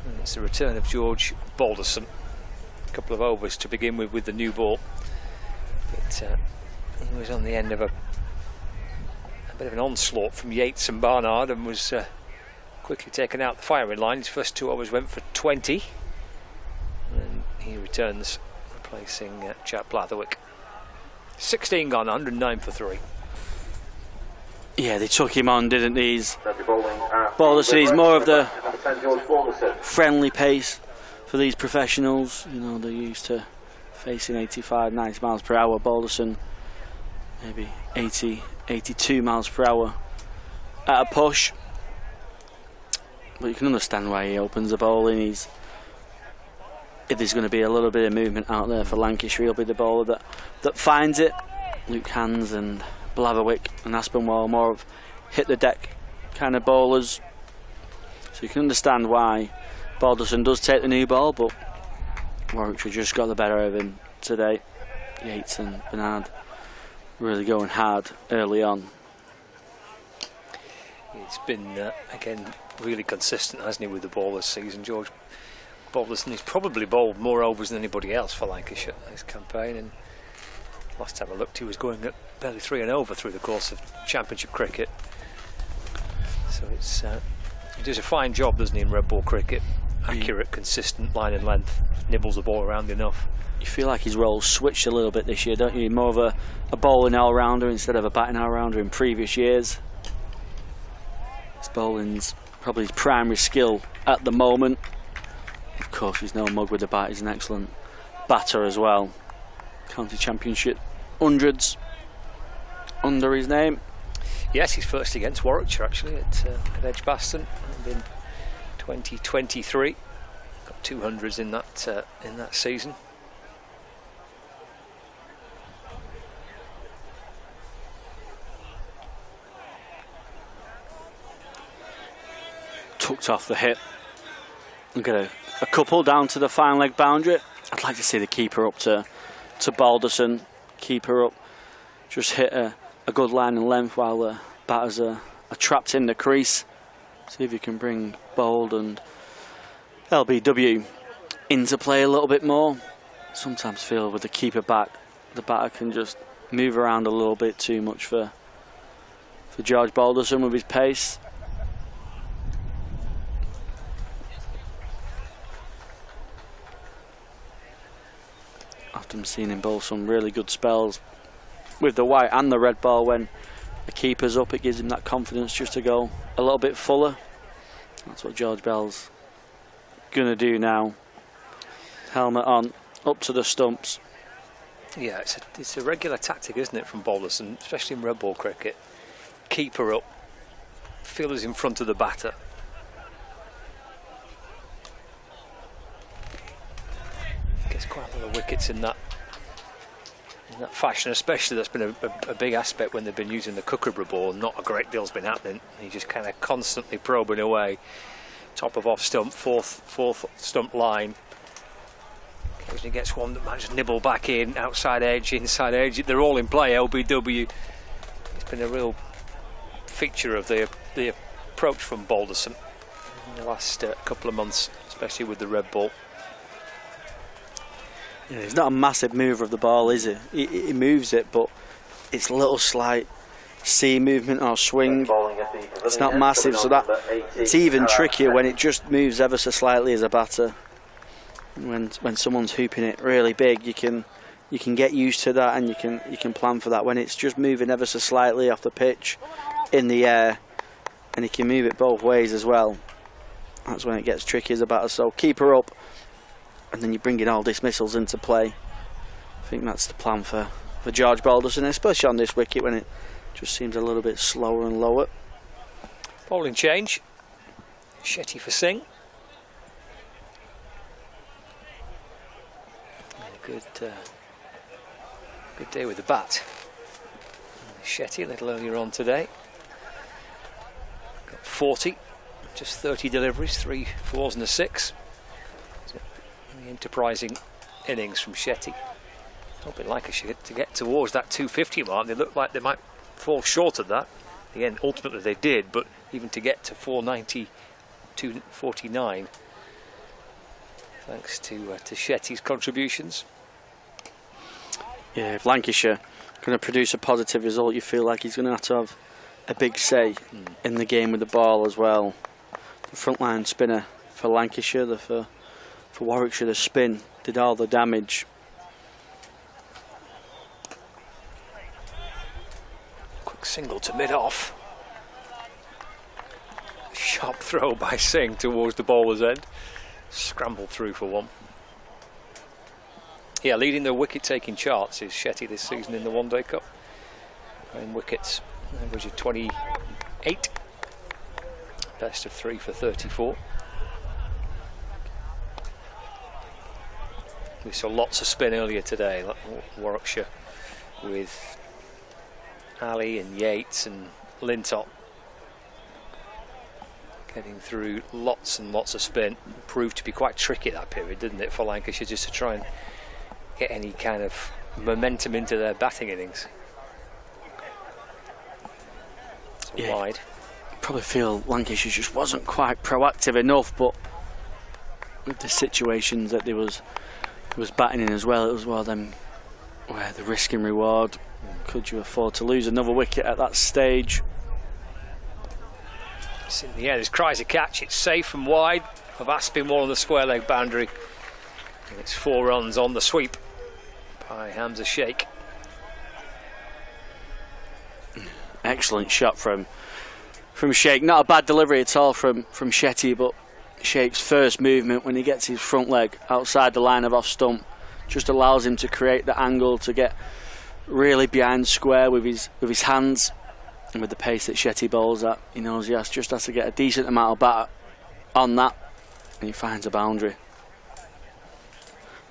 And it's the return of George Balderson. A couple of overs to begin with the new ball. He was on the end of a bit of an onslaught from Yates and Barnard, and was quickly taken out the firing line. His first 2 overs went for 20, and he returns, replacing Jack Blatherwick. 16 gone, 109 for 3. Yeah, they took him on, didn't they? Balderson, he's more of the friendly pace for these professionals. They're used to facing 85, 90 miles per hour. Balderson, maybe 80, 82 miles per hour at a push. But you can understand why he opens the bowling. If there's going to be a little bit of movement out there for Lancashire, he'll be the bowler that finds it. Luke Hands and Blatherwick and Aspinwall, more of hit the deck kind of bowlers. So you can understand why Balderson does take the new ball, but Warwickshire just got the better of him today. Yates and Bernard really going hard early on. He's been, again, really consistent, hasn't he, with the ball this season. George Balderson. He's probably bowled more overs than anybody else for Lancashire this campaign, and last time I looked he was going at barely 3 and over through the course of Championship cricket. So it's he does a fine job, doesn't he, in red ball cricket. Accurate, consistent line and length, nibbles the ball around enough. You feel like his role's switched a little bit this year, don't you? More of a bowling all-rounder instead of a batting all-rounder in previous years. His bowling's probably his primary skill at the moment. Of course, he's no mug with the bat. He's an excellent batter as well. County Championship hundreds under his name. Yes, he's first against Warwickshire actually at Edgbaston in 2023. Got 200s in that season. Tucked off the hip. We've got a couple down to the fine leg boundary. I'd like to see the keeper up to Balderson. Keeper up, just hit a good line and length while the batters are trapped in the crease. See if you can bring Bold and LBW into play a little bit more. Sometimes feel with the keeper back, the batter can just move around a little bit too much for George Balderson with his pace. Often seen him bowl some really good spells with the white and the red ball. When the keeper's up, it gives him that confidence just to go a little bit fuller. That's what George Bell's gonna do now. Helmet on, up to the stumps. Yeah, it's a regular tactic, isn't it, from Balderson, especially in red ball cricket. Keeper up, fielders in front of the batter. Gets quite a lot of wickets in that fashion, especially. That's been a big aspect when they've been using the Kookaburra ball. Not a great deal's been happening. He's just kind of constantly probing away. Top of off stump, fourth stump line. Occasionally gets one that manages to nibble back in, outside edge, inside edge. They're all in play. LBW. It's been a real feature of the approach from Balderson in the last couple of months, especially with the red ball. Yeah, he's not a massive mover of the ball, is he? He moves it, but it's a little slight C movement or swing. It's not massive, so that it's even trickier when it just moves ever so slightly as a batter. When someone's hooping it really big, you can get used to that, and you can plan for that. When it's just moving ever so slightly off the pitch, in the air, and he can move it both ways as well, that's when it gets tricky as a batter. So keep her up, and then you bring in all dismissals into play. I think that's the plan for George Balderson, especially on this wicket when it just seems a little bit slower and lower. Bowling change. Shetty for Singh. Good day with the bat. Shetty a little earlier on today. Got 40, just 30 deliveries, 3 4s and a 6. Very enterprising innings from Shetty. Hoping Lancashire to get towards that 250 mark. They look like they might fall short of that. In the end, ultimately they did, but even to get to 490, 249, thanks to Shetty's contributions. Yeah, if Lancashire going to produce a positive result, you feel like he's going to have a big say in the game with the ball as well. The frontline spinner for Lancashire, for Warwickshire, the spin did all the damage. Quick single to mid-off. Sharp throw by Singh towards the bowler's end. Scrambled through for one. Yeah, leading the wicket-taking charts is Shetty this season in the One Day Cup. Playing wickets, average of 28. Best of 3 for 34. We saw lots of spin earlier today, like Warwickshire, with Ali and Yates and Lintop getting through lots and lots of spin. Proved to be quite tricky that period, didn't it, for Lancashire, just to try and get any kind of momentum into their batting innings. Yeah, wide. Probably feel Lancashire just wasn't quite proactive enough, but with the situations that they was batting in as well. It was one of them where the risk and reward. Could you afford to lose another wicket at that stage? It's in the air. There's cries a catch. It's safe and wide of Aspinwall on the square leg boundary. And it's 4 runs on the sweep by Hamza Sheikh. Excellent shot from Sheikh. Not a bad delivery at all from Shetty, but Sheikh's first movement when he gets his front leg outside the line of off stump just allows him to create the angle to get really behind square with his hands, and with the pace that Shetty bowls at, he knows he just has to get a decent amount of batter on that, and he finds a boundary.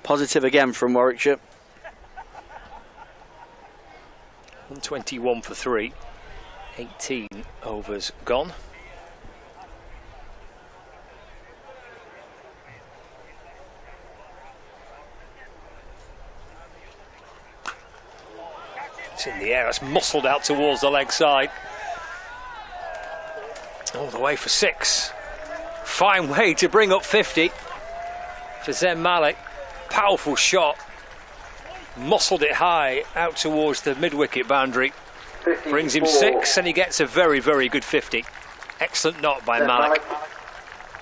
Positive again from Warwickshire. 121 for 3. 18 overs gone. It's in the air, it's muscled out towards the leg side. All the way for 6. Fine way to bring up 50 for Zen Malik. Powerful shot. Muscled it high out towards the mid-wicket boundary. 54. Brings him 6 and he gets a very, very good 50. Excellent knock by Malik.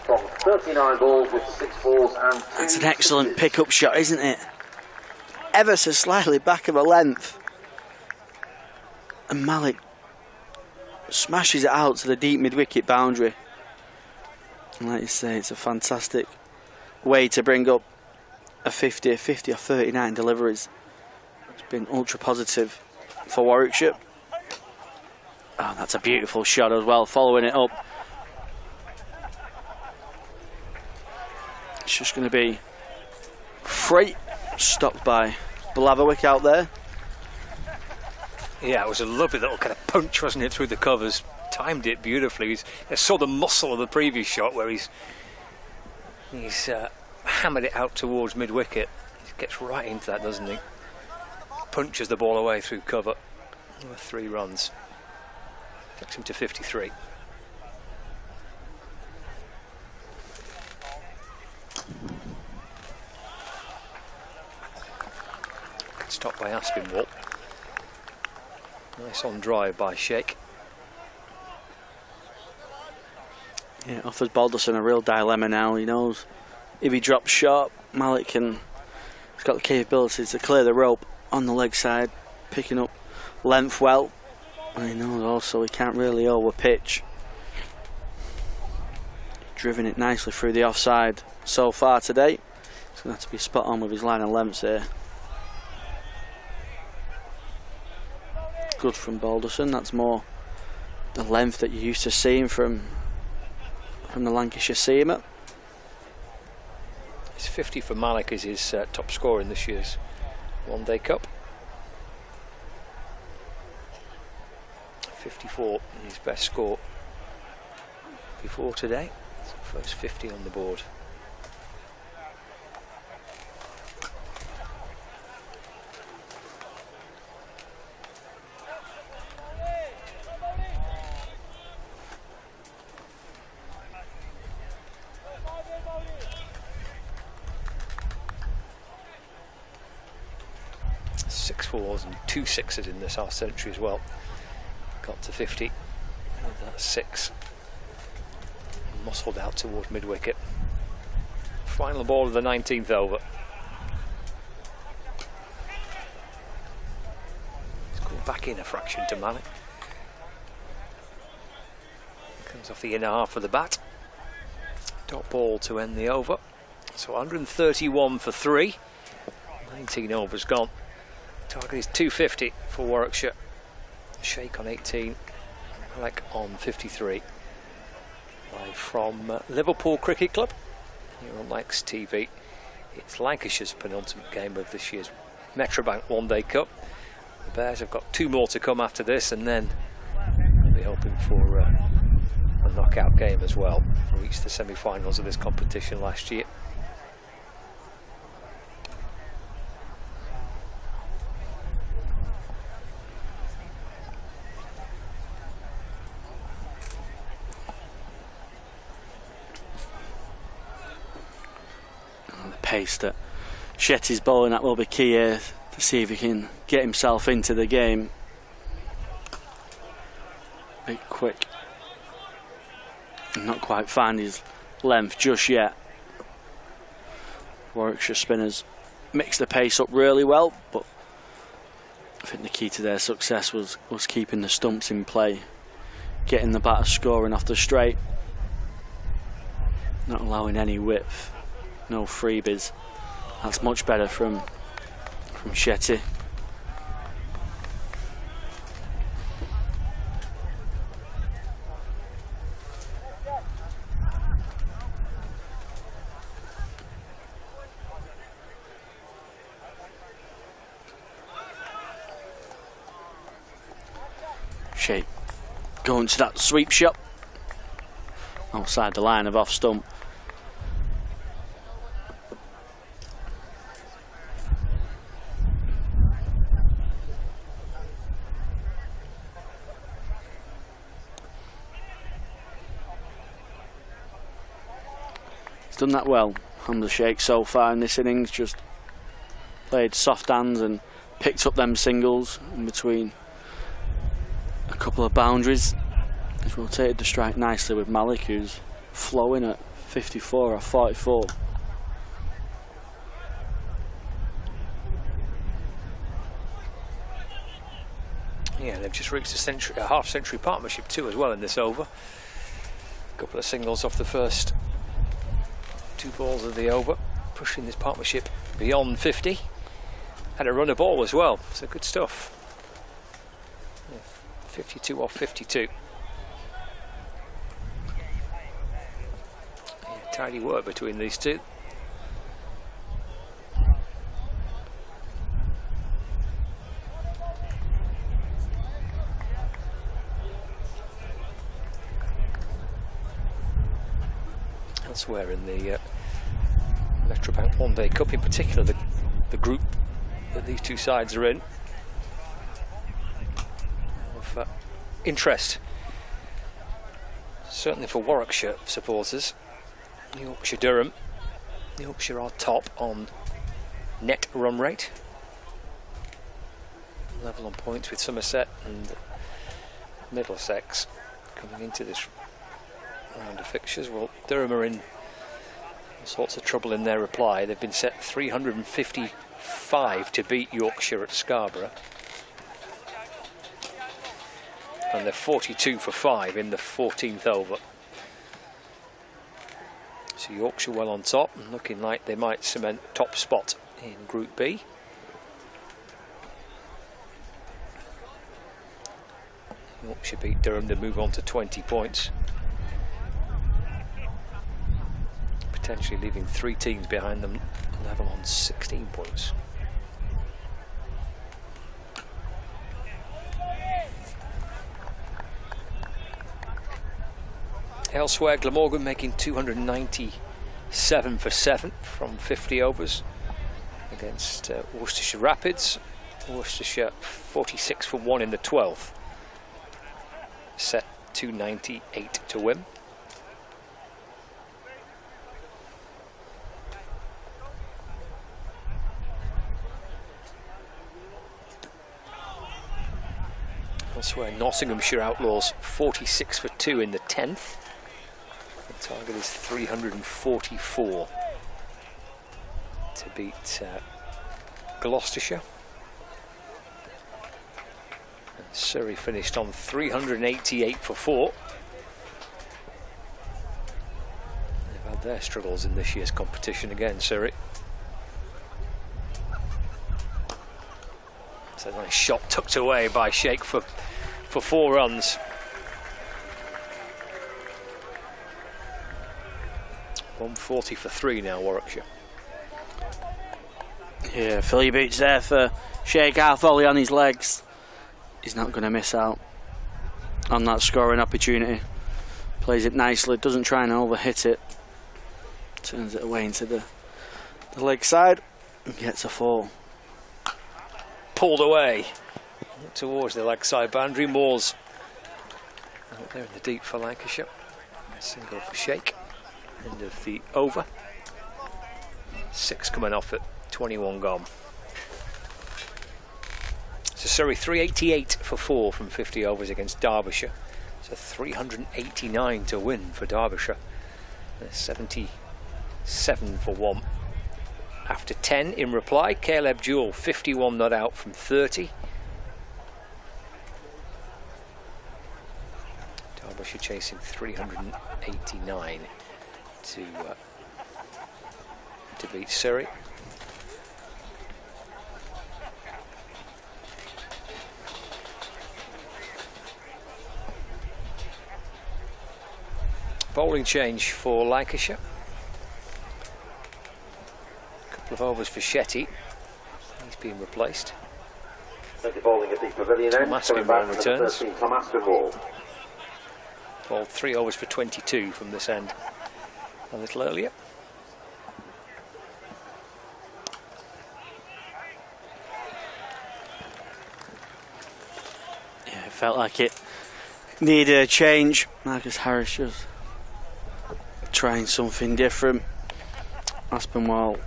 From 39 balls with 6 balls and 2. That's an excellent pick-up shot, isn't it? Ever so slightly back of a length. And Malik smashes it out to the deep mid-wicket boundary. And like you say, it's a fantastic way to bring up a 50 or 39 deliveries. It's been ultra positive for Warwickshire. Oh, that's a beautiful shot as well, following it up. It's just going to be free, stopped by Blaverwick out there. Yeah, it was a lovely little kind of punch, wasn't it, through the covers. Timed it beautifully. I saw the muscle of the previous shot where he's hammered it out towards mid-wicket. He gets right into that, doesn't he? Punches the ball away through cover. 3 runs. Takes him to 53. Stopped by Aspinwall. Nice on drive by Sheikh. Yeah, it offers Balderson a real dilemma now. He knows if he drops short, Malik he's got the capability to clear the rope on the leg side, picking up length well. And he knows also he can't really over-pitch. Driven it nicely through the offside so far today. He's going to have to be spot on with his line of lengths here. Good from Balderson. That's more the length that you're used to seeing from the Lancashire seamer. His 50 for Malik is his top scorer in this year's One Day Cup. 54, his best score before today. First 50 on the board. Six fours and 2 sixes in this half century as well. Got to 50 with that 6. Muscled out towards mid-wicket. Final ball of the 19th over. He's called back in a fraction to Malik. Comes off the inner half of the bat. Dot ball to end the over. So 131 for 3. 19 overs gone. Target is 250 for Warwickshire. Sheikh on 18, Malik on 53. Live from Liverpool Cricket Club here on Lax TV. It's Lancashire's penultimate game of this year's Metrobank One Day Cup. The Bears have got 2 more to come after this, and then they'll be hoping for a knockout game as well. Reached the semi-finals of this competition last year. pace that Shetty's bowling at will be key here to see if he can get himself into the game. Bit quick. Not quite find his length just yet. Warwickshire spinners mixed the pace up really well, but I think the key to their success was keeping the stumps in play, getting the batter scoring off the straight, not allowing any width, no freebies. That's much better from Shetty. Shake going to that sweep shot outside the line of off stump. He's done that well, Hamza Sheikh, so far in this innings. Just played soft hands and picked up them singles in between a couple of boundaries. He's rotated the strike nicely with Malik, who's flowing at 54 or 44. Yeah, they've just reached a half-century partnership too as well in this over. A couple of singles off the first 2 balls of the over, pushing this partnership beyond 50. Had a run of ball as well, so good stuff. 52 off 52. Yeah, tidy work between these two. Elsewhere in the Metrobank One Day Cup, in particular the group that these two sides are in, of interest certainly for Warwickshire supporters. Yorkshire Durham. Yorkshire are top on net run rate, level on points with Somerset and Middlesex coming into this round of fixtures. Well, Durham are in all sorts of trouble in their reply. They've been set 355 to beat Yorkshire at Scarborough, and they're 42 for 5 in the 14th over. So Yorkshire well on top and looking like they might cement top spot in Group B. Yorkshire beat Durham to move on to 20 points. Potentially leaving 3 teams behind them level on 16 points. Elsewhere, Glamorgan making 297 for 7 from 50 overs against Worcestershire Rapids. Worcestershire 46 for 1 in the 12th. Set 298 to win. Elsewhere, Nottinghamshire Outlaws 46 for 2 in the 10th. The target is 344 to beat Gloucestershire. And Surrey finished on 388 for 4. They've had their struggles in this year's competition again, Surrey. It's a nice shot tucked away by Sheikh for 4 runs. .140 for 3 now, Warwickshire. Yeah, Philly Beach there for Sheikh, half volley on his legs. He's not going to miss out on that scoring opportunity. Plays it nicely, doesn't try and overhit it. Turns it away into the leg side and gets a 4. Pulled away towards the leg side boundary. Moores out there in the deep for Lancashire. Single for Sheikh. End of the over. 6 coming off at 21 gone. So Surrey 388 for 4 from 50 overs against Derbyshire. So 389 to win for Derbyshire. 77 for 1. After 10 in reply, Caleb Jewell 51 not out from 30. Derbyshire chasing 389 to beat Surrey. Bowling change for Lancashire. Couple of overs for Shetty. He's being replaced. Centre bowling at the pavilion end. Tom Aspinwall returns. 13, Tom Aspinwall. Bowled 3 overs for 22 from this end a little earlier. Yeah, it felt like it needed a change. Marcus Harris just trying something different. Aspinwall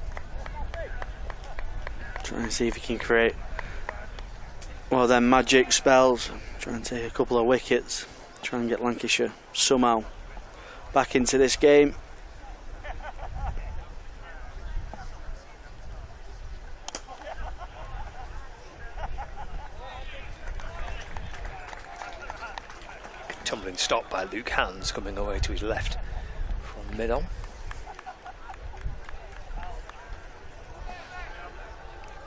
trying to see if he can create one of them magic spells, trying to take a couple of wickets, try and get Lancashire somehow back into this game. Tumbling stop by Luke Hands coming away to his left from mid-on.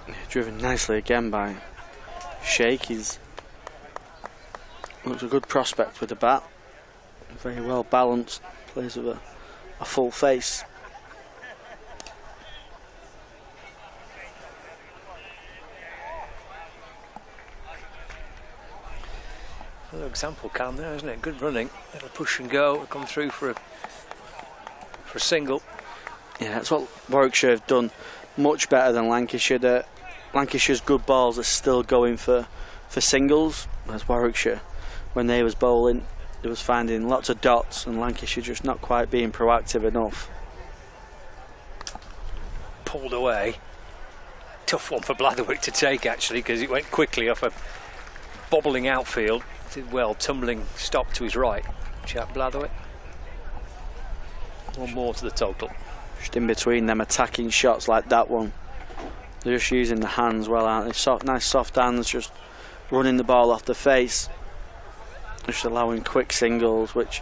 Yeah, driven nicely again by Sheikh. He's looks a good prospect with the bat. Very well balanced, plays with a full face. Another example, Cam, there, isn't it? Good running. Little push and go. Come through for a single. Yeah, that's what Warwickshire have done much better than Lancashire. Lancashire's good balls are still going for singles, whereas Warwickshire, when they was bowling, they was finding lots of dots, and Lancashire just not quite being proactive enough. Pulled away. Tough one for Blatherwick to take, actually, because it went quickly off a bobbling outfield. Did well, tumbling stop to his right. Chap Blatherwick. One more to the total. Just in between them attacking shots like that one, they're just using the hands well, aren't they? Nice soft hands, just running the ball off the face, just allowing quick singles, which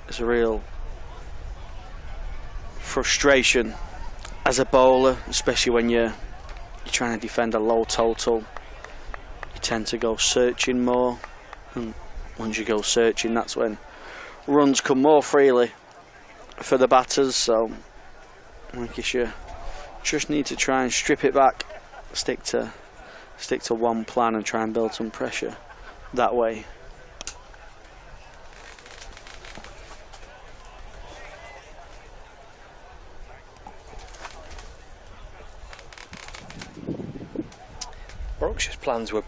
is a real frustration as a bowler, especially when you're trying to defend a low total. You tend to go searching more, and once you go searching, that's when runs come more freely for the batters. So Lancashire just need to try and strip it back, stick to one plan and try and build some pressure that way. Warwickshire's plans were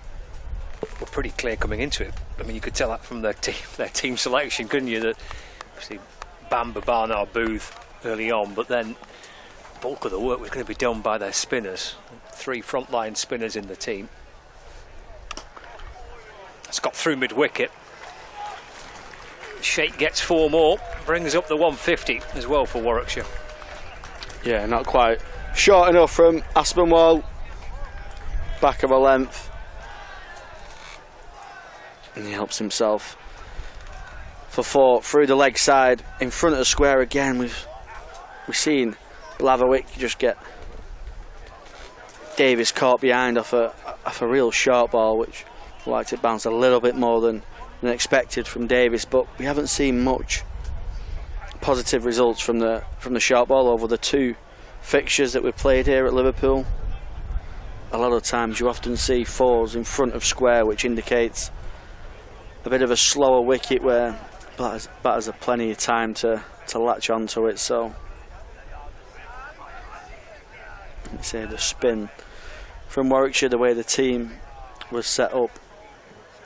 pretty clear coming into it. I mean, you could tell that from their team selection, couldn't you? That obviously Bamba, Barnard, Booth early on, but then the bulk of the work was going to be done by their spinners. 3 frontline spinners in the team. It's got through mid-wicket. Sheikh gets 4 more, brings up the 150 as well for Warwickshire. Yeah, not quite short enough from Aspinwall. Back of a length, and he helps himself for 4 through the leg side in front of the square again. We've seen Blatherwick just get Davis caught behind off a real short ball, which liked to bounce a little bit more than expected from Davis, but we haven't seen much positive results from the short ball over the 2 fixtures that we've played here at Liverpool. A lot of times you often see 4s in front of square, which indicates a bit of a slower wicket where batters have plenty of time to latch onto it. So let's say the spin from Warwickshire, the way the team was set up,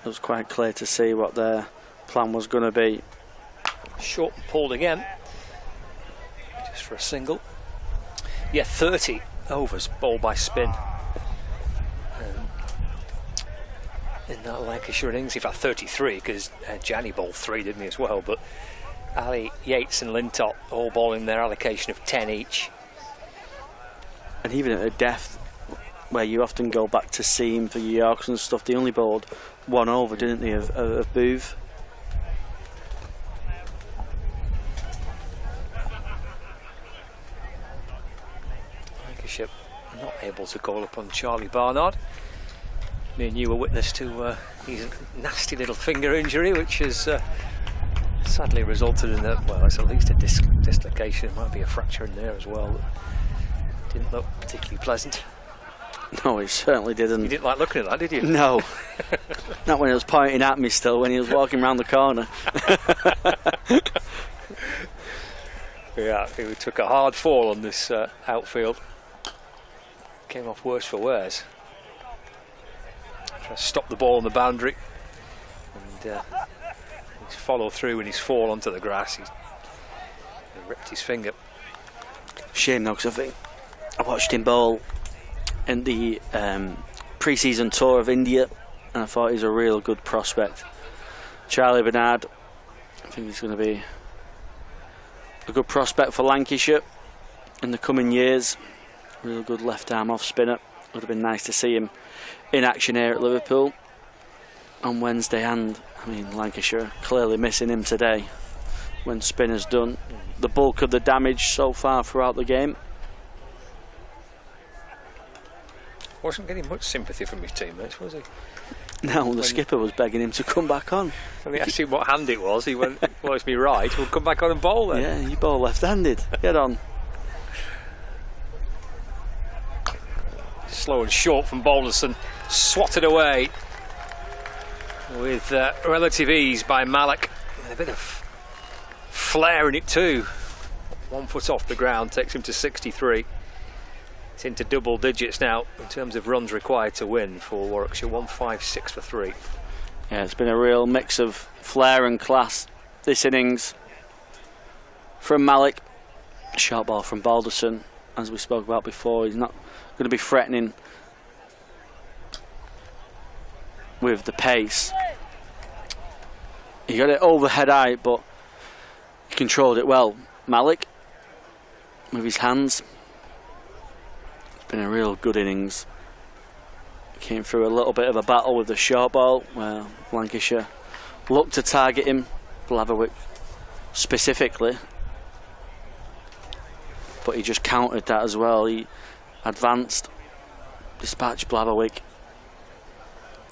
it was quite clear to see what their plan was going to be. Short and pulled again, just for a single. 30 overs bowled by spin in that Lancashire innings. In fact, 33, because Jani bowled 3, didn't he, as well? But Ali, Yates and Lintop all bowling their allocation of 10 each. And even at a depth where you often go back to seam for your Yorks and stuff, they only bowled 1 over, didn't they, of Booth? Lancashire not able to call upon Charlie Barnard. Me and you were witness to his nasty little finger injury, which has sadly resulted in it's at least a dislocation. It might be a fracture in there as well. Didn't look particularly pleasant. No, he certainly didn't. You didn't like looking at that, did you? No. Not when he was pointing at me still, when he was walking around the corner. Yeah, he took a hard fall on this outfield. Came off worse for wears. Trying to stop the ball on the boundary. And his follow through and his fall onto the grass. He ripped his finger. Shame though, because I think I watched him bowl in the pre-season tour of India, and I thought he's a real good prospect. Charlie Barnard, I think he's going to be a good prospect for Lancashire in the coming years. Real good left arm off spinner. Would have been nice to see him in action here at Liverpool on Wednesday, and I mean Lancashire clearly missing him today when spinner's done the bulk of the damage so far throughout the game. Wasn't getting much sympathy from his teammates, was he? No, the skipper was begging him to come back on. When he asked him what hand it was, he went, well, it's me right, we'll come back on and bowl then. Yeah, you bowl left-handed, get on. Slow and short from Balderson, swatted away with relative ease by Malik. With a bit of flair in it too. 1 foot off the ground takes him to 63. It's into double digits now in terms of runs required to win for Warwickshire. 156 for 3. Yeah, it's been a real mix of flair and class this innings from Malik. Short ball from Balderson, as we spoke about before. He's not going to be threatening with the pace. He got it overhead high, but he controlled it well. Malik with his hands. It's been a real good innings. Came through a little bit of a battle with the short ball where Lancashire looked to target him, Blatherwick specifically, but he just countered that as well. He advanced, dispatched Blatherwick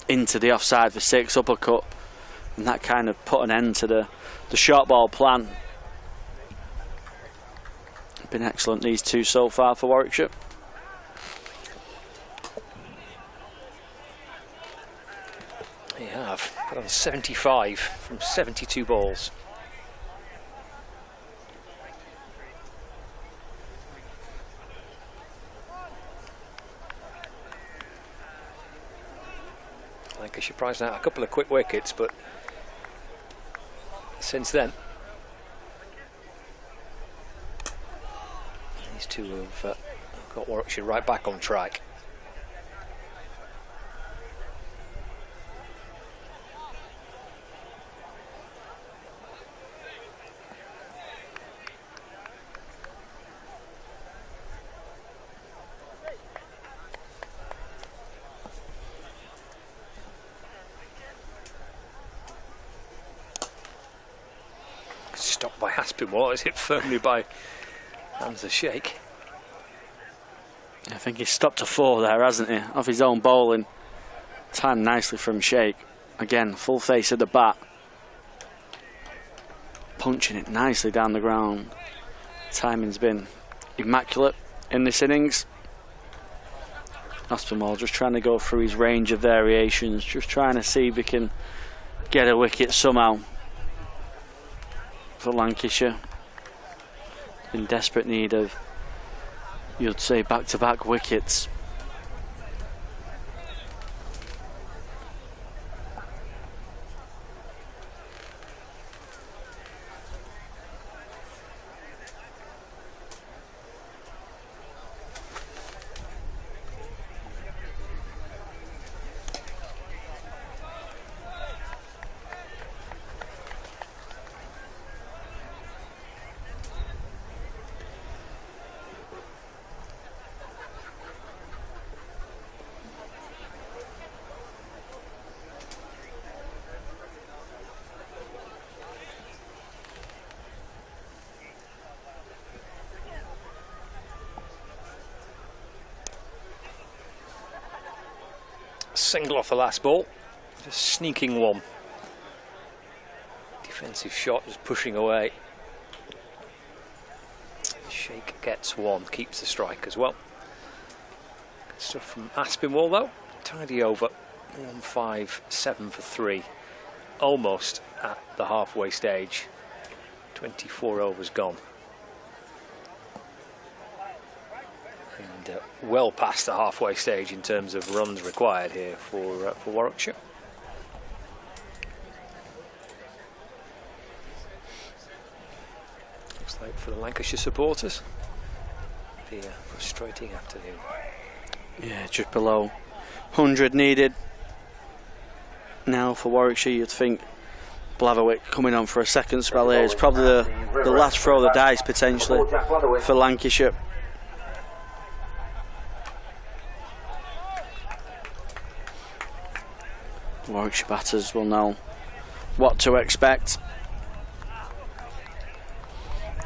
into the offside for 6, uppercut, and that kind of put an end to the short ball plan. Been excellent, these two so far for Warwickshire. They have put on 75 from 72 balls. Lancashire prized out a couple of quick wickets, but since then these two have got Warwickshire right back on track. Stopped by Aspinwall, it's hit firmly by Hamza Sheikh. I think he's stopped to 4 there, hasn't he? Off his own bowling. Timed nicely from Sheikh. Again, full face of the bat. Punching it nicely down the ground. Timing's been immaculate in this innings. Aspinwall just trying to go through his range of variations, just trying to see if he can get a wicket somehow for Lancashire. In desperate need of, you'd say, back-to-back wickets. single off the last ball. Just sneaking one. Defensive shot, just pushing away. Sheikh gets one, keeps the strike as well. Good stuff from Aspinwall though. Tidy over. 1-5-7 for 3. Almost at the halfway stage. 24 overs gone. And well past the halfway stage in terms of runs required here for Warwickshire. Looks like for the Lancashire supporters, it'll be a frustrating afternoon. Yeah, just below 100 needed. Now for Warwickshire, you'd think Blatherwick coming on for a second spell here is probably the last throw of the dice potentially for Lancashire. Warwickshire batters will know what to expect.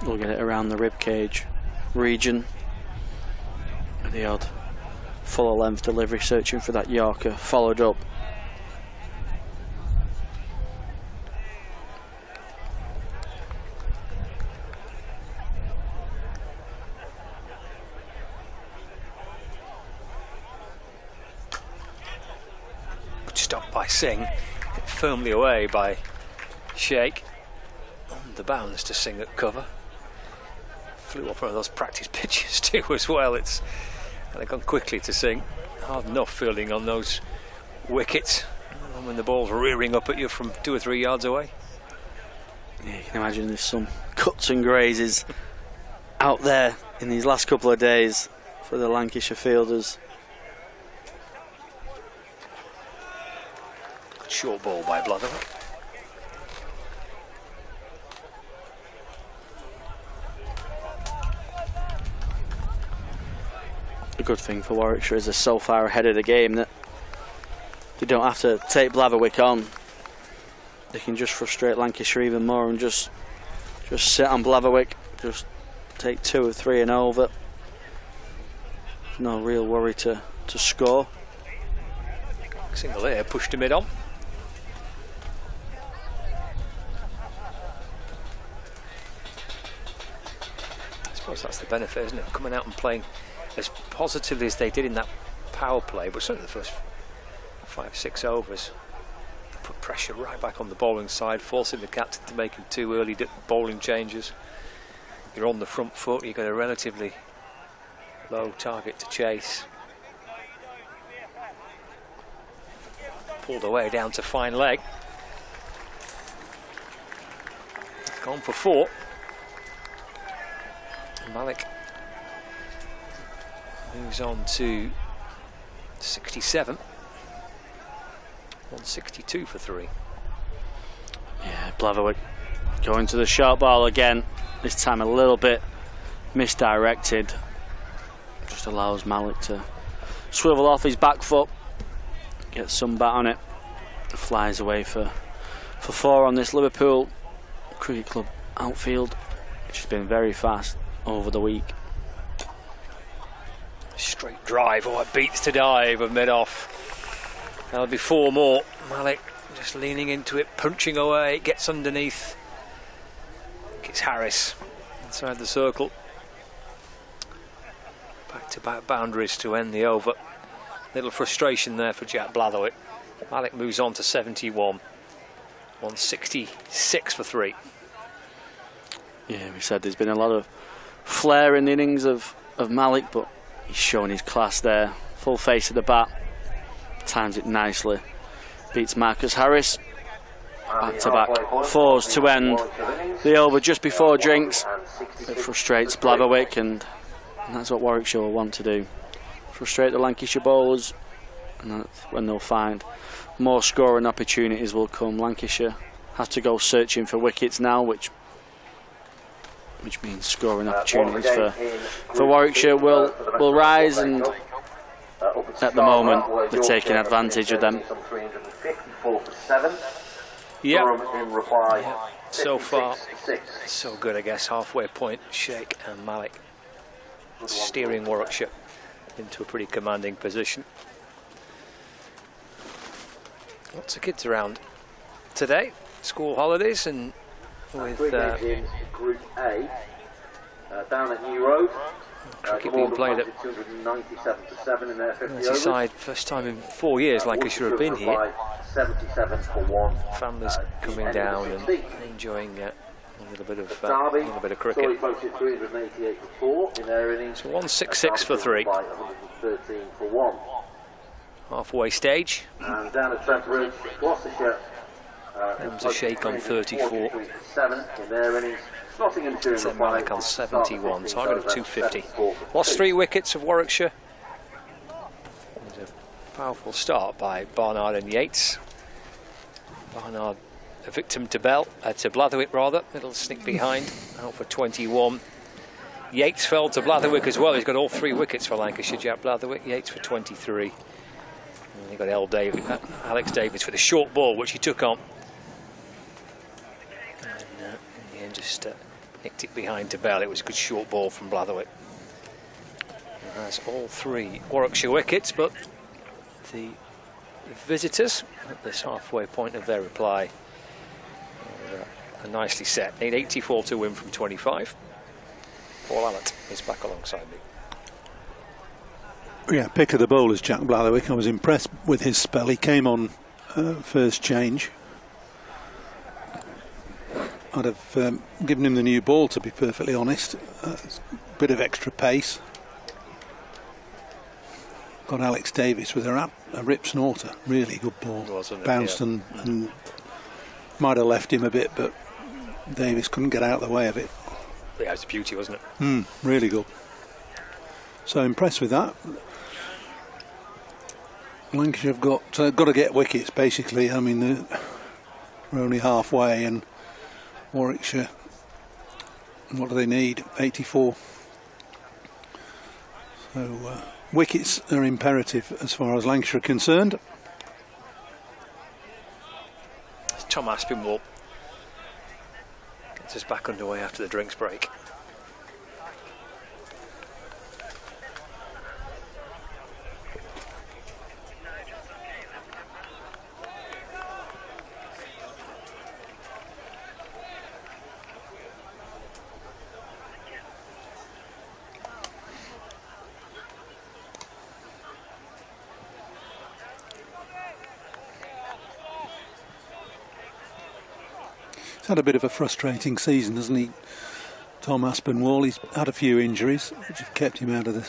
We'll get it around the ribcage region. The odd fuller length delivery, searching for that Yorker, followed up. Stopped by Singh, hit firmly away by Sheikh. On the bounds to Singh at cover. Flew off one of those practice pitches too as well. It's kind of gone quickly to Singh. Hard enough fielding on those wickets. And when the ball's rearing up at you from 2 or 3 yards away. Yeah, you can imagine there's some cuts and grazes out there in these last couple of days for the Lancashire fielders. Short ball by Blatherwick. The good thing for Warwickshire is they're so far ahead of the game that they don't have to take Blatherwick on. They can just frustrate Lancashire even more and just sit on Blatherwick, just take 2 or 3 and over. No real worry to score. Single here, pushed to mid on. I suppose that's the benefit, isn't it? Coming out and playing as positively as they did in that power play, but certainly the first 5-6 overs. Put pressure right back on the bowling side, forcing the captain to making 2 early bowling changes. You're on the front foot, you've got a relatively low target to chase. Pulled away down to fine leg. It's gone for 4. Malik moves on to 67. 162 for 3. Yeah, Blatherwick going to the short ball again. This time a little bit misdirected. Just allows Malik to swivel off his back foot, get some bat on it. Flies away for 4 on this Liverpool Cricket Club outfield, which has been very fast over the week. Straight drive, oh, it beats to dive of mid-off. That'll be 4 more. Malik just leaning into it, punching away, gets underneath. Gets Harris inside the circle. Back-to-back boundaries to end the over. Little frustration there for Jack Blatherwick. Malik moves on to 71. 166 for 3. Yeah, we said there's been a lot of flair in the innings of Malik, but he's showing his class there. Full face of the bat. Times it nicely. Beats Marcus Harris. Back-to-back 4s to end the over just before drinks. It frustrates Blatherwick, and that's what Warwickshire will want to do. Frustrate the Lancashire bowlers, and that's when they'll find more scoring opportunities will come. Lancashire have to go searching for wickets now, which means scoring opportunities for Warwickshire will rise, and at the moment they're taking advantage of them. Yeah. So far, so good, I guess. Halfway point, Sheikh and Malik steering Warwickshire into a pretty commanding position. Lots of kids around today, school holidays, and with three games in Group A, down at New Road. cricket being played at 297 in their 50 overs. Merseyside, first time in 4 years Lancashire have been here. 77 for 1. Families coming down and enjoying a little bit of cricket. Sorry, posted 388 for 4 in their innings. So 166 for 3. 113 for 1. Halfway stage. And down at Trent Bridge, Gloucestershire. Comes a shake on 34. 7 in their innings. St Malik on 71, target of 250. Lost 3 wickets of Warwickshire. It was a powerful start by Barnard and Yates. Barnard a victim to Blatherwick rather, little sneak behind, out for 21. Yates fell to Blatherwick as well. He's got all 3 wickets for Lancashire. Jack Blatherwick, Yates for 23. And you've got Alex Davis for the short ball, which he took on. And in the end, just nicked it behind to Bell. It was a good short ball from Blatherwick. And that's all 3 Warwickshire wickets, but the visitors at this halfway point of their reply are nicely set. Need 84 to win from 25. Paul Allett is back alongside me. Yeah, pick of the bowlers, Jack Blatherwick. I was impressed with his spell. He came on first change. I'd have given him the new ball, to be perfectly honest. A bit of extra pace. Got Alex Davis with a rip snorter. Really good ball. Bounced and might have left him a bit, but Davis couldn't get out of the way of it. Yeah, it was a beauty, wasn't it? Really good. So impressed with that. Lancashire have got to get wickets, basically. I mean, we're only halfway, and Warwickshire, what do they need? 84. So wickets are imperative as far as Lancashire are concerned. Tom Aspinwall gets us back underway after the drinks break. Had a bit of a frustrating season, hasn't he, Tom Aspinwall? He's had a few injuries which have kept him out of the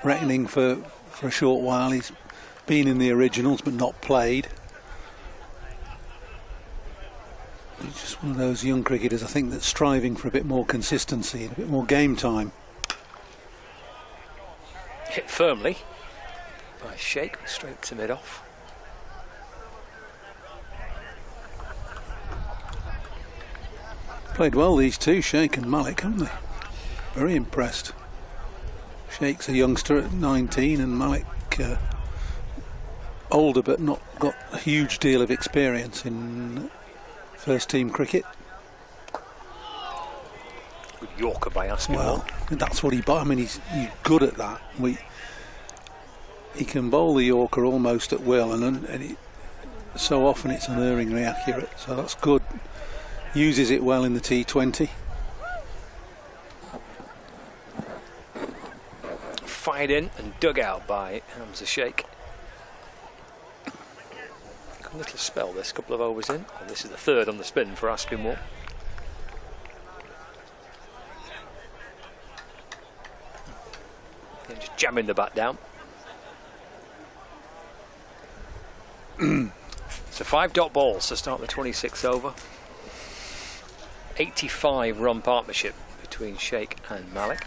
reckoning for a short while. He's been in the originals but not played. He's just one of those young cricketers, I think, that's striving for a bit more consistency and a bit more game time. Hit firmly by Sheikh, straight to mid-off. Played well, these two, Sheikh and Malik, haven't they? Very impressed. Sheikh's a youngster at 19 and Malik older but not got a huge deal of experience in first team cricket. Good Yorker by Aspinwall. Well, that's what I mean, he's good at that. He can bowl the Yorker almost at will, and so often it's unerringly accurate, so that's good. Uses it well in the T20. Fired in and dug out by Hamza Sheikh. A little spell this, couple of overs in. And this is the 3rd on the spin for Aspinwall. And just jamming the bat down. So 5 dot balls to start the 26th over. 85 run partnership between Sheikh and Malik.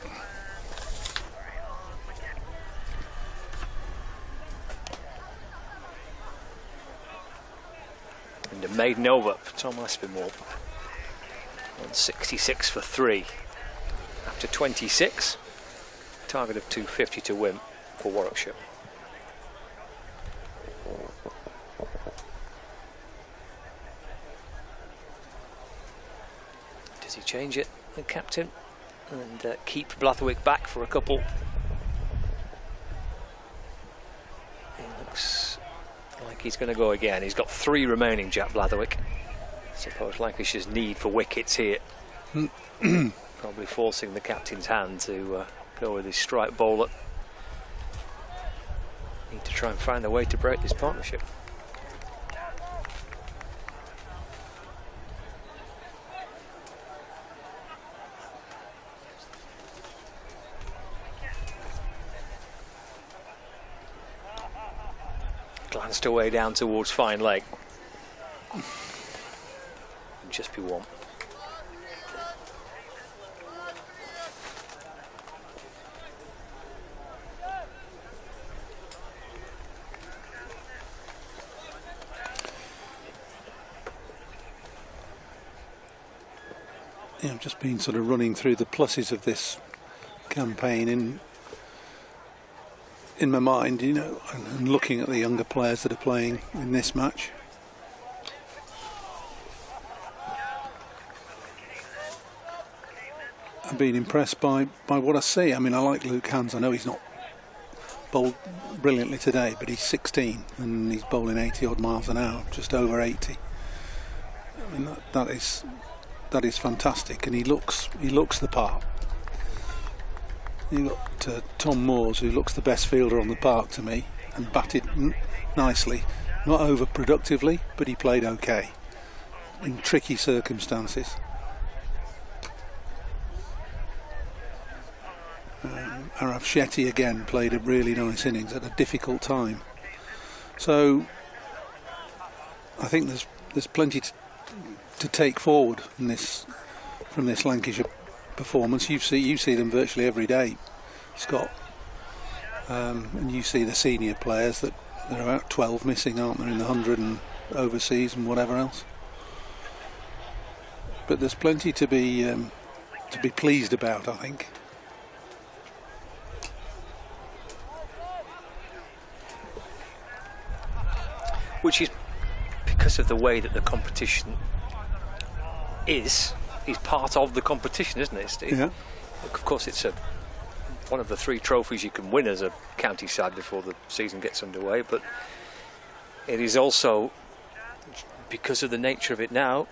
And a maiden over for Tom Aspinwall. 166 for 3. After 26, target of 250 to win for Warwickshire. Does he change it, the captain, and keep Blatherwick back for a couple? It looks like think he's going to go again. He's got 3 remaining, Jack Blatherwick. I suppose Lancashire's need for wickets here. Probably forcing the captain's hand to go with his strike bowler. Need to try and find a way to break this partnership. Glanced away down towards fine leg. Just be one. Yeah, I've just been sort of running through the pluses of this campaign in my mind, you know, and looking at the younger players that are playing in this match. I've been impressed by what I see. I mean, I like Luke Hans. I know he's not bowled brilliantly today, but he's 16 and he's bowling 80 odd miles an hour, just over 80. I mean, that is fantastic, and he looks the part. You got Tom Moores, who looks the best fielder on the park to me, and batted nicely, not overproductively, but he played okay in tricky circumstances. Arav Shetty again played a really nice innings at a difficult time. So I think there's plenty to take forward from this Lancashire performance. You see them virtually every day, Scott, and you see the senior players that there are about 12 missing, aren't there, in the 100 and overseas and whatever else. But there's plenty to be pleased about, I think. Which is because of the way that the competition is part of the competition, isn't it, Steve? Yeah. Of course, it's one of the 3 trophies you can win as a county side before the season gets underway, but it is also, because of the nature of it now,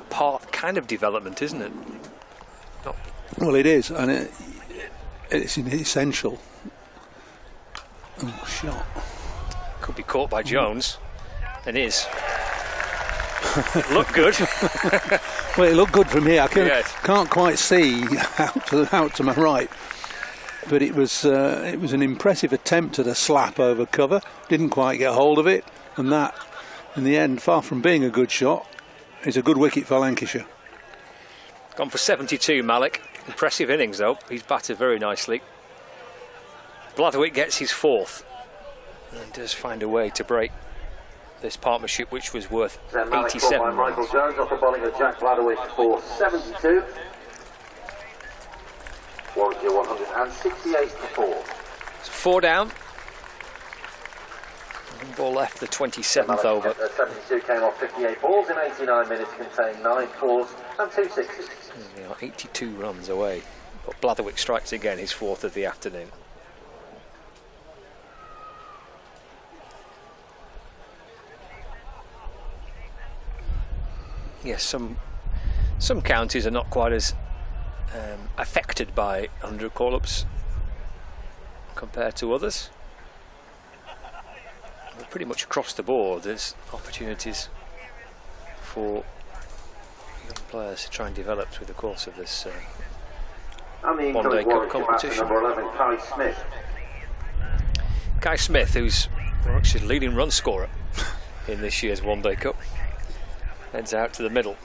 part kind of development, isn't it? Well, it is, and it's essential. Oh, shot. Could be caught by Jones, and is. Looked good. Well, it looked good from here. I can't quite see out to my right, but it was an impressive attempt at a slap over cover. Didn't quite get hold of it, and that, in the end, far from being a good shot, is a good wicket for Lancashire. Gone for 72, Malik. Impressive innings, though. He's batted very nicely. Blatherwick gets his 4th. And does find a way to break this partnership, which was worth 87 runs. Michael Jones off the bowling of Jack Blatherwick for 72. Warwickshire 168 for 4. So 4 down. 1 ball left, the 27th over. 72 came off 58 balls in 89 minutes, contained 9 fours and 2 sixes. We are 82 runs away. But Blatherwick strikes again, his 4th of the afternoon. Yes, some counties are not quite as affected by 100 call-ups compared to others. But pretty much across the board, there's opportunities for young players to try and develop through the course of this one-day cup competition. Number 11, Kai Smith. Kai Smith, who's actually leading run scorer in this year's one-day cup. Heads out to the middle.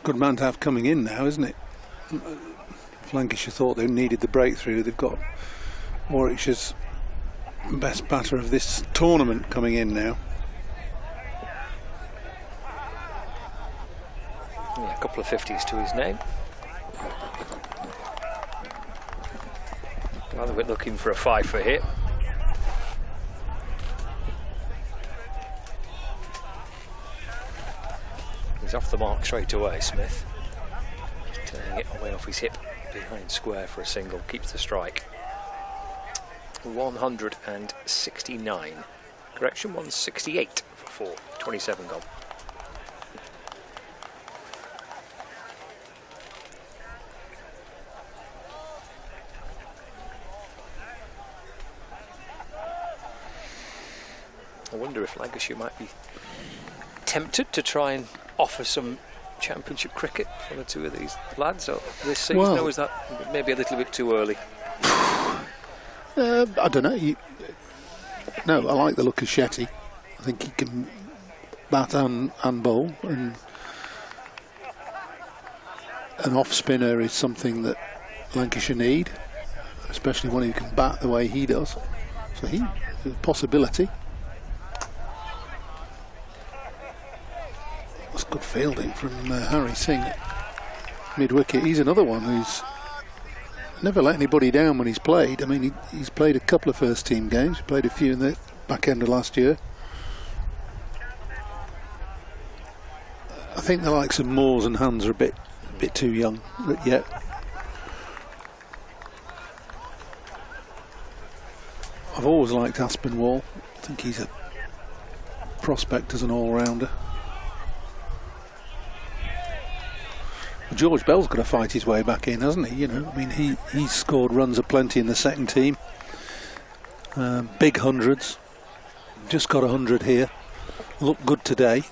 Good man to have coming in now, isn't it? If Lancashire thought they needed the breakthrough, they've got Warwickshire's best batter of this tournament coming in now. Yeah, a couple of 50s to his name. Blatherwick looking for a 5 for hit. He's off the mark straight away, Smith. Turning it away off his hip behind square for a single, keeps the strike. 169. Correction, 168 for 4. 27 gone. I wonder if Lancashire might be tempted to try and offer some Championship cricket for the two of these lads this season. Well, or is that maybe a little bit too early? I don't know. No, I like the look of Shetty. I think he can bat and bowl, and an off spinner is something that Lancashire need, especially when he can bat the way he does. So he's a possibility. That's good fielding from Harry Singh at mid-wicket. He's another one who's never let anybody down when he's played. I mean, he's played a couple of first team games, played a few in the back end of last year. I think the likes of Moores and Hans are a bit too young yet. I've always liked Aspinwall. I think he's a prospect as an all-rounder. George Bell's got to fight his way back in, hasn't he? You know, I mean, he's scored runs aplenty in the second team. Big hundreds. Just got 100 here. Looked good today.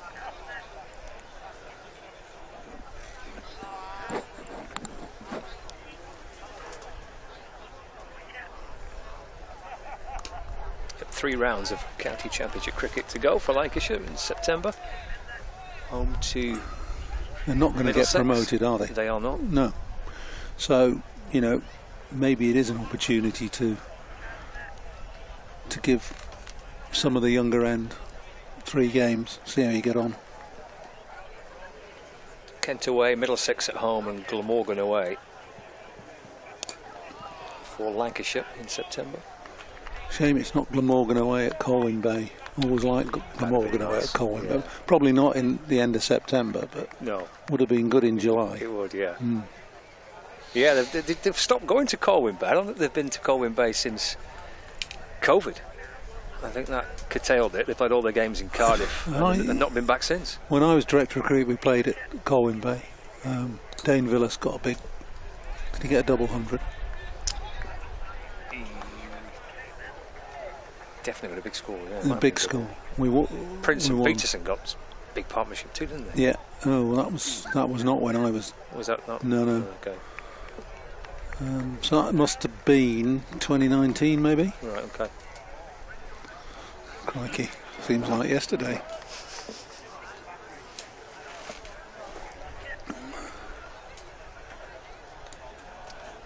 Three rounds of county championship cricket to go for Lancashire in September. Home to... They're not going to get promoted, are they? They are not. No. So, you know, maybe it is an opportunity to give some of the younger end 3 games, see how you get on. Kent away, Middlesex at home, and Glamorgan away for Lancashire in September. Shame it's not Glamorgan away at Colwyn Bay. Always like Glamorgan away at Colwyn Bay. Probably not in the end of September, but no, would have been good in July. It would, yeah. Yeah, they've stopped going to Colwyn Bay. I don't think they've been to Colwyn Bay since COVID. I think that curtailed it. They played all their games in Cardiff and not been back since. When I was director of cricket, we played at Colwyn Bay. Dane Villas got a big... Did he get a double 100? Definitely with a big score, yeah. A big score. Prince and Peterson got big partnership too, didn't they? Yeah. Oh, well, that was not when I was... Was that not? No. Oh, okay. So that must have been 2019, maybe? Right, okay. Crikey. Seems like yesterday.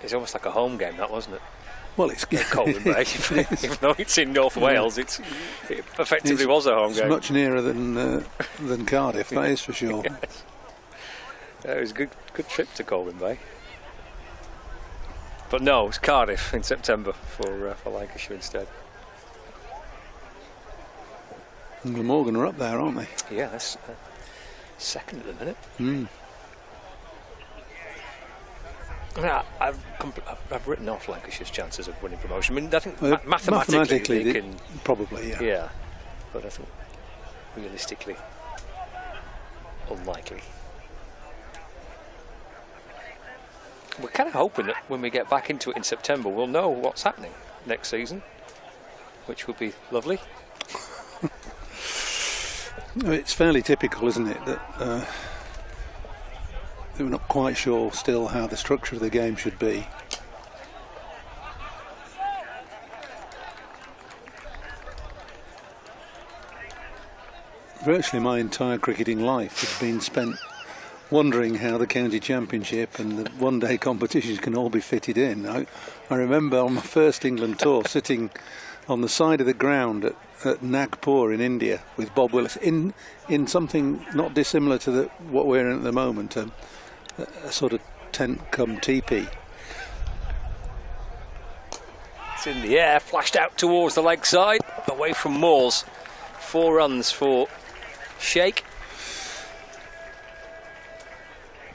It's almost like a home game, that, wasn't it? Well, it's Colwyn Bay. Even though it's in North Wales, it effectively was a home game. It's much nearer than Cardiff, that is for sure. Yes. Yeah, it was a good trip to Colwyn Bay. But no, it's Cardiff in September for Lancashire instead. And Glamorgan are up there, aren't they? Yeah, that's second at the minute. I mean, I've written off Lancashire's chances of winning promotion. I mean, I think mathematically they can... Probably, yeah. Yeah, but I think realistically unlikely. We're kind of hoping that when we get back into it in September, we'll know what's happening next season, which would be lovely. It's fairly typical, isn't it, that we're not quite sure still how the structure of the game should be. Virtually my entire cricketing life has been spent wondering how the county championship and the one-day competitions can all be fitted in. I remember on my first England tour sitting on the side of the ground at Nagpur in India with Bob Willis in something not dissimilar to what we're in at the moment, a sort of tent cum teepee. It's in the air, flashed out towards the leg side, away from Moores. 4 runs for Sheikh.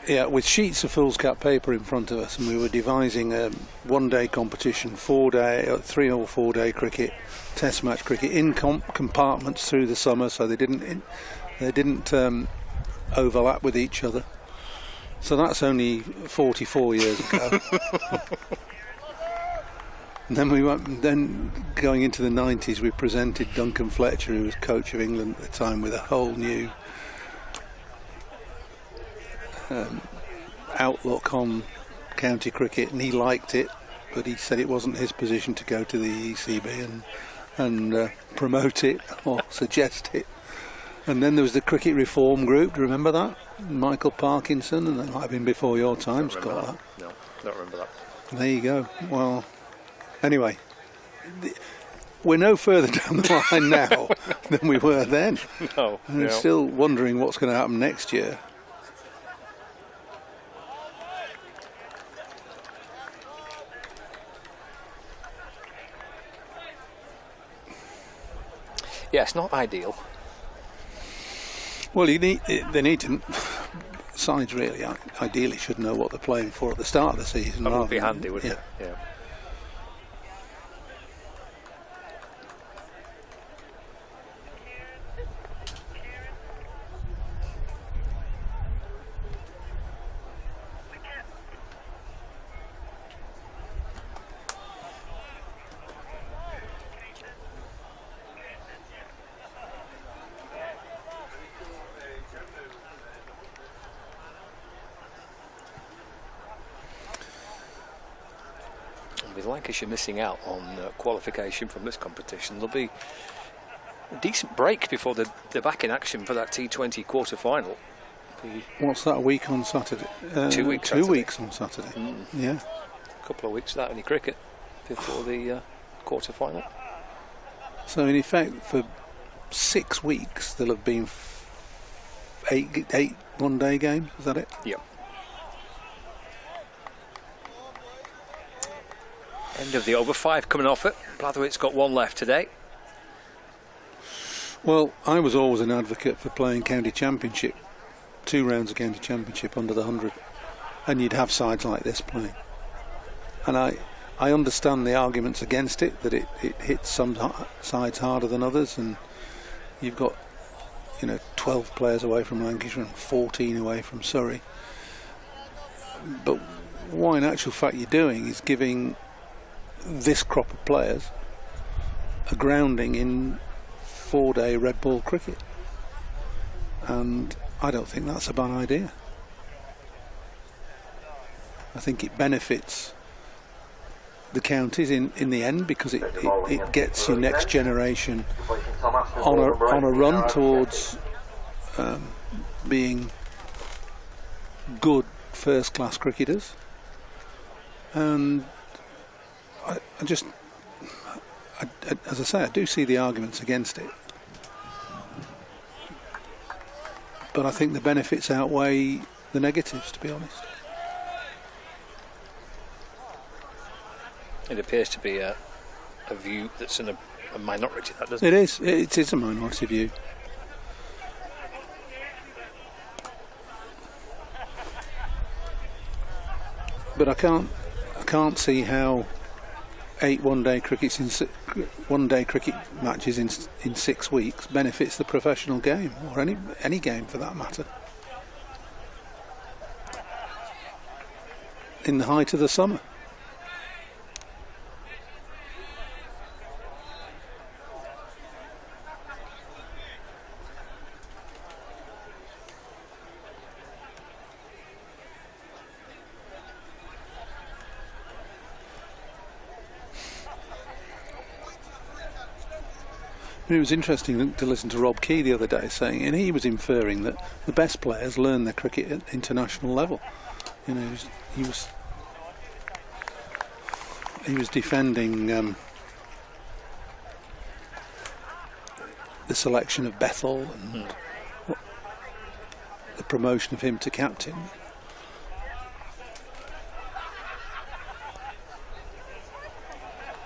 Yeah, with sheets of foolscap paper in front of us, and we were devising a one-day competition, 3 or 4 day cricket, test match cricket in compartments through the summer, so they didn't overlap with each other. So that's only 44 years ago. And then going into the 90s, we presented Duncan Fletcher, who was coach of England at the time, with a whole new outlook on county cricket, and he liked it, but he said it wasn't his position to go to the ECB and promote it or suggest it. And then there was the cricket reform group. Do you remember that? Michael Parkinson, and that might have been before your time, Scott. No, don't remember that. There you go. Well, anyway, we're no further down the line now than we were then. No. And I'm still wondering what's going to happen next year. Yeah, it's not ideal. Well, they need to. Sides really, ideally, should know what they're playing for at the start of the season. That would be handy, wouldn't it? Yeah. With Lancashire missing out on qualification from this competition, there'll be a decent break before they're back in action for that T20 quarter-final. What's that, a week on Saturday? 2 weeks. 2 weeks on Saturday. Yeah. A couple of weeks without any cricket before the quarter-final. So in effect, for 6 weeks, there'll have been 8 one-day games. Is that it? Yep. End of the over 5 coming off it. Blatherwick's got 1 left today. Well, I was always an advocate for playing county championship, 2 rounds of county championship under the 100, and you'd have sides like this playing. And I understand the arguments against it, that it hits some sides harder than others, and you've got 12 players away from Lancashire and 14 away from Surrey. But what in actual fact you're doing is giving this crop of players a grounding in 4-day red ball cricket, and I don't think that's a bad idea. I think it benefits the counties in the end, because it gets your next generation on a run towards being good first class cricketers. And as I say, I do see the arguments against it, but I think the benefits outweigh the negatives, to be honest. It appears to be a view that's in a minority, that doesn't it? It is a minority view. But I can't see how 8 one-day cricket matches in 6 weeks benefits the professional game, or any game for that matter, in the height of the summer. It was interesting to listen to Rob Key the other day saying, and he was inferring that the best players learn their cricket at international level. He was defending the selection of Bethel and the promotion of him to captain.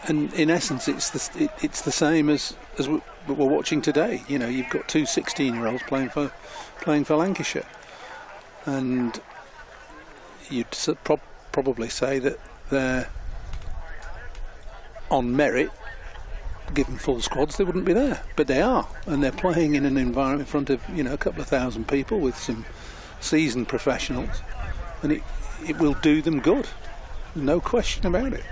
And in essence, it's the same as we're watching today. You've got 2 16-year-olds playing for Lancashire, and you'd probably say that they're on merit. Given full squads, they wouldn't be there, but they are, and they're playing in an environment in front of, you know, a couple of thousand people with some seasoned professionals, and it will do them good, no question about it.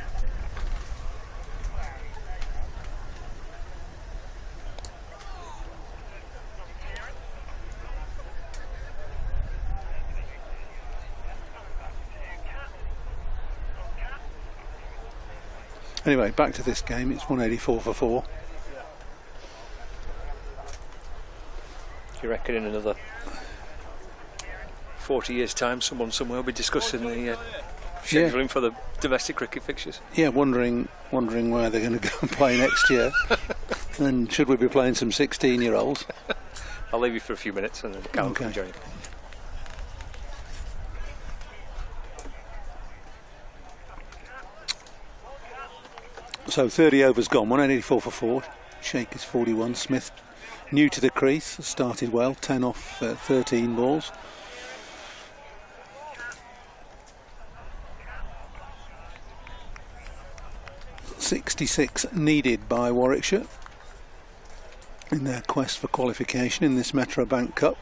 Anyway, back to this game. It's 184 for 4. You reckon in another 40 years' time, someone somewhere will be discussing the scheduling for the domestic cricket fixtures? Yeah, wondering where they're going to go and play next year. And should we be playing some 16-year-olds? I'll leave you for a few minutes and then Callum can join you. So 30 overs gone, 184 for 4. Sheikh is 41. Smith, new to the crease, started well, 10 off 13 balls. .66 needed by Warwickshire in their quest for qualification in this Metro Bank Cup.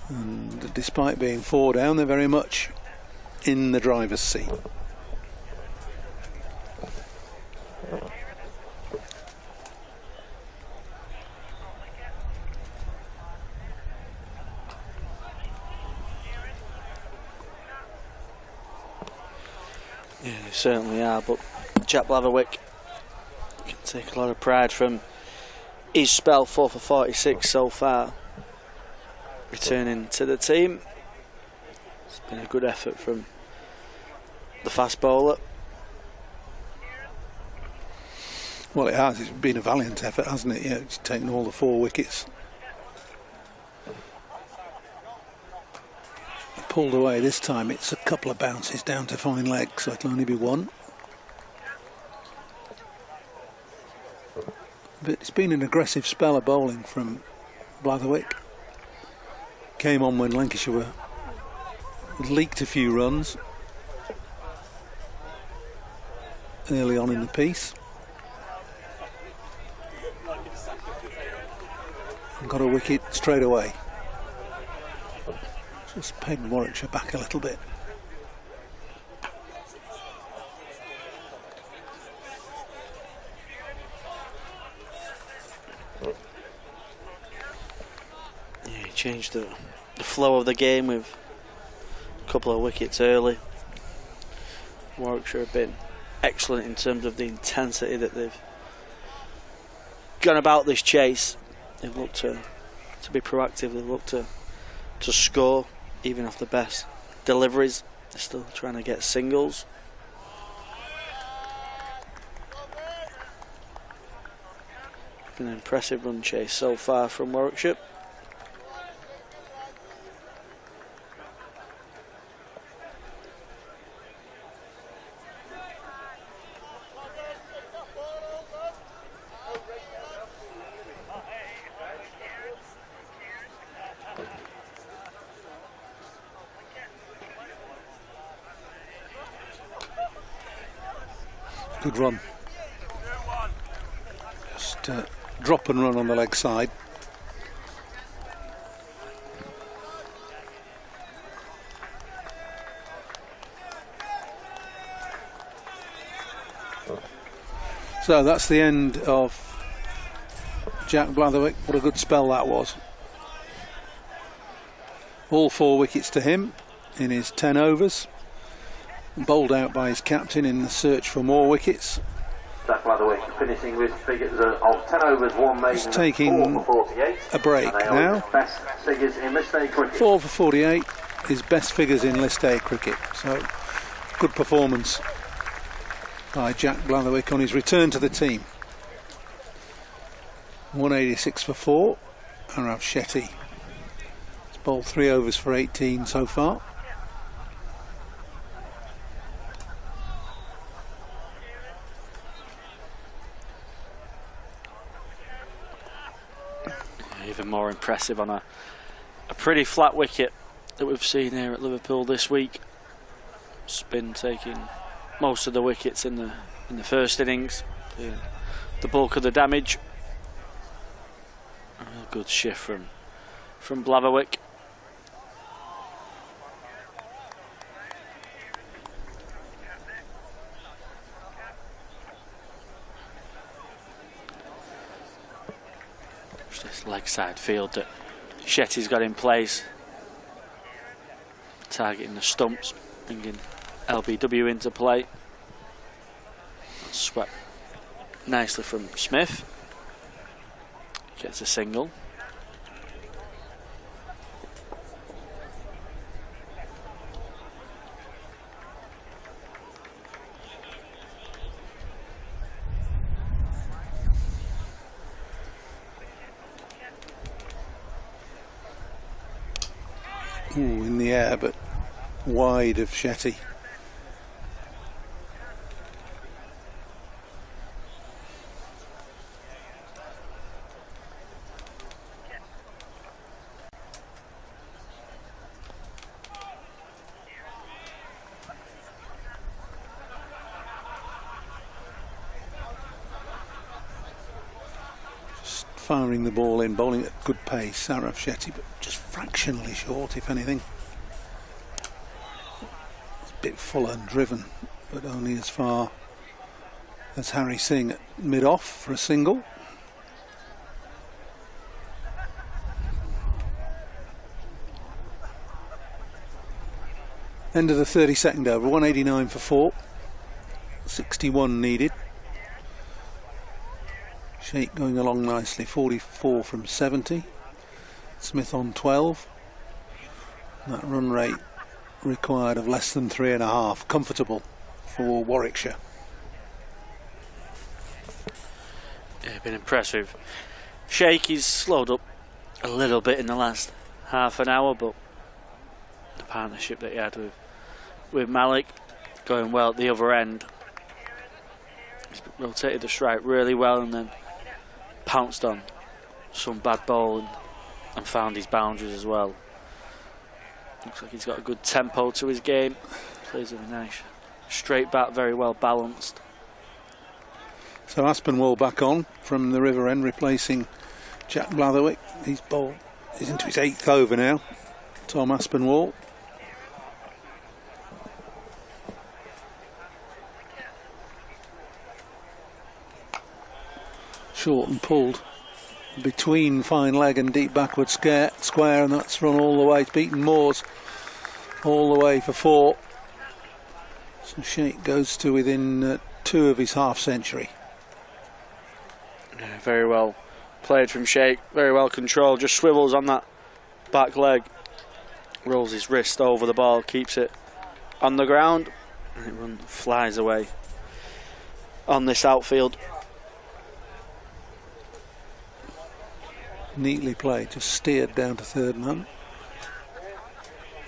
And despite being 4 down, they're very much in the driver's seat. Yeah, they certainly are, but Jack Blatherwick can take a lot of pride from his spell, 4 for 46 so far, returning to the team. It's been a good effort from the fast bowler. Well, it has. It's been a valiant effort, hasn't it? Yeah, it's taken all the 4 wickets. Pulled away this time. It's a couple of bounces down to fine leg, so it'll only be 1. But it's been an aggressive spell of bowling from Blatherwick. Came on when Lancashire leaked a few runs early on in the piece. And got a wicket straight away. Just pegged Warwickshire back a little bit. Yeah, he changed the flow of the game with a couple of wickets early. Warwickshire have been excellent in terms of the intensity that they've gone about this chase. They've looked to be proactive, they've looked to score. Even off the best deliveries, they're still trying to get singles. Been an impressive run chase so far from Warwickshire. Good run. Just drop and run on the leg side. So that's the end of Jack Blatherwick. What a good spell that was. All 4 wickets to him in his 10 overs. Bowled out by his captain in the search for more wickets. Jack Blatherwick finishing with figures of 10 overs, 1 maiden, he's taking 4 for 48. A break now. Best figures in List A cricket. 4 for 48, his best figures in List A cricket. So, good performance by Jack Blatherwick on his return to the team. 186 for 4. Arav Shetty has bowled 3 overs for 18 so far. Even more impressive on a pretty flat wicket. that we've seen here at Liverpool this week. It's been taking most of the wickets in the first innings, the bulk of the damage. A real good shift from Blatherwick. Just this leg side field that Shetty's got in place, targeting the stumps, bringing LBW into play. Swept nicely from Smith. Gets a single. Ooh, in the air, but wide of Shetty. Firing the ball in, bowling at good pace, Saraf Shetty, but just fractionally short, if anything. It's a bit fuller and driven, but only as far as Harry Singh at mid-off for a single. End of the 32nd over, 189 for 4, 61 needed. Sheikh going along nicely, 44 from 70. Smith on 12. That run rate required of less than 3.5. Comfortable for Warwickshire. Yeah, been impressive. Sheikh, he's slowed up a little bit in the last half an hour, but the partnership that he had with Malik going well at the other end. He's rotated the strike really well and then pounced on some bad ball and found his boundaries as well. Looks like he's got a good tempo to his game. Plays with a nice straight bat, very well balanced. So Aspinwall back on from the river end, replacing Jack Blatherwick. He's bowled, he's into his 8th over now. Tom Aspinwall. Short and pulled between fine leg and deep backward square, and that's run all the way. It's beaten Moores all the way for 4. So Sheikh goes to within 2 of his half century. Yeah, very well played from Sheikh, very well controlled, just swivels on that back leg, rolls his wrist over the ball, keeps it on the ground, and it flies away on this outfield. Neatly played, just steered down to third man.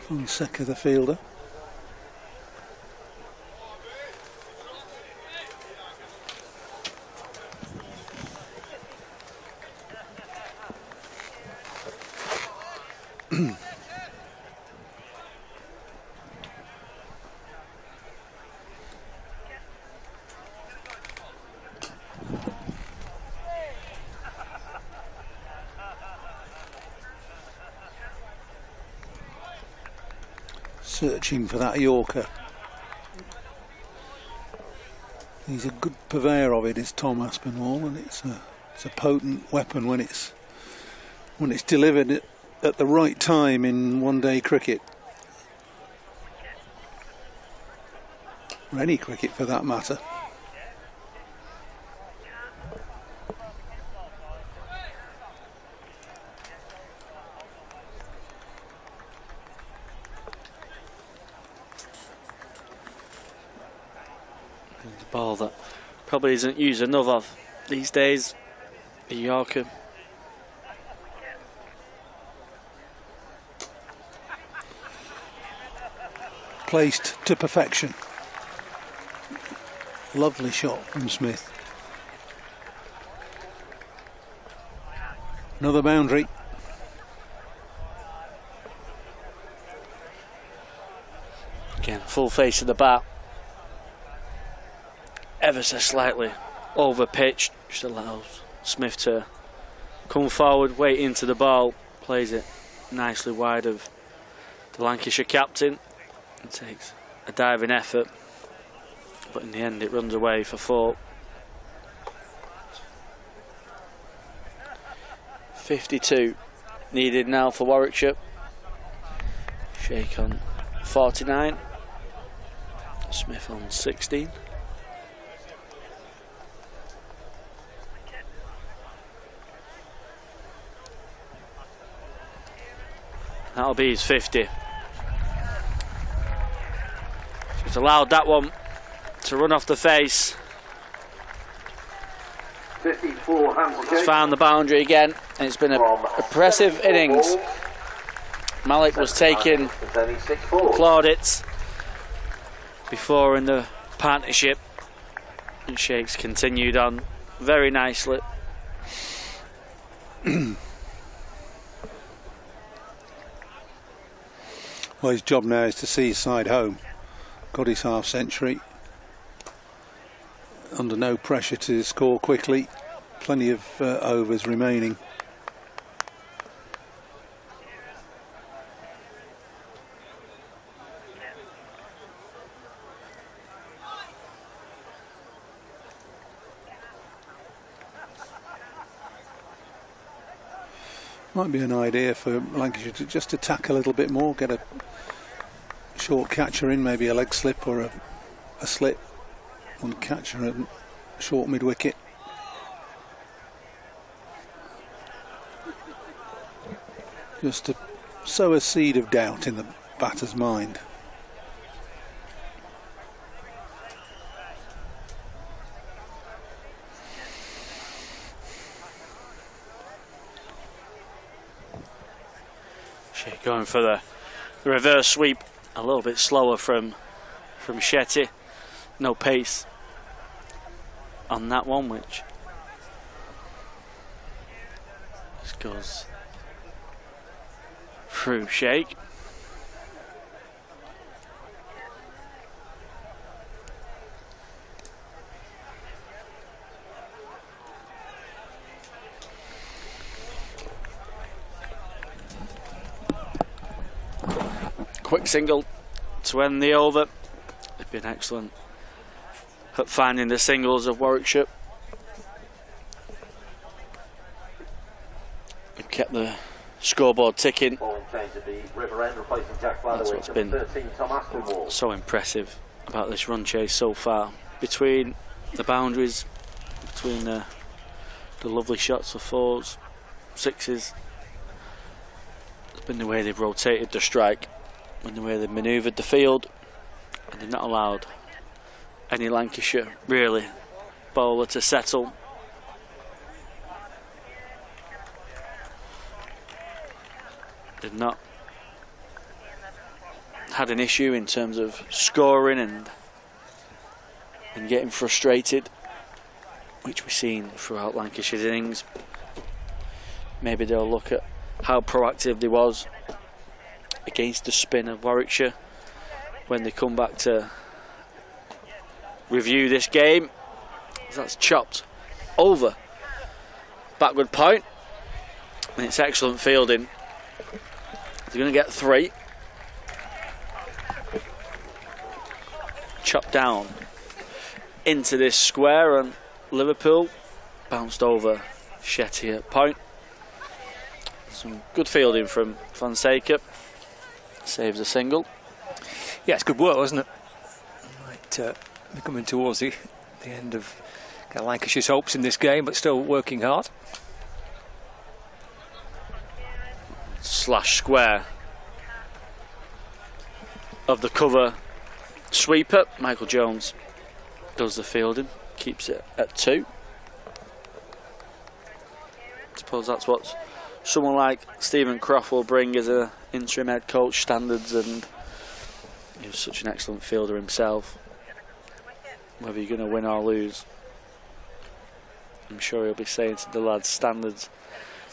Fonseca the fielder. Searching for that Yorker. He's a good purveyor of it, is Tom Aspinwall, and it's a potent weapon when it's delivered at the right time in one-day cricket, or any cricket for that matter. Ball that probably isn't used enough of these days, the Yorker. Placed to perfection. Lovely shot from Smith. Another boundary. full face of the bat. Ever so slightly over pitch, just allows Smith to come forward, wait into the ball, plays it nicely wide of the Lancashire captain, and takes a diving effort, but in the end it runs away for 4. 52 needed now for Warwickshire. Shake on 49, Smith on 16. That'll be his 50. He's allowed that one to run off the face. 54 hands. He's found the boundary again, and it's been an impressive innings. Malik was taking plaudits before in the partnership, and Shakes continued on very nicely. Well, his job now is to see his side home. Got his half century. Under no pressure to score quickly. Plenty of overs remaining. Might be an idea for Lancashire to just attack a little bit more, get a short catcher in, maybe a leg slip or a slip, one catcher and short mid wicket. Just to sow a seed of doubt in the batter's mind. Going for the reverse sweep, a little bit slower from Shetty. No pace on that one, which just goes through Shake. Quick single to end the over. They've been excellent at finding the singles of Warwickshire. They've kept the scoreboard ticking. That's what's been so impressive about this run chase so far. Between the boundaries, between the lovely shots for 4s, 6s. It's been the way they've rotated the strike, and the way they've manoeuvred the field, and they've not allowed any Lancashire really bowler to settle. They've not had an issue in terms of scoring and getting frustrated, which we've seen throughout Lancashire's innings. Maybe they'll look at how proactive they was against the spin of Warwickshire when they come back to review this game. That's chopped over backward point, and it's excellent fielding. They're going to get 3. Chopped down into this square, and Liverpool bounced over Shetty at point. Some good fielding from Fonseca. Saves a single. Yeah, it's good work, wasn't it? Might be coming towards the end of Lancashire's hopes in this game, but still working hard. Slash square of the cover sweeper. Michael Jones does the fielding, keeps it at 2. I suppose that's what someone like Stephen Croft will bring as an interim head coach standards, and he was such an excellent fielder himself. Whether you're going to win or lose, I'm sure he'll be saying to the lads, standards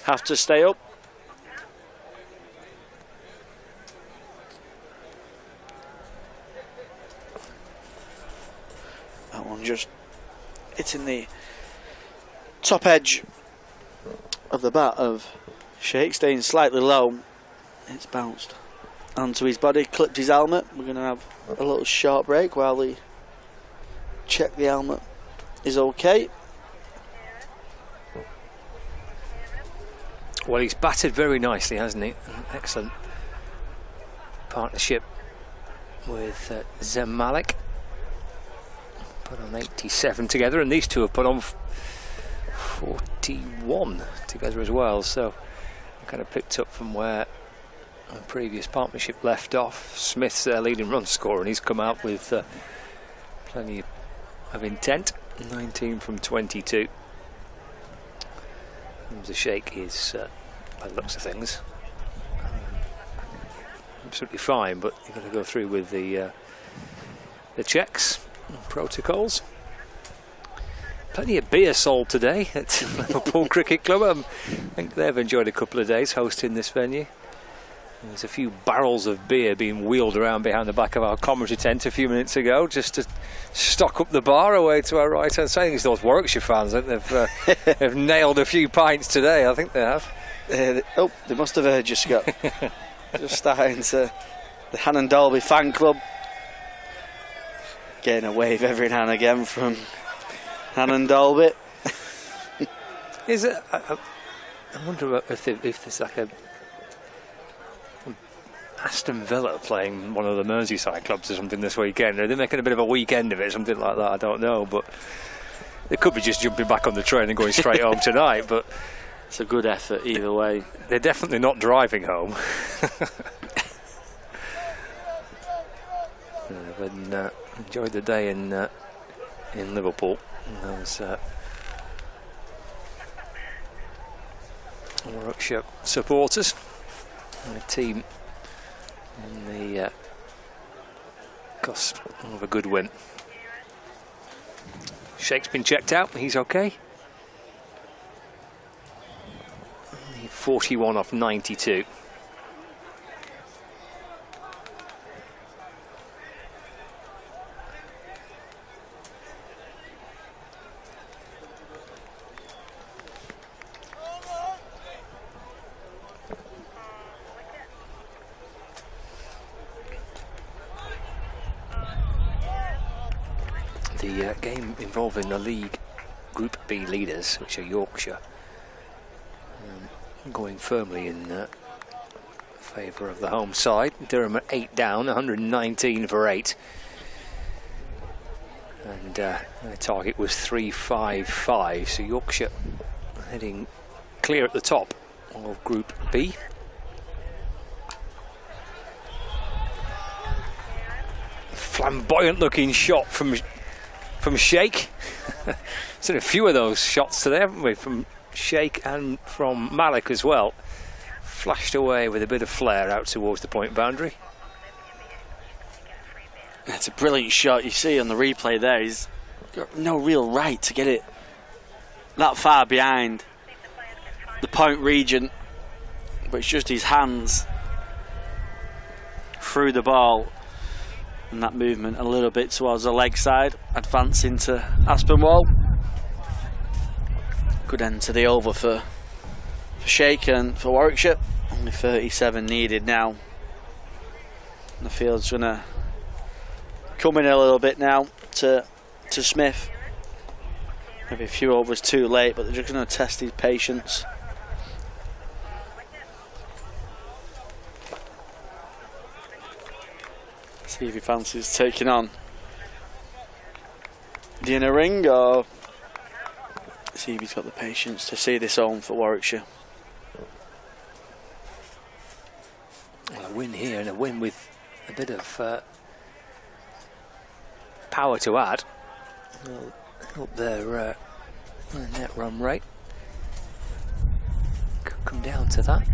have to stay up. and just hitting the top edge of the bat of Sheikh, staying slightly low. It's bounced onto his body, clipped his helmet. We're going to have a little short break while we check the helmet is okay. Well, he's batted very nicely, hasn't he? An excellent partnership with Zem Malik. Put on 87 together, and these two have put on 41 together as well. So kind of picked up from where the previous partnership left off. Smith's their leading run scorer, and he's come out with plenty of intent. 19 from 22. The Sheikh is, by the looks of things, absolutely fine, but you've got to go through with the checks and protocols. Plenty of beer sold today at Liverpool Cricket Club. I think they've enjoyed a couple of days hosting this venue. There's a few barrels of beer being wheeled around behind the back of our commentary tent a few minutes ago, just to stock up the bar away to our right hand side. I think it's those Warwickshire fans, I think they've nailed a few pints today. I think they have. They must have heard you, Scott. Just starting to the Hannon Dalby fan club, getting a wave every now and again from Hannon Dalby. Is it? I wonder if there's like a Aston Villa playing one of the Merseyside clubs or something this weekend. Are they making a bit of a weekend of it, something like that? I don't know, but they could be just jumping back on the train and going straight home tonight. But it's a good effort either way. They're definitely not driving home. But enjoyed the day in Liverpool. And those Warwickshire supporters and a team in the cusp of a good win. Sheikh's been checked out, he's okay. 41 off 92. The game involving the league Group B leaders, which are Yorkshire, going firmly in favour of the home side. Durham at 8 down, 119 for 8. And their target was 355, so Yorkshire heading clear at the top of Group B. Flamboyant looking shot from Sheikh. Seen a few of those shots today, haven't we, from Sheikh and from Malik as well. Flashed away with a bit of flair out towards the point boundary. It's a brilliant shot. You see on the replay there, he's got no real right to get it that far behind the point region, but it's just his hands through the ball and that movement a little bit towards the leg side, advancing to Aspinwall. Good end to the over for Sheikh and for Warwickshire. Only 37 needed now. And the field's going to come in a little bit now to Smith. Maybe a few overs too late, but they're just going to test his patience. See if he fancies taking on the inner ring, or see if he's got the patience to see this home for Warwickshire. Well, a win here and a win with a bit of power to add. Will help their net run rate. Could come down to that.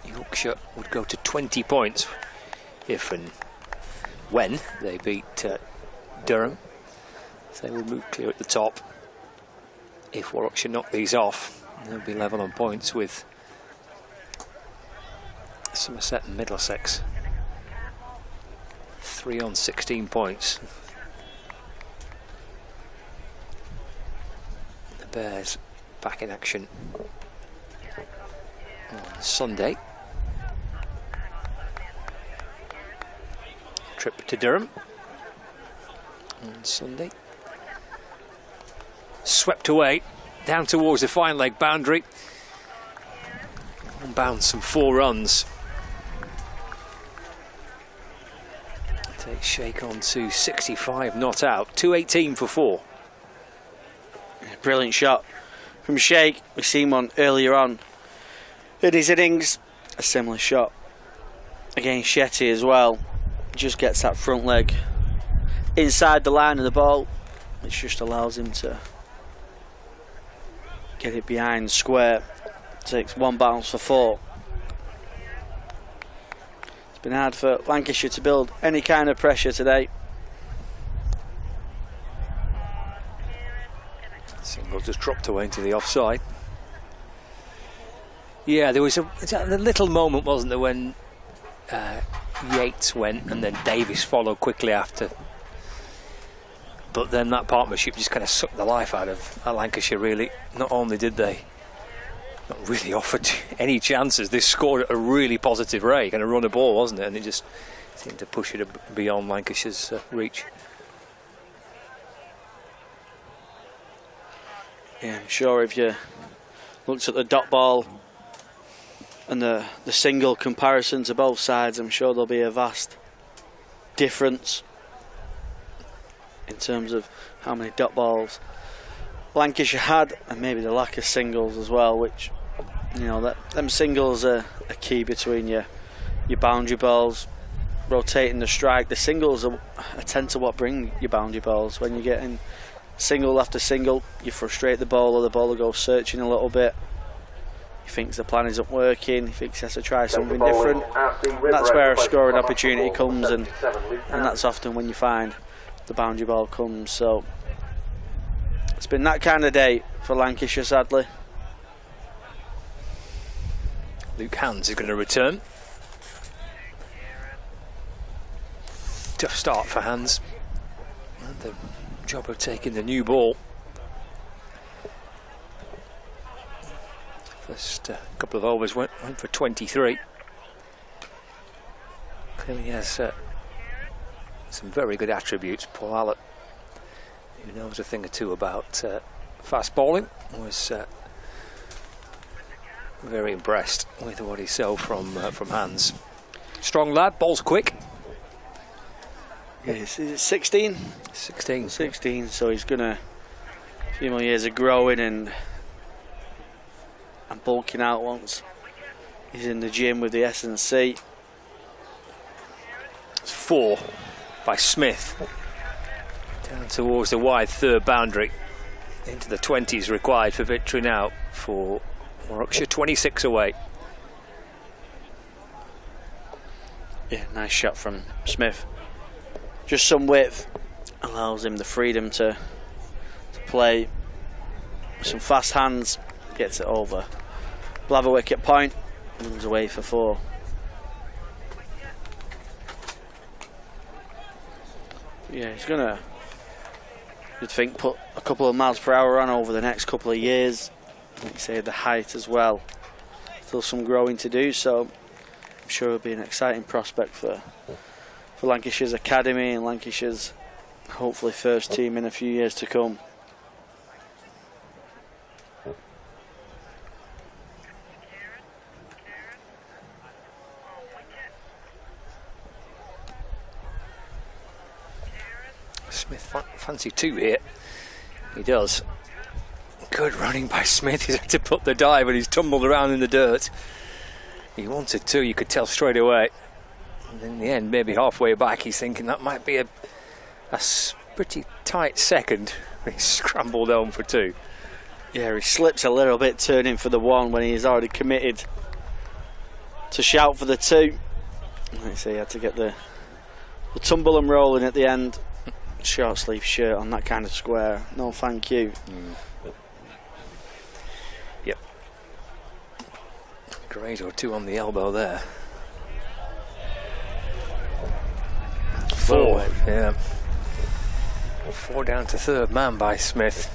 Yorkshire would go to 20 points if and when they beat Durham. So they will move clear at the top. If Warwickshire knock these off, they'll be level on points with Somerset and Middlesex. 3 on 16 points. The Bears back in action on Sunday. Trip to Durham on Sunday. Swept away down towards the fine leg boundary. On bounce some 4 runs. Takes Shake on to 65, not out. 218 for 4. Brilliant shot from Shake. We've seen one earlier on in his innings. A similar shot against Shetty as well. Just gets that front leg inside the line of the ball, which just allows him to get it behind square. Takes 1 bounce for 4. It's been hard for Lancashire to build any kind of pressure today. Single just dropped away into the offside. Yeah, there was a little moment, wasn't there, when Yates went and then Davis followed quickly after. But then that partnership just kind of sucked the life out of Lancashire, really. Not only did they not really offer any chances, they scored at a really positive rate, kind of run a ball, wasn't it? And it just seemed to push it beyond Lancashire's reach. Yeah, I'm sure if you looked at the dot ball and the single comparison to both sides, I'm sure there'll be a vast difference in terms of how many dot balls Lancashire had, and maybe the lack of singles as well, which, you know, them singles are key between your boundary balls, rotating the strike. The singles are tend to what bring your boundary balls. When you're getting single after single, you frustrate the bowler, the bowler goes searching a little bit. He thinks the plan isn't working, he thinks he has to try something different. That's where a scoring opportunity comes, and that's often when you find the boundary ball comes. So it's been that kind of day for Lancashire, sadly. Luke Hands is going to return. Tough start for Hands. And the job of taking the new ball. First couple of overs went for 23. Clearly has some very good attributes. Paul Allott, who knows a thing or two about fast bowling, was very impressed with what he saw from Hands. Strong lad, bowls quick. Yes, is it 16? 16. 16, so he's gonna a few more years of growing and bulking out once he's in the gym with the S&C. It's 4 by Smith. Down towards the wide third boundary. Into the 20s required for victory now for Warwickshire, 26 away. Yeah, nice shot from Smith. Just some width allows him the freedom to play. Some fast hands, gets it over. We'll have a wicket point, moves away for 4. Yeah, he's gonna, you'd think, put a couple of miles per hour on over the next couple of years. Like you say, the height as well. Still some growing to do, so I'm sure it'll be an exciting prospect for Lancashire's academy and Lancashire's hopefully first team in a few years to come. Smith fancy 2 here. He does. Good running by Smith. He's had to put the dive and he's tumbled around in the dirt. He wanted 2, you could tell straight away. And in the end, maybe halfway back, he's thinking that might be a pretty tight second. He scrambled home for 2. Yeah, he slips a little bit turning for the 1 when he's already committed to shout for the 2. Like I say, he had to get the tumble and rolling at the end. Short sleeve shirt on that kind of square, no thank you. Yep. Grade or 2 on the elbow there. 4. Yeah. 4 down to third man by Smith.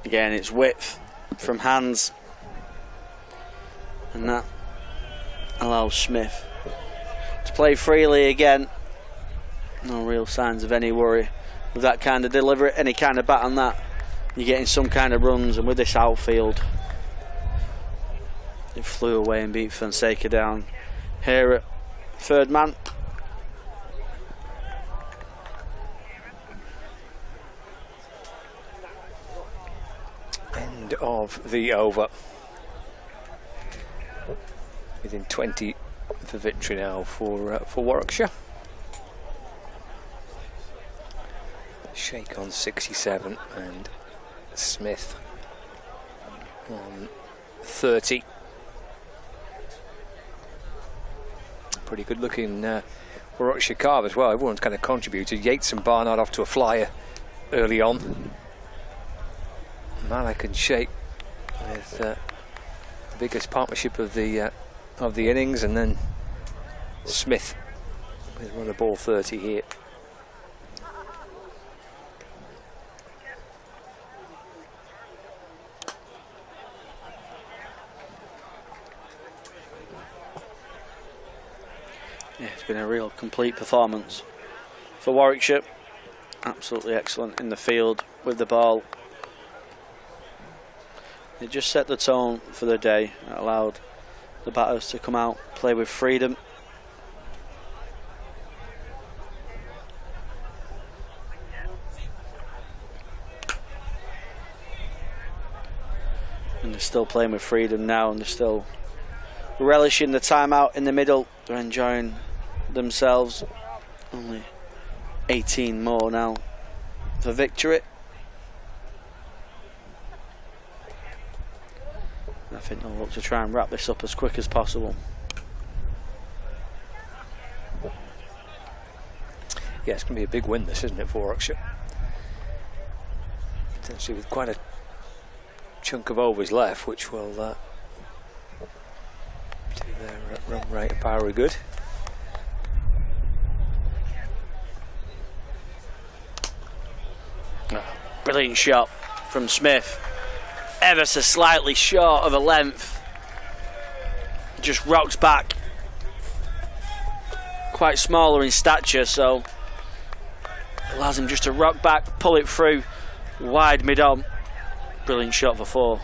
Again, it's width from hands, and that allows Smith to play freely again. No real signs of any worry with that kind of delivery, any kind of bat on that. You're getting some kind of runs, and with this outfield, it flew away and beat Fonseca down here at third man. End of the over. Within 20 for victory now for Warwickshire. Shake on 67 and Smith on 30. Pretty good looking Warwickshire carve as well. Everyone's kind of contributed. Yates and Barnard off to a flyer early on. Malik and Shake with the biggest partnership of the innings, and then Smith with run a ball 30 here. Yeah, it's been a real complete performance for Warwickshire. Absolutely excellent in the field with the ball. It just set the tone for the day. It allowed the batters to come out, play with freedom. And they're still playing with freedom now, and they're still relishing the time out in the middle. They're enjoying themselves. Only 18 more now for victory. I think they'll look to try and wrap this up as quick as possible. Yeah, it's going to be a big win, this, isn't it, for Warwickshire? Potentially with quite a chunk of overs left, which will do their run rate and power good. Brilliant shot from Smith. Ever so slightly short of a length. Just rocks back. Quite smaller in stature, so allows him just to rock back, pull it through, wide mid-on. Brilliant shot for 4.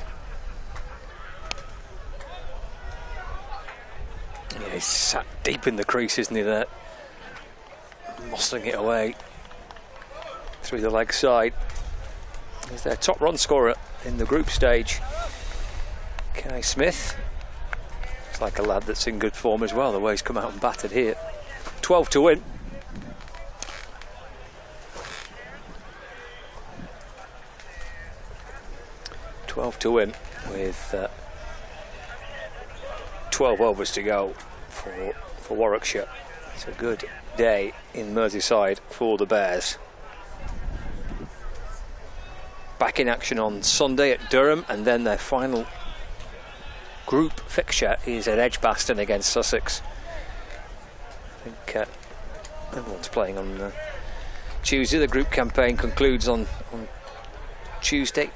Yeah, he's sat deep in the crease, isn't he, there? Mossing it away through the leg side. He's their top run scorer in the group stage. Kai Smith. It's like a lad that's in good form as well, the way he's come out and batted here. 12 to win. With 12 overs to go for Warwickshire. It's a good day in Merseyside for the Bears. Back in action on Sunday at Durham, and then their final group fixture is at Edgbaston against Sussex. I think everyone's playing on Tuesday. The group campaign concludes on Tuesday.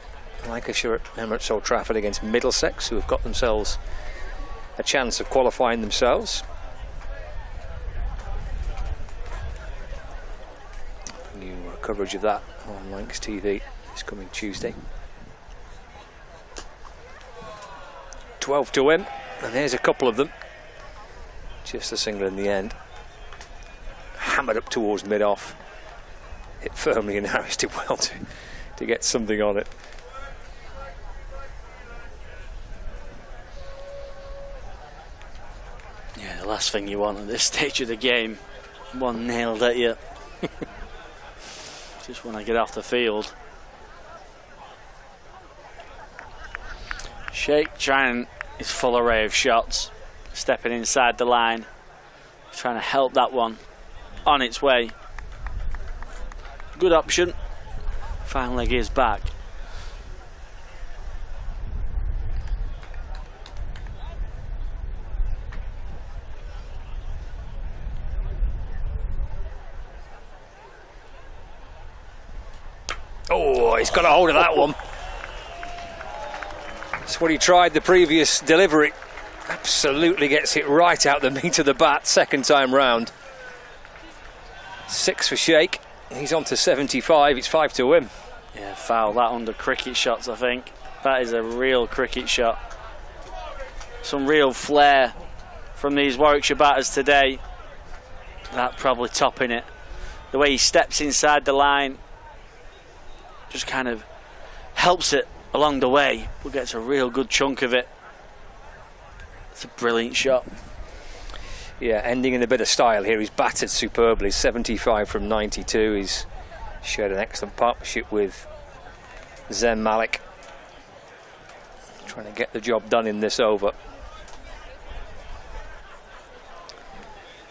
Lancashire at Emirates Old Trafford against Middlesex, who have got themselves a chance of qualifying themselves. New coverage of that on Lancs TV is coming Tuesday. 12 to win, and here's a couple of them. Just a single in the end. Hammered up towards mid-off. Hit firmly, and Harris did well to get something on it. Yeah, the last thing you want at this stage of the game, one nailed at you. Just want to get off the field. Sheikh trying his full array of shots, stepping inside the line, trying to help that one on its way. Good option. Final leg is back. Oh, he's got a hold of that one. That's what he tried the previous delivery. Absolutely gets it right out the meat of the bat second time round. 6 for Sheikh. He's on to 75. It's 5 to win. Yeah, foul that under cricket shots, I think. That is a real cricket shot. Some real flair from these Warwickshire batters today. That probably topping it. The way he steps inside the line just kind of helps it along the way, but gets a real good chunk of it. It's a brilliant shot. Yeah, ending in a bit of style here. He's batted superbly, 75 from 92. He's shared an excellent partnership with Zen Malik. Trying to get the job done in this over.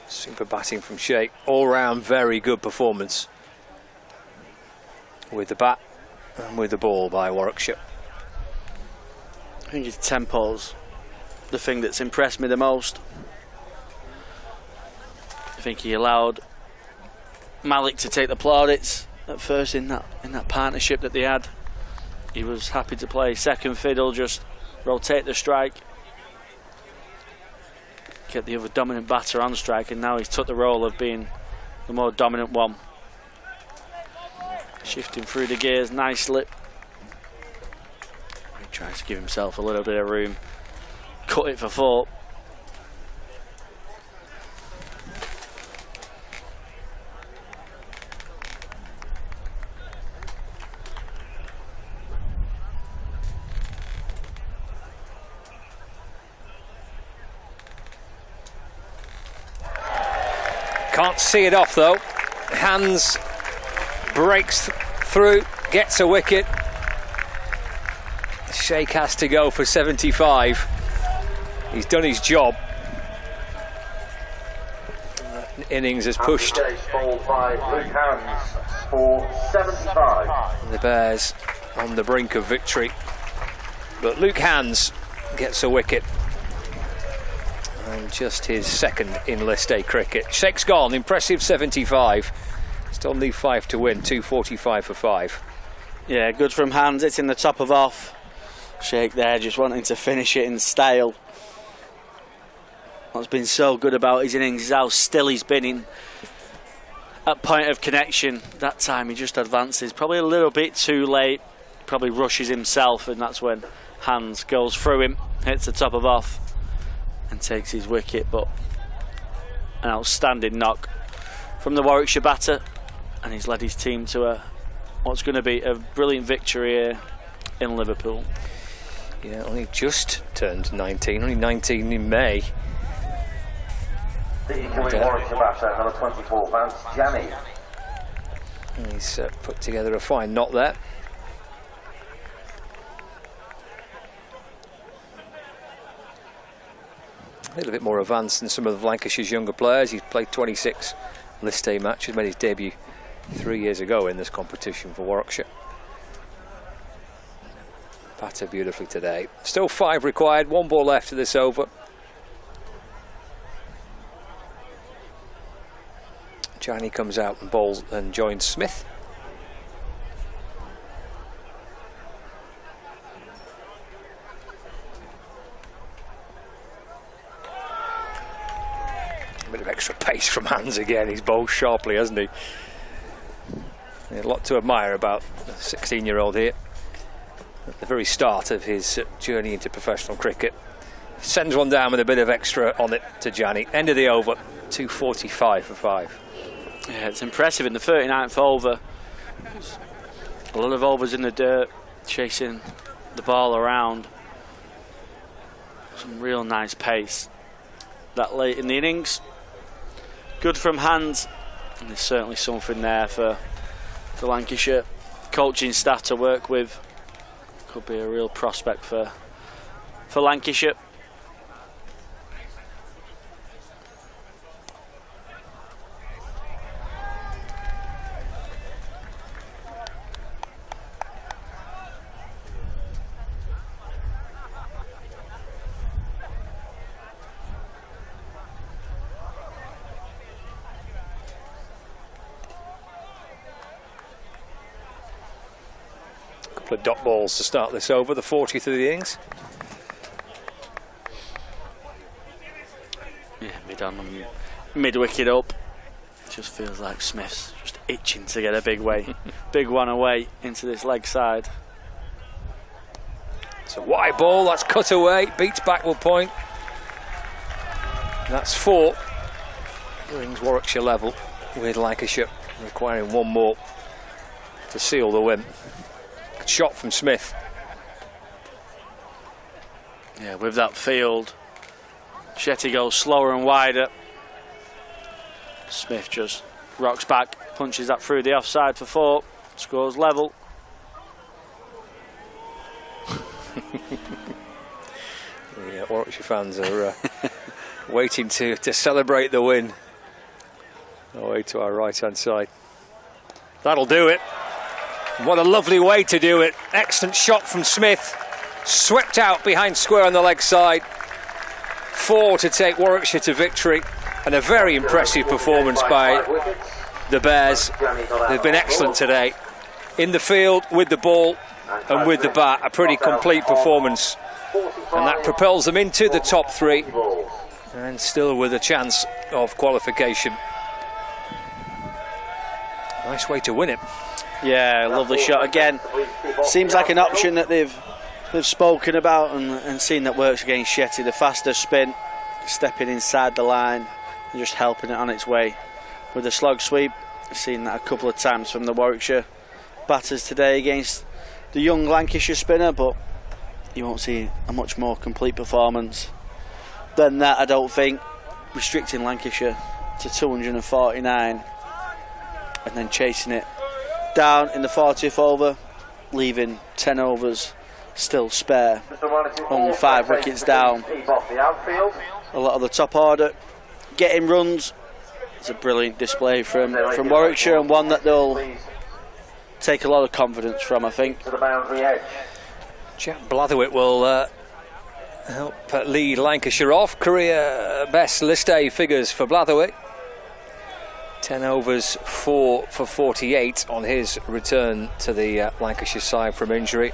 Super batting from Sheikh. All round very good performance with the bat and with the ball by Warwickshire. I think his tempo's the thing that's impressed me the most. I think he allowed Malik to take the plaudits at first in that partnership that they had. He was happy to play second fiddle, just rotate the strike, get the other dominant batter on strike, and now he's took the role of being the more dominant one. Shifting through the gears nicely. He tries to give himself a little bit of room. Cut it for 4. Can't see it off though. Hands breaks through, gets a wicket. Sheikh has to go for 75. He's done his job. Innings has pushed Balled by Luke Hands for 75. the Bears on the brink of victory. But Luke Hands gets a wicket. And just his second in List A cricket. Sheikh's gone, impressive 75. Still need 5 to win, 245 for 5. Yeah, good from Hands. It's in the top of off. Sheikh there just wanting to finish it in style. What's been so good about his innings is how still he's been in at point of connection. That time he just advances, probably a little bit too late, probably rushes himself, and that's when Hands goes through him, hits the top of off and takes his wicket. But an outstanding knock from the Warwickshire batter, and he's led his team to what's going to be a brilliant victory here in Liverpool. Yeah, only just turned 19, only 19 in May. The incoming Warwickshire batter, number 24, Vance Janney. He's put together a fine knot there. A little bit more advanced than some of Lancashire's younger players. He's played 26 List A matches, made his debut 3 years ago in this competition for Warwickshire. Batter beautifully today. Still 5 required, 1 ball left to this over. Janney comes out and bowls and joins Smith. A bit of extra pace from Hands again. He's bowled sharply, hasn't he? A lot to admire about the 16-year-old here. At the very start of his journey into professional cricket. Sends one down with a bit of extra on it to Janney. End of the over, 245 for 5. Yeah, it's impressive in the 39th over. A lot of overs in the dirt, chasing the ball around. Some real nice pace that late in the innings. Good from Hands, and there's certainly something there for the Lancashire coaching staff to work with. Could be a real prospect for Lancashire. couple of dot balls to start this over, the 40th of the innings. Yeah, mid-wicket up. It just feels like Smith's just itching to get a big one away into this leg side. It's a wide ball, that's cut away, beats backward point. That's 4. Brings Warwickshire level with Lancashire, requiring 1 more to seal the win. Good shot from Smith. Yeah, with that field, Shetty goes slower and wider. Smith just rocks back, punches that through the offside for 4, scores level. The Warwickshire fans are waiting to celebrate the win. Away to our right-hand side. That'll do it. What a lovely way to do it. Excellent shot from Smith. Swept out behind square on the leg side. 4 to take Warwickshire to victory. And a very impressive performance by the Bears. They've been excellent today. In the field, with the ball and with the bat. A pretty complete performance. And that propels them into the top 3. And still with a chance of qualification. Nice way to win it. Yeah, lovely shot again. Seems like an option that they've spoken about and seen that works against Shetty. The faster spin, stepping inside the line and just helping it on its way with the slog sweep. I've seen that a couple of times from the Warwickshire batters today against the young Lancashire spinner, but you won't see a much more complete performance than that, I don't think. Restricting Lancashire to 249 and then chasing it down in the 40th over, leaving 10 overs still spare. Only 5 wickets down. A lot of the top order getting runs. It's a brilliant display from Warwickshire, and one that they'll take a lot of confidence from, I think. Jack Blatherwick will help lead Lancashire off. Career best List A figures for Blatherwick. 10 overs, 4 for 48 on his return to the Lancashire side from injury.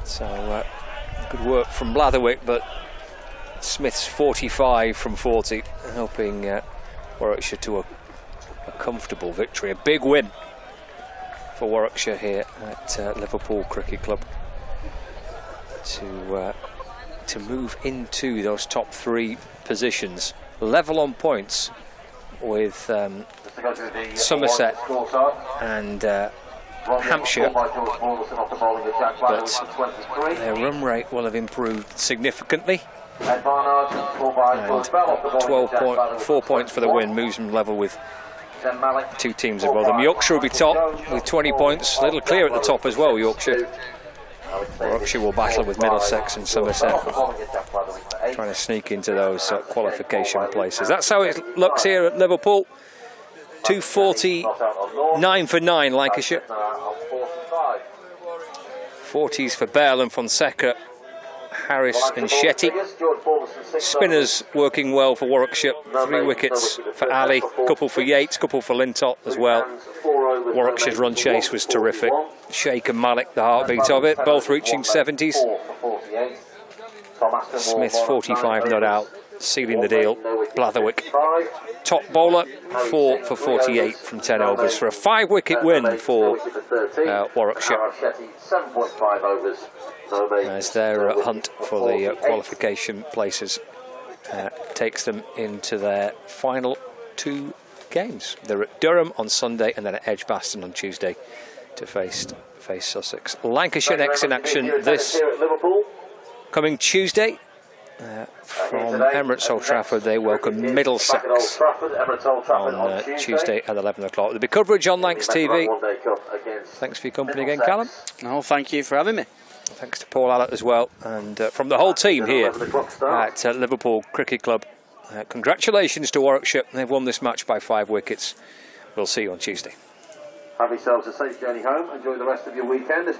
So good work from Blatherwick, but Smith's 45 from 40, helping Warwickshire to a comfortable victory. A big win for Warwickshire here at Liverpool Cricket Club to move into those top 3 positions, level on points with Somerset and Hampshire, but their run rate will have improved significantly, and 4 points for the win moves them level with 2 teams above them. Yorkshire will be top with 20 points, a little clear at the top as well, Yorkshire. Warwickshire will battle with Middlesex and Somerset, trying to sneak into those qualification places. That's how it looks here at Liverpool. 249 for 9, Lancashire. 40s for Bell and Fonseca, Harris and Shetty. Spinners working well for Warwickshire. 3 wickets for Ali, couple for Yates, couple for Lintott as well. Warwickshire's run chase was terrific. Sheikh and Malik, the heartbeat of it, both reaching 70s. Smith's 45 not out, sealing the deal. Blatherwick, top bowler, 4 for 48 from 10 overs for a 5-wicket win for Warwickshire, as their hunt for the qualification places takes them into their final 2 games. They're at Durham on Sunday and then at Edgbaston on Tuesday to face Sussex. Lancashire next in action this coming Tuesday. From Emirates Old Trafford, they welcome Middlesex on Tuesday at 11 o'clock. There'll be coverage on Lancs TV. Thanks for your company again, Callum. No, thank you for having me. Thanks to Paul Allott as well, and from the whole team here at Liverpool Cricket Club. Congratulations to Warwickshire. They've won this match by 5 wickets. We'll see you on Tuesday. Have yourselves a safe journey home. Enjoy the rest of your weekend.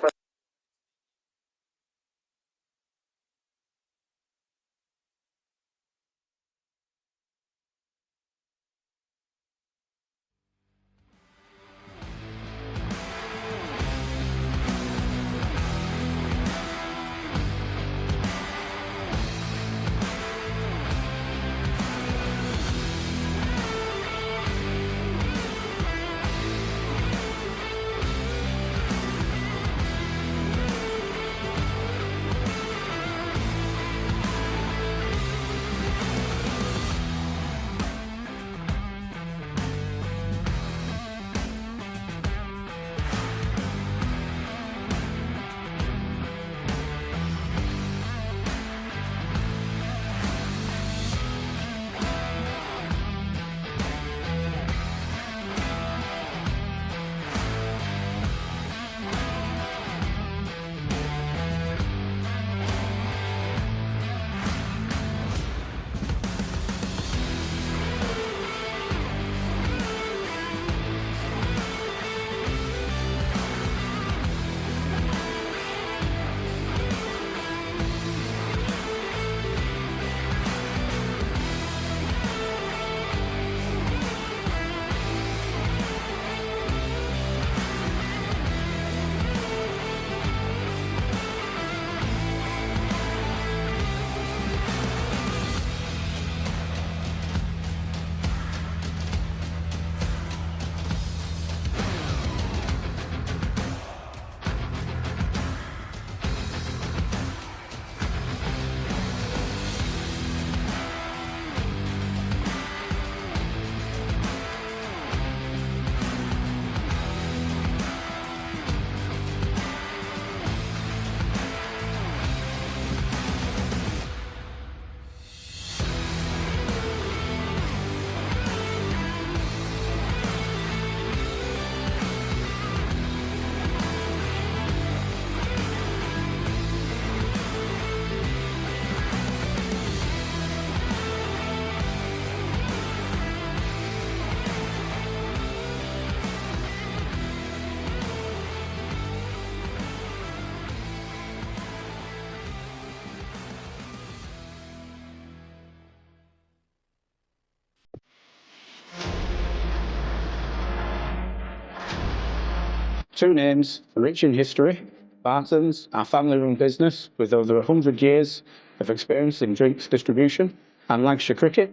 Two names rich in history. Barton's, our family-run business with over 100 years of experience in drinks distribution, and Lancashire Cricket,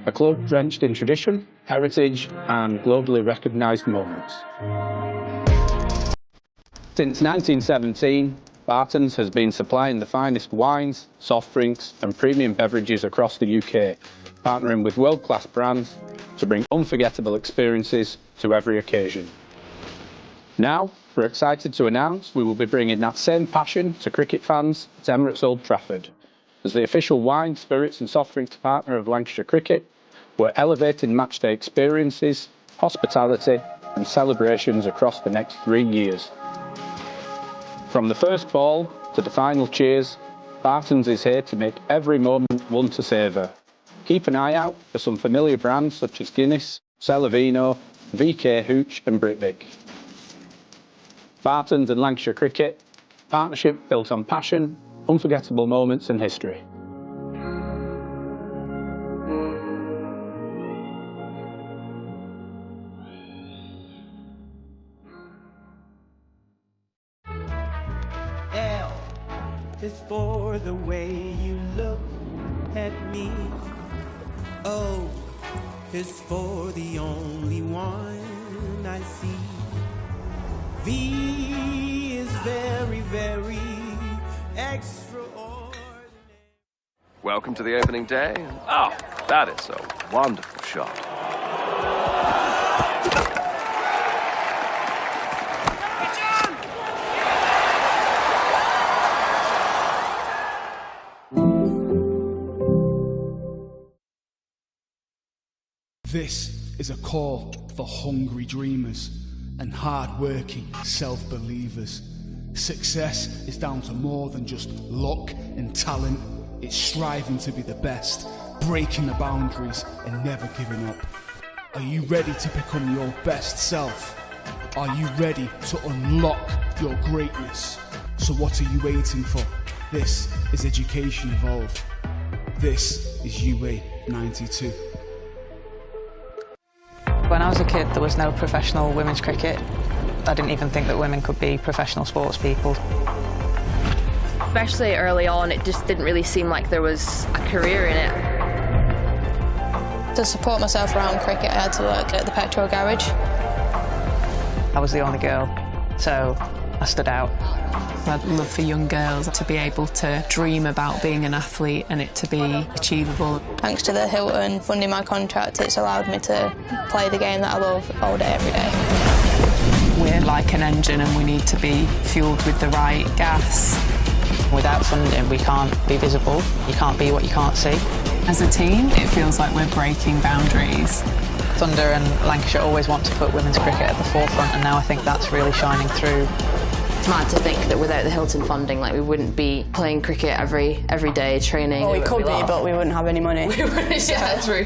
a club drenched in tradition, heritage and globally recognised moments. Since 1917, Barton's has been supplying the finest wines, soft drinks and premium beverages across the UK, partnering with world-class brands to bring unforgettable experiences to every occasion. Now, we're excited to announce we will be bringing that same passion to cricket fans at Emirates Old Trafford. As the official wine, spirits and soft drinks partner of Lancashire Cricket, we're elevating matchday experiences, hospitality and celebrations across the next 3 years. From the first ball to the final cheers, Barton's is here to make every moment one to savour. Keep an eye out for some familiar brands such as Guinness, Celavino, VK Hooch and Britvic. Barton's and Lancashire Cricket, partnership built on passion, unforgettable moments and history. L is for the way you look at me. O is for the only one I see. V is very, very extraordinary. Welcome to the opening day. Oh, that is a wonderful shot. This is a call for hungry dreamers and hard-working self-believers. Success is down to more than just luck and talent. It's striving to be the best, breaking the boundaries and never giving up. Are you ready to become your best self? Are you ready to unlock your greatness? So what are you waiting for? This is Education Evolved. This is UA 92. When I was a kid, there was no professional women's cricket. I didn't even think that women could be professional sports people. Especially early on, it just didn't really seem like there was a career in it. To support myself around cricket, I had to work at the petrol garage. I was the only girl, so I stood out. I'd love for young girls to be able to dream about being an athlete and it to be achievable. Thanks to the Hilton funding my contract, it's allowed me to play the game that I love all day, every day. We're like an engine and we need to be fuelled with the right gas. Without funding, we can't be visible. You can't be what you can't see. As a team, it feels like we're breaking boundaries. Thunder and Lancashire always want to put women's cricket at the forefront, and now I think that's really shining through. It's mad to think that without the Hilton funding, like, we wouldn't be playing cricket every day, training. Well, we could be, but we wouldn't have any money. We wouldn't, yeah, true.